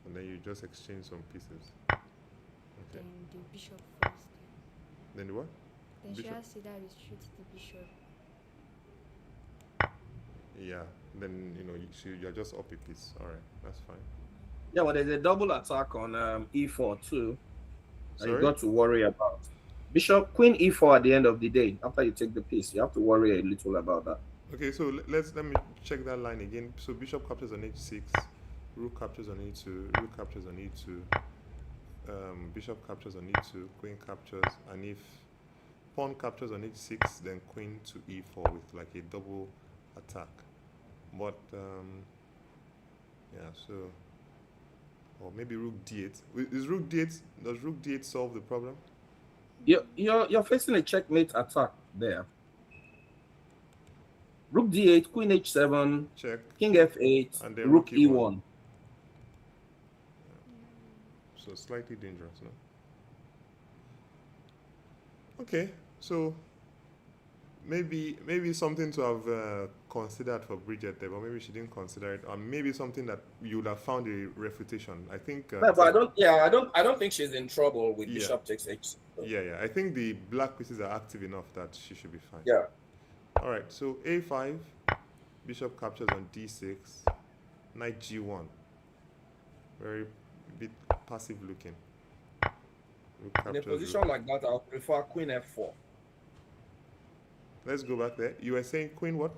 And then you just exchange some pieces. Okay. Then the bishop first. Then what? Then she Bishop. has to either retreat the bishop. Yeah. Then you're just up a piece. All right, that's fine. Yeah, well, there's a double attack on e4 too. That you Sorry? got to worry about. Bishop, queen e4 at the end of the day. After you take the piece, you have to worry a little about that. Okay, so let me check that line again. So bishop captures on h6, rook captures on e2, rook captures on e2, bishop captures on e2, queen captures, and if pawn captures on h6, then queen to e4 with like a double attack. But yeah, so or maybe rook d8. Is rook d8? Does rook d8 solve the problem? You're facing a checkmate attack there. Rook d8, queen h7, Check. king f8, And then rook rook e1. e1. So slightly dangerous, no? Okay, so maybe something to have considered for Bridget there, but maybe she didn't consider it, or maybe something that you would have found a refutation. I think. No, but I don't think she's in trouble with Yeah. bishop takes h6. Yeah. I think the black pieces are active enough that she should be fine. Yeah. All right. So a5, bishop captures on d6, knight g1. Very bit passive looking. Rook In a captures position rook. like that, I'll prefer queen f4. Let's go back there. You were saying queen what?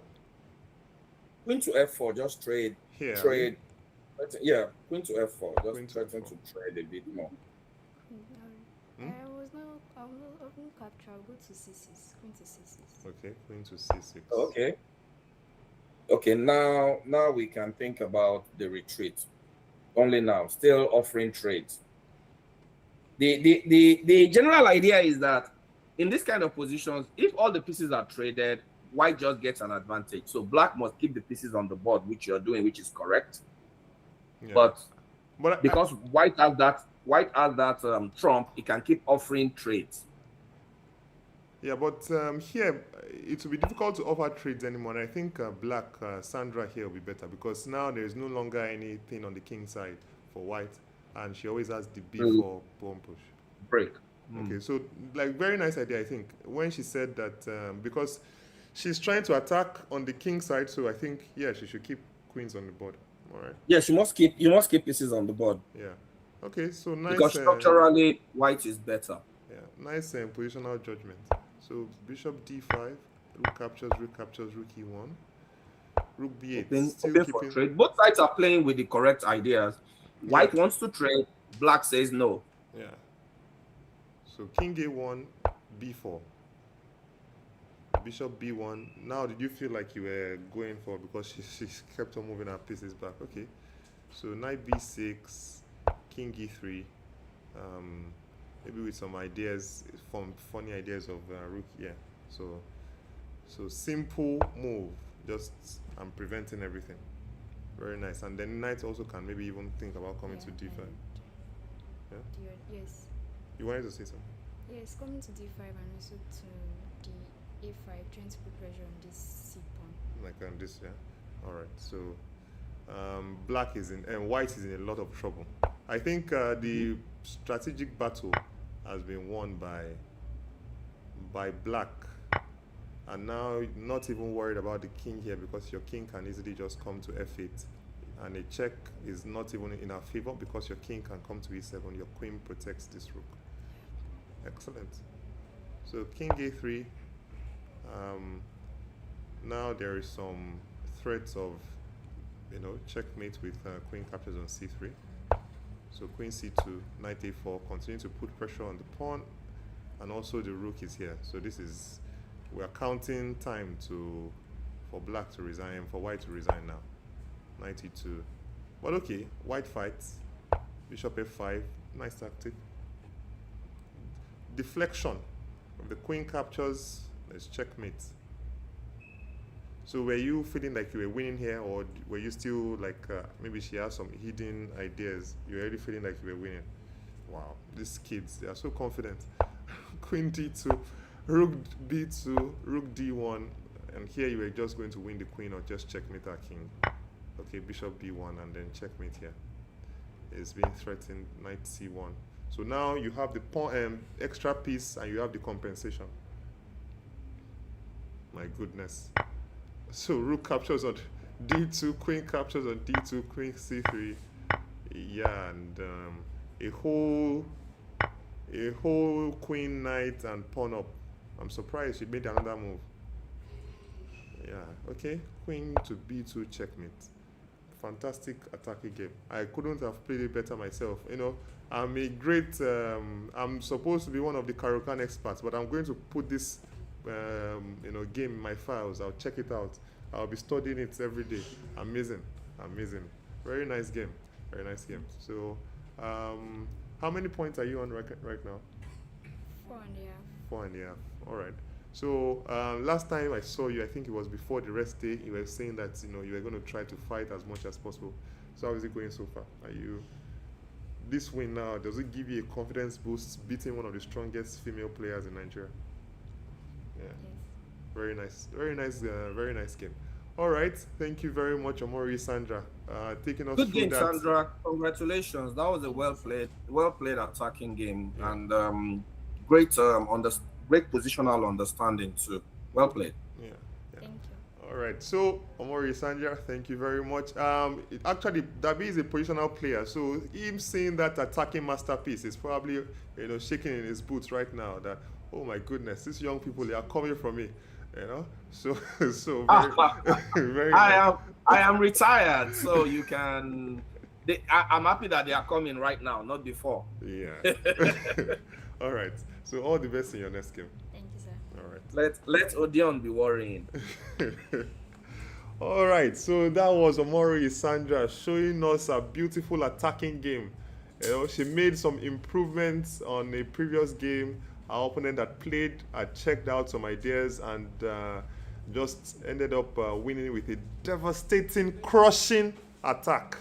Queen to f4, just trade. Here. Trade. Yeah, queen to f4. Just Queen to threaten f4. to trade a bit more. I won't capture. I'll go to c6. Queen to c6. Okay, queen to c6. Okay. Okay, now we can think about the retreat. Only now, still offering trades. The general idea is that in this kind of positions, if all the pieces are traded, white just gets an advantage. So black must keep the pieces on the board, which you're doing, which is correct. Yeah. But But because white has that trump, it can keep offering trades. yeah, but here it will be difficult to offer trades anymore. And I think black Sandra here will be better because now there is no longer anything on the king side for white, and she always has the b for pawn push. Break. Okay, so like very nice idea. I think when she said that because she's trying to attack on the king side, so I think yeah she should keep queens on the board. All right. Yes, you must keep pieces on the board Yeah. Okay, so nice. because structurally white is better. Yeah, nice positional judgment. So bishop d5, rook captures, rook e1, rook b8. Open Still for keeping. trade. Both sides are playing with the correct ideas. White wants to trade. Black says no. Yeah. So king a1, b4, bishop b1. Now, did you feel like you were going for because she kept on moving her pieces back? Okay. So knight b6, king e3. Maybe with some ideas, funny ideas of rook here. So simple move. Just I'm preventing everything. Very nice. And then knight also can maybe even think about coming to d5. Yeah? Yes. You wanted to say something? Yes, coming to d5 and also to the a5, trying to put pressure on this c pawn. Like on this, yeah. All right. So black is in and white is in a lot of trouble. I think the strategic battle has been won by black, and now not even worried about the king here because your king can easily just come to f8, and a check is not even in our favor because your king can come to e7. Your queen protects this rook. Excellent. So king a3. Now there is some threats of checkmate with queen captures on c3. So queen c2, knight a4, continue to put pressure on the pawn, and also the rook is here. So we're counting time for black to resign, for white to resign now. Knight e2. But okay, white fights. Bishop f5, nice tactic. Deflection. If the queen captures, let's checkmate. So were you feeling like you were winning here, or were you still like, maybe she has some hidden ideas? You're already feeling like you were winning. Wow, these kids, they are so confident. Queen d2, rook b2, rook d1, and here you were just going to win the queen or just checkmate our king. Okay, bishop b1 and then checkmate here. It's being threatened, knight c1. So now you have the pawn, extra piece, and you have the compensation. My goodness. So rook captures on d2, queen captures on d2, queen c3. Yeah, and a whole queen, knight, and pawn up. I'm surprised she made another move. Yeah, okay. Queen to b2 checkmate. Fantastic attacking game. I couldn't have played it better myself. I'm a great, I'm supposed to be one of the Karokan experts, but I'm going to put this game in my files. I'll check it out. I'll be studying it every day. Amazing. Very nice game. So how many points are you on right now? 4.5. 4.5. All right. So last time I saw you, I think it was before the rest day, you were saying that you were going to try to fight as much as possible. So how is it going so far? This win now, does it give you a confidence boost beating one of the strongest female players in Nigeria? Yeah. Yes. Very nice game. All right, thank you very much, Omori Sandra, taking us Good through game, that. Sandra. Congratulations. That was a well played attacking game, and great great positional understanding too. Well played. Yeah. Thank you. All right, so Omori Sandra, thank you very much. Actually, Dabee is a positional player, so him seeing that attacking masterpiece is probably shaking in his boots right now. That, oh my goodness, these young people, they are coming from me. So very I am retired, so you can. I'm happy that they are coming right now, not before. Yeah. All right. So all the best in your next game. Thank you, sir. All right. Let Odeon be worrying. All right. So that was Omori Sandra showing us a beautiful attacking game. She made some improvements on a previous game. Our opponent had played, had checked out some ideas, and just ended up winning with a devastating, crushing attack.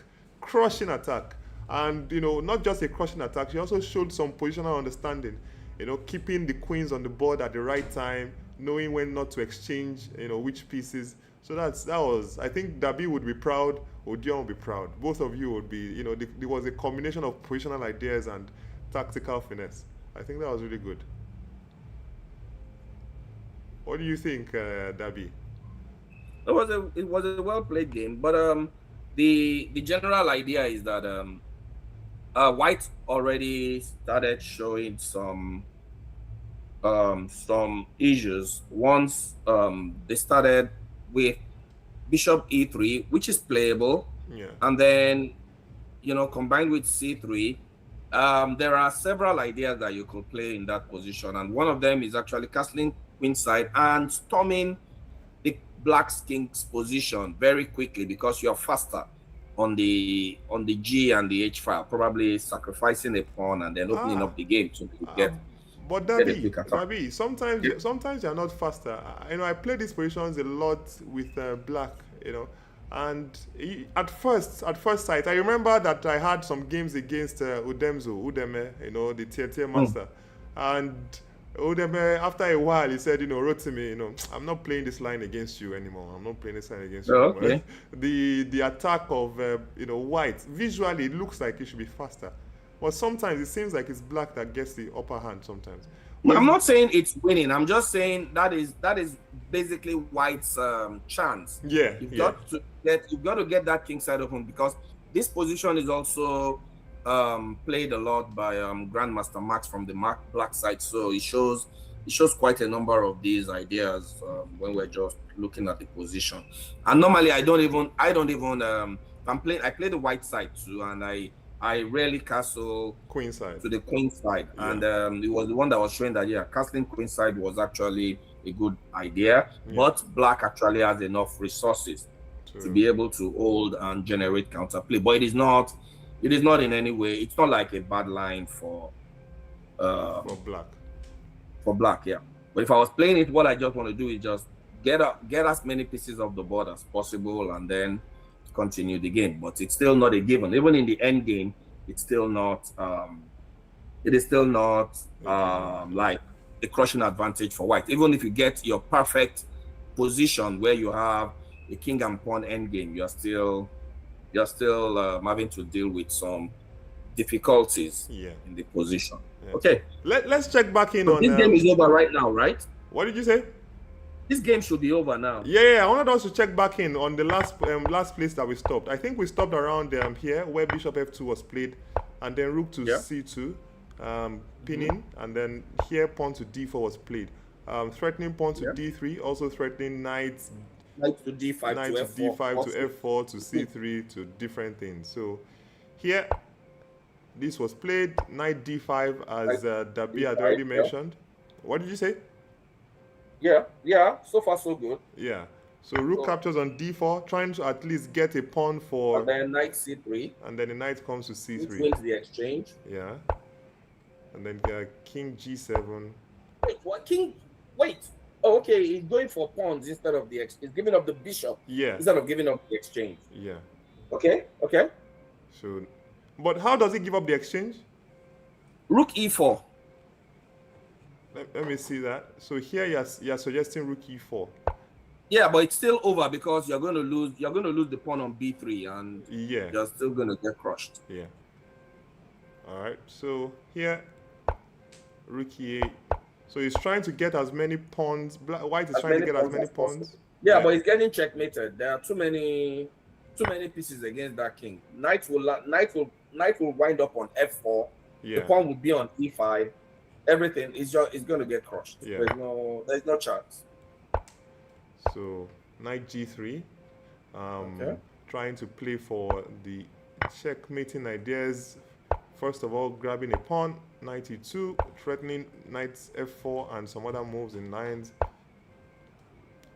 And, not just a crushing attack, she also showed some positional understanding, keeping the queens on the board at the right time, knowing when not to exchange, which pieces. So that was, I think Dabee would be proud, Odeon would be proud. Both of you would be, there was a combination of positional ideas and tactical finesse. I think that was really good. What do you think, Dabee? It was a well played game, but the general idea is that White already started showing some issues once they started with Bishop E3, which is playable, and then combined with C3. There are several ideas that you could play in that position, and one of them is actually castling queenside and storming the black king's position very quickly because you're faster on the G and the H file, probably sacrificing a pawn and then opening up the game to get. But Dabee, sometimes you're not faster. I play these positions a lot with black, and at first sight, I remember that I had some games against Udeme, the tier master, and Udeme, after a while, he said, wrote to me, I'm not playing this line against you anymore. Okay. The attack of, White, visually, it looks like it should be faster. But sometimes it seems like it's black that gets the upper hand sometimes. I'm not saying it's winning. I'm just saying that is basically White's chance. You've got to get that king side open, because this position is also played a lot by Grandmaster Max from the black side. So it shows it shows quite a number of these ideas when we're just looking at the position. And normally I don't even I'm playing, I play the white side too, and I rarely castle Queen side. to the queen side. Yeah. And it was the one that was showing that, yeah, castling queen side was actually a good idea, Yeah. but black actually has enough resources to be able to hold and generate counterplay. But it is not in any way, it's not like a bad line for black. For black, yeah. But if I was playing it, what I just want to do is just get as many pieces of the board as possible and then continue the game. But it's still not a given. Even in the end game, it's still not it is still not like a crushing advantage for white. Even if you get your perfect position where you have a king and pawn end game, you're still having to deal with some difficulties in the position. Yeah. Okay. Let's check back in on this game is over right now, right? What did you say? This game should be over now. Yeah, I wanted us to check back in on the last place that we stopped. I think we stopped around here where Bishop F2 was played, and then Rook to C2, pinning, and then here Pawn to D4 was played. Threatening Pawn to D3, also threatening Knight to D5, Knight to D5 to F4 to C3 to different things. So here, this was played, Knight D5 as Dabee had already mentioned. What did you say? Yeah, so far so good. Yeah, so Rook captures on D4, trying to at least get a pawn for... And then Knight C3. And then the Knight comes to C3. Which wins the exchange. Yeah. And then King G7. Wait, what? King... Wait. Oh, okay, he's going for pawns instead of the exchange. He's giving up the bishop. Yeah. Instead of giving up the exchange. Yeah. Okay. So, but how does he give up the exchange? Rook E4. Let me see that. So here you're suggesting Rook E4. Yeah, but it's still over because you're going to lose the pawn on B3 and you're still going to get crushed. Yeah. All right. So here, Rook E8. So he's trying to get as many pawns. White is trying to get as many pawns. Yeah, but he's getting checkmated. There are too many pieces against that king. Knight will wind up on F4. Yeah. The pawn will be on E5. Everything is going to get crushed. Yeah. There's no chance. So Knight G3. Trying to play for the checkmating ideas. First of all, grabbing a pawn, Knight E2, threatening Knight F4 and some other moves in lines.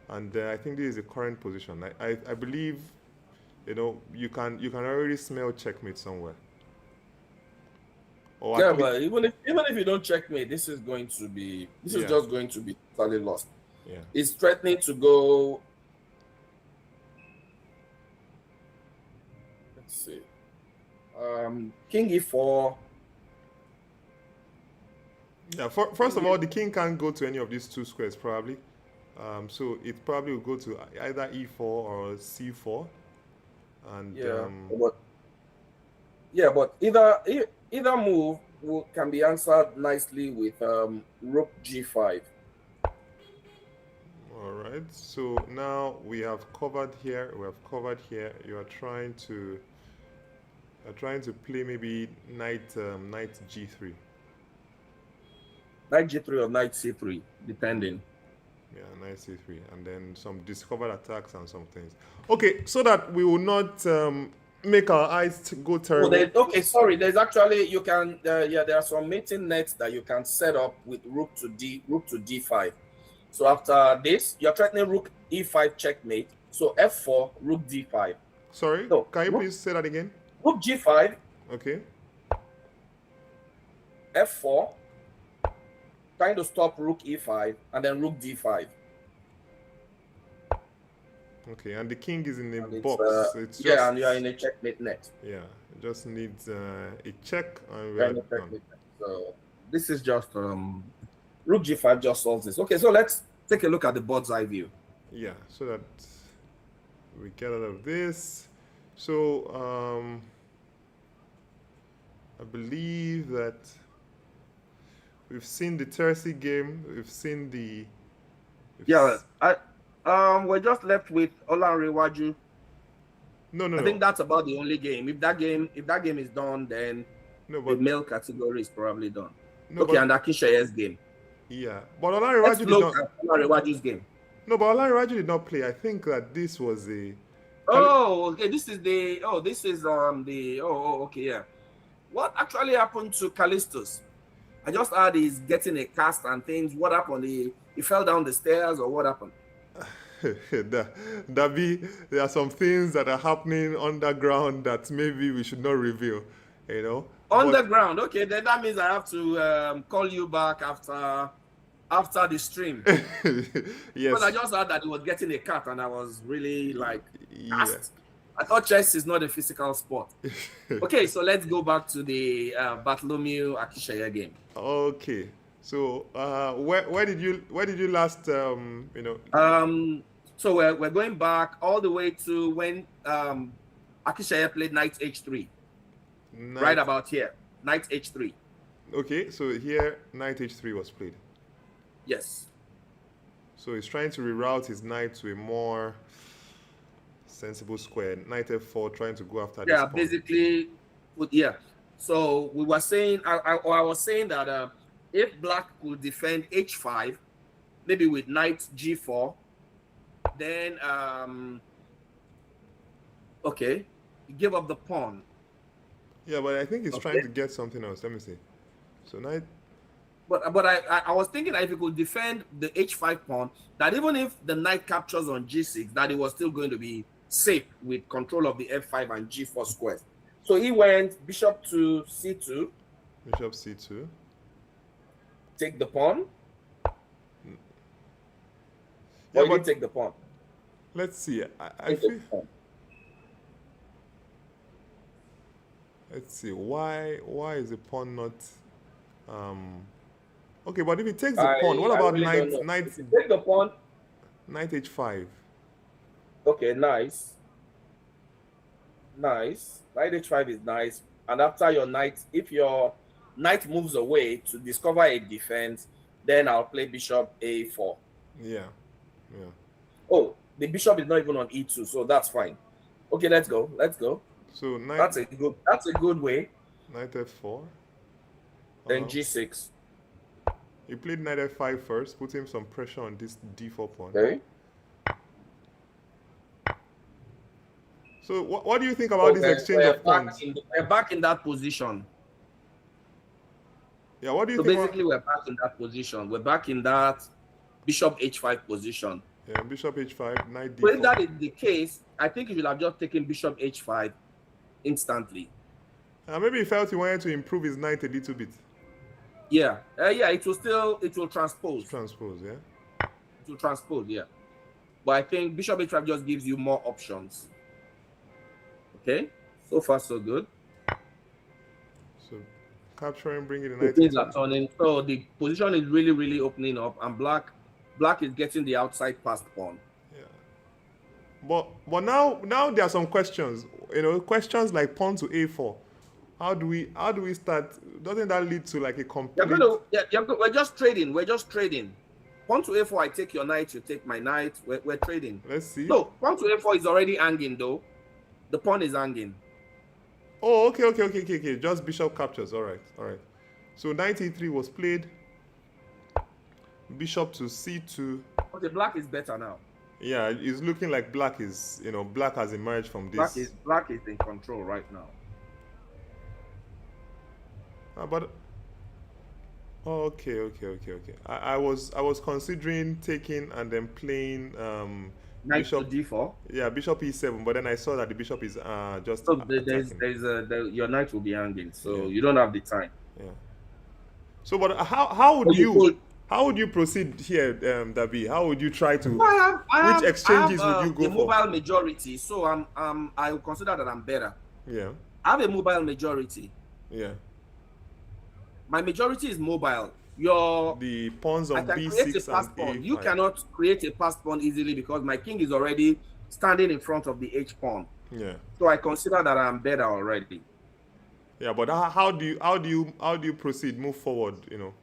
And I think this is the current position. I believe, you can already smell checkmate somewhere. Or but even if you don't checkmate, this is just going to be totally lost. Yeah. It's threatening to go. Let's see. King E4. Yeah, first of all, the king can't go to any of these two squares probably. So it probably will go to either E4 or C4. And but either move can be answered nicely with Rook G5. All right. So now we have covered here. You are trying to play maybe Knight G3. Knight G3 or Knight C3, depending. Yeah, Knight C3, and then some discovered attacks and some things. Okay, so that we will not make our eyes go terrible. Sorry. There's actually there are some mating nets that you can set up with Rook to D5. So after this, you're threatening Rook E5 checkmate. So F4, Rook D5. Sorry, can you please say that again? Rook G5. Okay. F4. Trying to stop Rook E5 and then Rook D5. Okay, and the king is in a box. It's just, and you are in a checkmate net. Yeah, it just needs a check and we're done. So this is just Rook G5 just solves this. Okay, so let's take a look at the bird's eye view. Yeah, so that we get out of this. So I believe that we've seen the Tercy game. We've seen the... we're just left with Olanrewaju. No. I think that's about the only game. If that game is done, then the male category is probably done. And Akishaye's game. Yeah, but Let's Olanrewaju did look not. at Olarewaju's game. No, but Olanrewaju did not play. I think that this was a. Oh, okay. This is the. Oh, this is the. Okay, yeah. What actually happened to Callistus? I just heard he's getting a cast and things. What happened? He fell down the stairs, or what happened? Dabee, there are some things that are happening underground that maybe we should not reveal, you know. Underground. Okay, then that means I have to call you back after the stream. Yes. Because I just heard that he was getting a cut, and I was really like, Yeah. I thought chess is not a physical sport. Okay, so let's go back to the Bartholomew Akishaya game. Okay. So where did you last you know? So we're going back all the way to when Akishaya played knight h3. Right about here, knight h3. Okay, so here knight h3 was played. Yes. So he's trying to reroute his knight to a more sensible square. Knight f4, trying to go after this pawn. Basically, yeah. So we were saying, I was saying that if black could defend h5, maybe with knight g4, then okay, he gave up the pawn. Yeah, but I think he's trying to get something else. Let me see. So knight. But I was thinking that if he could defend the h5 pawn, that even if the knight captures on g6, that it was still going to be safe with control of the f5 and g4 squares. So he went bishop to c2. Bishop c2. Take the pawn. Yeah, or you didn't take the pawn. Let's see. I feel. Let's see. Why is the pawn not? Okay, but if he takes the pawn, what about really knight? If you take the pawn. Knight h5. Okay, nice. Nice. Knight h5 is nice. And after your knight, if your knight moves away to discover a defense, then I'll play bishop a4. Yeah. Yeah. Oh, the bishop is not even on e2, so that's fine. Okay, let's go. Let's go. So knight. That's a good way. Knight f4. Then g6. He played knight f5 first, put him some pressure on this d4 pawn. Okay. So what do you think about this exchange of pawns? We're back in that position. Yeah, what do you so think? So basically, we're back in that position. We're back in that bishop h5 position. Yeah, bishop h5, knight d4. But if that is the case, I think you should have just taken bishop h5 instantly. Maybe he felt he wanted to improve his knight a little bit. Yeah, it will transpose. Transpose, yeah. It will transpose, yeah. But I think bishop h5 just gives you more options. Okay, so far so good. So capturing, bringing the knight. Things are turning. So the position is really, really opening up, and black is getting the outside passed pawn. Yeah. But now there are some questions. You know, questions like pawn to a4. How do we start? Doesn't that lead to like a complete? We're just trading. We're just trading. Pawn to a4, I take your knight, you take my knight. We're trading. Let's see. No, pawn to a4 is already hanging though. The pawn is hanging. Oh, okay. Just bishop captures. All right. So knight e3 was played. Bishop to c2. Okay, black is better now. Yeah, it's looking like black is, black has emerged from this. Black is in control right now. Okay. I was considering taking and then playing knight bishop to d4. Yeah, bishop e7, but then I saw that the bishop is just. So your knight will be hanging, so you don't have the time. Yeah. So, but how would you proceed here, Dabee? How would you try to? Which exchanges would you go for? Mobile majority, so I will consider that I'm better. Yeah. I have a mobile majority. Yeah. My majority is mobile. The pawns on b6 and a5. You cannot create a passed pawn easily because my king is already standing in front of the h pawn. Yeah. So I consider that I'm better already. Yeah, but how do you proceed? Move forward,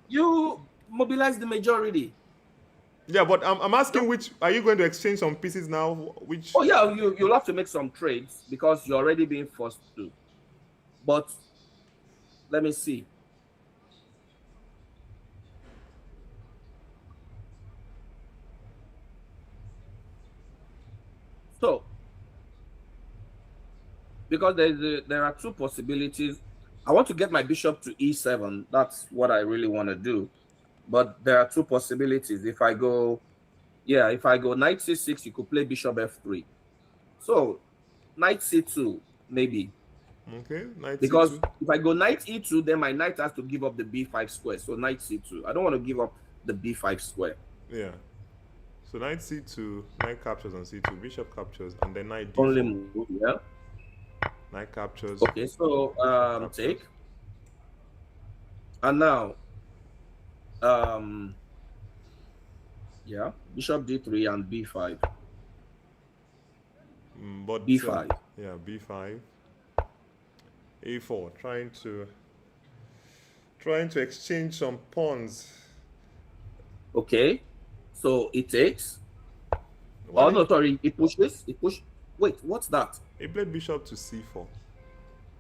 You mobilize the majority. Yeah, but I'm asking which are you going to exchange some pieces now? Which? Oh yeah, you'll have to make some trades because you're already being forced to. But let me see. So, because there are two possibilities. I want to get my bishop to e7. That's what I really want to do. But there are two possibilities. If I go knight c6, you could play bishop f3. So, knight c2, maybe. Okay, knight Because c2. if I go knight e2, then my knight has to give up the b5 square. So, knight c2. I don't want to give up the b5 square. Yeah. So knight c2, knight captures on c2, bishop captures, and then knight d4. Only move, yeah. Knight captures. Okay, so take. And now, yeah, bishop d3 and b5. But b5. Yeah, b5. a4, trying to exchange some pawns. Okay, so it takes. Oh no, sorry, it pushes. Wait, what's that? He played bishop to c4.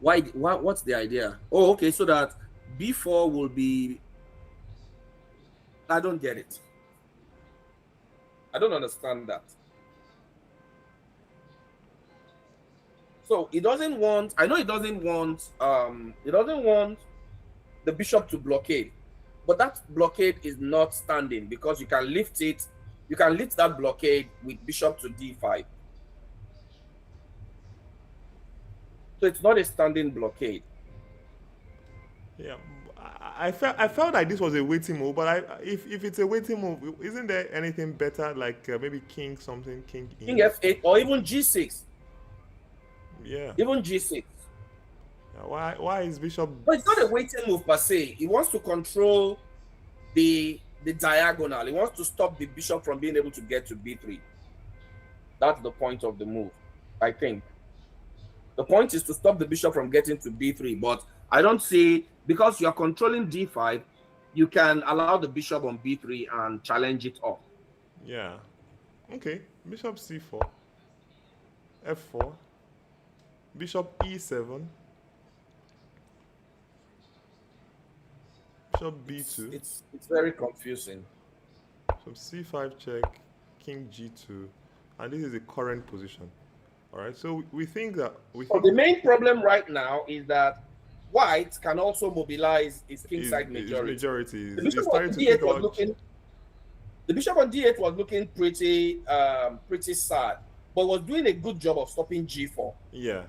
Why? What's the idea? Oh, okay, so that b4 will be. I don't get it. I don't understand that. So it doesn't want. I know it doesn't want. It doesn't want the bishop to blockade, but that blockade is not standing because you can lift it. You can lift that blockade with bishop to d5. So it's not a standing blockade. Yeah, I felt like this was a waiting move, but if it's a waiting move, isn't there anything better, like maybe king something, king f8 or even g6? Yeah. Even g6. Yeah, why is bishop? But it's not a waiting move per se. He wants to control the diagonal. He wants to stop the bishop from being able to get to b3. That's the point of the move, I think. The point is to stop the bishop from getting to b3, but I don't see, because you're controlling d5, you can allow the bishop on b3 and challenge it off. Yeah. Okay. Bishop c4, f4, bishop e7, bishop b2. It's very confusing. So c5 check, king g2, and this is the current position. All right. So we think that the main problem right now is that white can also mobilize its kingside majority. The bishop on d8 was looking. The bishop on d8 was looking pretty sad, but was doing a good job of stopping g4. Yeah.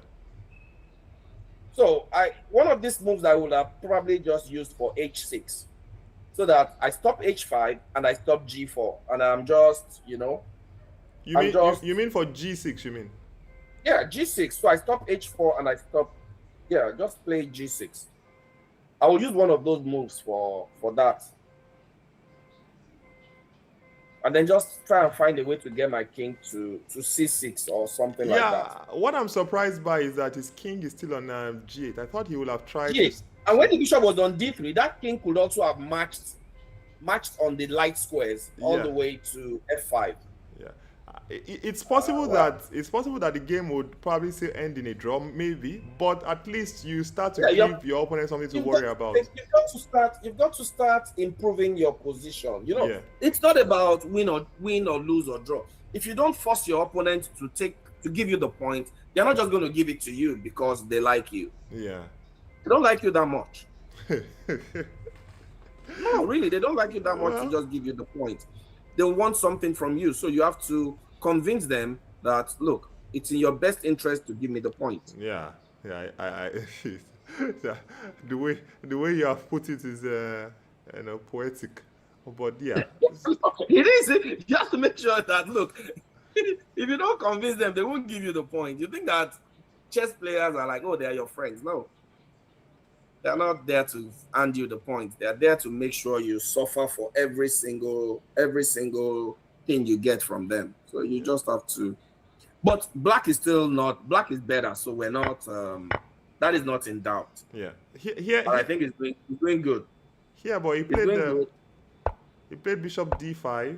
So one of these moves I would have probably just used for h6, so that I stop h5 and I stop g4, and I'm just, you mean for g6? You mean? Yeah, g6. So I stop h4 and I stop. Yeah, just play g6. I will use one of those moves for that. And then just try and find a way to get my king to c6 or something like that. Yeah, what I'm surprised by is that his king is still on g8. I thought he would have tried g8. And when the bishop was on d3, that king could also have matched on the light squares all the way to f5. Yeah. It's possible that the game would probably still end in a draw, maybe, but at least you start to give your opponent something to worry about. You've got to start improving your position. It's not about win or lose or draw. If you don't force your opponent to give you the point, they're not just going to give it to you because they like you. Yeah. They don't like you that much. No, really, they don't like you that much to just give you the point. They want something from you, so you have to convince them that, look, it's in your best interest to give me the point. Yeah. The way you have put it is poetic, but yeah. It is. You have to make sure that, look, if you don't convince them, they won't give you the point. You think that chess players are like, oh, they are your friends. No, they're not there to hand you the point. They're there to make sure you suffer for every single thing you get from them. So you just have to. But black is better. So we're not. That is not in doubt. Yeah. I think it's doing good. Yeah, but he played bishop d5.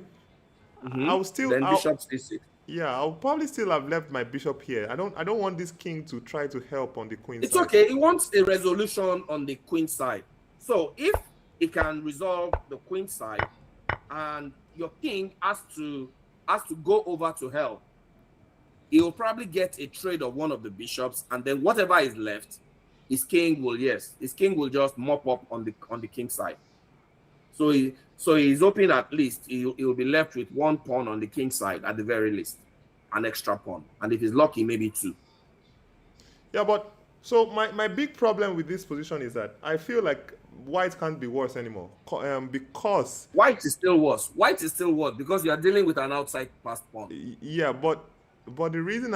Mm-hmm. Then bishop c6. Yeah, I'll probably still have left my bishop here. I don't want this king to try to help on the queen side. It's okay. He wants a resolution on the queen side. So if he can resolve the queen side, and your king has to go over to help, he will probably get a trade of one of the bishops, and then whatever is left, his king will just mop up on the king side. So he's hoping at least he'll be left with one pawn on the king side at the very least, an extra pawn, and if he's lucky, maybe two. Yeah, but so my big problem with this position is that I feel like white can't be worse anymore because White is still worse. White is still worse because you are dealing with an outside passed pawn. yeah, but the reason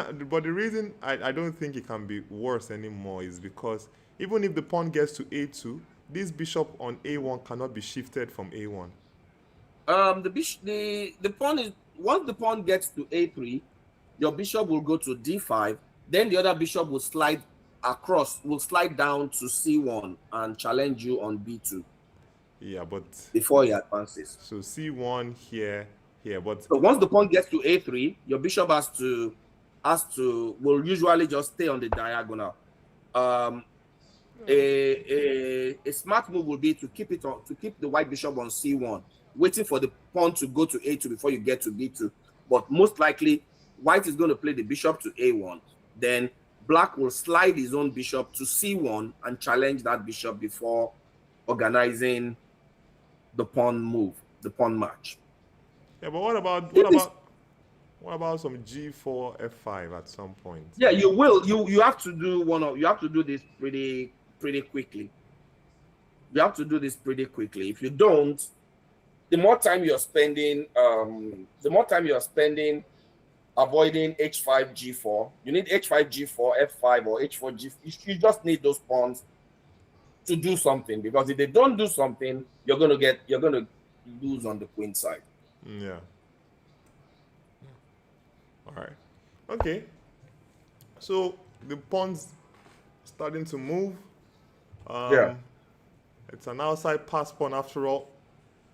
I don't think it can be worse anymore is because even if the pawn gets to a2, this bishop on a1 cannot be shifted from a1. The pawn is, once the pawn gets to a3, your bishop will go to d5. Then the other bishop will slide across, will slide down to c1 and challenge you on b2. Yeah, but before he advances. So c1 here, but so once the pawn gets to a3, your bishop will usually just stay on the diagonal. A smart move will be to keep the white bishop on c1, waiting for the pawn to go to a2 before you get to b2. But most likely, white is going to play the bishop to a1. Then black will slide his own bishop to c1 and challenge that bishop before organizing the pawn move, the pawn match. Yeah, but what about some g4 f5 at some point? Yeah, you will. You have to do you have to do this pretty quickly. You have to do this pretty quickly. If you don't, the more time you're spending avoiding h5 g4. You need h5 g4 f5 or h4 g4. You just need those pawns to do something, because if they don't do something, you're gonna lose on the queen side. Yeah. All right. Okay. So the pawns starting to move. Yeah. It's an outside pass pawn after all.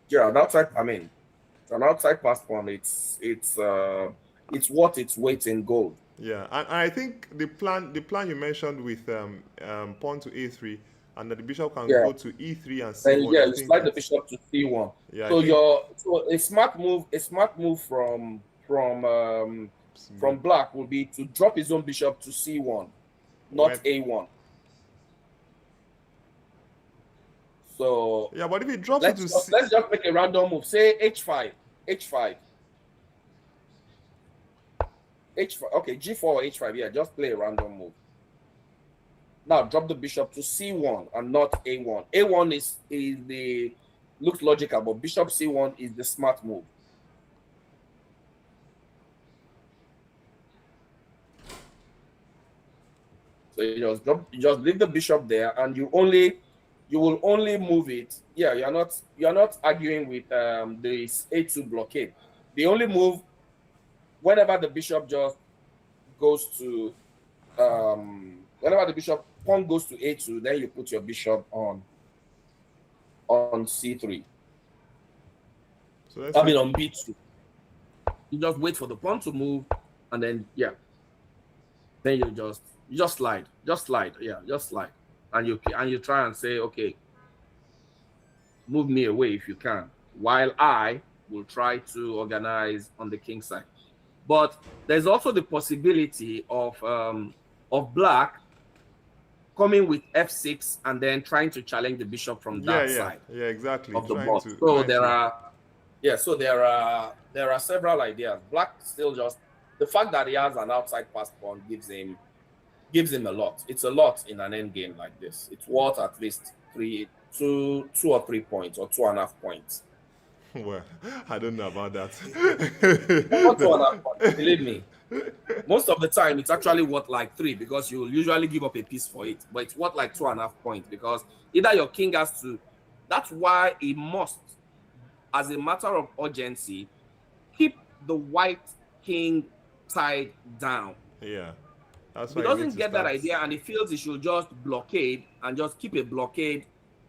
Yeah, an outside. I mean, it's an outside pass pawn. It's worth its weight in gold. Yeah, and I think the plan you mentioned with pawn to a3, and that the bishop can go to e3 and c1. Yeah, you slide the bishop to c1. Yeah. So a smart move from black will be to drop his own bishop to c1, not a1. So yeah, but if he drops let's just make a random move. Say h5. Okay, g4 or h5. Yeah, just play a random move. Now drop the bishop to c1 and not a1. A1 is the looks logical, but bishop c1 is the smart move. So you just leave the bishop there, and you will only move it. Yeah, you're not arguing with this a2 blockade. The only move, whenever the bishop just goes to whenever the bishop pawn goes to a2, then you put your bishop on c3. So on b2. You just wait for the pawn to move, and then then you just slide, and you try and say, okay, move me away if you can, while I will try to organize on the king side. But there's also the possibility of black coming with f6 and then trying to challenge the bishop from that side. Yeah, exactly. Of the board. So there are several ideas. Black still just, the fact that he has an outside pass pawn gives him a lot. It's a lot in an end game like this. It's worth at least 2 or 3 points or 2.5 points. Well, I don't know about that. 2.5 points, believe me. Most of the time, it's actually worth like 3, because you'll usually give up a piece for it. But it's worth like 2.5 points, because either your king has to. That's why he must, as a matter of urgency, keep the white king tied down. Yeah. That's if he doesn't get that idea and he feels he should just blockade and just keep a blockade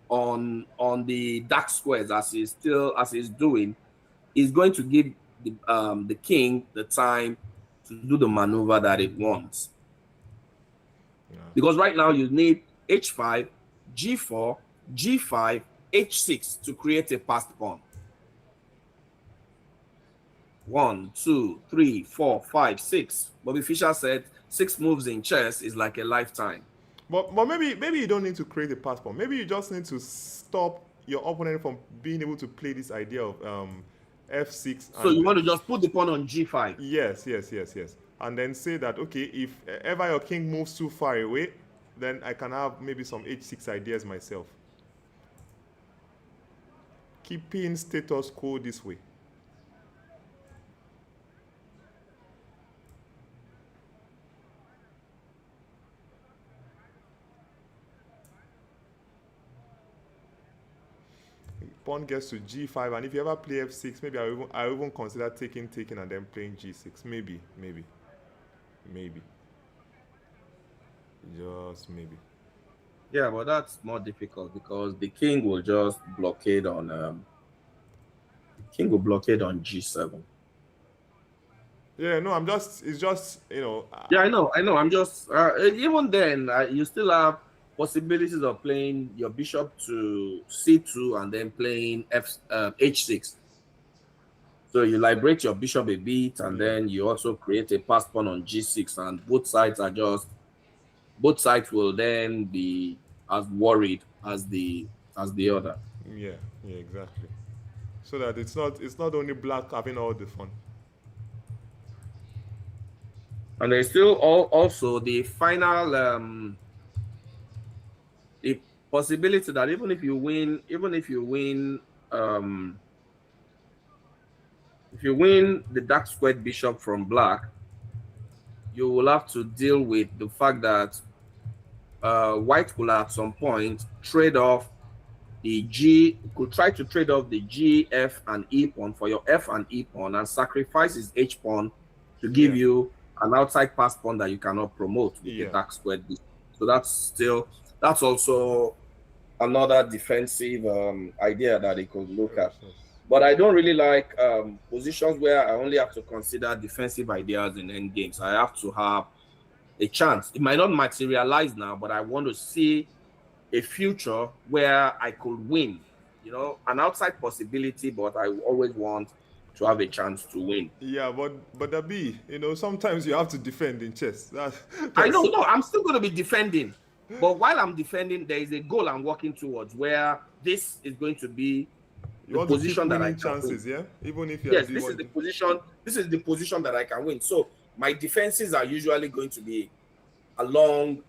on the dark squares as he's doing, he's going to give the king the time to do the maneuver that it wants. Yeah. Because right now you need h5, g4, g5, h6 to create a passed pawn. 1, 2, 3, 4, 5, 6. Bobby Fischer said 6 moves in chess is like a lifetime. But maybe you don't need to create a passport. Maybe you just need to stop your opponent from being able to play this idea of f6. So you want to just put the pawn on g5. Yes. And then say that, okay, if ever your king moves too far away, then I can have maybe some h6 ideas myself. Keeping status quo this way. Pawn gets to g5, and if you ever play f6, maybe I even consider taking, and then playing g6. Maybe. Just maybe. Yeah, but that's more difficult because the king will just blockade on g7. Yeah, no, it's just, Yeah, I know. I'm just even then you still have possibilities of playing your bishop to c2 and then playing h6. So you liberate your bishop a bit, and then you also create a pass pawn on g6, and both sides will then be as worried as the other. Yeah, exactly. So that it's not only black having all the fun. And there's still also the final the possibility that even if you win the dark squared bishop from black, you will have to deal with the fact that white will at some point try to trade off the G, F, and E pawn for your F and E pawn and sacrifice his H pawn to give you an outside pass pawn that you cannot promote with the dark squared bishop. So that's also another defensive idea that they could look at. But I don't really like positions where I only have to consider defensive ideas in endgames. I have to have a chance. It might not materialize now, but I want to see a future where I could win. An outside possibility, but I always want to have a chance to win. Yeah, but Dabee, sometimes you have to defend in chess. I know. No, I'm still going to be defending. But while I'm defending, there is a goal I'm working towards where this is going to be the position that I can chances, win. Yeah? Even if this is the position. This is the position that I can win. So my defenses are usually going to be along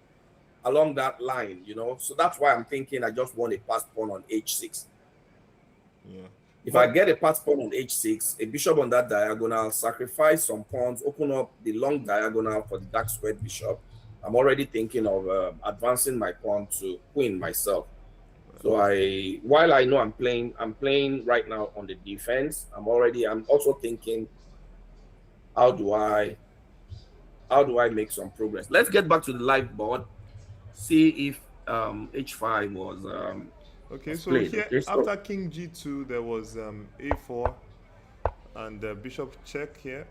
that line, So that's why I'm thinking I just want a pass pawn on h6. Yeah. If I get a pass pawn on h6, a bishop on that diagonal, sacrifice some pawns, open up the long diagonal for the dark squared bishop. I'm already thinking of advancing my pawn to queen myself. So while I know I'm playing right now on the defense, I'm also thinking, how do I make some progress? Let's get back to the live board, see if h5 was okay. So played. Here, okay, so after king g2, there was a4 and bishop check here.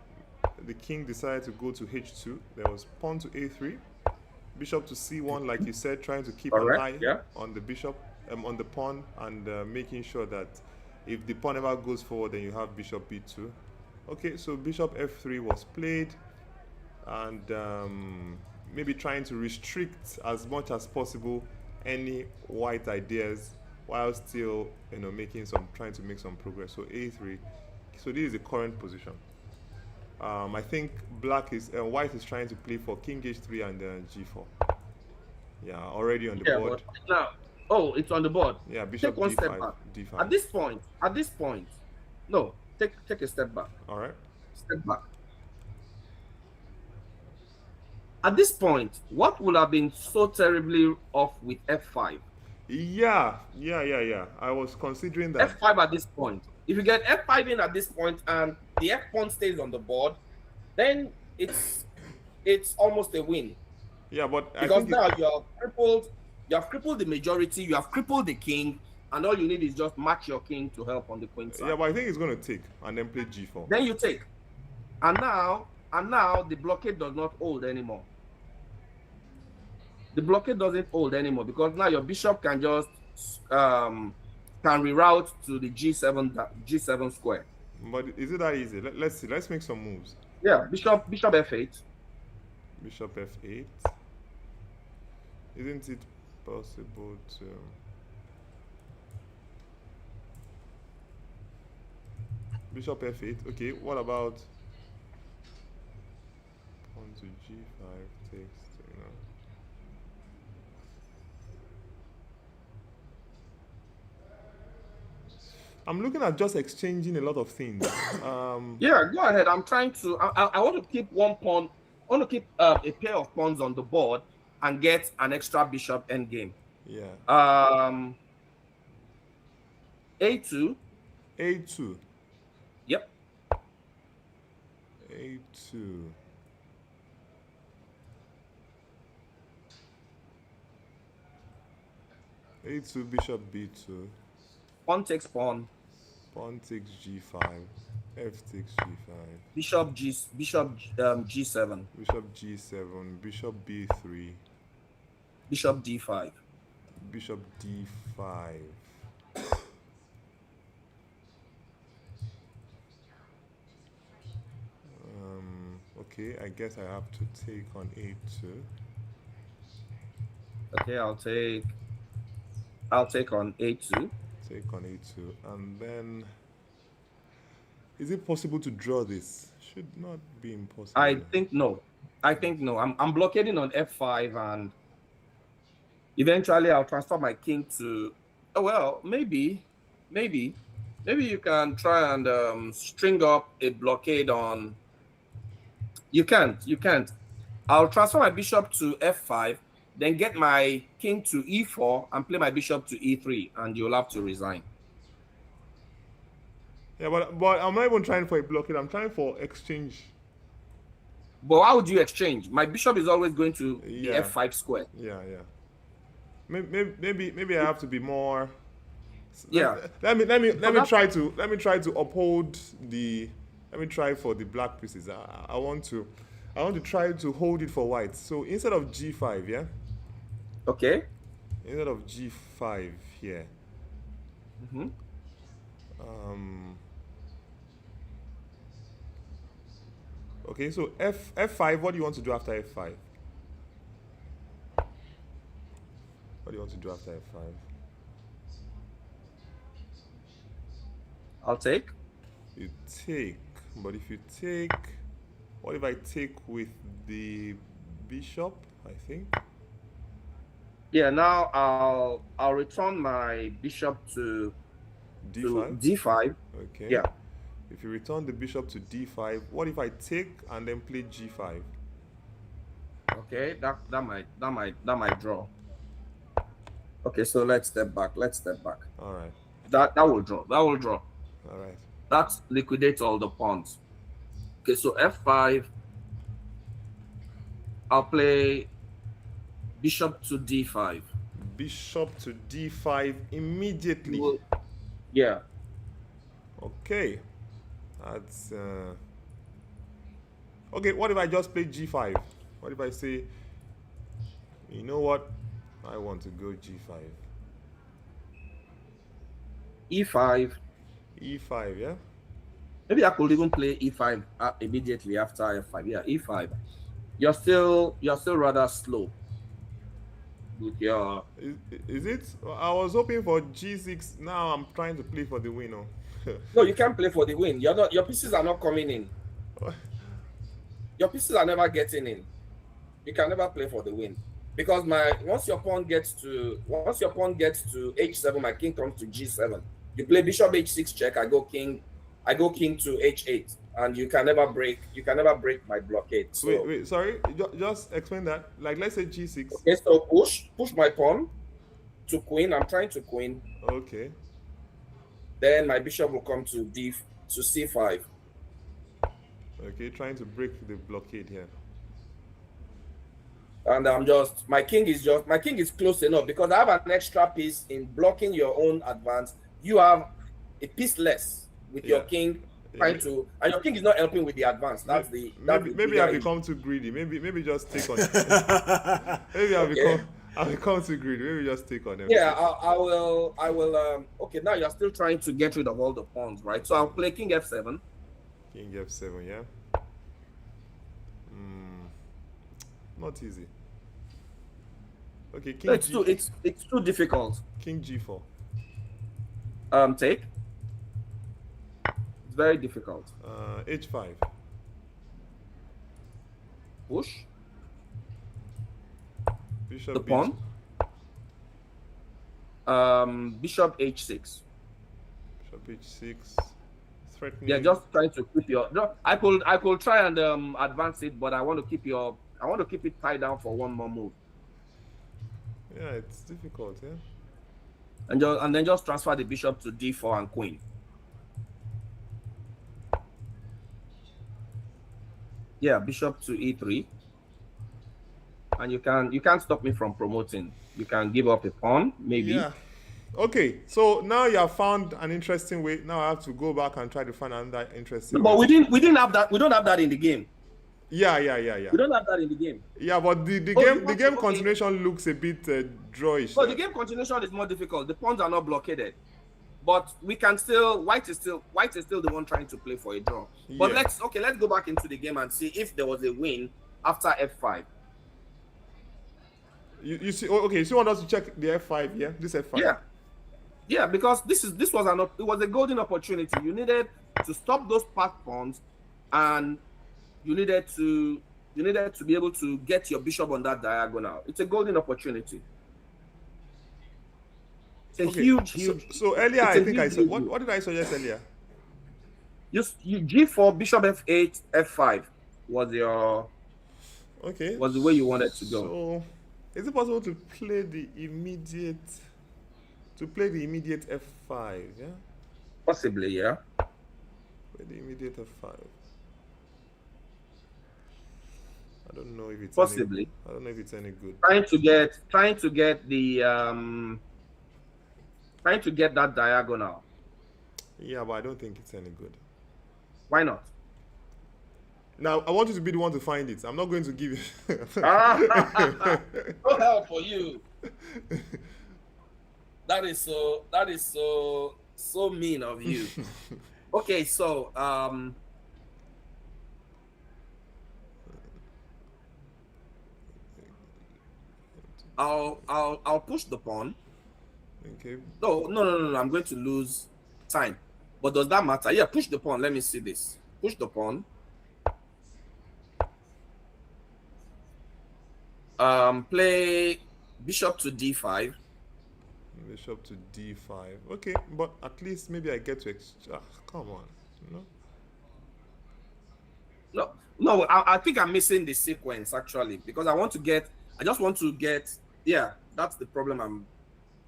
The king decided to go to h2. There was pawn to a3, bishop to c1, like you said, trying to keep an eye on the bishop, on the pawn, and making sure that if the pawn ever goes forward, then you have bishop b2. Okay, so bishop f3 was played, and maybe trying to restrict as much as possible any white ideas while still trying to make some progress. So a3. So this is the current position. I think white is trying to play for king h3 and g4. Yeah, already on the board. Now, it's on the board. Yeah, bishop take one d5, step back. d5. At this point, no, take a step back. All right. Step back. At this point, what would have been so terribly off with f5? Yeah. I was considering that. f5 at this point. If you get f5 in at this point and the f pawn stays on the board, then it's almost a win. Yeah, but because now you have crippled the majority, you have crippled the king, and all you need is just match your king to help on the queen side. Yeah, but I think it's going to take and then play g4. Then you take, and now the blockade does not hold anymore. The blockade doesn't hold anymore because now your bishop can just can reroute to the g7 square. But is it that easy? Let's see. Let's make some moves. Yeah, bishop f8. Bishop f8. Isn't it possible to? Bishop f8. Okay. What about pawn to g5 takes? I'm looking at just exchanging a lot of things. Yeah, go ahead. I'm trying to. I want to keep one pawn. I want to keep a pair of pawns on the board and get an extra bishop endgame. Yeah. A2. A2. Yep. A2. A2, bishop b2. Pawn takes pawn. Pawn takes g5. F takes g5. Bishop g7. Bishop g7. Bishop b3. Bishop d5. Bishop d5. Okay, I guess I have to take on a2. Okay, I'll take on a2. Take on a2, and then is it possible to draw this? Should not be impossible. I think no. I'm blockading on f5, and eventually I'll transfer my king to. Oh well, maybe you can try and string up a blockade on. You can't. I'll transfer my bishop to f5, then get my king to e4 and play my bishop to e3, and you'll have to resign. Yeah, but I'm not even trying for a blockade. I'm trying for exchange. But how would you exchange? My bishop is always going to the f5 square. Yeah. Maybe I have to be more. Yeah. Let me try to uphold the. Let me try for the black pieces. I want to try to hold it for white. So instead of g5, yeah. Okay. Instead of g5 here. Mm-hmm. Okay, so f5. What do you want to do after f5? What do you want to do after f5? I'll take. You take, but if you take, what if I take with the bishop? I think. Yeah. Now I'll return my bishop to d5. d5. Okay. Yeah. If you return the bishop to d5, what if I take and then play g5? Okay, that might draw. Okay, so let's step back. All right. That will draw. All right. That liquidates all the pawns. Okay, so f5. I'll play bishop to d5. Bishop to d5 immediately. Yeah. Okay. That's okay. What if I just play g5? What if I say, you know what, I want to go g5. e5. E5, yeah. Maybe I could even play e5 immediately after f5. Yeah, e5. You're still rather slow with your. Is it? I was hoping for g6. Now I'm trying to play for the win. No, you can't play for the win. Your pieces are not coming in. Your pieces are never getting in. You can never play for the win because once your pawn gets to h7, my king comes to g7. You play bishop h6 check. I go king to h8, and you can never break my blockade. So, wait, sorry. Just explain that. Like, let's say g6. Okay, so push my pawn to queen. I'm trying to queen. Okay. Then my bishop will come to c5. Okay, trying to break the blockade here. And my king is close enough because I have an extra piece in blocking your own advance. You have a piece less with your king trying to, and your king is not helping with the advance. Maybe I've become too greedy. Maybe just take on. Maybe I'll become too greedy. Maybe just take on F6. Yeah, I will. Okay, now you're still trying to get rid of all the pawns, right? So I'll play King F7. King F7, yeah. Not easy. Okay, King No, it's G. too. It's too difficult. King G4. Take. It's very difficult. H5. Push. Bishop The B2. pawn. Bishop H6. Bishop H6. Threatening. Yeah, just trying to keep your. No, I could try and advance it, but I want to keep it tied down for one more move. Yeah, it's difficult, yeah. And then just transfer the bishop to D4 and queen. Yeah, bishop to E3. And you can't stop me from promoting. You can give up a pawn, maybe. Yeah. Okay, so now you have found an interesting way. Now I have to go back and try to find another interesting But way. we didn't have that. We don't have that in the game. Yeah. We don't have that in the game. Yeah, but the game continuation looks a bit drawish. So the game continuation is more difficult. The pawns are not blockaded. But we can still white is still the one trying to play for a draw. But Yeah. let's go back into the game and see if there was a win after F5. You see, okay, so you want us to check the F5, yeah? This F5. Yeah, because it was a golden opportunity. You needed to stop those path pawns, and you needed to be able to get your bishop on that diagonal. It's a golden opportunity. It's a huge. So earlier, I think I said, what did I suggest earlier? You G4, bishop F8, F5 was the way you wanted to go. So, is it possible to play the immediate F5? Yeah. Possibly, yeah. Play the immediate F5. I don't know if it's possibly. I don't know if it's any good. Trying to get that diagonal. Yeah, but I don't think it's any good. Why not? Now, I want you to be the one to find it. I'm not going to give you. No help for you. That is so mean of you. Okay, so I'll push the pawn. Okay. No. I'm going to lose time. But does that matter? Yeah, push the pawn. Let me see this. Push the pawn. Play bishop to D5. Bishop to D5. Okay, but at least maybe I get to come on, No, I think I'm missing the sequence actually, because I just want to get. Yeah, that's the problem I'm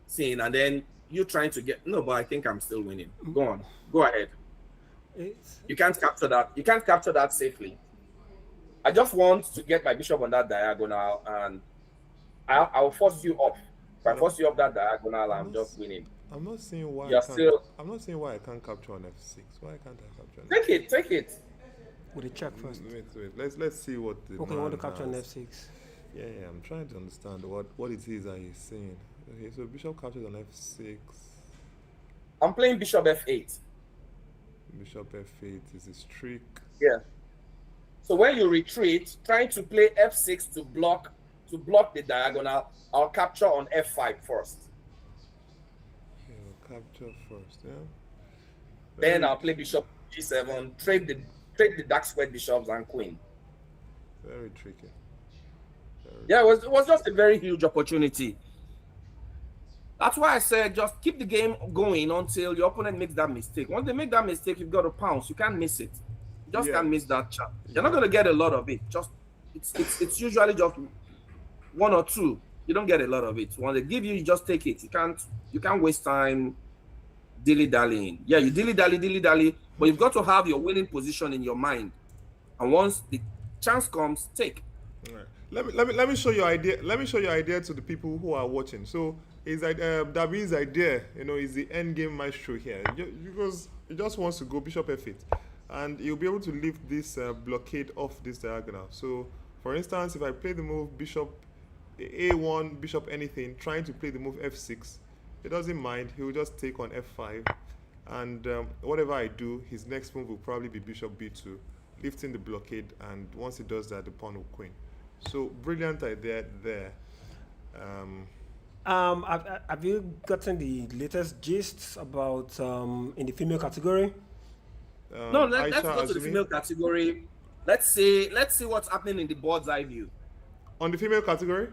seeing, and then you trying to get. No, but I think I'm still winning. Go on, go ahead. You can't capture that. You can't capture that safely. I just want to get my bishop on that diagonal, and I'll force you up. If I force you up that diagonal, I'm just winning. I'm not seeing why. I'm not seeing why I can't capture on F6. Why can't I capture on F6? Take it. With a check first. Wait. Let's see what the Okay, I want to capture on F6. Yeah, I'm trying to understand what it is that he's saying. Okay, so bishop captures on F6. I'm playing bishop F8. Bishop F8 is his trick. Yeah. So when you retreat, trying to play F6 to block the diagonal, I'll capture on F5 first. Okay, we'll capture first, yeah. Then I'll play bishop G7, trade the dark square bishops and queen. Very tricky. Yeah, it was just a very huge opportunity. That's why I said just keep the game going until your opponent makes that mistake. Once they make that mistake, you've got to pounce. You can't miss it. You just can't miss that chance. You're not going to get a lot of it. Just it's usually just one or two. You don't get a lot of it. When they give you just take it. You can't waste time dilly-dallying. Yeah, you dilly-dally, but you've got to have your winning position in your mind. And once the chance comes, take. All right. Let me show your idea. Let me show your idea to the people who are watching. So is Dabee's idea, is the end game maestro here, because he just wants to go bishop F8, and he'll be able to lift this blockade off this diagonal. So, for instance, if I play the move bishop a1 bishop anything, trying to play the move f6. He doesn't mind. He will just take on f5, and whatever I do, his next move will probably be bishop b2, lifting the blockade, and once he does that, the pawn will queen. So brilliant idea there. Have you gotten the latest gist about in the female category? No, let's Aisha go to the Azumi. female category. Let's see what's happening in the board's eye view. On the female category?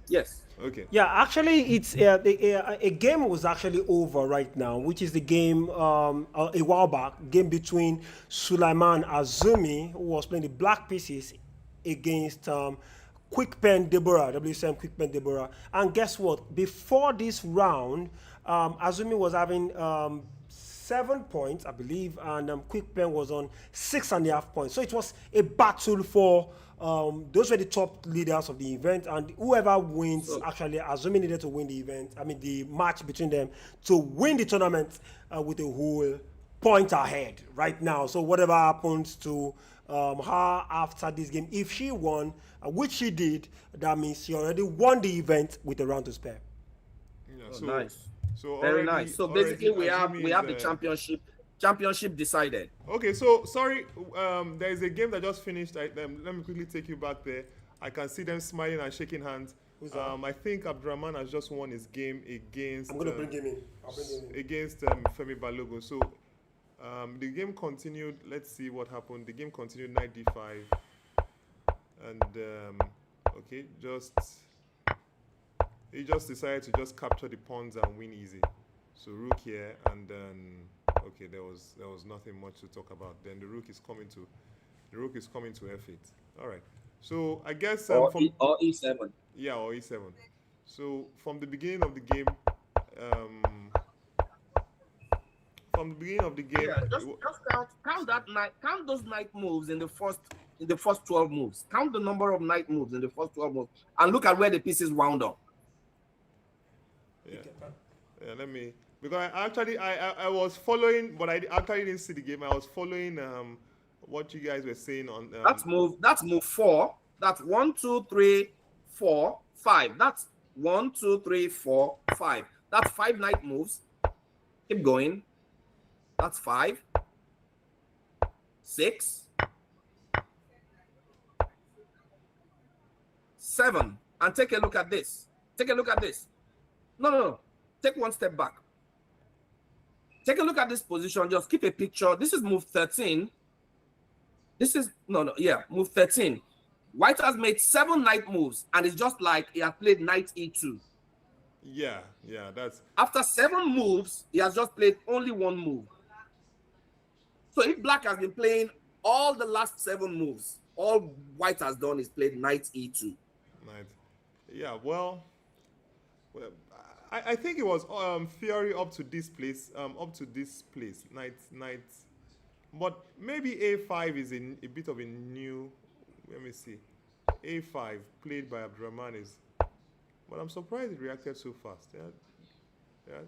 Yes. Okay. Yeah, actually, it's a game was actually over right now, which is the game a while back, game between Sulaiman Azumi, who was playing the black pieces, against Quick Pen Deborah, WSM Quick Pen Deborah. And guess what? Before this round, Azumi was having 7 points, I believe, and Quick Pen was on 6.5 points. So it was a battle for those were the top leaders of the event, and whoever wins, actually, Azumi needed to win the event. I mean, the match between them to win the tournament with a whole point ahead right now. So whatever happens to her after this game, if she won, which she did, that means she already won the event with a round to spare. Yeah, Oh, nice. So Very already- nice. So already basically, we have Azumi the is, championship decided. Okay, so sorry, there is a game that just finished. Let me quickly take you back there. I can see them smiling and shaking hands. I think Abdurrahman has just won his game against. I'm going to bring him in. I'll bring him in. Against Femi Balogun. So the game continued. Let's see what happened. The game continued knight d5, and okay, he just decided to just capture the pawns and win easy. So rook here, and then okay, there was nothing much to talk about. Then the rook is coming to f8. All right. So I guess Or from E7. yeah, or e7. So from the beginning of the game, Yeah, just count those knight moves in the first 12 moves. Count the number of knight moves in the first 12 moves, and look at where the pieces wound up. Yeah, let me, because I was following, but I actually didn't see the game. I was following what you guys were saying on That's move 4. That's 1, 2, 3, 4, 5. That's 1, 2, 3, 4, 5. That's 5 knight moves. Keep going. That's 5, 6, 7. And take a look at this. Take a look at this. No. Take one step back. Take a look at this position. Just keep a picture. This is move 13. This is move 13. White has made 7 knight moves, and it's just like he has played knight e2. yeah, that's After 7 moves, he has just played only 1 move. So if black has been playing all the last 7 moves, all white has done is played knight e2. night. Yeah, well, I think it was theory up to this place, knight. But maybe a5 is a bit of a new. Let me see. a5 played by Abdurrahman is, but I'm surprised it reacted so fast. Yeah.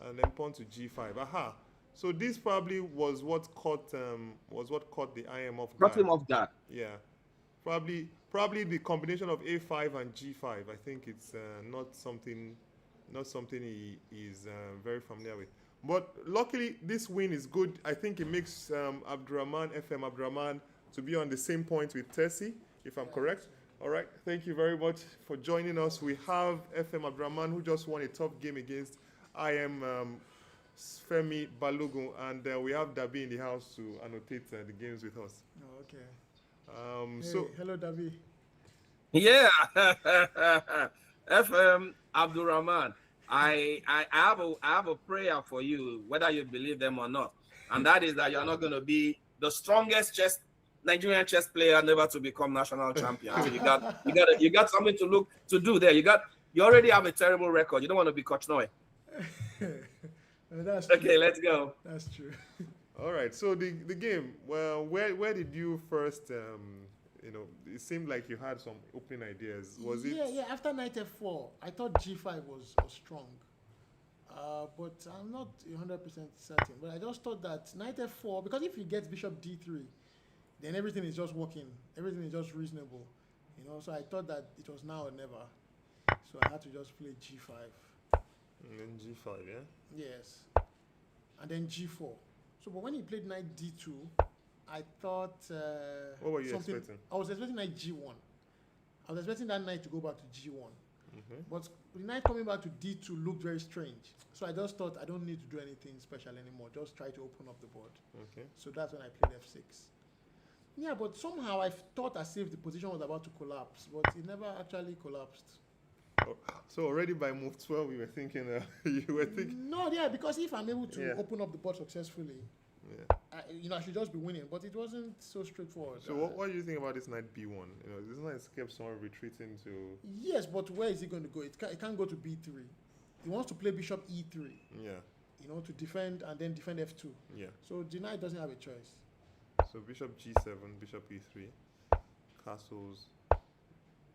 And then pawn to g5. Aha. So this probably was what caught the IM off guard. Got him off guard. Yeah, probably the combination of a5 and g5. I think it's not something he is very familiar with. But luckily, this win is good. I think it makes FM Abdurrahman, to be on the same point with Tessie, if I'm correct. All right, thank you very much for joining us. We have FM Abdurrahman, who just won a tough game against IM Femi Balogun, and we have Dabee in the house to annotate the games with us. Oh, okay. So Hello, Dabee. Yeah. FM Abdurrahman, I have a prayer for you, whether you believe them or not, and that is that you're not going to be the strongest Nigerian chess player never to become national champion. So you got something to do there. You already have a terrible record. You don't want to be Coach Noy. That's Okay, true. let's go. That's true. all right, so the game. Well, where did you first? It seemed like you had some opening ideas. Was it? Yeah. After knight f4, I thought g5 was strong, but I'm not 100% certain. But I just thought that knight f4, because if he gets bishop d3, then everything is just working. Everything is just reasonable. You know, so I thought that it was now or never. So I had to just play G5. And then G5, yeah? Yes. And then G4. So, but when he played knight D2, I thought What were you something. expecting? I was expecting knight G1. I was expecting that knight to go back to G1. But the knight coming back to D2 looked very strange. So I just thought I don't need to do anything special anymore. Just try to open up the board. Okay. So that's when I played F6. Yeah, but somehow I thought as if the position was about to collapse, but it never actually collapsed. Oh, so already by move 12, you were thinking, you were thinking. No, yeah, because if I'm able to Yeah. open up the board successfully, Yeah. I should just be winning. But it wasn't so straightforward. So what do you think about this knight B1? You know, this knight kept someone retreating to. Yes, but where is he going to go? It can't go to B3. He wants to play bishop E3, Yeah. you know, to defend and then defend F2. Yeah. So the knight doesn't have a choice. So bishop G7, bishop E3, castles,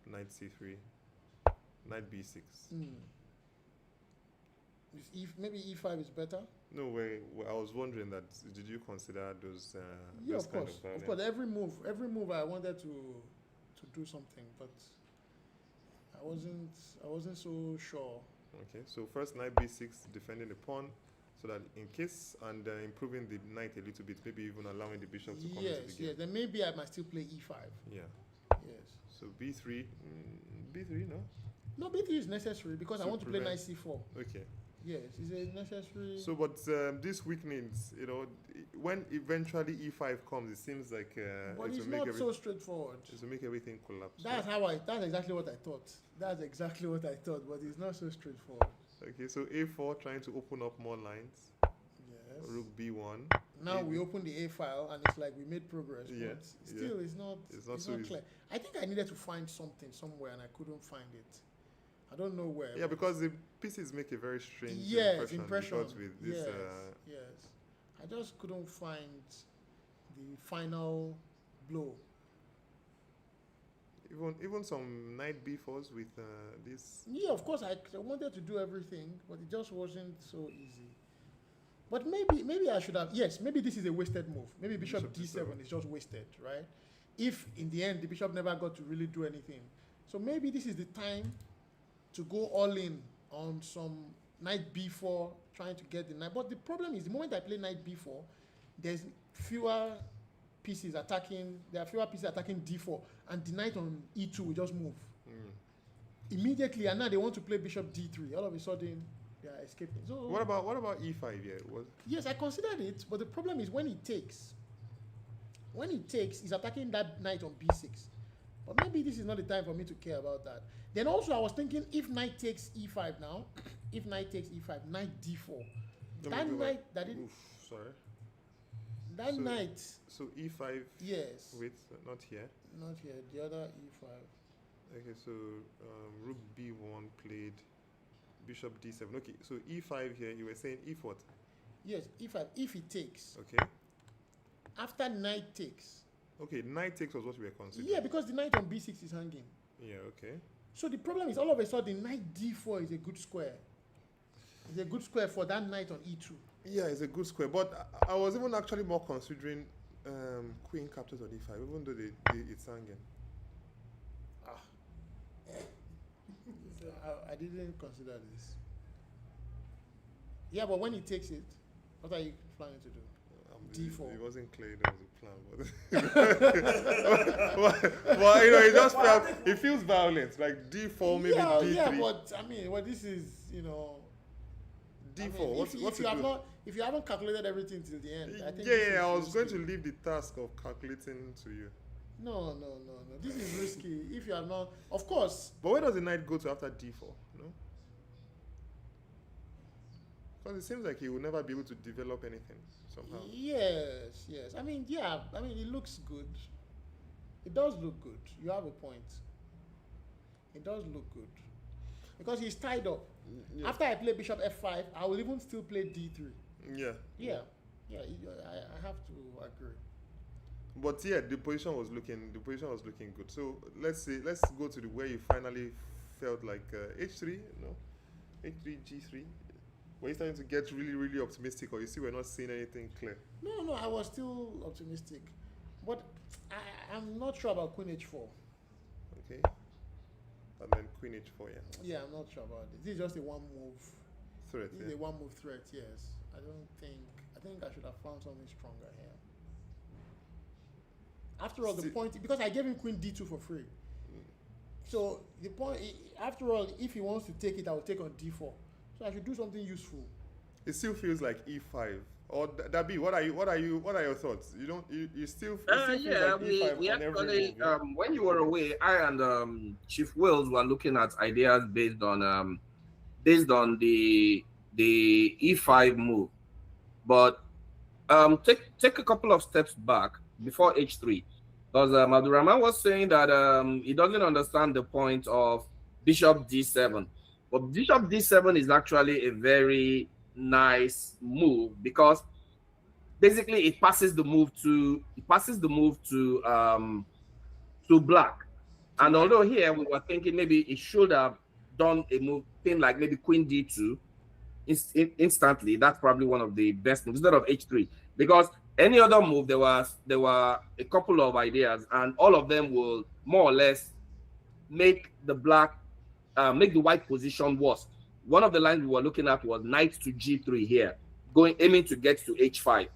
knight C3, knight B6. Maybe E5 is better. No way. I was wondering that. Did you consider those? Yeah, those of kind course. Of variants? course, every move I wanted to do something, but I wasn't so sure. Okay. So first knight B6, defending the pawn, so that in case and improving the knight a little bit, maybe even allowing the bishop to come into the Yes, game. yes. Then maybe I might still play E5. Yeah. Yes. So B3, B3, no. No, B3 is necessary because I To want to play knight prevent- C4. Okay. Yes, it's a necessary. So, but this weakness, you know, when eventually E5 comes, it seems like but it it's will make not so everything, straightforward. it will make everything collapse. That's exactly what I thought. That's exactly what I thought, but it's not so straightforward. Okay, so A4 trying to open up more lines. Yes. Rook B1. Now we A- open the A file and it's like we made progress, Yeah, but still it's not so easy. clear. I think I needed to find something somewhere and I couldn't find it. I don't know where. Yeah, but- because the pieces make a very strange yes, impression. Because with this, yes. I just couldn't find the final blow. even some knight B4s with this. Yeah, of course, I wanted to do everything, but it just wasn't so easy. But maybe I should have. Yes, maybe this is a wasted move. Maybe bishop Bishop D7 D7. is just wasted, right? If in the end the bishop never got to really do anything, so maybe this is the time to go all in on some knight B4, trying to get the knight. But the problem is, the moment I play knight B4, there's fewer pieces attacking. There are fewer pieces attacking D4, and the knight on E2 will just move immediately. And now they want to play bishop D3. All of a sudden, they are escaping. So What about E5 here? yes, I considered it, but the problem is when he takes, he's attacking that knight on B6. But maybe this is not the time for me to care about that. Then also I was thinking, if knight takes E5 now, knight D4, that knight, Sorry. that So- knight, So E5. yes, Wait, not here. not here, the other E5. Okay, so rook B1 played bishop D7. Okay, so E5 here, you were saying E4. Yes, E5, if he takes, Okay. after knight takes, Okay, knight takes was what we were considering. yeah, because the knight on B6 is hanging. Yeah, okay. So the problem is all of a sudden knight D4 is a good square. It's a good square for that knight on E2. Yeah, it's a good square. But I was even actually more considering queen captures on E5, even though it's hanging. I didn't consider this. Yeah, but when he takes it, what are you planning to do? D4. It wasn't clear that was a plan, but well, you know, it just felt it feels violent, like D4, maybe yeah, D3. yeah, but I mean, well, this is, you know, D4. I mean, what's if it you have do? not, if you haven't calculated everything till the end, I think. Yeah, I was going to leave the task of calculating to you. No. This is risky. If you have not, of course. But where does the knight go to after D4? No. Because it seems like he will never be able to develop anything somehow. Yes. I mean, yeah. I mean, it looks good. It does look good. You have a point. It does look good because he's tied up. Yeah. After I play bishop f5, I will even still play d3. Yeah. Yeah. I have to agree. But yeah, the position was looking good. So let's go to the where you finally felt like h3, no, h3, g3. Were you starting to get really, really optimistic, or you still were not seeing anything clear? No, I was still optimistic, but I'm not sure about queen h4. Okay. And then queen h4, yeah. Yeah, I'm not sure about this. This is just a one move. Threat, This yeah. is a one move threat, yes. I think I should have found something stronger here. After all, the point, because I gave him queen d2 for free. So the point, after all, if he wants to take it, I will take on d4. So I should do something useful. It still feels like e5. Or Dabee, what are your thoughts? You still feel Yeah, like e5 we on every actually move, yeah? when you were away, I and Chief Wills were looking at ideas based on the e5 move. But take a couple of steps back before h3, because Abdurrahman was saying that he doesn't understand the point of bishop d7. But bishop d7 is actually a very nice move, because basically it passes the move to black. And although here we were thinking maybe it should have done a move thing like maybe queen d2 instantly, that's probably one of the best moves instead of h3, because any other move there were a couple of ideas, and all of them will more or less make the white position worse. One of the lines we were looking at was knight to g3 here, aiming to get to h5.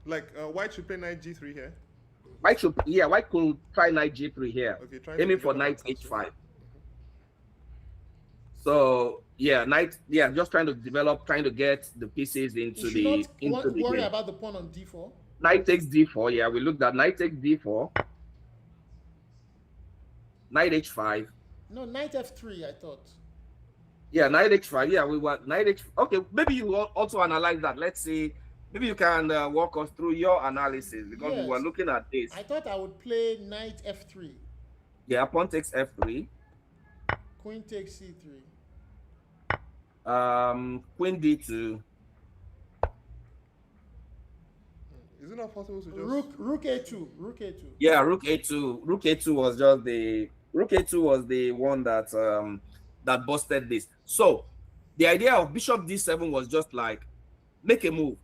Like white should play knight g3 here. White could try knight g3 here, Okay, aiming for knight h5. So yeah, just trying to get the pieces into the worry game. About the pawn on d4. Knight takes d4. Yeah, we looked at knight takes d4. Knight h5. No, knight f3. I thought. Yeah, knight h5. Yeah, we want knight h. Okay, maybe you will also analyze that. Let's see. Maybe you can walk us through your analysis, because we were looking at this. I thought I would play knight f3. Yeah, pawn takes f3. Queen takes c3. Queen d2. Is it not possible to just rook a2? Rook a2. Yeah, rook a2. Rook a2 was just the one that that busted this. So the idea of bishop d7 was just like make a move.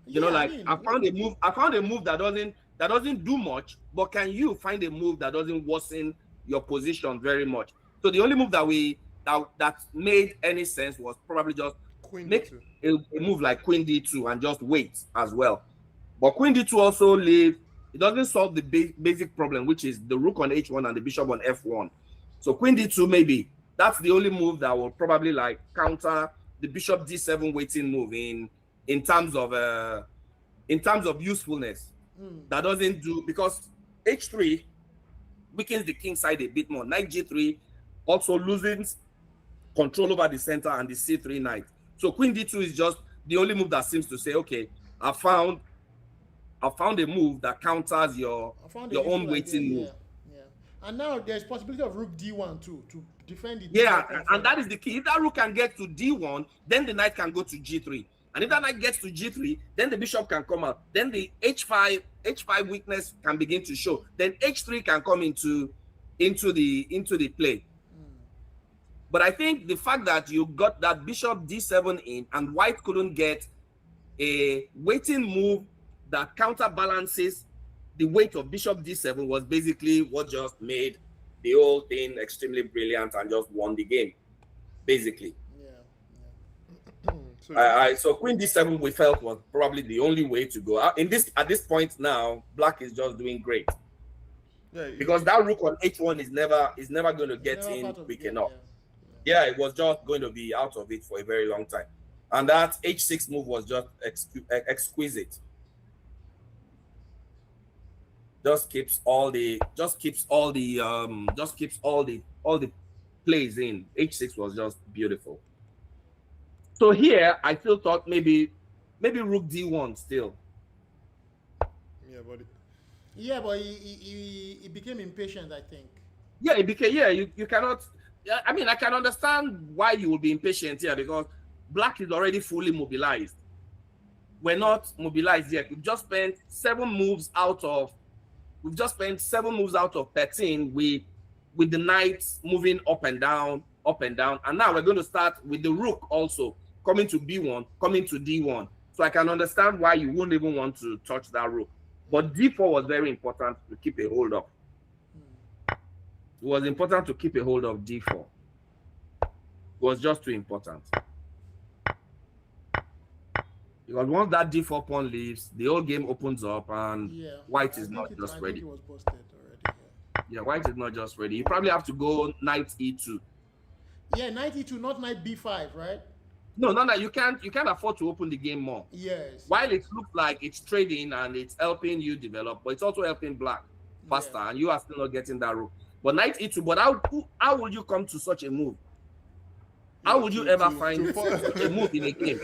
I found a move that doesn't do much, but can you find a move that doesn't worsen your position very much? So the only move that made any sense was probably just make a move like queen d2 and just wait as well. But queen d2 also it doesn't solve the basic problem, which is the rook on h1 and the bishop on f1. So queen d2, maybe that's the only move that will probably like counter the bishop d7 waiting move in terms of usefulness. That doesn't do, because h3 weakens the king side a bit more. Knight g3 also loses control over the center and the c3 knight. So queen d2 is just the only move that seems to say, okay, I found a move that counters your own waiting move. Yeah. And now there's possibility of rook d1 too, to defend it. Yeah, and that is the key. If that rook can get to d1, then the knight can go to g3. And if that knight gets to g3, then the bishop can come out. Then the h5 weakness can begin to show. Then h3 can come into the play. But I think the fact that you got that bishop d7 in, and white couldn't get a waiting move that counterbalances the weight of bishop d7 was basically what just made the whole thing extremely brilliant and just won the game, basically. So queen d7 we felt was probably the only way to go. At this point now, black is just doing great. Yeah, because that rook on h1 is never going to get in quick enough. Yeah, it was just going to be out of it for a very long time. And that h6 move was just exquisite. Just keeps all the plays in. h6 was just beautiful. So here I still thought maybe rook d1 still. Yeah, but he became impatient, I think. Yeah, it became, you cannot. I mean, I can understand why you will be impatient here, because black is already fully mobilized. We're not mobilized yet. We've just spent 7 moves out of 13 with the knights moving up and down, and now we're going to start with the rook also coming to b1, coming to d1. So I can understand why you wouldn't even want to touch that rook. But d4 was very important to keep a hold of. It was important to keep a hold of d4. It was just too important. Because once that d4 pawn leaves, the whole game opens up, and white is not just ready. I think it was busted already. Yeah, white is not just ready. You probably have to go knight e2. Yeah, knight e2, not knight b5, right? No, you can't afford to open the game more. Yes. While it looks like it's trading and it's helping you develop, but it's also helping black faster, and you are still not getting that rook. But knight e2, but how will you come to such a move? How would you ever find such a move in a game?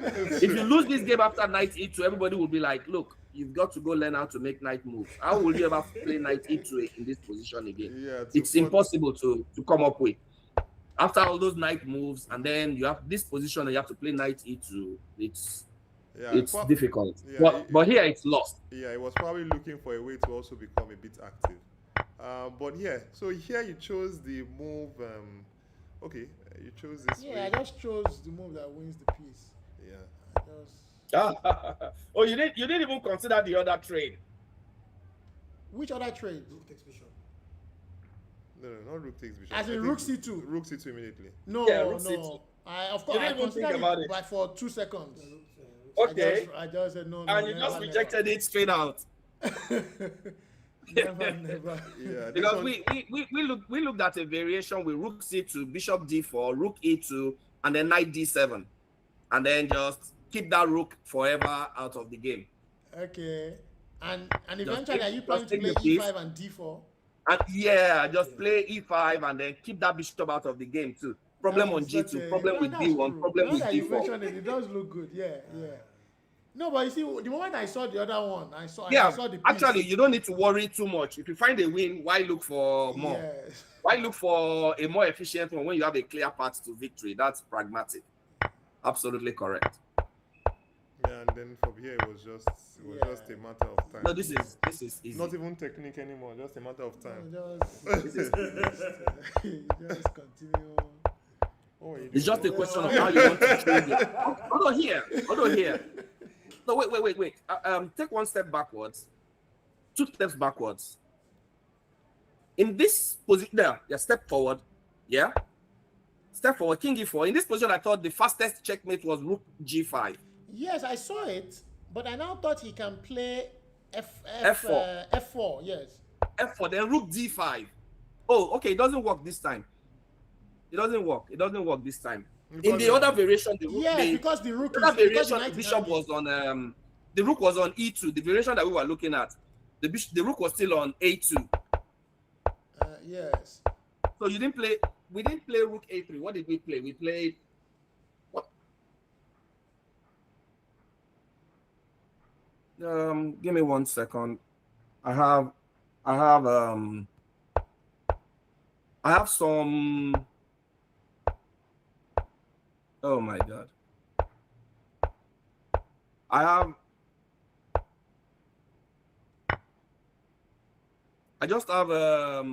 If you lose this game after knight e2, everybody will be like, look, you've got to go learn how to make knight moves. How will you ever play knight e2 in this position again? Yeah, it's impossible to come up with. After all those knight moves, and then you have this position and you have to play knight e2, it's difficult. Yeah, but here it's lost. Yeah, he was probably looking for a way to also become a bit active. But yeah, so here you chose the move. Okay, you chose this. Yeah, I just chose the move that wins the piece. Yeah. Oh, you didn't even consider the other trade. Which other trade? Rook takes bishop. No, not rook takes bishop. As in rook c2. Rook c2 immediately. No, rook no. c2. Of course, I considered it, but for 2 seconds. Okay. I just said no. And you just rejected it straight out. never. Yeah. Because we looked at a variation with rook c2, bishop d4, rook e2, and then knight d7, and then just keep that rook forever out of the game. Okay. And eventually, are you planning to play e5 and d4? And yeah, just play e5 and then keep that bishop out of the game too. Problem on g2, problem with d1, problem with d4. You mentioned it does look good. Yeah. No, but you see, the moment I saw the other one, I saw the piece. Actually, you don't need to worry too much. If you find a win, why look for more? Yes. Why look for a more efficient one when you have a clear path to victory? That's pragmatic. Absolutely correct. Yeah, and then from here it was just a matter of time. No, this is easy. Not even technique anymore, just a matter of time. Just continue. It's just a question of how you want to trade it. Hold on here. No, wait. Take one step backwards, 2 steps backwards. In this position, step forward. Yeah. Step forward, king e4. In this position, I thought the fastest checkmate was rook g5. Yes, I saw it, but I now thought he can play f4. F4, yes. F4, then rook d5. Oh, okay, it doesn't work this time. It doesn't work this time. In the other variation, because the rook bishop was on the rook was on e2. The variation that we were looking at, the rook was still on a2. Yes. So we didn't play rook a3. What did we play? We played what? Give me 1 second. I have some. Oh my God. I just have a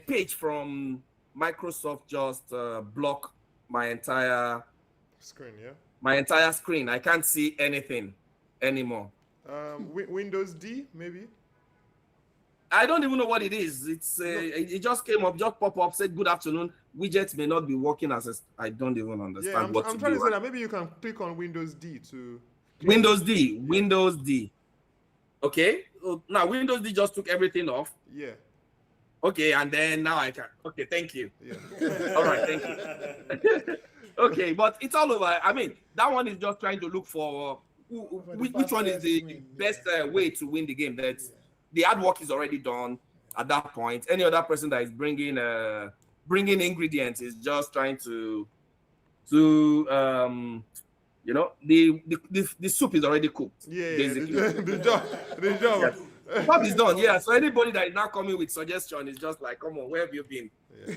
page from Microsoft just block my entire screen. Yeah. My entire screen. I can't see anything anymore. Windows D maybe. I don't even know what it is. It just came up, just pop up, said good afternoon. Widgets may not be working I don't even understand what I'm trying to say that maybe you can click on Windows D to Windows D. Okay. Now Windows D just took everything off. Yeah. Okay, and then now I can. Okay, thank you. Yeah. All right, thank you. Okay, but it's all over. I mean, that one is just trying to look for which one is the best way to win the game. The hard work is already done at that point. Any other person that is bringing ingredients is just trying to the soup is already cooked. Yeah, basically. the job. Yes. The job is done. Yeah. So anybody that is now coming with suggestion is just like, come on, where have you been? Yeah.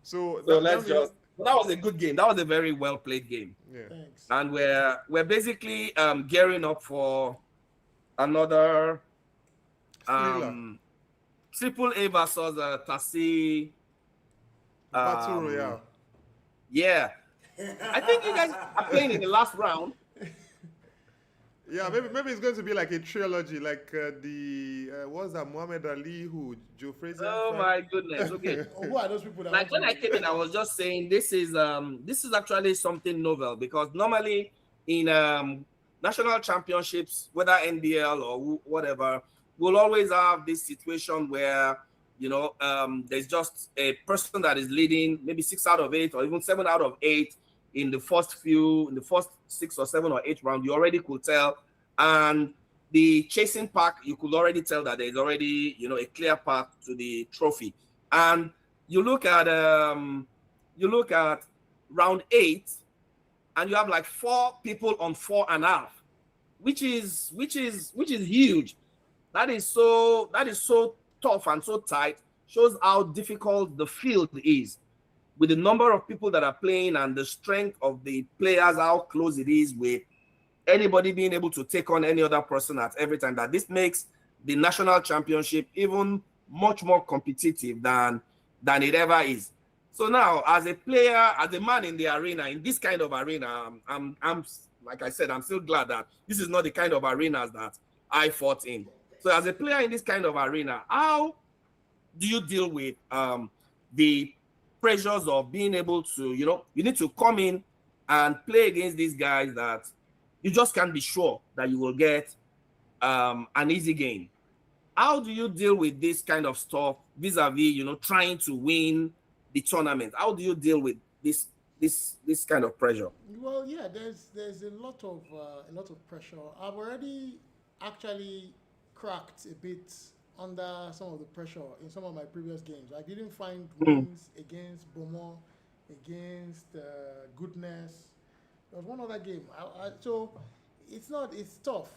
So that was a good game. That was a very well played game. Yeah. Thanks. And we're basically gearing up for another Triple A versus Tassi Battle Royale. Yeah. I think you guys are playing in the last round. Yeah, maybe it's going to be like a trilogy, like what's that, Muhammad Ali, who Joe Frazier. Oh my goodness. Okay. Or who are those people that Like want when I to? came in, I was just saying this is actually something novel, because normally in national championships, whether NBL or whatever, we'll always have this situation where there's just a person that is leading, maybe 6 out of 8 or even 7 out of 8 in the first 6 or 7 or 8 round. You already could tell, and the chasing pack, you could already tell that there's already a clear path to the trophy. And you look at round 8, and you have like 4 people on 4.5, which is huge. That is so tough and so tight. Shows how difficult the field is, with the number of people that are playing and the strength of the players, how close it is with anybody being able to take on any other person at every time. That this makes the national championship even much more competitive than it ever is. So now, as a player, as a man in the arena, in this kind of arena, I'm like I said, I'm still glad that this is not the kind of arenas that I fought in. So as a player in this kind of arena, how do you deal with the pressures of being able to, you need to come in and play against these guys that you just can't be sure that you will get an easy game? How do you deal with this kind of stuff vis-a-vis, trying to win the tournament? How do you deal with this kind of pressure? Well, yeah, there's a lot of pressure. I've already actually cracked a bit under some of the pressure in some of my previous games. I didn't find wins against Beaumont, against Goodness. There was one other game. So it's tough.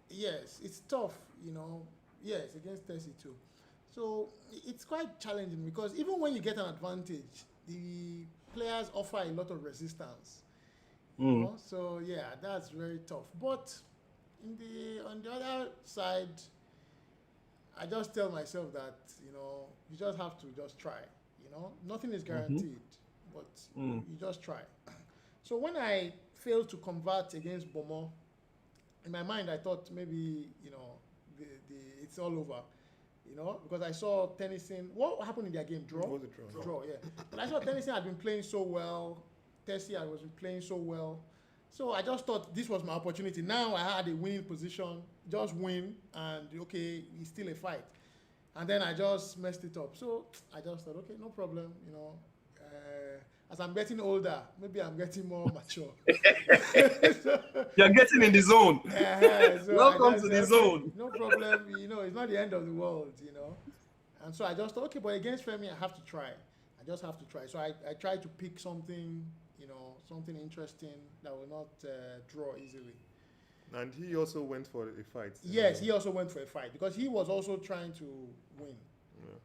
Yes, it's tough, Yes, against Tessie too. So it's quite challenging, because even when you get an advantage, the players offer a lot of resistance. So yeah, that's very tough. But on the other side, I just tell myself that you just have to just try. Nothing is guaranteed, but you just try. So when I failed to convert against Beaumont, in my mind I thought maybe it's all over. Because I saw Tennyson. What happened in their game? Draw? It was a draw. Draw, yeah. But I saw Tennyson had been playing so well. Tessie was playing so well. So I just thought this was my opportunity. Now I had a winning position. Just win, and okay, it's still a fight. And then I just messed it up. So I just thought, okay, no problem. As I'm getting older, maybe I'm getting more mature. You're getting in the zone. So Welcome to the zone. No problem. It's not the end of the world. And so I just thought, okay, but against Femi, I have to try. I just have to try. So I tried to pick something, something interesting that will not draw easily. And he also went for a fight. Yes, he also went for a fight, because he was also trying to win.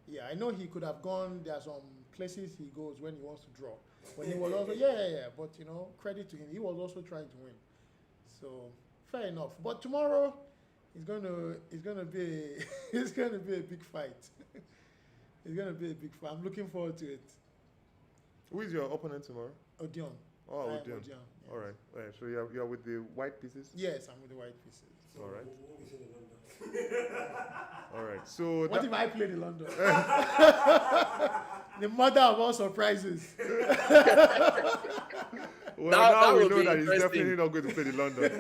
Yeah, I know he could have gone. There are some places he goes when he wants to draw. But he was also, but credit to him. He was also trying to win. So fair enough. But tomorrow, it's gonna be a big fight. It's gonna be a big fight. I'm looking forward to it. Who is your opponent tomorrow? Odion. Oh, Odion. Yes. All right. So you're with the white pieces? Yes, I'm with the white pieces. All right. All right. So what if I played in London? The mother of all surprises. Well, That now we would know be that he's interesting. definitely not going to play in London.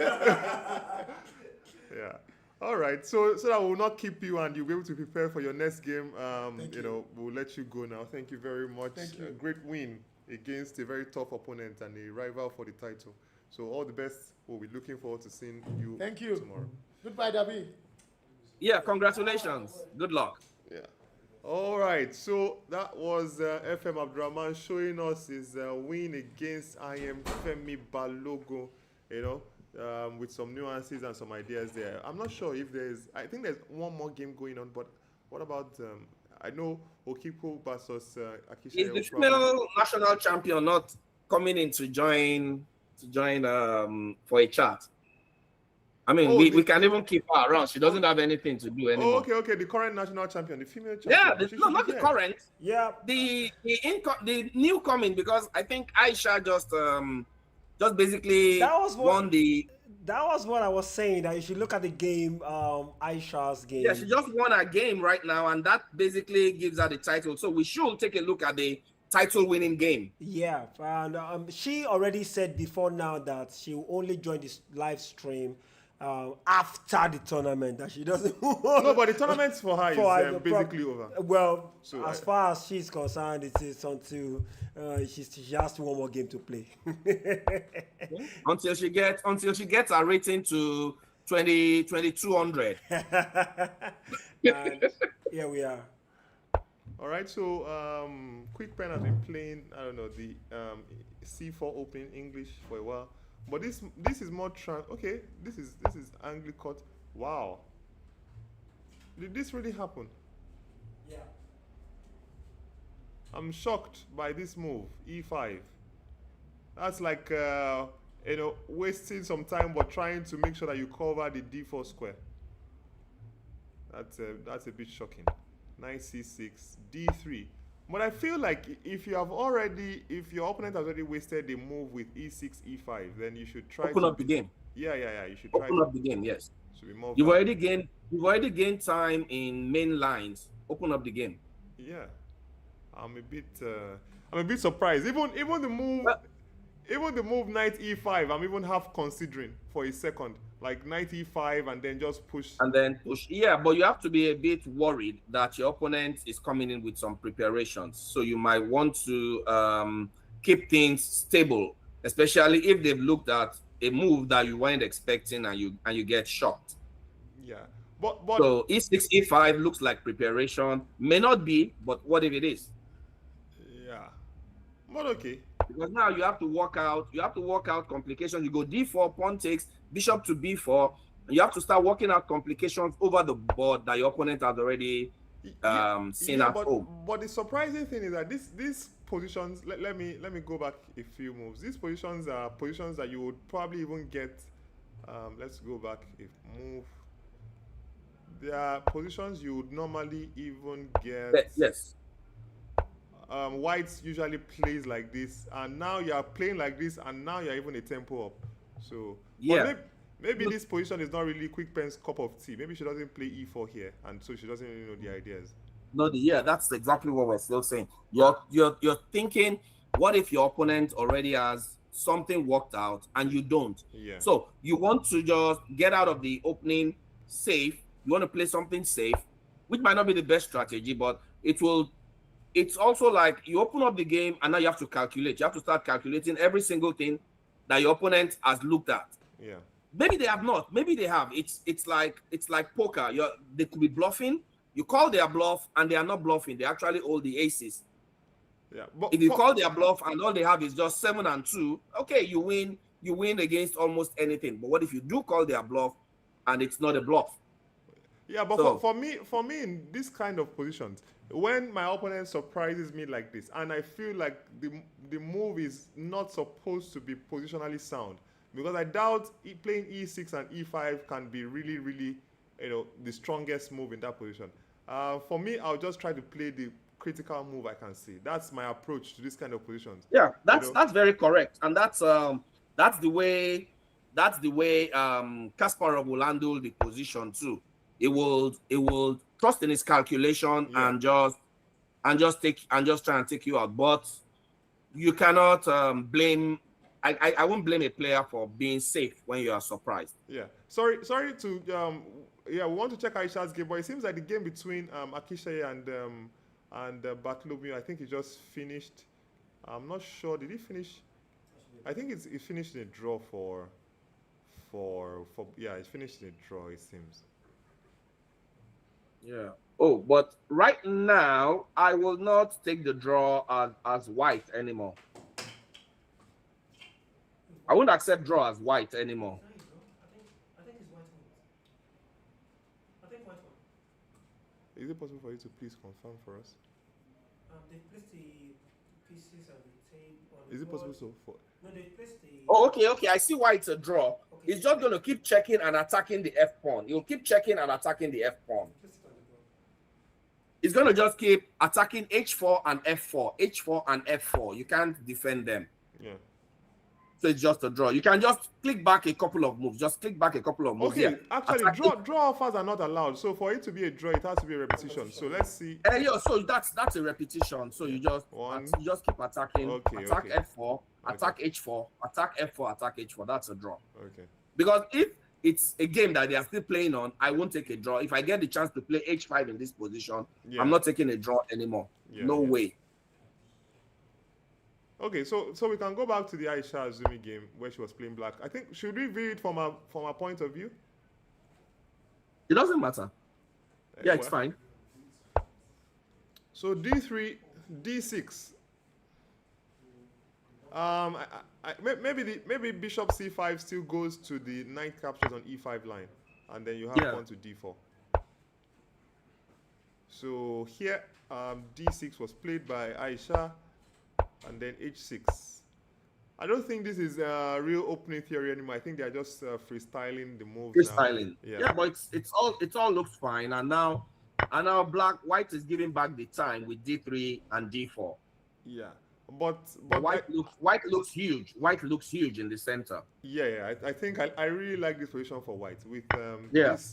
Yeah. All right. So that will not keep you, and you'll be able to prepare for your next game. Thank you. We'll let you go now. Thank you very much. Thank you. A great win against a very tough opponent and a rival for the title. So all the best. We'll be looking forward to seeing you. Thank you. Tomorrow. Goodbye, Dabee. Yeah, congratulations. Good luck. Yeah. All right. So that was FM Abdurrahman showing us his win against IM Femi Balogun, with some nuances and some ideas there. I'm not sure if I think there's one more game going on, but what about, I know Okipo versus Akisha. Is the female national champion not coming in to join for a chat? I mean, we can even keep her around. She doesn't have anything to do anymore. Oh, okay. The current national champion, the female champion. Yeah, not the current. Yeah. The new coming, because I think Aisha just basically That was won the. That was what I was saying. That you should look at the game, Aisha's game. Yeah, she just won a game right now, and that basically gives her the title. So we should take a look at the title-winning game. Yeah, and she already said before now that she will only join this live stream after the tournament. That she doesn't. No, but the tournament for her is basically over. Well, So, as far as she's concerned, it is until she has one more game to play. Until she gets her rating to 2200. And here we are. All right, so Quick Pen has been playing, I don't know, the C4 opening English for a while, but this is more okay. This is Anglicot. Wow, did this really happen? Yeah. I'm shocked by this move, E5. That's like wasting some time but trying to make sure that you cover the D4 square. That's a bit shocking. Knight C6, D3. But I feel like if your opponent has already wasted the move with E6, E5, then you should try Open up the game. Yeah. You should try Open up the game. Yes. Should be more. You've already gained time in main lines. Open up the game. Yeah. I'm a bit surprised. Even the move Knight E5, I'm even half considering for a second. Like Knight E5 and then just push. And then push. Yeah, but you have to be a bit worried that your opponent is coming in with some preparations. So you might want to keep things stable, especially if they've looked at a move that you weren't expecting and you get shocked. Yeah. But so E6, E5 looks like preparation. May not be, but what if it is? Yeah. But okay. Because now you have to work out complications. You go D4, pawn takes, bishop to B4, and you have to start working out complications over the board that your opponent has already seen at home. But the surprising thing is that these positions, let me go back a few moves. These positions are positions that you would probably even get. Let's go back a move. They are positions you would normally even get. Yes. Whites usually plays like this, and now you are playing like this, and now you're even a tempo up. So yeah, maybe this position is not really Quick Pen's cup of tea. Maybe she doesn't play E4 here, and so she doesn't really know the ideas. No, that's exactly what we're still saying. You're thinking, what if your opponent already has something worked out and you don't? Yeah. So you want to just get out of the opening safe. You want to play something safe, which might not be the best strategy, but it's also like you open up the game and now you have to calculate. You have to start calculating every single thing that your opponent has looked at. Yeah. Maybe they have not. Maybe they have. It's like poker. They could be bluffing. You call their bluff and they are not bluffing. They actually hold the aces. Yeah. But if you call their bluff and all they have is just 7 and 2, okay, you win. You win against almost anything. But what if you do call their bluff and it's not a bluff? Yeah, but so, for me in this kind of positions, when my opponent surprises me like this, and I feel like the move is not supposed to be positionally sound, because I doubt playing E6 and E5 can be really, really, the strongest move in that position. For me, I'll just try to play the critical move I can see. That's my approach to this kind of positions. Yeah, that's very correct, and that's the way Kasparov will handle the position too. It will trust in his calculation and just try and take you out. But you cannot blame. I won't blame a player for being safe when you are surprised. Yeah. Sorry to we want to check Aisha's game, but it seems like the game between Akishe and Bartholomew, I think it just finished. I'm not sure. Did he finish? I think it finished in a draw for it finished in a draw, it seems. Yeah. Oh, but right now I will not take the draw as white anymore. I won't accept draw as white anymore. I think it's white one. I think white one. Is it possible for you to please confirm for us? They placed the pieces on the table. Is it possible for? No, they placed the. Oh, okay. I see why it's a draw. Okay. It's just going to keep checking and attacking the F pawn. You'll keep checking and attacking the F pawn. It's going to just keep attacking H4 and F4, H4 and F4. You can't defend them. Yeah. So it's just a draw. You can just click back a couple of moves. Just click back a couple of moves. Okay, Yeah. actually, draw offers are not allowed. So for it to be a draw, it has to be a repetition. So let's see. Yeah, so that's a repetition. So you just keep attacking. Okay, attack okay. F4, attack H4, attack F4, attack H4. That's a draw. Okay. Because if it's a game that they are still playing on, I won't take a draw. If I get the chance to play H5 in this position, I'm not taking a draw anymore. No way. Okay, so we can go back to the Aisha Azumi game where she was playing black. I think, should we view it from a point of view? It doesn't matter. Yeah, it's Well, fine. So D3, D6. Maybe Bishop C5 still goes to the knight captures on E5 line, and then you have pawn to D4. So here, D6 was played by Aisha, and then H6. I don't think this is a real opening theory anymore. I think they're just freestyling the moves. Freestyling. Now. Yeah, but it all looks fine, and now white is giving back the time with D3 and D4. Yeah. But white looks huge. White looks huge in the center. Yeah. I think I really like this position for white with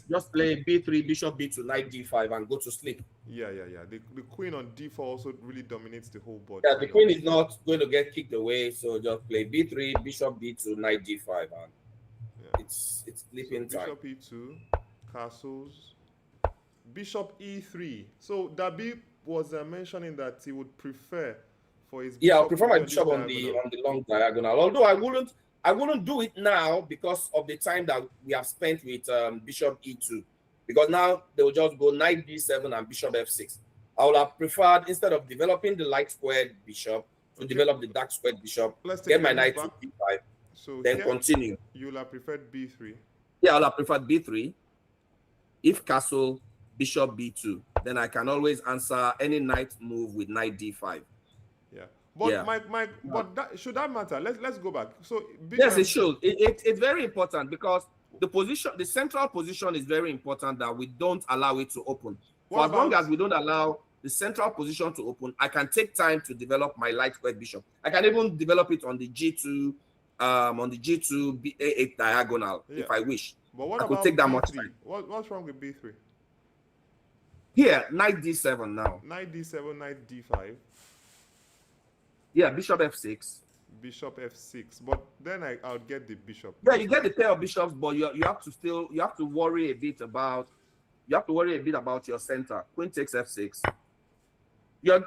just play B3, bishop B2, knight D5, and go to sleep. Yeah. The queen on D4 also really dominates the whole board. Yeah, the queen is not going to get kicked away, so just play B3, bishop B2, knight D5, and it's sleeping time. Bishop E2, castles, bishop E3. So Dabee was mentioning that he would prefer. I prefer my bishop on the long diagonal. Although I wouldn't do it now because of the time that we have spent with bishop E2. Because now they will just go knight D7 and bishop F6. I would have preferred, instead of developing the light squared bishop, to develop the dark squared bishop, get my knight to B5, so then continue. You will have preferred B3. Yeah, I would have preferred B3. If castle, bishop B2, then I can always answer any knight move with knight D5. But should that matter? Let's go back. So yes, it should. It's very important because the central position is very important that we don't allow it to open. For as long as we don't allow the central position to open, I can take time to develop my light squared bishop. I can even develop it on the G2, A8 diagonal if I wish. But what I could take that much time. What's wrong with B3? Here, knight D7 now. Knight D7, knight D5. Yeah, bishop F6. Bishop F6, but then I'll get the bishop. Yeah, you get the pair of bishops, but you have to worry a bit about your center. Queen takes F6. You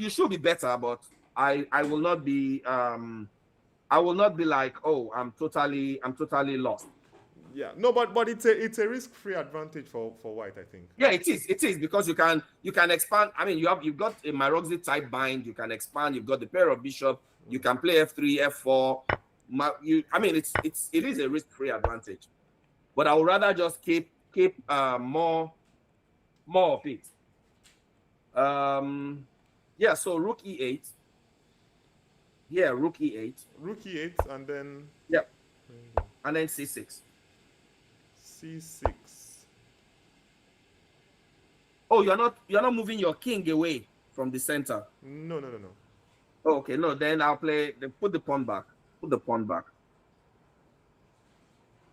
should be better, but I will not be like, oh, I'm totally lost. Yeah, no, but it's a risk-free advantage for white, I think. Yeah, it is because you can expand. I mean, you've got a Maroczy type bind. You can expand. You've got the pair of bishop. You can play F3, F4. It is a risk-free advantage, but I would rather just keep more of it. Yeah. So rook E8. Yeah, rook E8. Rook E8, and then and then C6. C6. Oh, you're not moving your king away from the center. No. Oh, okay, no. Then I'll play. Then put the pawn back. Put the pawn back.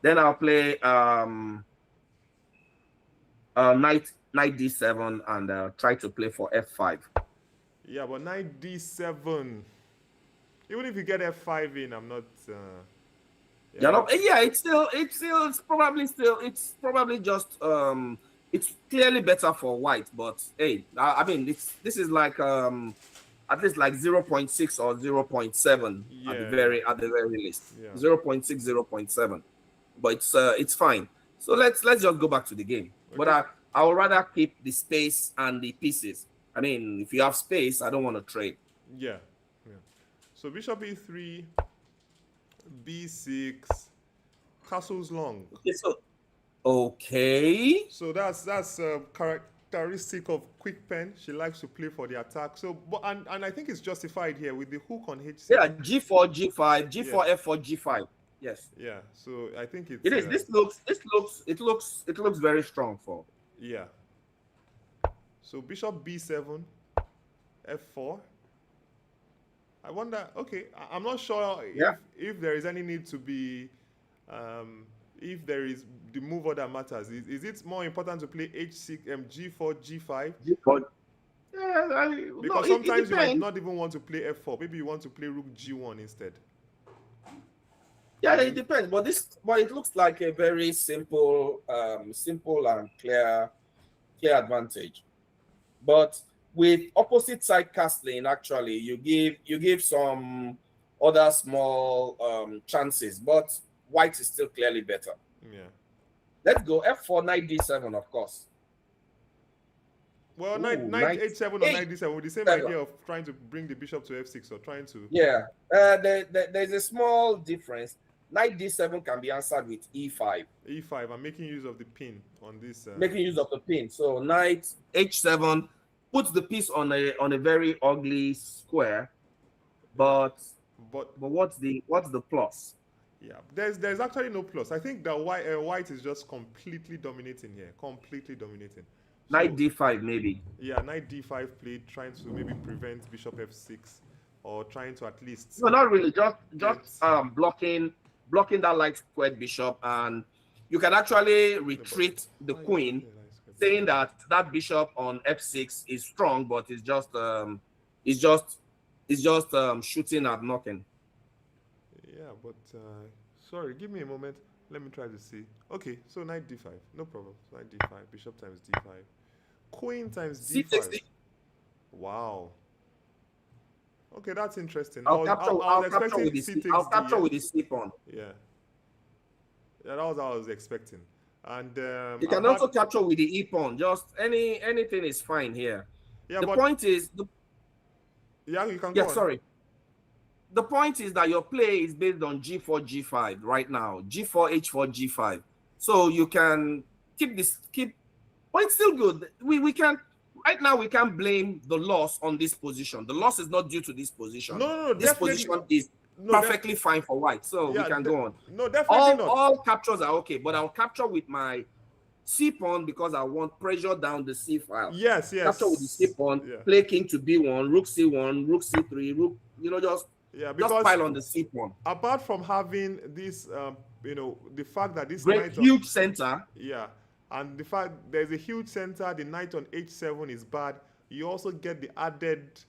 Then I'll play knight D7 and try to play for F5. Yeah, but knight D7. Even if you get F5 in, I'm not. It's probably just it's clearly better for white, but hey, I mean this is like at least like 0.6 or 0.7 at the very least. 0.6, 0.7. But it's fine. So let's just go back to the game. Okay. But I would rather keep the space and the pieces. I mean, if you have space, I don't want to trade. Yeah. So bishop E3, B6, castles long. Okay. So that's a characteristic of quick pen. She likes to play for the attack. So, and I think it's justified here with the hook on H6. Yeah, G4, G5, G4, F4, G5. Yes. Yeah. So I think it is. It looks very strong for. Yeah. So bishop B7, F4. I wonder. Okay, I'm not sure Yeah. if there is any need to be, if there is the move order matters. Is it more important to play H6, G4, G5? But yeah, no, Because it sometimes you might depends. not even want to play F4. Maybe you want to play Rook G1 instead. Yeah, it depends. But it looks like a very simple, simple and clear advantage. But with opposite side castling, actually, you give some other small chances, but white is still clearly better. Yeah. Let's go F4, knight D7, of course. Well, Ooh, knight knight H7 or knight D7 with the same seven. idea of trying to bring the bishop to F6 or trying to. Yeah, there's a small difference. Knight D7 can be answered with E5. E5. I'm making use of the pin on this. Making use of the pin. So knight H7 puts the piece on a very ugly square, but what's the plus? Yeah, there's actually no plus. I think that white is just completely dominating here, completely dominating. So, Knight D5 maybe. Yeah, knight D5 played, trying to maybe prevent bishop F6, or trying to at least. No, not really. Just blocking that light squared bishop, and you can actually retreat the queen, saying that bishop on F6 is strong, but it's just shooting at knocking. Yeah, but sorry, give me a moment. Let me try to see. Okay, so knight D5, no problem. Knight D5, bishop times D5, queen times D5. C60. Wow. Okay, that's interesting. I'll capture with the C pawn. Yeah. Yeah, that was what I was expecting. And you can also capture with the E pawn. Just anything is fine here. Yeah, the point is yeah, you can yeah, go on. sorry. The point is that your play is based on G4, G5 right now. G4, H4, G5. So you can keep, but it's still good. We can, right now we can't blame the loss on this position. The loss is not due to this position. No, this position is perfectly fine for white. So yeah, we can go on. No, definitely not. All captures are okay, but I'll capture with my C pawn because I want pressure down the C file. Yes. Capture with the C pawn, play king to B1, rook C1, rook C3, rook, just pile on the C pawn. Apart from having this, the fact that this huge center. Yeah, and the fact there's a huge center, the knight on H7 is bad. You also get the added,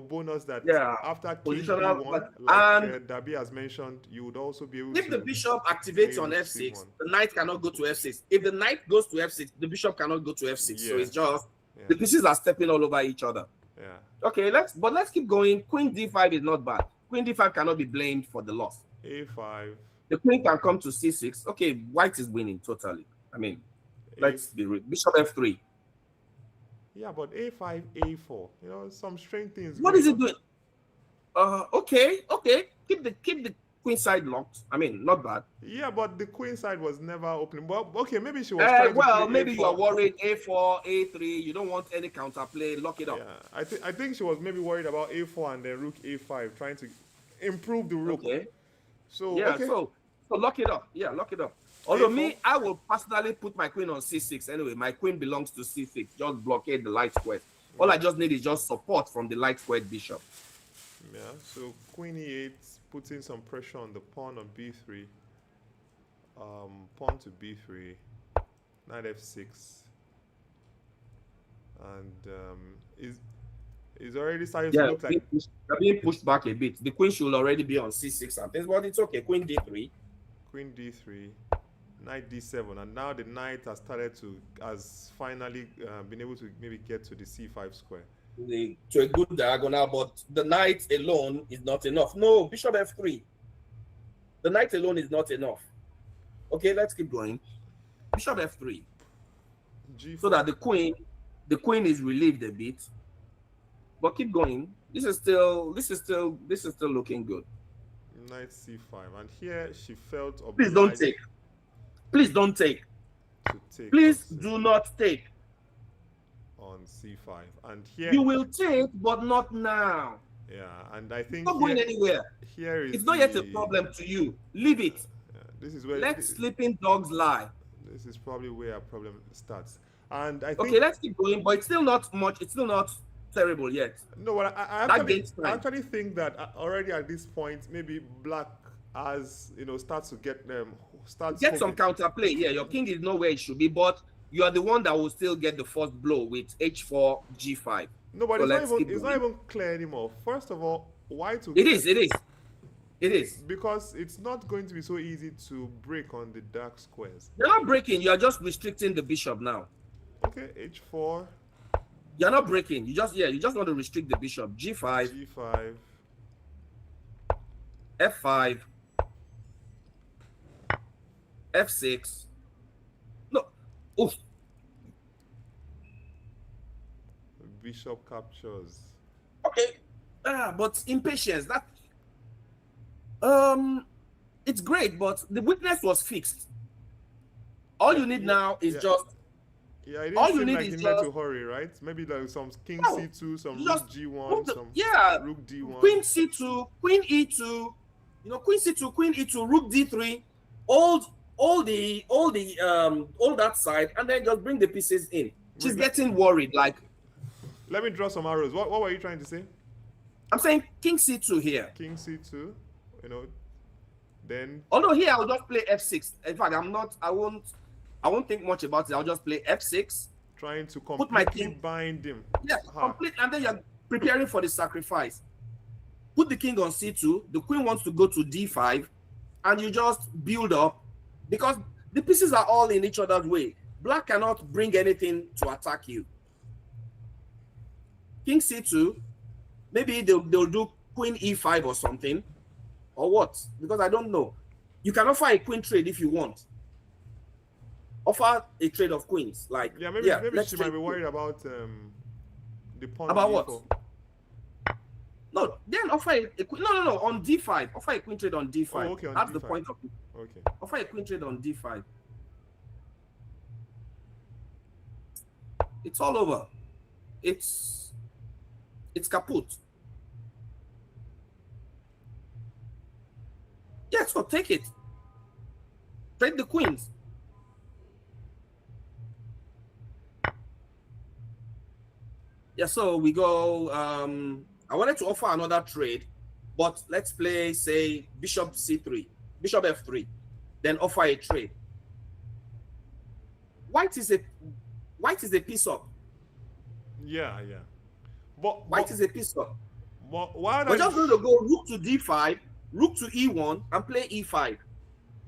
bonus that after king B1, like Dabee has mentioned, you would also be able if the bishop activates on F6, the knight cannot go to F6. If the knight goes to F6, the bishop cannot go to F6. So it's just the pieces are stepping all over each other. Yeah. Okay, let's keep going. Queen D5 is not bad. Queen D5 cannot be blamed for the loss. A5. The queen can come to C6. Okay, white is winning totally. I mean, let's be real. Bishop F3. Yeah, but A5, A4. Some strange things. What is it doing? Okay. Keep the queen side locked. I mean, not bad. Yeah, but the queen side was never opening. Well, okay, maybe she was trying to play maybe A4. you are worried A4, A3. You don't want any counterplay. Lock it up. Yeah, I think she was maybe worried about A4 and then rook A5, trying to improve the rook. Okay. So so lock it up. Yeah, lock it up. Although I will personally put my queen on C6 anyway. My queen belongs to C6. Just blockade the light square. All I just need is just support from the light squared bishop. Yeah, so queen E8, putting some pressure on the pawn on B3. Pawn to B3. Knight F6. And is already starting to look like they're being pushed back a bit. The queen should already be on C6 and things, but it's okay. Queen D3. Queen D3. Knight D7, and now the knight has finally been able to maybe get to the C5 square. To a good diagonal, but the knight alone is not enough. No, bishop F3. The knight alone is not enough. Okay, let's keep going. Bishop F3. G4. So that the queen is relieved a bit. But keep going. This is still looking good. Knight C5, and here she felt obliged. Please don't take. Please don't take. Please do not take. On C5, and here you will take, but not now. Yeah, and I think it's not going anywhere. Here is it's not yet a problem to you. Leave it. This is where let sleeping dogs lie. This is probably where our problem starts. And I think okay, let's keep going, but it's still not much. It's still not terrible yet. No, well, I That actually, gains time. I actually think that already at this point, maybe black has, starts to get them, starts Get some hoping. counterplay. Yeah, your king is not where it should be, but you are the one that will still get the first blow with h4, g5. No, but So it's not let's even, keep it's not going. even clear anymore. First of all, why to? It is, it is, it is. Because it's not going to be so easy to break on the dark squares. You're not breaking, you are just restricting the bishop now. Okay, h4, You're not breaking, you just want to restrict the bishop. g5, g5, f5, f6. No, oof. bishop captures. Okay, but impatience. That it's great, but the weakness was fixed. All you need now is yeah. just Yeah, it all didn't you seem need like is he meant to just hurry, right? Maybe like some king No, c2, some rook just g1, some yeah, rook d1. queen c2, queen e2, queen c2, queen e2, rook d3, all that side, and then just bring the pieces in. She's getting worried. Like, let me draw some arrows. What were you trying to say? I'm saying king c2 here. King c2, then Although here I'll just play f6. In fact, I won't think much about it. I'll just play f6. trying to Put my completely king. bind him. Yeah, complete, and then you're preparing for the sacrifice. Put the king on c2. The queen wants to go to d5, and you just build up because the pieces are all in each other's way. Black cannot bring anything to attack you. King c2. Maybe they'll do queen e5 or something, or what? Because I don't know. You can offer a queen trade if you want. Offer a trade of queens, like Maybe she might be worried about the pawn. About on what? e4. No, then offer a queen. No, on d5. Offer a queen trade on d5. Oh, okay, on That's the d5. point of it. Okay. Offer a queen trade on d5. It's all over. It's kaput. Yeah, so take it. Trade the queens. Yeah, so we go. I wanted to offer another trade, but let's play, say, bishop c3, bishop f3, then offer a trade. White is a piece up. Yeah. But White is a piece up. But why We're just going to go rook to d5, rook to e1, and play e5.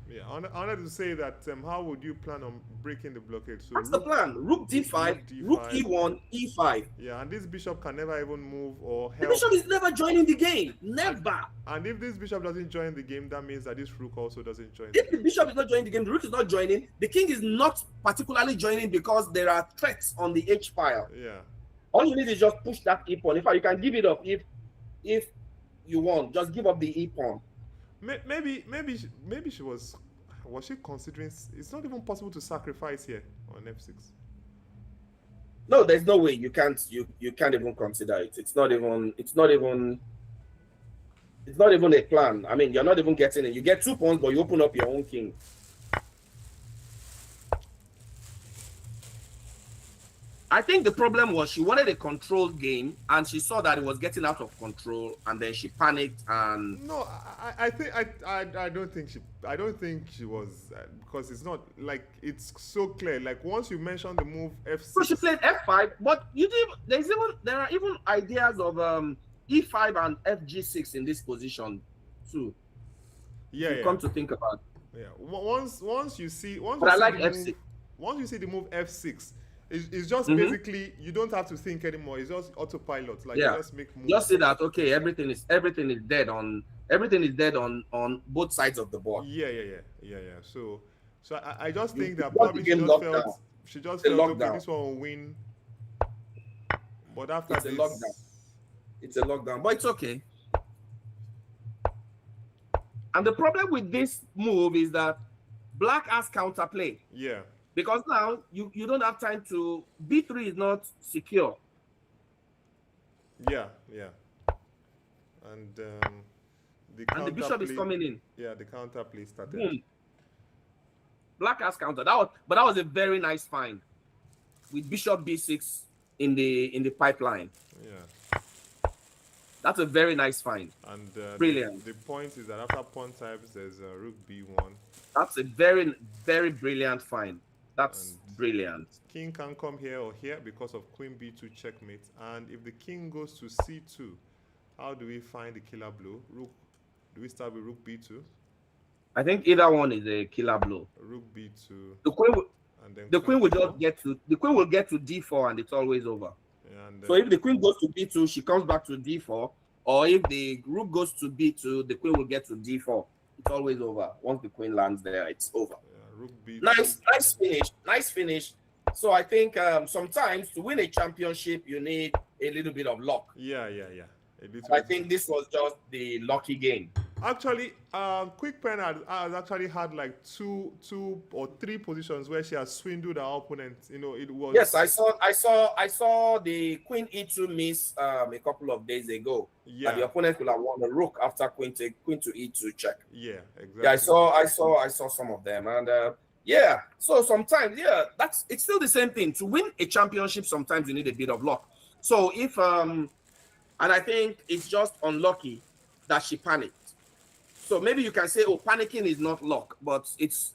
Yeah, I wanted to say that how would you plan on breaking the blockade? So That's the plan. Rook d5, rook e1, e5. Yeah, and this bishop can never even move or The help. bishop is never joining the game. Never. And if this bishop doesn't join the game, that means that this rook also doesn't join. If the bishop is not joining the game, the rook is not joining, the king is not particularly joining because there are threats on the h file. Yeah. All you need is just push that e pawn. In fact, you can give it up if you want. Just give up the e pawn. Maybe she was she considering? It's not even possible to sacrifice here on f6. No, there's no way. You can't even consider it. It's not even a plan. I mean, you're not even getting it. You get 2 pawns, but you open up your own king. I think the problem was she wanted a controlled game, and she saw that it was getting out of control, and then she panicked. And no, I don't think she was because it's not like it's so clear. Like once you mention the move f6, so she played f5, but there are even ideas of e5 and fg6 in this position too. Yeah, Come to think about it. Yeah, once you see f6. Once you see the move f6. It's just basically you don't have to think anymore. It's just autopilot. Like you just make moves. Just see that everything is dead on both sides of the board. Yeah. So I just think that probably she just felt okay, this one will win. But after it's a lockdown, but it's okay. And the problem with this move is that black has counterplay. Yeah. Because now you don't have time to. B3 is not secure. Yeah. And the bishop is coming in. Yeah, the counter play started. Black has counter. That was a very nice find with bishop b6 in the pipeline. Yeah. That's a very nice find. And Brilliant. the point is that after pawn types, there's rook b1. That's a very, very brilliant find. That's And brilliant. king can come here or here because of queen b2 checkmate. And if the king goes to c2, how do we find the killer blow? Rook. Do we start with rook b2? I think either one is a killer blow. Rook b2. The queen will, And then the queen will d4. just get to the queen will get to d4 and it's always over. Yeah, and So if the queen goes to b2, she comes back to d4. Or if the rook goes to b2, the queen will get to d4. It's always over. Once the queen lands there, it's over. yeah, rook b2. Nice finish. Nice finish. So I think sometimes to win a championship, you need a little bit of luck. Yeah. A little I bit. think this was just the lucky game. Actually, Quick Pen has actually had like two or three positions where she has swindled her opponent. You know, it was. Yes, I saw the queen e2 miss a couple of days ago. Yeah. That the opponent will have won the rook after queen to e2 check. Yeah, exactly. Yeah, I saw some of them, and yeah. So sometimes, yeah, it's still the same thing. To win a championship, sometimes you need a bit of luck. So if and I think it's just unlucky that she panicked. So maybe you can say, oh, panicking is not luck, but it's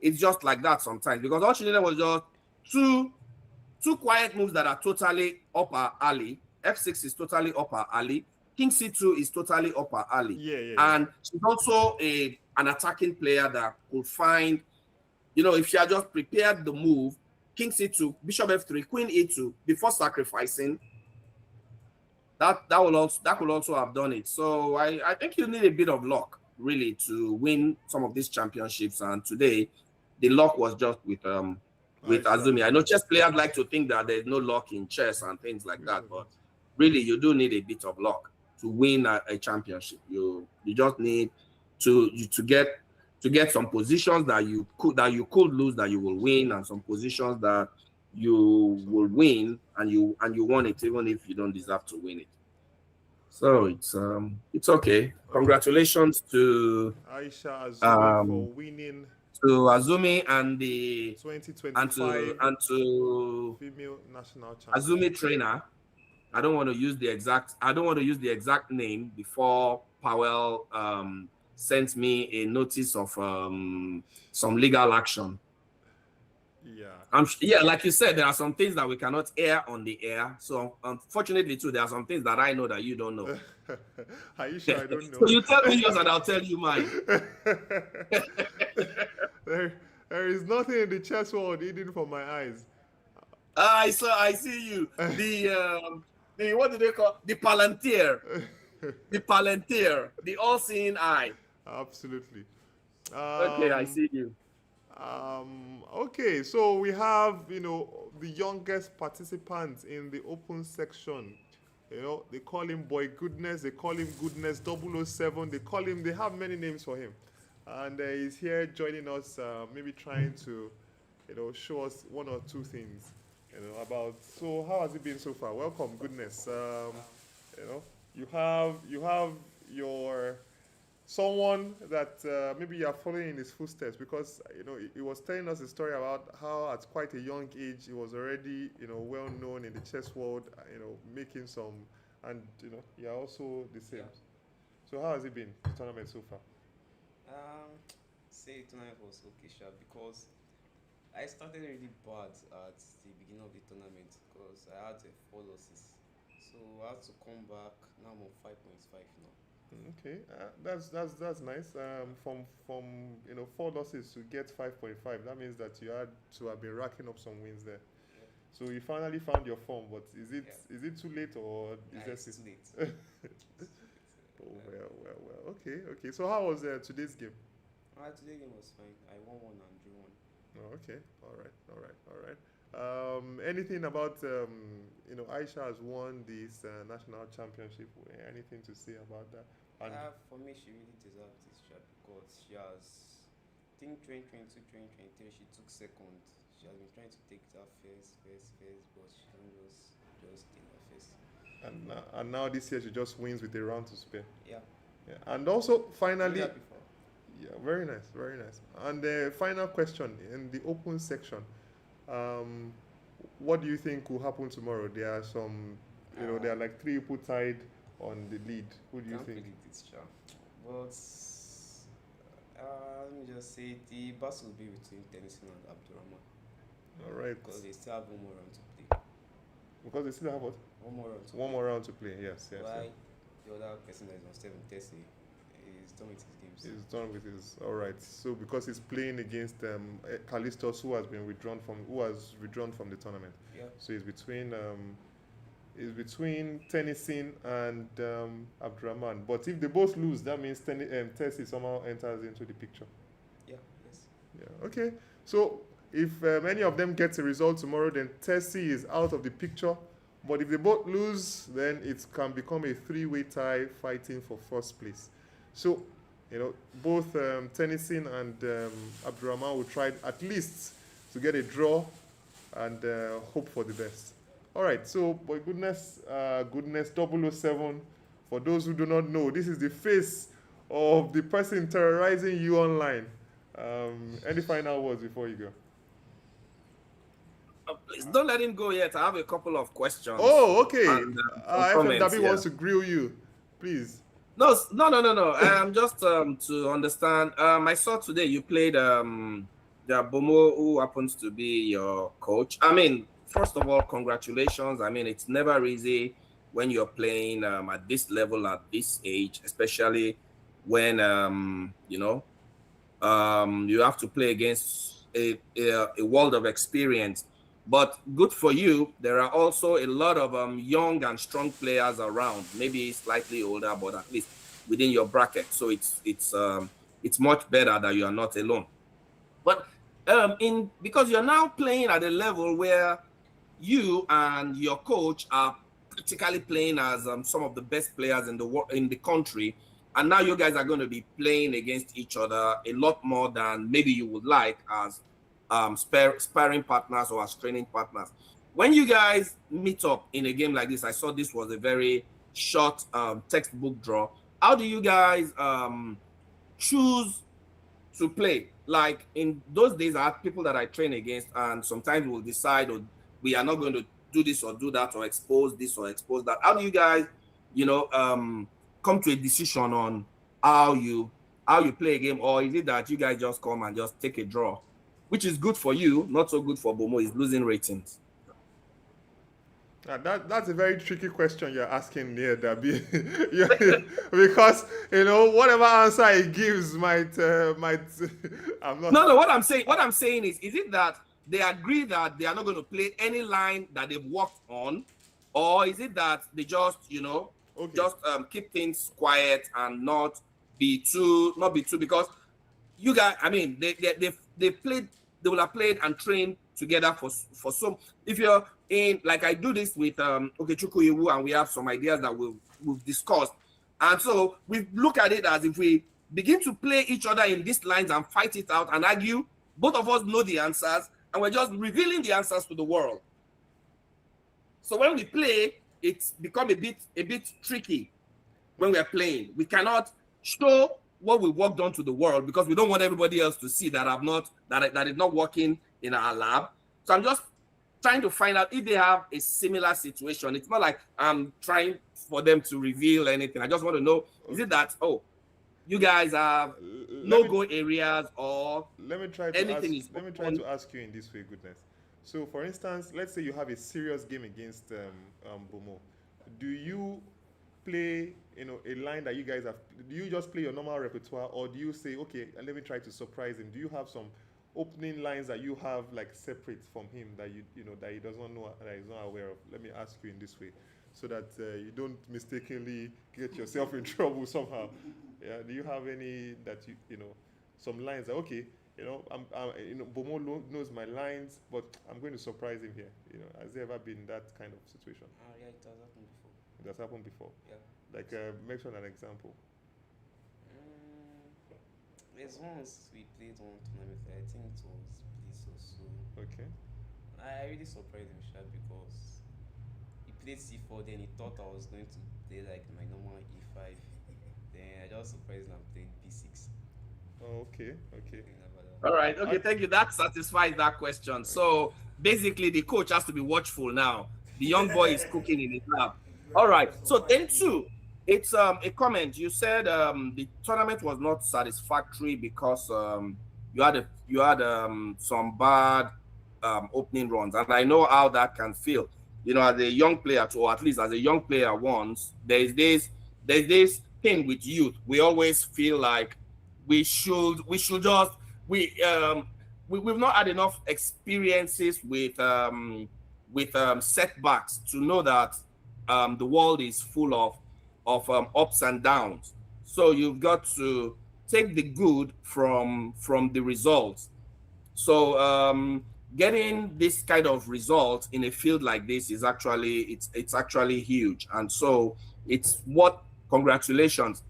just like that sometimes, because all she needed was just two quiet moves that are totally up her alley. F6 is totally up her alley. King c2 is totally up her alley. Yeah. And she's also an attacking player that could find, if she had just prepared the move, King c2, bishop f3, queen e2 before sacrificing, that could also have done it. So I think you need a bit of luck really to win some of these championships. And today, the luck was just with Azumi. I know chess players like to think that there's no luck in chess and things like that, but really you do need a bit of luck to win a championship. You just need to get some positions that you could lose that you will win, and some positions that you will win and you won it even if you don't deserve to win it. So it's okay. Congratulations to Aisha Azumi for winning to Azumi and the 2025 and to female national champion. Azumi trainer. I don't want to use the exact name before Pawel sent me a notice of some legal action. Yeah. Like you said, there are some things that we cannot air on the air. So unfortunately, too, there are some things that I know that you don't know. Are you sure I don't know? So you tell me yours and I'll tell you mine. There is nothing in the chess world hidden from my eyes. I see you. The what do they call the Palantir? The Palantir, the all-seeing eye. Absolutely. Okay, I see you. Okay, so we have, the youngest participant in the open section. They call him Boy Goodness, they call him Goodness 007, they have many names for him. And he's here joining us, maybe trying to, show us one or two things, so how has it been so far? Welcome, Goodness. You have your someone that maybe you are following in his footsteps, because he was telling us a story about how at quite a young age he was already well known in the chess world, making some, and you are also the same. Yeah. So how has it been, the tournament so far? Say tonight was okay, sure, because I started really bad at the beginning of the tournament because I had 4 losses, so I had to come back. Now I'm on 5.5 now. Okay, that's nice. From 4 losses to get 5.5, that means that you had to have been racking up some wins there. Yeah. So you finally found your form, but is it too late, or is It's too late. Oh, well. Okay. So how was today's game? Today's game was fine. I won 1 and drew 1. Oh, okay. All right. Anything about Aisha has won this national championship? Anything to say about that? And For me, she really deserves this shot because she has, I think 2022, 2023, she took second. She has been trying to take that first, but she can't just take that first. and now this year she just wins with a round to spare. Yeah. And also finally, Did that before. yeah, very nice. And the final question in the open section, what do you think will happen tomorrow? There are some, there are like three people tied on the lead. Who do you Can't think? predict it, sure. But let me just say the battle will be between Tennyson and Abdurrahman All right. because they still have one more round to play. Because they still have what? One more round to One play. more round to play. Yes, yes. Why yes. the other person that is on 7 Tessie is done with his games. He's done with his. All right. So because he's playing against Callistos, who has withdrawn from the tournament. Yeah. So it's between Tennyson and Abdurrahman. But if they both lose, that means Tessie somehow enters into the picture. Yeah. Yes. Yeah. Okay. So if any of them gets a result tomorrow, then Tessie is out of the picture. But if they both lose, then it can become a three-way tie fighting for first place. So, both Tennyson and Abdurrahman will try at least to get a draw and hope for the best. All right. So, boy, goodness, 007. For those who do not know, this is the face of the person terrorizing you online. Any final words before you go? Please don't let him go yet. I have a couple of questions. Oh, okay. And, FM Dabee wants to grill you. Please. No. Just to understand. I saw today you played the Bomo, who happens to be your coach. I mean, first of all, congratulations. I mean, it's never easy when you're playing at this level, at this age, especially when you have to play against a world of experience. But good for you. There are also a lot of young and strong players around, maybe slightly older, but at least within your bracket. So it's much better that you are not alone. But because you're now playing at a level where you and your coach are practically playing as some of the best players in the country, and now you guys are going to be playing against each other a lot more than maybe you would like as sparring partners or as training partners. When you guys meet up in a game like this, I saw this was a very short textbook draw. How do you guys choose to play? Like in those days, I had people that I train against, and sometimes we'll decide, or we are not going to do this or do that, or expose this or expose that. How do you guys, come to a decision on how you play a game, or is it that you guys just come and just take a draw? Which is good for you, not so good for Bomo, is losing ratings. That's a very tricky question you're asking there, Dabee. Because whatever answer he gives might I'm not. No. What I'm saying is it that they agree that they are not going to play any line that they've worked on, or is it that they just keep things quiet and not be too because you guys, I mean, they will have played and trained together for some. If you're in, like I do this with Okechukwu Iwu, and we have some ideas that we've discussed, and so we look at it as if we begin to play each other in these lines and fight it out and argue, both of us know the answers, and we're just revealing the answers to the world. So when we play, it's become a bit tricky. When we're playing, we cannot show what we worked on to the world because we don't want everybody else to see that that is not working in our lab. So I'm just trying to find out if they have a similar situation. It's not like I'm trying for them to reveal anything. I just want to know, is it that, you guys have no-go areas, or let me try to ask you in this way, goodness. So for instance, let's say you have a serious game against Bomo. Do you play a line that you guys have? Do you just play your normal repertoire, or do you say, okay, let me try to surprise him? Do you have some opening lines that you have like separate from him that that he doesn't know, that he's not aware of? Let me ask you in this way, so that you don't mistakenly get yourself in trouble somehow. Yeah. Do you have any that some lines that, okay, Bomo knows my lines, but I'm going to surprise him here. Has there ever been that kind of situation? Yeah, it has happened before. It has happened before. Yeah. Like, mention an example. There's once we played one tournament, I think it was Bliss or so. Okay. I really surprised him, because he played C4, then he thought I was going to play like my normal E5. Then I just surprised him and played B6. Oh, okay, okay. All right. Okay. Thank you. That satisfies that question. So basically, the coach has to be watchful now. The young boy is cooking in his lab. All right. So then two, it's a comment. You said the tournament was not satisfactory because you had some bad opening runs, and I know how that can feel. You know, as a young player, or at least as a young player once, there's this thing with youth. We always feel like we should just we've not had enough experiences with setbacks to know that the world is full of ups and downs. So you've got to take the good from the results. So getting this kind of result in a field like this is actually huge, and so it's what congratulations.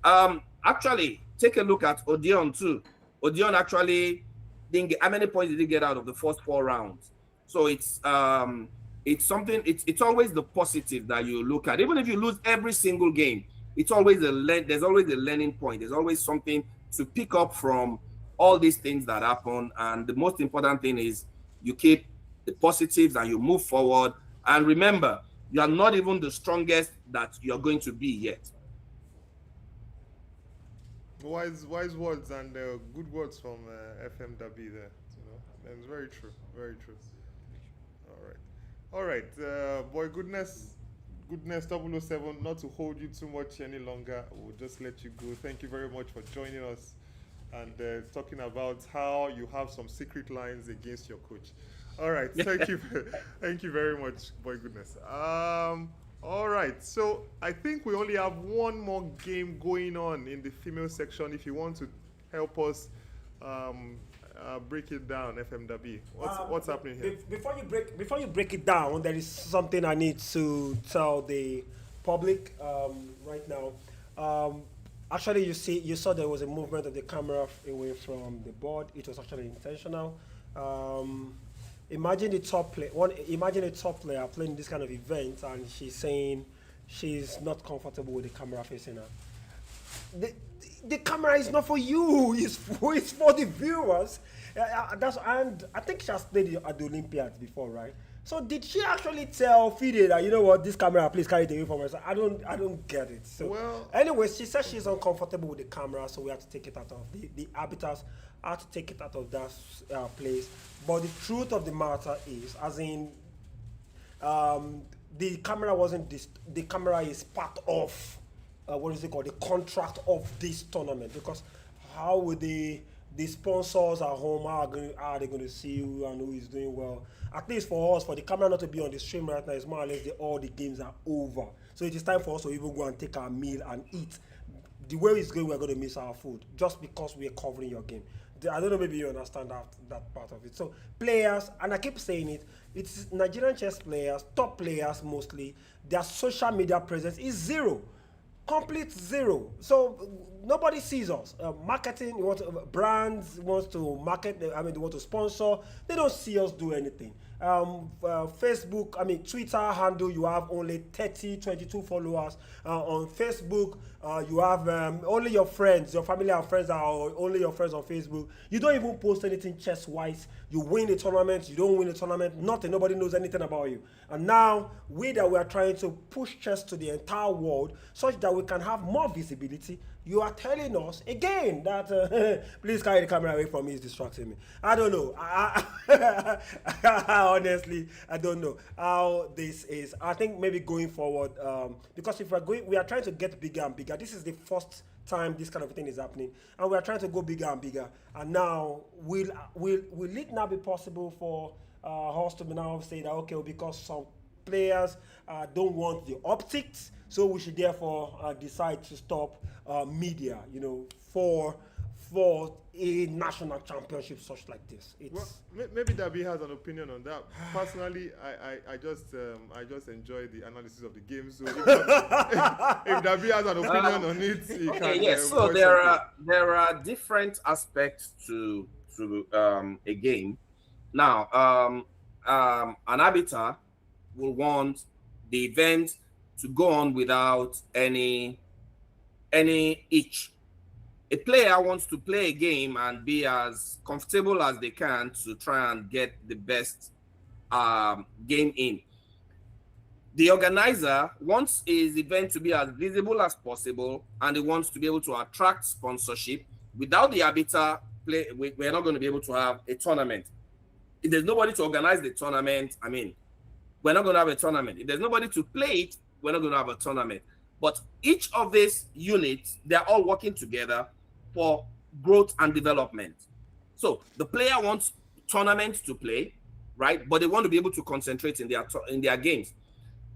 Actually, take a look at Odion too. Odion actually didn't get, how many points did he get out of the first 4 rounds? So it's something. It's always the positive that you look at. Even if you lose every single game, it's always there's always a learning point. There's always something to pick up from all these things that happen. And the most important thing is you keep the positives and you move forward. And remember, you are not even the strongest that you're going to be yet. Wise words and good words from FM Dabee there. You know, and it's very true, very true. All right, boy, goodness 007. Not to hold you too much any longer, we'll just let you go. Thank you very much for joining us and talking about how you have some secret lines against your coach. All right, thank you, thank you very much, boy, goodness. All right, so I think we only have one more game going on in the female section. If you want to help us break it down, FMW, what's happening here? Before you break it down, there is something I need to tell the public right now. Actually, you saw there was a movement of the camera away from the board. It was actually intentional. Imagine a top player playing this kind of event, and she's saying she's not comfortable with the camera facing her. The camera is not for you. It's for the viewers. And I think she has played at the Olympiads before, right? So did she actually tell FIDE that, you know what, this camera, please carry it away from her? So I don't get it. So well, anyway, she says she's uncomfortable with the camera, so we have to take it out of the arbiters had to take it out of that place. But the truth of the matter is, as in, the camera the camera is part of what is it called, the contract of this tournament, because how would the sponsors at home, how are they going to see who and who is doing well? At least for us, for the camera not to be on the stream right now, it's more or less all the games are over. So it is time for us to even go and take our meal and eat. The way it's going, we're going to miss our food just because we are covering your game. I don't know, maybe you understand that part of it. So players, and I keep saying it, it's Nigerian chess players, top players mostly, their social media presence is zero. Complete zero. So nobody sees us. Marketing, brands wants to market. They want to sponsor. They don't see us do anything. Facebook, Twitter handle, you have only 22 followers. On Facebook, you have only your friends, your family and friends are only your friends on Facebook. You don't even post anything chess-wise. You win a tournament, you don't win a tournament, nothing. Nobody knows anything about you. And now, we are trying to push chess to the entire world such that we can have more visibility. You are telling us again that please carry the camera away from me, it's distracting me. I don't know. Honestly, I don't know how this is. I think maybe going forward, because if we are trying to get bigger and bigger. This is the first time this kind of thing is happening, and we are trying to go bigger and bigger. And now, will it now be possible for us to now say that, okay, because some players don't want the optics, so we should therefore decide to stop media, for a national championship such like this. Maybe Dabee has an opinion on that. Personally, I just enjoy the analysis of the game. So if Dabee has an opinion on it, he can. Yes. So there are different aspects to a game. Now, an arbiter will want the event to go on without any hitch a player wants to play a game and be as comfortable as they can to try and get the best game in. The organizer wants his event to be as visible as possible, and he wants to be able to attract sponsorship. Without the arbiter, we're not going to be able to have a tournament. If there's nobody to organize the tournament, I mean, we're not going to have a tournament. If there's nobody to play it, we're not going to have a tournament. But each of these units, they're all working together for growth and development. So the player wants tournaments to play, right? But they want to be able to concentrate in their games.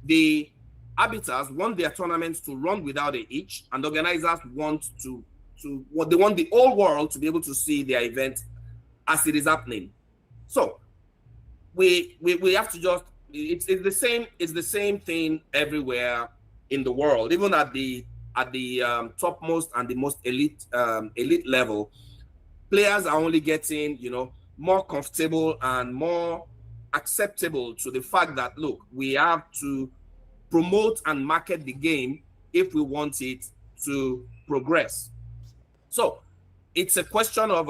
The arbiters want their tournaments to run without a hitch, and the organizers want they want the whole world to be able to see their event as it is happening. So we have to just it's the same thing everywhere in the world, even at the topmost and the most elite level. Players are only getting more comfortable and more acceptable to the fact that, look, we have to promote and market the game if we want it to progress. So it's a question of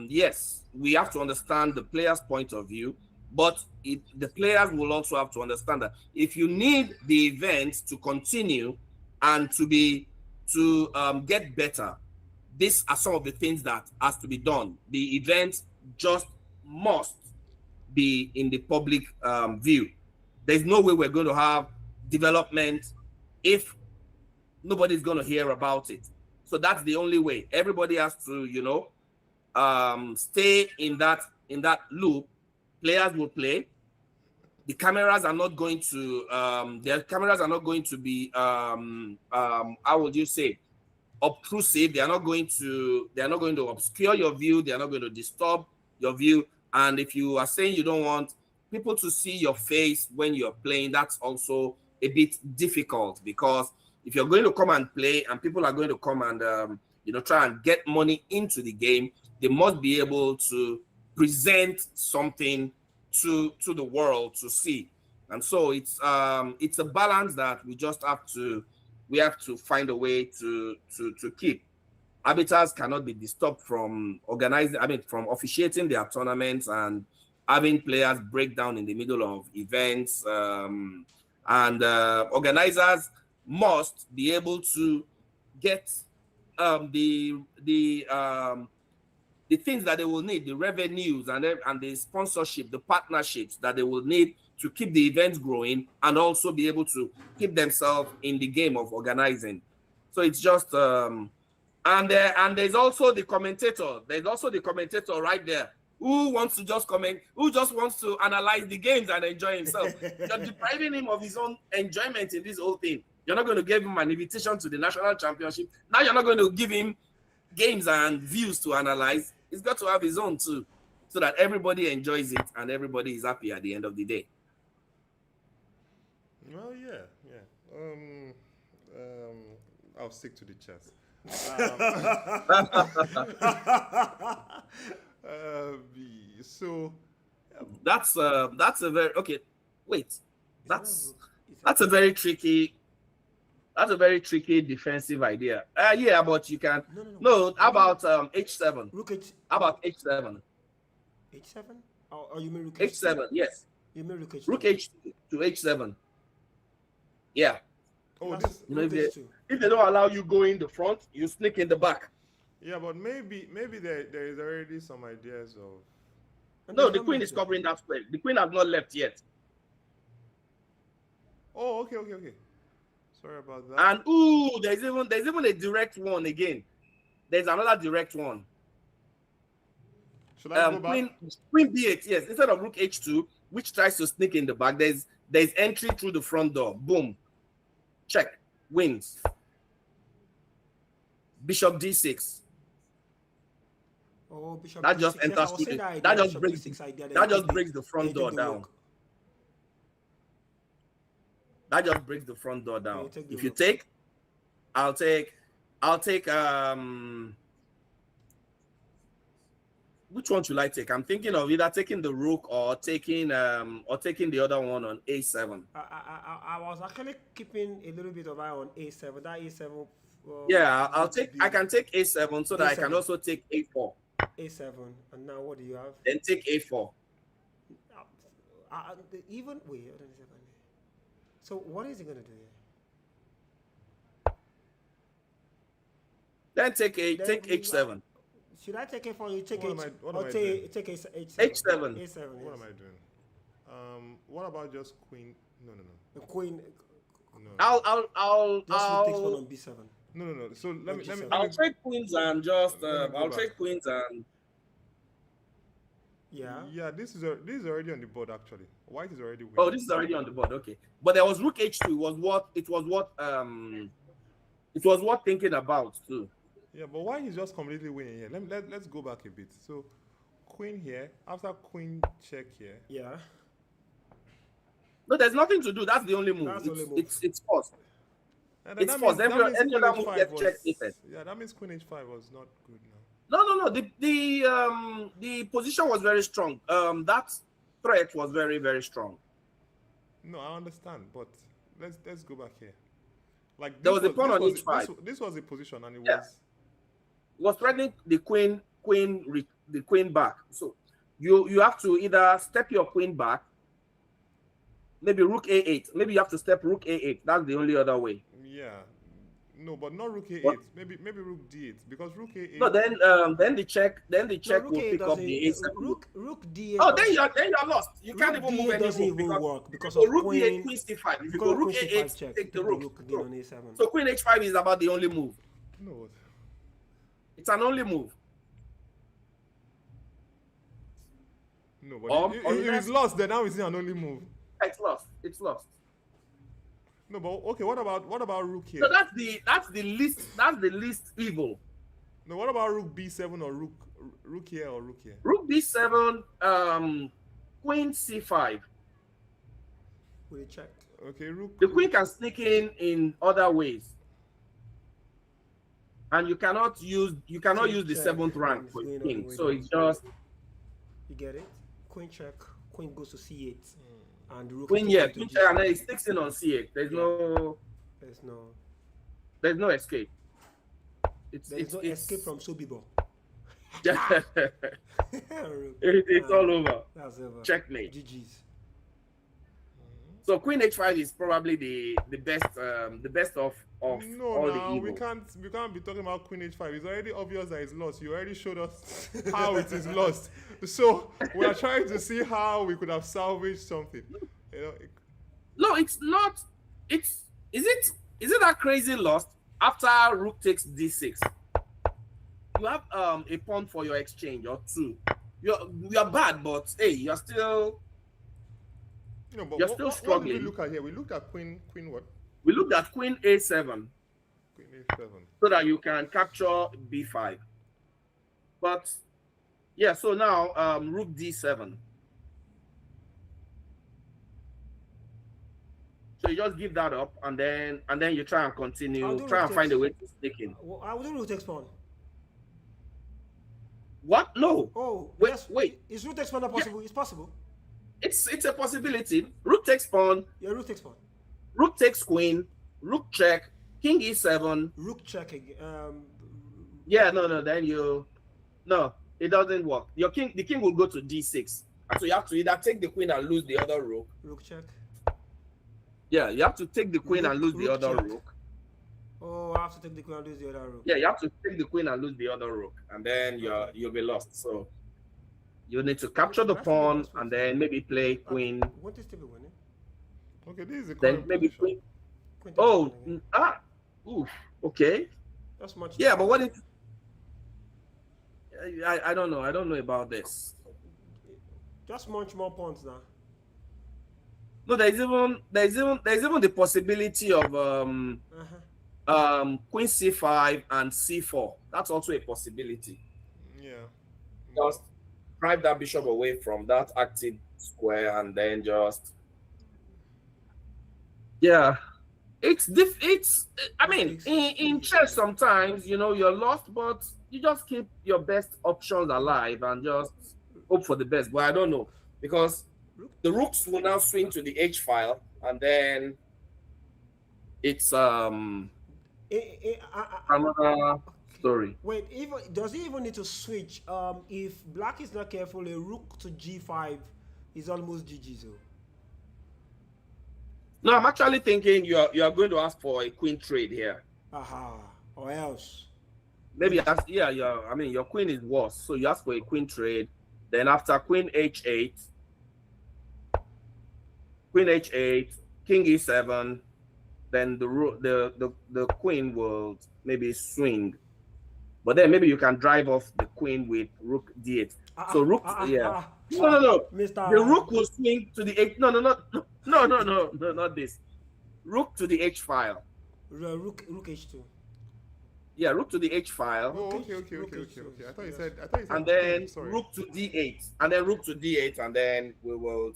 yes, we have to understand the player's point of view, but the players will also have to understand that if you need the event to continue and to get better, these are some of the things that has to be done. The event just must be in the public view. There's no way we're going to have development if nobody's going to hear about it. So that's the only way. Everybody has to, stay in that loop. Players will play. The cameras are not going to be how would you say, obtrusive. They are not going to obscure your view. They are not going to disturb your view. And if you are saying you don't want people to see your face when you're playing, that's also a bit difficult, because if you're going to come and play and people are going to come and try and get money into the game, they must be able to present something to the world to see. And so it's a balance that we have to find a way to keep. Arbiters cannot be disturbed from from officiating their tournaments and having players break down in the middle of events. And organizers must be able to get the things that they will need, the revenues and the sponsorship, the partnerships that they will need to keep the events growing, and also be able to keep themselves in the game of organizing. So it's just and there's also the commentator. There's also the commentator right there who wants to just comment, who just wants to analyze the games and enjoy himself. You're depriving him of his own enjoyment in this whole thing. You're not going to give him an invitation to the national championship. Now you're not going to give him games and views to analyze. He's got to have his own too, so that everybody enjoys it and everybody is happy at the end of the day. Well, yeah. I'll stick to the chess. So that's a very okay. Wait, that's a very tricky. That's a very tricky defensive idea. Yeah, but you can. No. How about H7? Rook H. How about H7? H7? Or you mean Rook H7? Yes. You mean Rook H2? Rook H to H7. Yeah. Oh, if they don't allow you go in the front, you sneak in the back. Yeah, but maybe there is already some ideas of. No, the queen is covering that square. The queen has not left yet. Oh, okay. Sorry about that. And there's even a direct one again. There's another direct one. Should I go back? Queen B8, yes. Instead of Rook H2, which tries to sneak in the back, there's entry through the front door. Boom. Check. Wins. Bishop D6. Oh, Bishop that D6. just enters through that just breaks the front door down. That just breaks the front door down. If you take, I'll take which one should I take? I'm thinking of either taking the rook or taking the other one on A7. I was actually keeping a little bit of eye on A7. That A7 Well, Yeah, I'll need to take. be I can take a7 so that I can A7. also take a4. A7, and now what do you have? Then take a4. Even wait, hold on a second. So what is he gonna do here? Then take Then h7. Should I take it for you? Take What H. am I- what or am I take take H7. H7. A7. What Yes. am I doing? What about just queen? No. The queen. No. Just takes one I'll on B7. No. So let me G7. I'll trade queens and just Let me go I'll back. trade queens and Yeah. Yeah, this is already on the board actually. White is already winning. oh, this is already on the board. Okay, but there was rook h2. It was what thinking about too. Yeah, but white is just completely winning here. Let's go back a bit. So queen here, after queen check here. Yeah. No, there's nothing to do. That's the only move. That's the only move. It's forced. And It's that forced. means Any queen other move h5 gets was- checkmated. Yeah, that means queen h5 was not good now. No. The position was very strong. That threat was very, very strong. No, I understand, but let's go back here. Like There was a pawn on this h5. This was a position, and it Yeah. was. It was threatening the queen back. So you have to either step your queen back, maybe rook a8. Maybe you have to step rook a8. That's the only other way. Yeah. No, but not rook a8. What? Maybe rook d8 because rook a8. No, then the check No, will rook A pick up doesn't. the a7. Rook D8. Oh, then you're lost. You can't Rook even move D8 any doesn't move even because work because so of rook queen. d8, queen c5. If you Because go of rook queen a8, C5 check. take the The rook. rook D on A7. So queen h5 is about the only move. No. It's an only move. No, but if unless- it's lost, then now it's an only move. It's lost. It's lost. No, but okay. What about rook here? So that's the least evil. No, what about rook b7 or rook here or rook here? Rook b7, queen c5. We check. Okay, rook. The queen can sneak in other ways, and you cannot use the Check. 7th rank It's for going king. on the So way it's just You get it? Queen check. Queen goes to C8. And rook. queen is here, taken queen to check, and G7. then it sticks in on c8. There's no escape. There's no escape from Sobibor. It's all over. That's over. Checkmate. GG's. So queen h5 is probably the best of No, all the now evil. we can't be talking about queen h5. It's already obvious that it's lost. You already showed us how it is lost. So we are trying to see how we could have salvaged something. You know, No, it's not. Is it that crazy lost after rook takes d6? You have a pawn for your exchange or two. You're bad, but hey, you're still but You're still what did struggling. we look at here? We looked at queen what? we looked at queen a7 Queen h7. so that you can capture b5. But yeah, so now rook d7. So you just give that up and then you try and continue, I'll do try and rook find a takes- way to stick in. I will do rook takes pawn. What? No. Oh, Wait, yes. wait. Is rook takes pawn not possible? It's possible. It's a possibility. Rook takes pawn, Yeah, rook takes pawn. rook takes queen, rook check, king e7. Rook check again. Yeah, no, it doesn't work. The king will go to d6. So you have to either take the queen and lose the other rook. Rook check. Yeah, you have to take the queen and lose the Rook other check. rook. Oh, I have to take the queen and lose the other rook. Yeah, you have to take the queen and lose the other rook, and then you'll be lost. So you need to capture the pawn and then maybe play queen. Won't this still be winning? Okay, this is the Then current maybe position. queen. Queen takes Oh, pawn again. oof. Okay. That's much. Yeah, but what if? I don't know. I don't know about this. Just much more pawns now. No, there's even the possibility of queen c5 and c4. That's also a possibility. Yeah. Just drive that bishop away from that active square and then just I mean in chess sometimes you're lost, but you just keep your best options alive and just hope for the best. But I don't know, because the rooks will now swing to the h file and then it's Another story. Wait, even does he even need to switch? If black is not careful, a rook to g5 is almost GG. So, No, I'm actually thinking you're going to ask for a queen trade here. aha, or else. Maybe ask, yeah. I mean, your queen is worse, so you ask for a queen trade. Then after queen h8, king e7, then the queen will maybe swing. But then maybe you can drive off the queen with rook d8. So rook, no. Mr. The rook will swing to the h. No, not this. Rook to the h file. Rook h2. Yeah, rook to the h file. Oh, okay. I thought you said. And then sorry. rook to d8, and then rook to d8, and then we will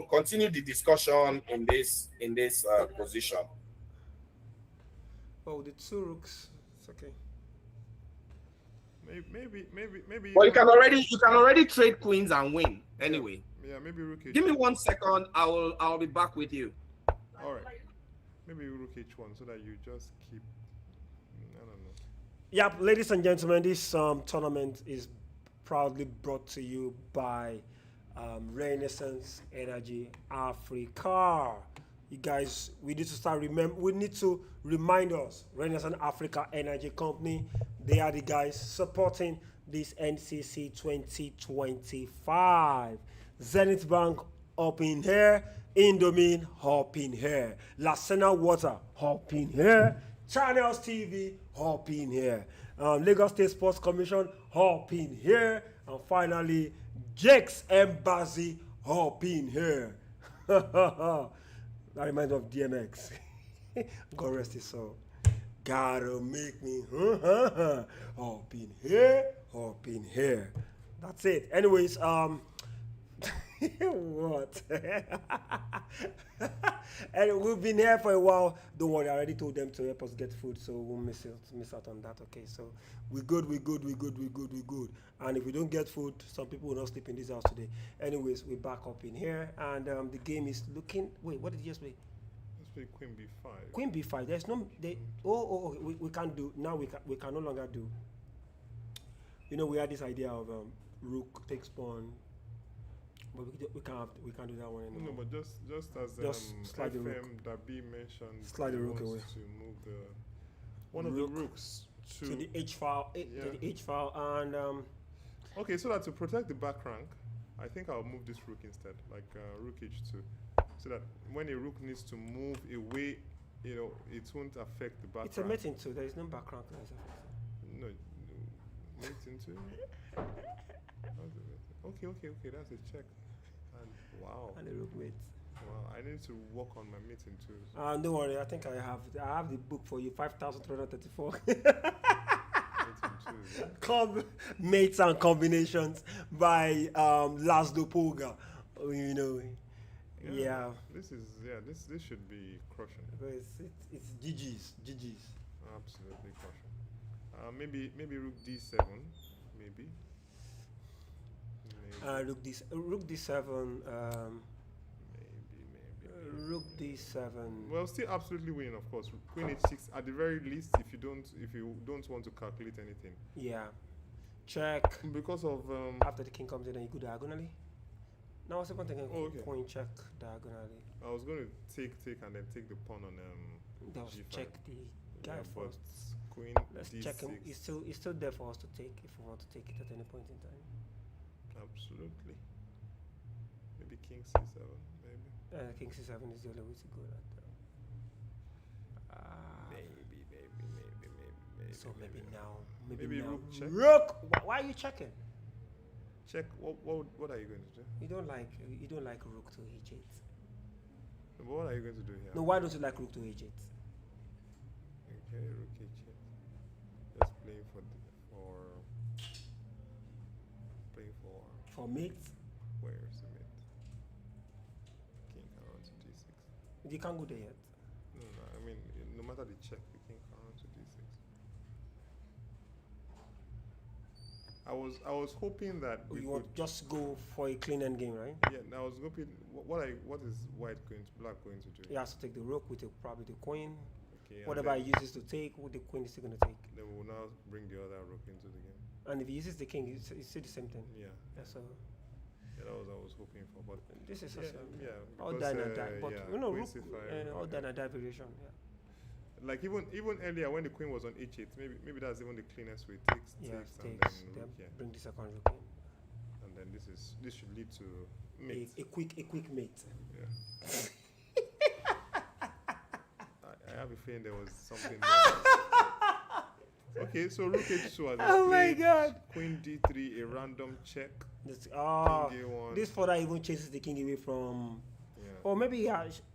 continue the discussion in this position. Oh, the two rooks. It's okay. Maybe. Well, you can already trade queens and win anyway. Yeah, maybe rook h. Give me 1 second. I'll be back with you. All right. Maybe rook h1 so that you just keep. I don't know. Yep, ladies and gentlemen, this tournament is proudly brought to you by Renaissance Energy Africa. You guys, we need to remind us, Renaissance Africa Energy Company, they are the guys supporting this NCC 2025. Zenith Bank up in here, Indomine up in here, Lasena Water up in here, Channels TV up in here, Lagos State Sports Commission up in here, and finally Jake's Embassy up in here. That reminds me of DMX. God rest his soul. Gotta make me up in here, up in here. That's it. Anyways, what? And we've been here for a while. Don't worry, I already told them to help us get food, so we won't miss out on that. Okay, so we're good. And if we don't get food, some people will not sleep in this house today. Anyways, we're back up in here, and the game is looking. Wait, what did you just play? Let's play queen b5. Queen b5. There's no. We can't do now. We can no longer do. You know, we had this idea of rook takes pawn. But we can't do that one anymore. No, but just as slide the rook. Dabee mentioned, Slide the rook he away. wants to move one of the rooks to the h file, to the h file, and okay, so that to protect the back rank, I think I'll move this rook instead, like rook h2, so that when a rook needs to move away, it won't affect the back it's a rank. mate into. There is no back rank. No, mate into. Okay, that's a check. And wow. And the rook mate. Wow, I need to work on my mating too. Don't worry, I think I have the book for you, 5,334. Mates and combinations by Laszlo Poga. Yeah. This should be crushing. It's GG's. Absolutely crushing. Maybe rook d7, maybe. Rook d7. Rook d7. Well, still absolutely winning, of course. Queen h6 at the very least, if you don't want to calculate anything. Yeah. Check. Because of after the king comes in, then you go diagonally. Now I was even thinking point check diagonally. I was going to take and then take the pawn on Just g5. check the guy but first. Queen Let's d6. check him. It's still there for us to take if we want to take it at any point in time. Absolutely. Maybe king c7, maybe. King c7 is the only way to go. Maybe. So maybe now. Maybe now. rook check. Rook. Why are you checking? Check. What are you going to do? You don't like rook to h8. But what are you going to do here? No, why don't you like rook to h8? Okay, rook h8. Just playing for mate. Where's the mate? King can run to d6. You can't go there yet. No, I mean no matter the check, the king can run to d6. I was hoping that You would just go for a clean end game, right? Yeah, I was hoping. What is black going to do? He has to take the rook with probably the queen. Okay. and Whatever he then, uses to take, what the queen is still going to take. then we will now bring the other rook into the game. And if he uses the king, it's still the same thing. Yeah. Yeah, so Yeah, that was what I was hoping for. But this is yeah, also all because, die and die. But yeah, you know, queen rook, c5, all okay. die and die variation. Yeah. Like even earlier when the queen was on h8, maybe that's even the cleanest way. Takes, Yeah, takes, and takes, then then rook here, bring the second rook in. and then this should lead to mate. A quick mate. Yeah. I have a feeling there was something there. Okay, so rook h2 has been Oh my played, God. queen d3, a random check, This, king a1. this further even chases the king away from. Yeah. Or maybe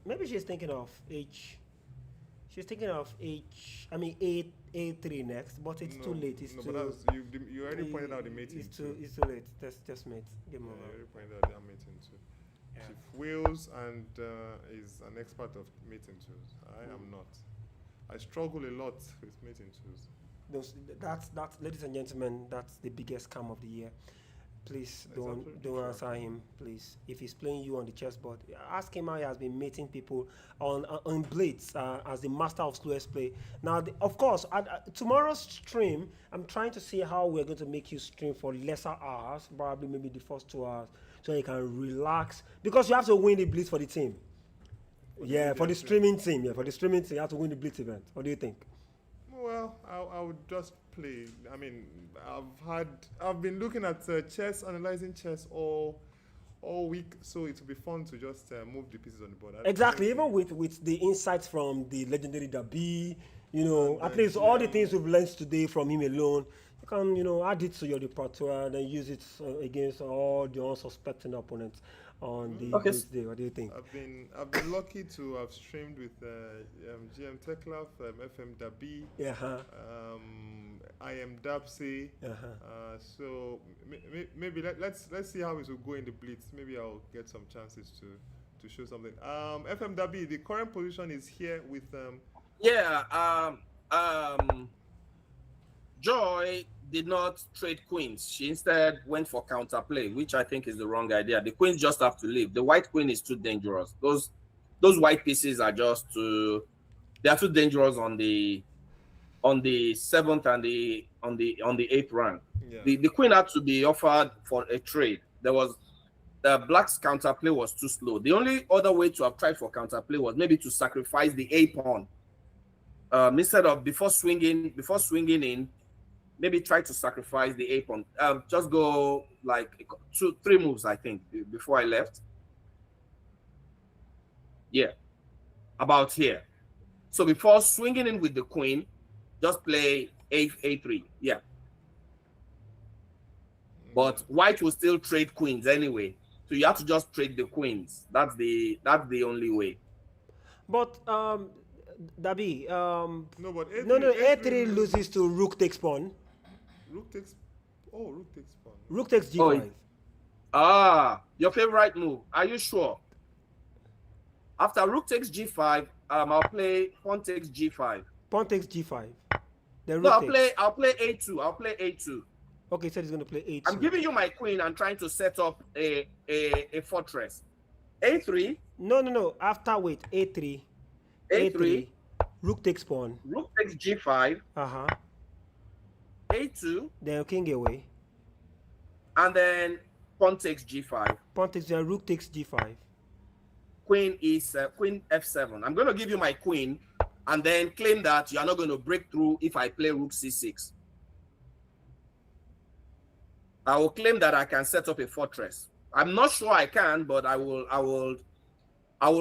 maybe she's thinking of h. She's thinking of h. I mean a3 next, but it's too late. It's no, too. but that's, you already pointed out the mating It's too. too late. That's just mate. Game Yeah, over. you already pointed out that mating too. Yeah. Chief Wales and is an expert of mating tools. I am not. I struggle a lot with mating tools. That's ladies and gentlemen, that's the biggest scam of the year. Please That's don't absolutely answer him, please. If he's playing you on the chessboard, ask him how he has been meeting people on blades as the master of slowest play. Now, of course, tomorrow's stream, I'm trying to see how we're going to make you stream for lesser hours, probably maybe the first 2 hours, so you can relax because you have to win the blitz for the team. For the streaming team. Yeah, for the streaming team, you have to win the blitz event. What do you think? Well, I would just play. I mean, I've been looking at chess, analyzing chess all week, so it will be fun to just move the pieces on the board. Exactly, even with the insights from the legendary Dabee, at least all the things we've learned today from him alone, you can, add it to your repertoire and then use it against all the unsuspecting opponents on the day. What do you think? I've been lucky to have streamed with GM Teclaf, FM Dabee, I am Dabsey. So maybe let's see how it will go in the blitz. Maybe I'll get some chances to show something. FM Dabee, the current position is here with Joy did not trade queens. She instead went for counterplay, which I think is the wrong idea. The queens just have to leave. The white queen is too dangerous. Those white pieces are just they are too dangerous on the 7th and on the 8th rank. Yeah. The queen had to be offered for a trade. The black's counterplay was too slow. The only other way to have tried for counterplay was maybe to sacrifice the A pawn. Instead of before swinging in, maybe try to sacrifice the A pawn. Just go like 2-3 moves, I think, before I left. Yeah, about here. So before swinging in with the queen, just play A3. Yeah. But white will still trade queens anyway. So you have to just trade the queens. That's the only way. But Dabee, no, but A3 loses to rook takes pawn. Rook takes pawn. Rook takes G5. Your favorite move. Are you sure? After rook takes G5, I'll play pawn takes G5. Pawn takes G5. Then No, rook I'll play A2. I'll play A2. Okay, so he's going to play A2. I'm giving you my queen and trying to set up a fortress. A3. No. After A3. A3. Rook takes pawn. Rook takes G5. A2. Then king away. And then pawn takes G5. Pawn takes rook takes G5. Queen F7. I'm going to give you my queen and then claim that you are not going to break through if I play rook C6. I will claim that I can set up a fortress. I'm not sure I can, but I will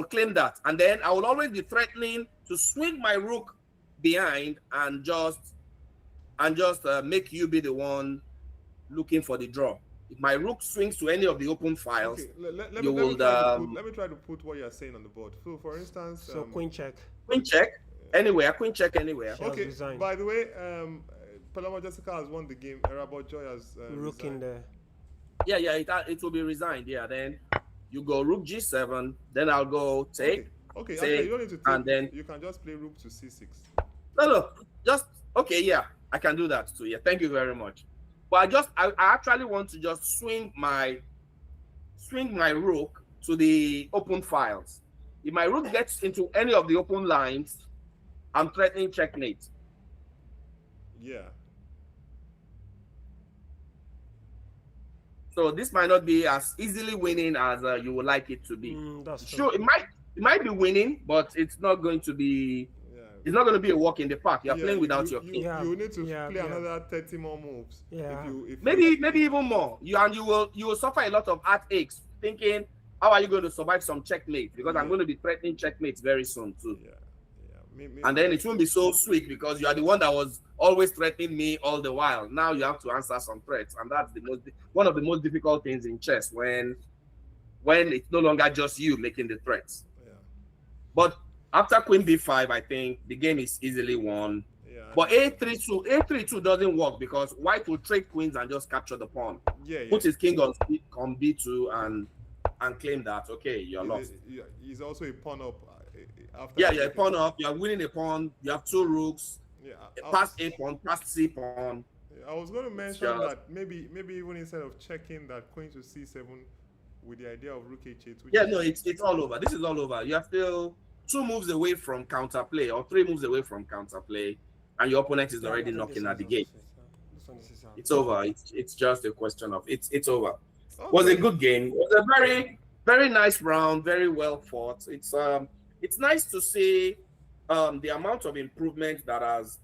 claim that. And then I will always be threatening to swing my rook behind and just make you be the one looking for the draw. If my rook swings to any of the open files, let me try to put what you're saying on the board. So, for instance, queen check. Queen check anywhere. Queen check anywhere. Okay. By the way, Paloma Jessica has won the game. Erabot Joy has rook resigned. in there. Yeah, it will be resigned. Yeah, then you go rook G7. Then I'll go take. Okay. Take, you don't need to take. and then you can just play rook to C6. No, just okay. Yeah, I can do that too. Yeah, thank you very much. But I actually want to just swing my rook to the open files. If my rook gets into any of the open lines, I'm threatening checkmate. Yeah. So this might not be as easily winning as you would like it to be. That's true. Sure, it might be winning, but it's not going to be. Yeah. It's not going to be a walk in the park. You're Yeah, playing without your king. you need to Yeah, play yeah. another 30 more moves. Yeah. If Maybe even more. You will suffer a lot of heartaches thinking, how are you going to survive some checkmate? Because I'm going to be threatening checkmates very soon too. Yeah. And then it won't be so sweet because you are the one that was always threatening me all the while. Now you have to answer some threats, and that's one of the most difficult things in chess when it's no longer just you making the threats. Yeah. But after Queen B5, I think the game is easily won. Yeah. But A32 doesn't work because White will trade queens and just capture the pawn. Yeah. Put his king on B2 and claim that okay, you're lost. He's also a pawn up. After Yeah, you're a pawn up. You're winning a pawn. You have 2 rooks. Yeah. Pass A pawn, pass C pawn. I was going to mention that maybe even instead of checking that queen to C7 with the idea of rook H8. Yeah, no, it's all over. This is all over. You are still 2 moves away from counterplay or 3 moves away from counterplay, and your opponent is already knocking at the gate. It's over. It's just a question of it's over. Okay. Was a good game. It was a very, very nice round. Very well fought. It's nice to see the amount of improvement that has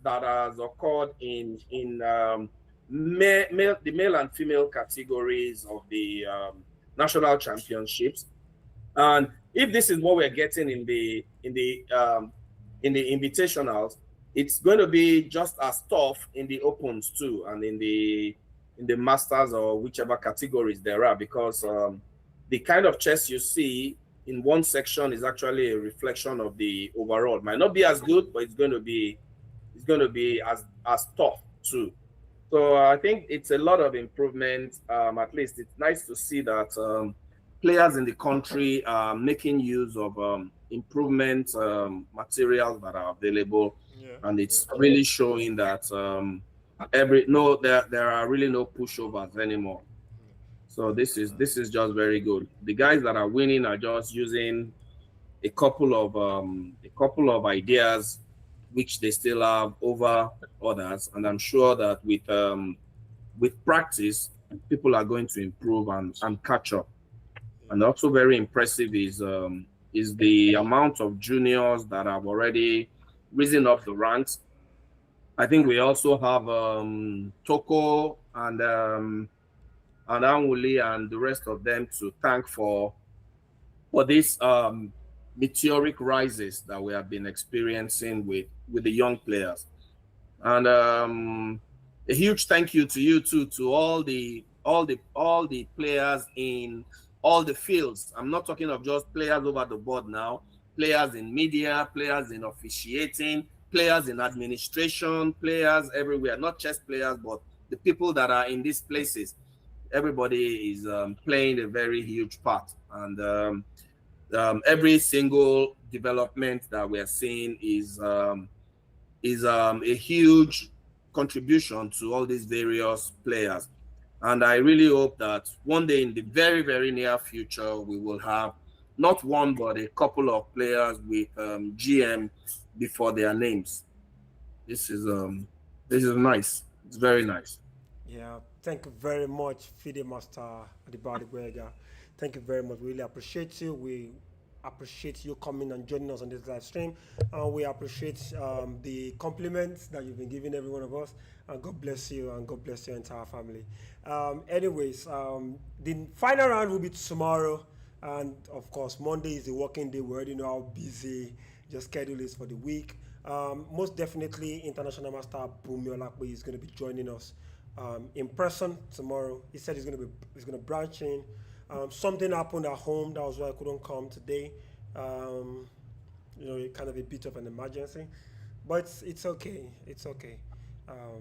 occurred in the male and female categories of the national championships. And if this is what we're getting in the invitationals, it's going to be just as tough in the opens too, and in the masters or whichever categories there are, because the kind of chess you see in one section is actually a reflection of the overall. It might not be as good, but it's going to be as tough too. So I think it's a lot of improvement. At least it's nice to see that players in the country are making use of improvement materials that are available, and it's really showing that there are really no pushovers anymore. So this is just very good. The guys that are winning are just using a couple of ideas which they still have over others, and I'm sure that with practice people are going to improve and catch up. And also very impressive is the amount of juniors that have already risen up the ranks. I think we also have Toko and Anwuli and the rest of them to thank for these meteoric rises that we have been experiencing with the young players. And a huge thank you to you too, to all the players in all the fields. I'm not talking of just players over the board now, players in media, players in officiating, players in administration, players everywhere, not just players, but the people that are in these places. Everybody is playing a very huge part, and every single development that we are seeing is a huge contribution to all these various players. And I really hope that one day in the very, very near future, we will have not one, but a couple of players with GM before their names. This is nice. It's very nice. Yeah, thank you very much, FIDE Master Adibadi. Thank you very much. We really appreciate you. We appreciate you coming and joining us on this live stream. And we appreciate the compliments that you've been giving every one of us. And God bless you, and God bless your entire family. Anyways, the final round will be tomorrow. And of course, Monday is the working day. We already know how busy your schedule is for the week. Most definitely, International Master Bumi Olakwe is going to be joining us in person tomorrow. He said he's going to branch in. Something happened at home. That was why I couldn't come today. Kind of a bit of an emergency, but it's okay. It's okay.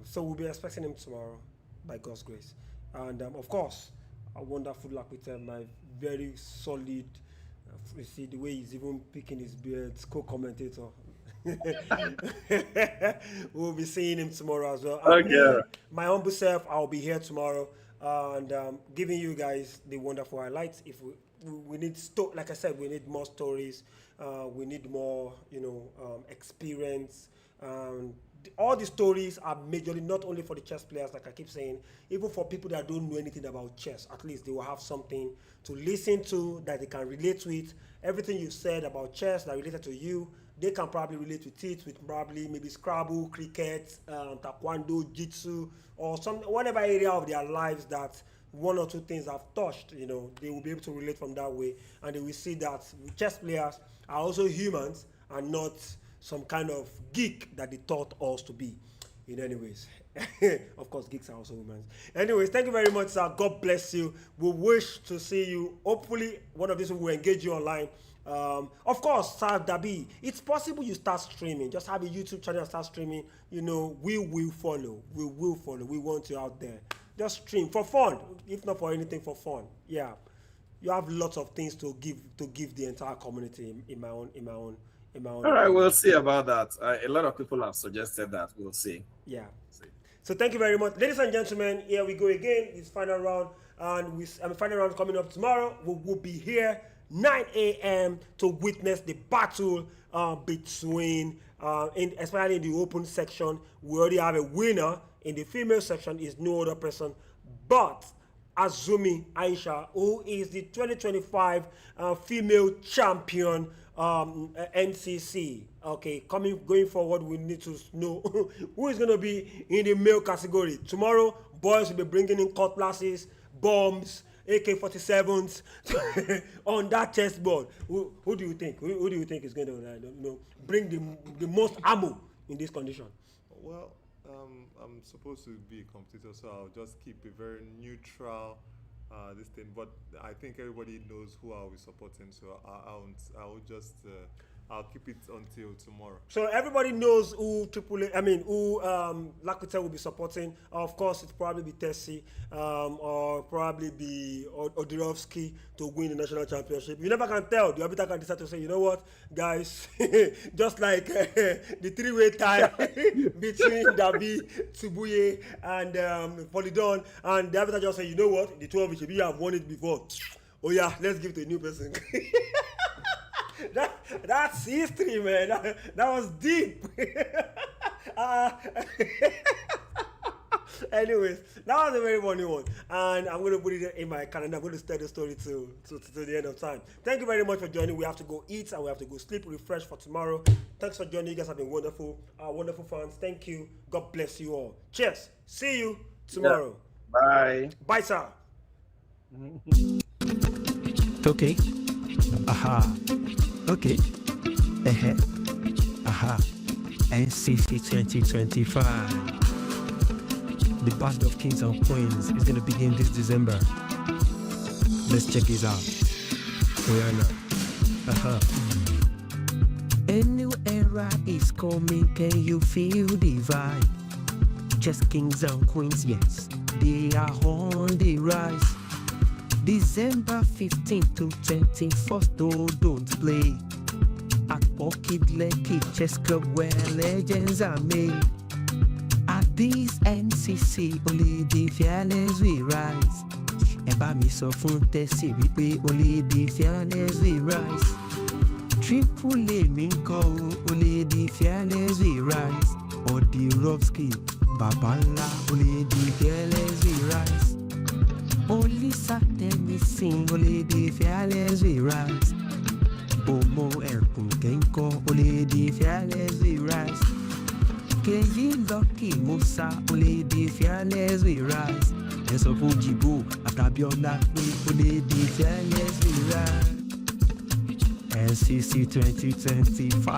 So we'll be expecting him tomorrow, by God's grace. And of course, a wonderful luck with my very solid. You see the way he's even picking his beard, co-commentator. We'll be seeing him tomorrow as well. Okay. My humble self, I'll be here tomorrow and giving you guys the wonderful highlights. If we need like I said, we need more stories. We need more, experience. All the stories are majorly not only for the chess players, like I keep saying, even for people that don't know anything about chess. At least they will have something to listen to that they can relate with. Everything you said about chess that related to you, they can probably relate with it, with probably maybe Scrabble, cricket, taekwondo, jitsu, or some whatever area of their lives that one or two things have touched. You know, they will be able to relate from that way, and they will see that chess players are also humans and not some kind of geek that they taught us to be. In any ways, of course, geeks are also humans. Anyways, thank you very much, sir. God bless you. We wish to see you. Hopefully, one of these will engage you online. Of course, Sir Dabee, it's possible you start streaming. Just have a YouTube channel and start streaming. You know, we will follow. We will follow. We want you out there. Just stream for fun, if not for anything, for fun. Yeah, you have lots of things to give the entire community. In my own. All right, we'll see about that. A lot of people have suggested that. We'll see. Yeah. So thank you very much, ladies and gentlemen. Here we go again. It's final round, and final round coming up tomorrow. We will be here 9 a.m. to witness the battle between, especially in the open section. We already have a winner. In the female section is no other person but Azumi Aisha, who is the 2025 female champion NCC. Okay, going forward, we need to know who is going to be in the male category. Tomorrow, boys will be bringing in cutlasses, bombs, AK-47s on that chessboard. Who do you think? Who do you think is going to bring the most ammo in this condition? Well, I'm supposed to be a competitor, so I'll just keep a very neutral this thing. But I think everybody knows who I'll be supporting, so I'll just I'll keep it until tomorrow. So everybody knows who who Lakute will be supporting. Of course, it'll probably be Tessie, or probably be Odirovsky to win the national championship. You never can tell. The arbiter can decide to say, you know what, guys, just like the three-way tie between Dabee, Tsubuye, and Polydon, and the arbiter just say, you know what, the two of you have won it before. Oh yeah, let's give it to a new person. That's history, man. That was deep. Anyways, that was a very funny one, and I'm going to put it in my calendar. I'm going to start the story to the end of time. Thank you very much for joining. We have to go eat and we have to go sleep, refresh for tomorrow. Thanks for joining. You guys have been wonderful, wonderful fans. Thank you. God bless you all. Cheers. See you tomorrow. Yeah. Bye. Bye, sir. Okay. Aha. Okay. Aha. NCC 2025. The Band of Kings and Queens is going to begin this December. Let's check this out. Rihanna. Aha. A new era is coming. Can you feel the vibe? Just kings and queens, yes. They are on the rise. December 15th to 21st, oh, don't play. At Orchid Lekki Chess Club where legends are made. At this NCC, only the fearless we rise. Eba mi sọ fún Tessie wípé only the fearless we rise. Triple A mi ńkọ́ o, only the fearless we rise. Odirovsky, baba ńlá, only the fearless we rise. Only Saturday sing, only the fearless we rise. Omo ẹkùn kẹ́ńkọ́, only the fearless we rise. Keyi Lucky Musa, only the fearless we rise. Ẹ̀sọ́ fún Jìbò àtàbíọ́lá pé only the fearless we rise. NCC 2025.